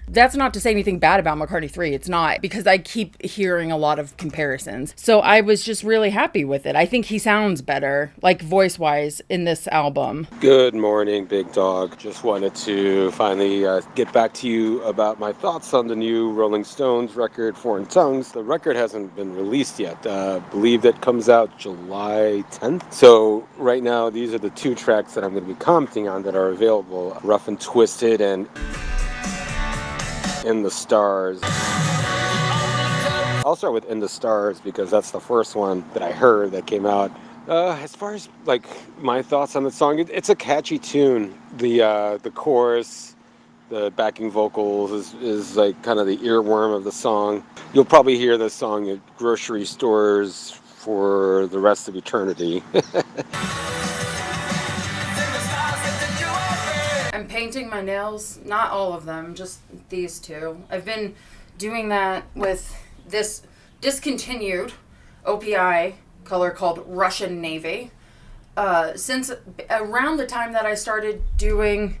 that's not to say anything bad about McCartney 3. It's not, because I keep hearing a lot of comparisons. So I was just really happy with it. I think he sounds better, like voice-wise, in this album. Good morning, Big Dog. Just wanted to finally get back to you about my thoughts on the new Rolling Stones record, Foreign Tongues. The record hasn't been released yet. I believe that comes out July 10th. So right now, these are the 2 tracks that I'm going to be commenting on that are available. Rough and Twisted and In the Stars. I'll start with In the Stars because that's the first one that I heard that came out. As far as my thoughts on the song, it's a catchy tune. The chorus, the backing vocals is like kind of the earworm of the song. You'll probably hear this song at grocery stores for the rest of eternity. I'm painting my nails, not all of them, just these 2. I've been doing that with this discontinued OPI color called Russian Navy since around the time that I started doing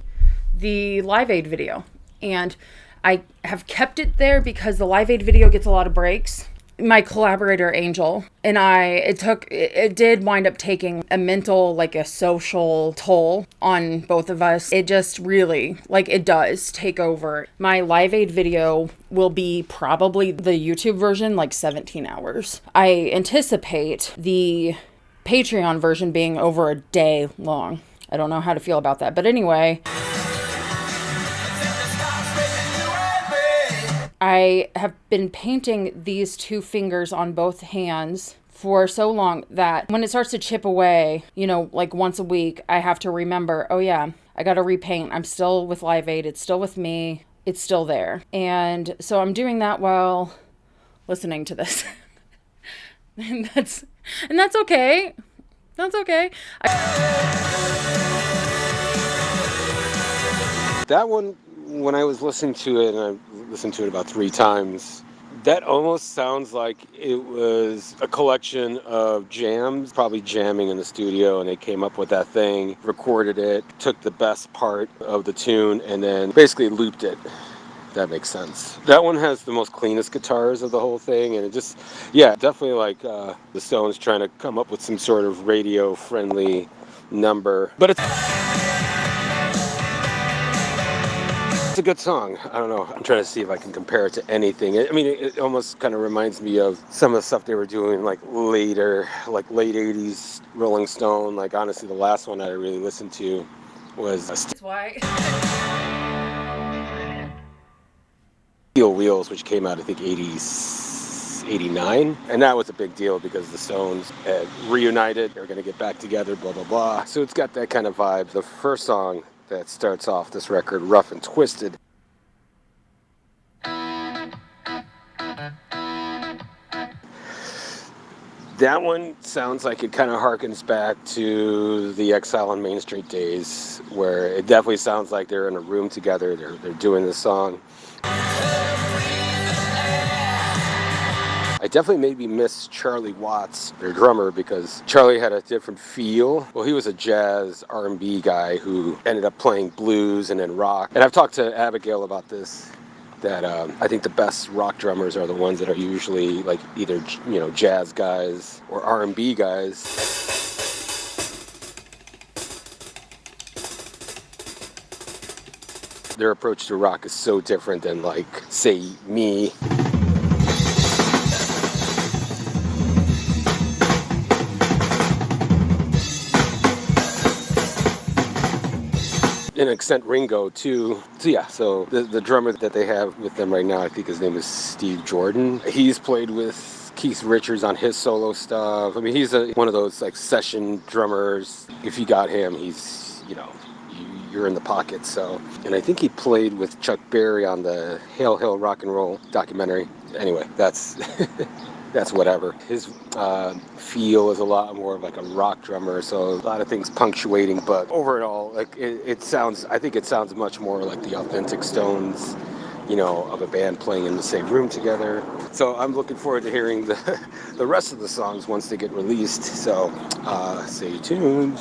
the Live Aid video. And I have kept it there because the Live Aid video gets a lot of breaks. My collaborator, Angel, and it did wind up taking a mental, a social toll on both of us. It just really, it does take over. My Live Aid video will be probably the YouTube version, 17 hours. I anticipate the Patreon version being over a day long. I don't know how to feel about that. But anyway, I have been painting these 2 fingers on both hands for so long that when it starts to chip away, once a week, I have to remember, oh yeah, I got to repaint. I'm still with Live Aid. It's still with me. It's still there. And so I'm doing that while listening to this. and that's okay. That's okay. That one, when I was listening to it, and I listened to it about 3 times, that almost sounds like it was a collection of jams, probably jamming in the studio, and they came up with that thing, recorded it, took the best part of the tune, and then basically looped it. That makes sense. That one has the most cleanest guitars of the whole thing, and it just, definitely like the Stones trying to come up with some sort of radio-friendly number. But it's a good song. I don't know. I'm trying to see if I can compare it to anything. I mean, it almost kind of reminds me of some of the stuff they were doing later, late 80s Rolling Stone. Honestly, the last one I really listened to was Steel Wheels, which came out, I think, 89. And that was a big deal because the Stones had reunited. They were going to get back together, blah, blah, blah. So it's got that kind of vibe. The first song that starts off this record, Rough and Twisted. That one sounds like it kind of harkens back to the Exile on Main Street days, where it definitely sounds like they're in a room together, they're doing this song. I definitely made me miss Charlie Watts, their drummer, because Charlie had a different feel. Well, he was a jazz R&B guy who ended up playing blues and then rock. And I've talked to Abigail about this, that I think the best rock drummers are the ones that are usually like either, you know, jazz guys or R&B guys. Their approach to rock is so different than, like, say, me. In an extent, Ringo too. So yeah, so the drummer that they have with them right now, I think his name is Steve Jordan. He's played with Keith Richards on his solo stuff. I mean, he's one of those like session drummers. If you got him, he's, you know, you're in the pocket. So, and I think he played with Chuck Berry on the Hail Hail Rock and Roll documentary. Anyway, that's that's whatever. His feel is a lot more of like a rock drummer, so a lot of things punctuating, but overall, like it sounds, I think it sounds much more like the authentic Stones, you know, of a band playing in the same room together. So I'm looking forward to hearing the rest of the songs once they get released, so stay tuned.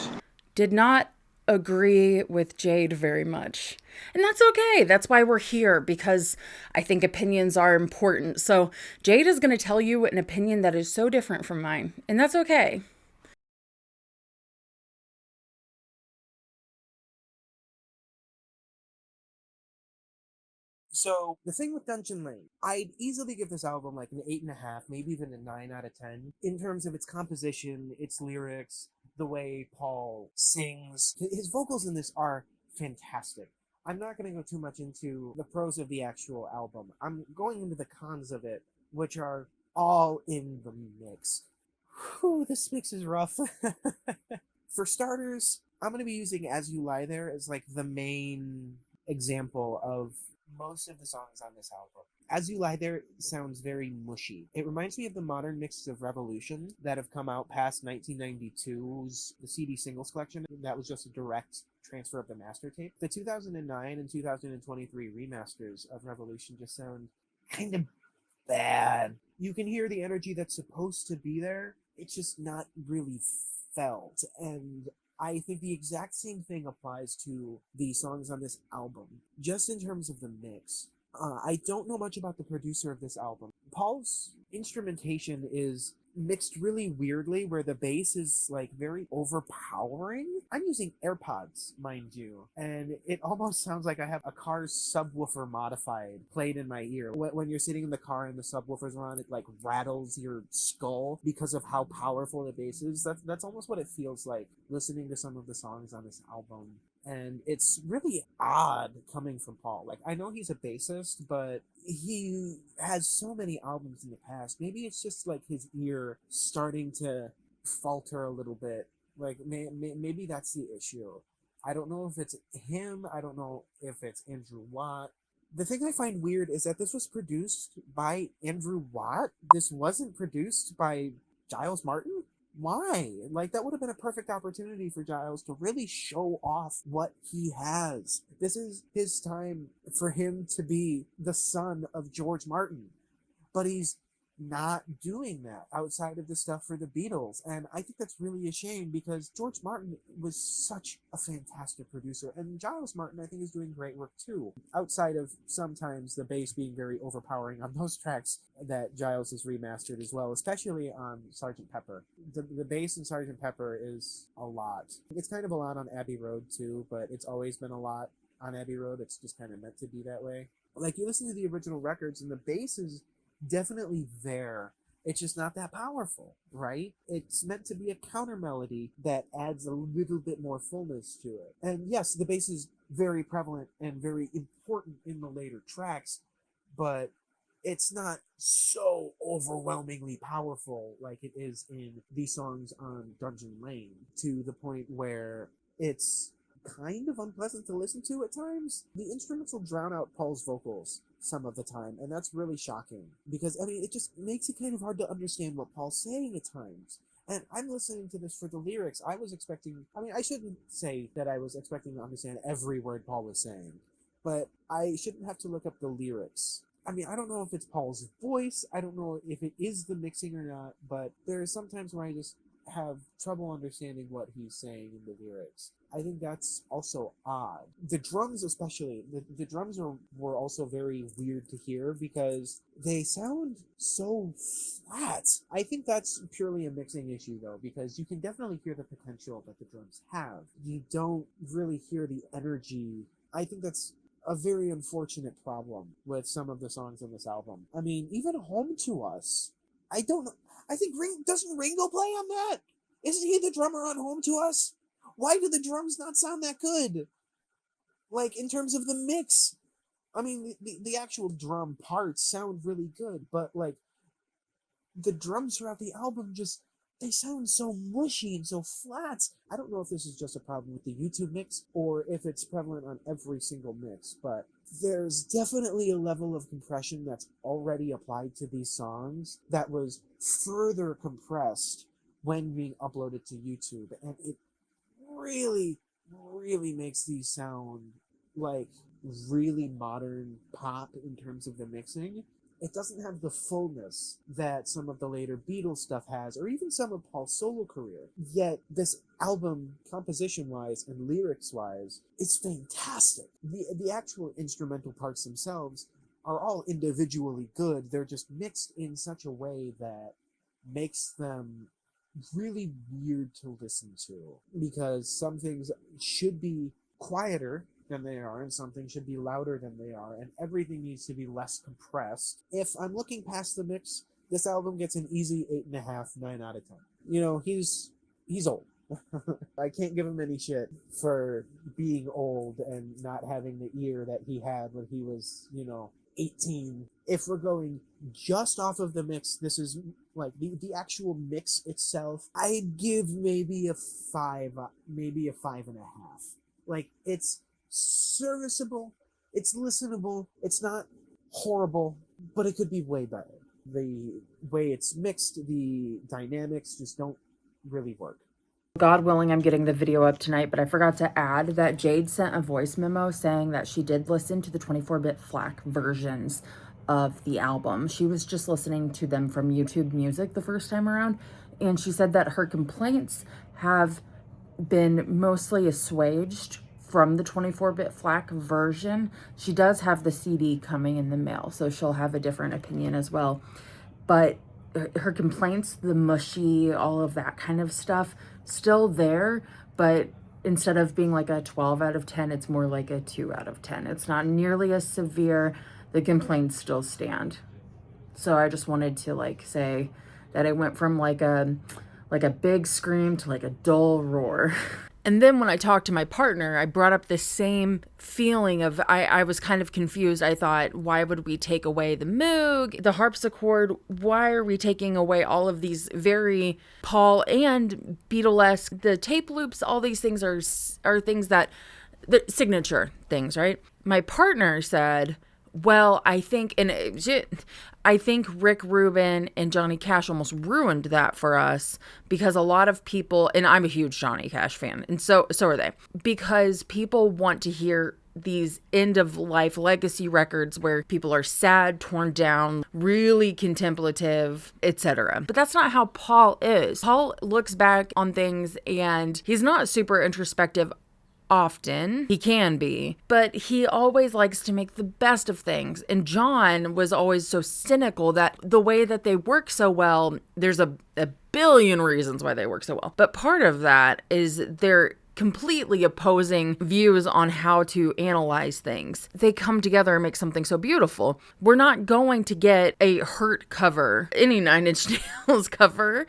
Did not agree with Jade very much. And that's okay. That's why we're here, because I think opinions are important. So Jade is going to tell you an opinion that is so different from mine, and that's okay. So the thing with Dungeon Lane, I'd easily give this album like an 8.5, maybe even a 9 out of 10 in terms of its composition, its lyrics, the way Paul sings. His vocals in this are fantastic. I'm not going to go too much into the pros of the actual album. I'm going into the cons of it, which are all in the mix. Whew, this mix is rough. For starters, I'm going to be using As You Lie There as like the main example of most of the songs on this album. As You Lie There sounds very mushy. It reminds me of the modern mixes of Revolution that have come out past 1992's the CD singles collection. That was just a direct transfer of the master tape. The 2009 and 2023 remasters of Revolution just sound kind of bad. You can hear the energy that's supposed to be there. It's just not really felt. And I think the exact same thing applies to the songs on this album, just in terms of the mix. I don't know much about the producer of this album. Paul's instrumentation is mixed really weirdly, where the bass is like very overpowering. I'm using AirPods, mind you, and it almost sounds like I have a car's subwoofer modified played in my ear. When you're sitting in the car and the subwoofer's on, it like rattles your skull because of how powerful the bass is. That's almost what it feels like listening to some of the songs on this album. And it's really odd coming from Paul. Like, I know he's a bassist, but he has so many albums in the past. Maybe it's just like his ear starting to falter a little bit. Like, maybe that's the issue. I don't know if it's him. I don't know if it's Andrew Watt. The thing I find weird is that this was produced by Andrew Watt. This wasn't produced by Giles Martin. Why? Like, that would have been a perfect opportunity for Giles to really show off what he has. This is his time for him to be the son of George Martin. But he's not doing that outside of the stuff for the Beatles. And I think that's really a shame, because George Martin was such a fantastic producer. And Giles Martin, I think, is doing great work too. Outside of sometimes the bass being very overpowering on those tracks that Giles has remastered as well, especially on Sgt. Pepper. The bass in Sgt. Pepper is a lot. It's kind of a lot on Abbey Road too, but it's always been a lot on Abbey Road. It's just kind of meant to be that way. Like, you listen to the original records and the bass is definitely there. It's just not that powerful, right? It's meant to be a counter melody that adds a little bit more fullness to it. And yes, the bass is very prevalent and very important in the later tracks, but it's not so overwhelmingly powerful like it is in the songs on Dungeon Lane, to the point where it's kind of unpleasant to listen to at times. The instruments will drown out Paul's vocals some of the time, and that's really shocking because, I mean, it just makes it kind of hard to understand what Paul's saying at times. And I'm listening to this for the lyrics. I shouldn't say that I was expecting to understand every word Paul was saying, but I shouldn't have to look up the lyrics. I mean, I don't know if it's Paul's voice, I don't know if it is the mixing or not, but there are some times where I just have trouble understanding what he's saying in the lyrics. I think that's also odd. The drums especially, the drums were also very weird to hear because they sound so flat. I think that's purely a mixing issue though, because you can definitely hear the potential that the drums have. You don't really hear the energy. I think that's a very unfortunate problem with some of the songs on this album. I mean, even Home to Us, I don't know. I think doesn't Ringo play on that? Isn't he the drummer on Home to Us? Why do the drums not sound that good? Like, in terms of the mix. I mean, the actual drum parts sound really good, but, like, the drums throughout the album just, they sound so mushy and so flat. I don't know if this is just a problem with the YouTube mix or if it's prevalent on every single mix, but there's definitely a level of compression that's already applied to these songs that was further compressed when being uploaded to YouTube, and it really, really makes these sound like really modern pop in terms of the mixing. It doesn't have the fullness that some of the later Beatles stuff has, or even some of Paul's solo career. Yet this album, composition-wise and lyrics-wise, is fantastic. The actual instrumental parts themselves are all individually good. They're just mixed in such a way that makes them really weird to listen to, because some things should be quieter than they are, and something should be louder than they are, and everything needs to be less compressed. If I'm looking past the mix, this album gets an easy 8.5, 9 out of 10. You know, he's old. I can't give him any shit for being old and not having the ear that he had when he was, 18. If we're going just off of the mix, this is like the actual mix itself, I'd give maybe a 5, maybe a 5.5. Like, it's serviceable, it's listenable, it's not horrible, but it could be way better. The way it's mixed, the dynamics just don't really work. God willing, I'm getting the video up tonight, but I forgot to add that Jade sent a voice memo saying that she did listen to the 24-bit FLAC versions of the album. She was just listening to them from YouTube Music the first time around, and she said that her complaints have been mostly assuaged from the 24-bit FLAC version. She does have the CD coming in the mail, so she'll have a different opinion as well. But her complaints, the mushy, all of that kind of stuff, still there, but instead of being like a 12 out of 10, it's more like a 2 out of 10. It's not nearly as severe. The complaints still stand. So I just wanted to say that it went from like a big scream to like a dull roar. And then when I talked to my partner, I brought up the same feeling of, I was kind of confused. I thought, why would we take away the Moog, the harpsichord? Why are we taking away all of these very Paul and Beatlesque, the tape loops? All these things are things that, the signature things, right? My partner said, well, I think Rick Rubin and Johnny Cash almost ruined that for us, because a lot of people, and I'm a huge Johnny Cash fan, and so are they, because people want to hear these end-of-life legacy records where people are sad, torn down, really contemplative, etc. But that's not how Paul is. Paul looks back on things and he's not super introspective often. He can be, but he always likes to make the best of things. And John was always so cynical that the way that they work so well, there's a billion reasons why they work so well. But part of that is they're completely opposing views on how to analyze things. They come together and make something so beautiful. We're not going to get a Hurt cover, any Nine Inch Nails cover,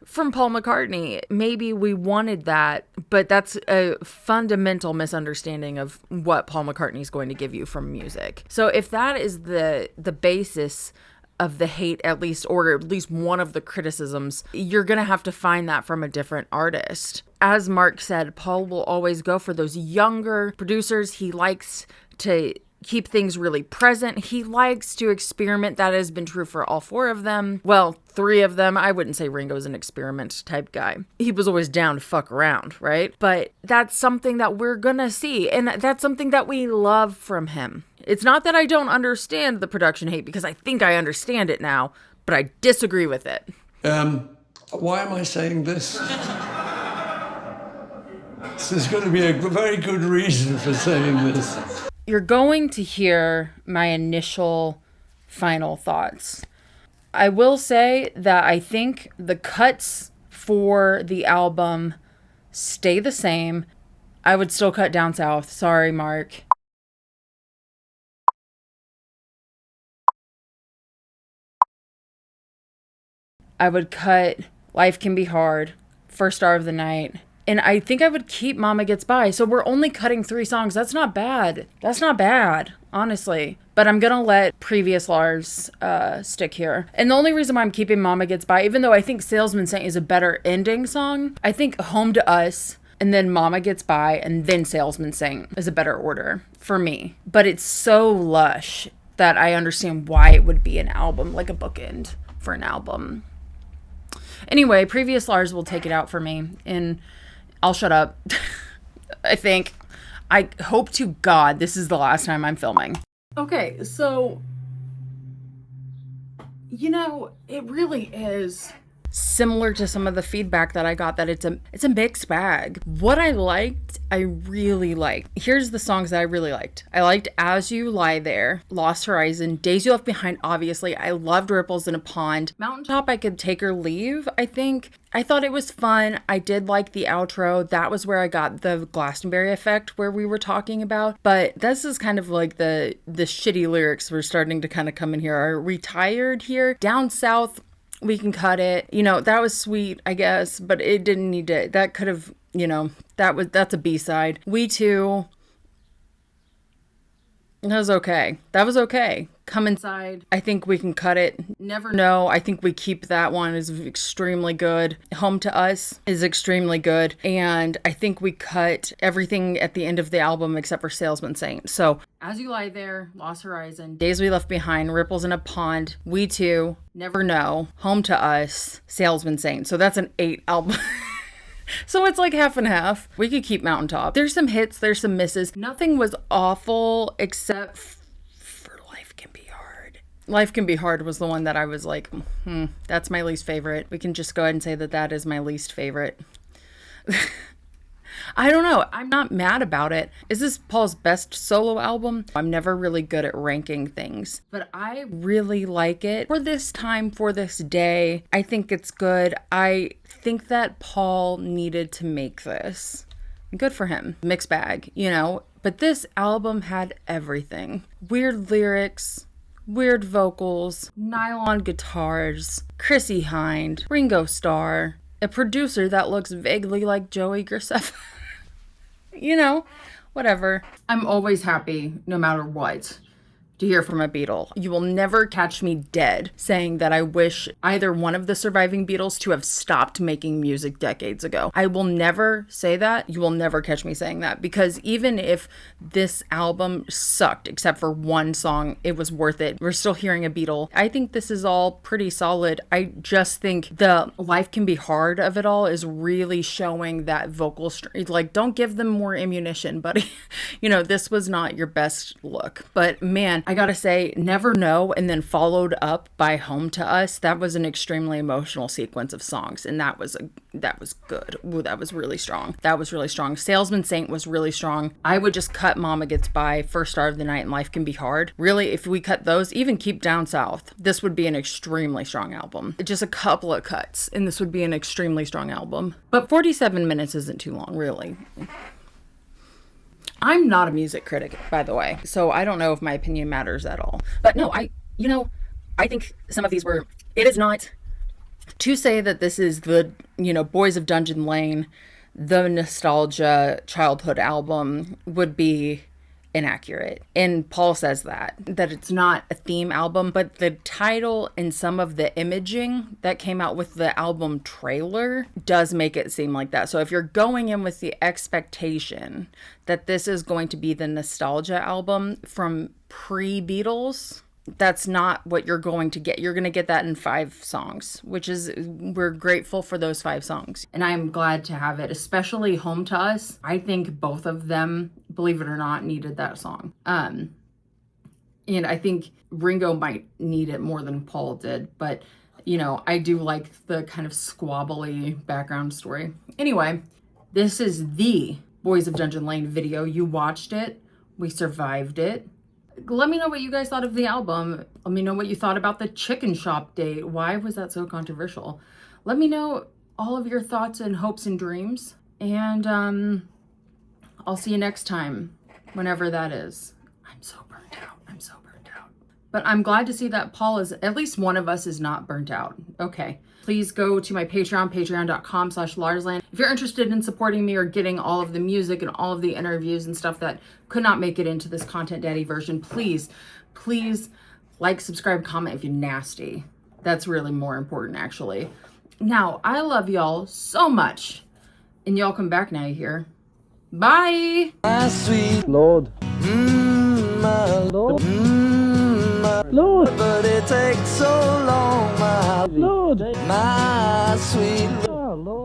from Paul McCartney. Maybe we wanted that, but that's a fundamental misunderstanding of what Paul McCartney is going to give you from music. So if that is the basis of the hate, at least, or at least one of the criticisms, you're going to have to find that from a different artist. As Mark said, Paul will always go for those younger producers. He likes to keep things really present. He likes to experiment. That has been true for all four of them. Well, three of them. I wouldn't say Ringo's an experiment type guy. He was always down to fuck around, right? But that's something that we're gonna see. And that's something that we love from him. It's not that I don't understand the production hate, because I think I understand it now, but I disagree with it. Why am I saying this? There's going to be a very good reason for saying this. You're going to hear my initial final thoughts. I will say that I think the cuts for the album stay the same. I would still cut Down South. Sorry, Mark. I would cut Life Can Be Hard, First Star of the Night. And I think I would keep Momma Gets By. So we're only cutting 3 songs. That's not bad. That's not bad, honestly. But I'm going to let Previous Lars stick here. And the only reason why I'm keeping Momma Gets By, even though I think Salesman Saint is a better ending song, I think Home to Us and then Momma Gets By and then Salesman Saint is a better order for me. But it's so lush that I understand why it would be an album, like a bookend for an album. Anyway, Previous Lars will take it out for me, and I'll shut up. I think. I hope to God this is the last time I'm filming. Okay, so, you know, it really is similar to some of the feedback that I got, that it's a mixed bag. What I liked, I really liked. Here's the songs that I really liked. I liked As You Lie There, Lost Horizon, Days You Left Behind, obviously. I loved Ripples in a Pond. Mountaintop, I could take or leave, I think. I thought it was fun. I did like the outro. That was where I got the Glastonbury effect where we were talking about. But this is kind of like the shitty lyrics we're starting to kind of come in here. Are we tired here? Down South, we can cut it. You know, that was sweet, I guess, but it didn't need to. That could have, you know, that's a B-side. We Too. That was okay. That was okay. Come Inside, I think we can cut it. Never Know, I think we keep that one. Is extremely good. Home to Us is extremely good. And I think we cut everything at the end of the album except for Salesman Saint. So As You Lie There, Lost Horizon, Days We Left Behind, Ripples in a Pond, We Too, Never Know, Home to Us, Salesman Saint. So that's an 8 album. So it's like half and half. We could keep Mountaintop. There's some hits, there's some misses. Nothing was awful except for Life Can Be Hard. Life Can Be Hard was the one that I was like, that's my least favorite. We can just go ahead and say that that is my least favorite. I don't know. I'm not mad about it. Is this Paul's best solo album? I'm never really good at ranking things, but I really like it. For this time, for this day, I think it's good. I think that Paul needed to make this. Good for him. Mixed bag, you know, but this album had everything. Weird lyrics, weird vocals, nylon guitars, Chrissy Hind, Ringo Starr, a producer that looks vaguely like Joey Graceffa. You know, whatever. I'm always happy, no matter what, to hear from a Beatle. You will never catch me dead saying that I wish either one of the surviving Beatles to have stopped making music decades ago. I will never say that. You will never catch me saying that, because even if this album sucked except for one song, it was worth it. We're still hearing a Beatle. I think this is all pretty solid. I just think the Life Can Be Hard of it all is really showing that vocal strength. Like, don't give them more ammunition, buddy. You know, this was not your best look. But man, I gotta say, Never Know and then followed up by Home to Us, that was an extremely emotional sequence of songs, and that was good. Ooh, that was really strong. That was really strong. Salesman Saint was really strong. I would just cut Momma Gets By, First Star of the Night, and Life Can Be Hard. Really, if we cut those, even keep Down South, this would be an extremely strong album. Just a couple of cuts, and this would be an extremely strong album. But 47 minutes isn't too long, really. I'm not a music critic, by the way, so I don't know if my opinion matters at all. But no, I think some of these were, it is not to say that this is the, Boys of Dungeon Lane, the nostalgia childhood album would be inaccurate. And Paul says that it's not a theme album, but the title and some of the imaging that came out with the album trailer does make it seem like that. So if you're going in with the expectation that this is going to be the nostalgia album from pre-Beatles, that's not what you're going to get. You're going to get that in 5 songs, which is, we're grateful for those 5 songs. And I'm glad to have it, especially Home to Us. I think both of them, believe it or not, needed that song. And I think Ringo might need it more than Paul did, but you know, I do like the kind of squabbly background story. Anyway, this is the Boys of Dungeon Lane video. You watched it. We survived it. Let me know what you guys thought of the album. Let me know what you thought about the chicken shop date. Why was that so controversial? Let me know all of your thoughts and hopes and dreams. And I'll see you next time, whenever that is. I'm so burnt out. But I'm glad to see that Paul is, at least one of us is not burnt out. Okay. Please go to my Patreon, patreon.com/Larsland. If you're interested in supporting me or getting all of the music and all of the interviews and stuff that could not make it into this Content Daddy version, please like, subscribe, comment if you're nasty. That's really more important, actually. Now, I love y'all so much. And y'all come back now, you hear. Bye! My sweet Lord. My Lord. My Lord. But it takes so long, my Lord. My sweet Lord.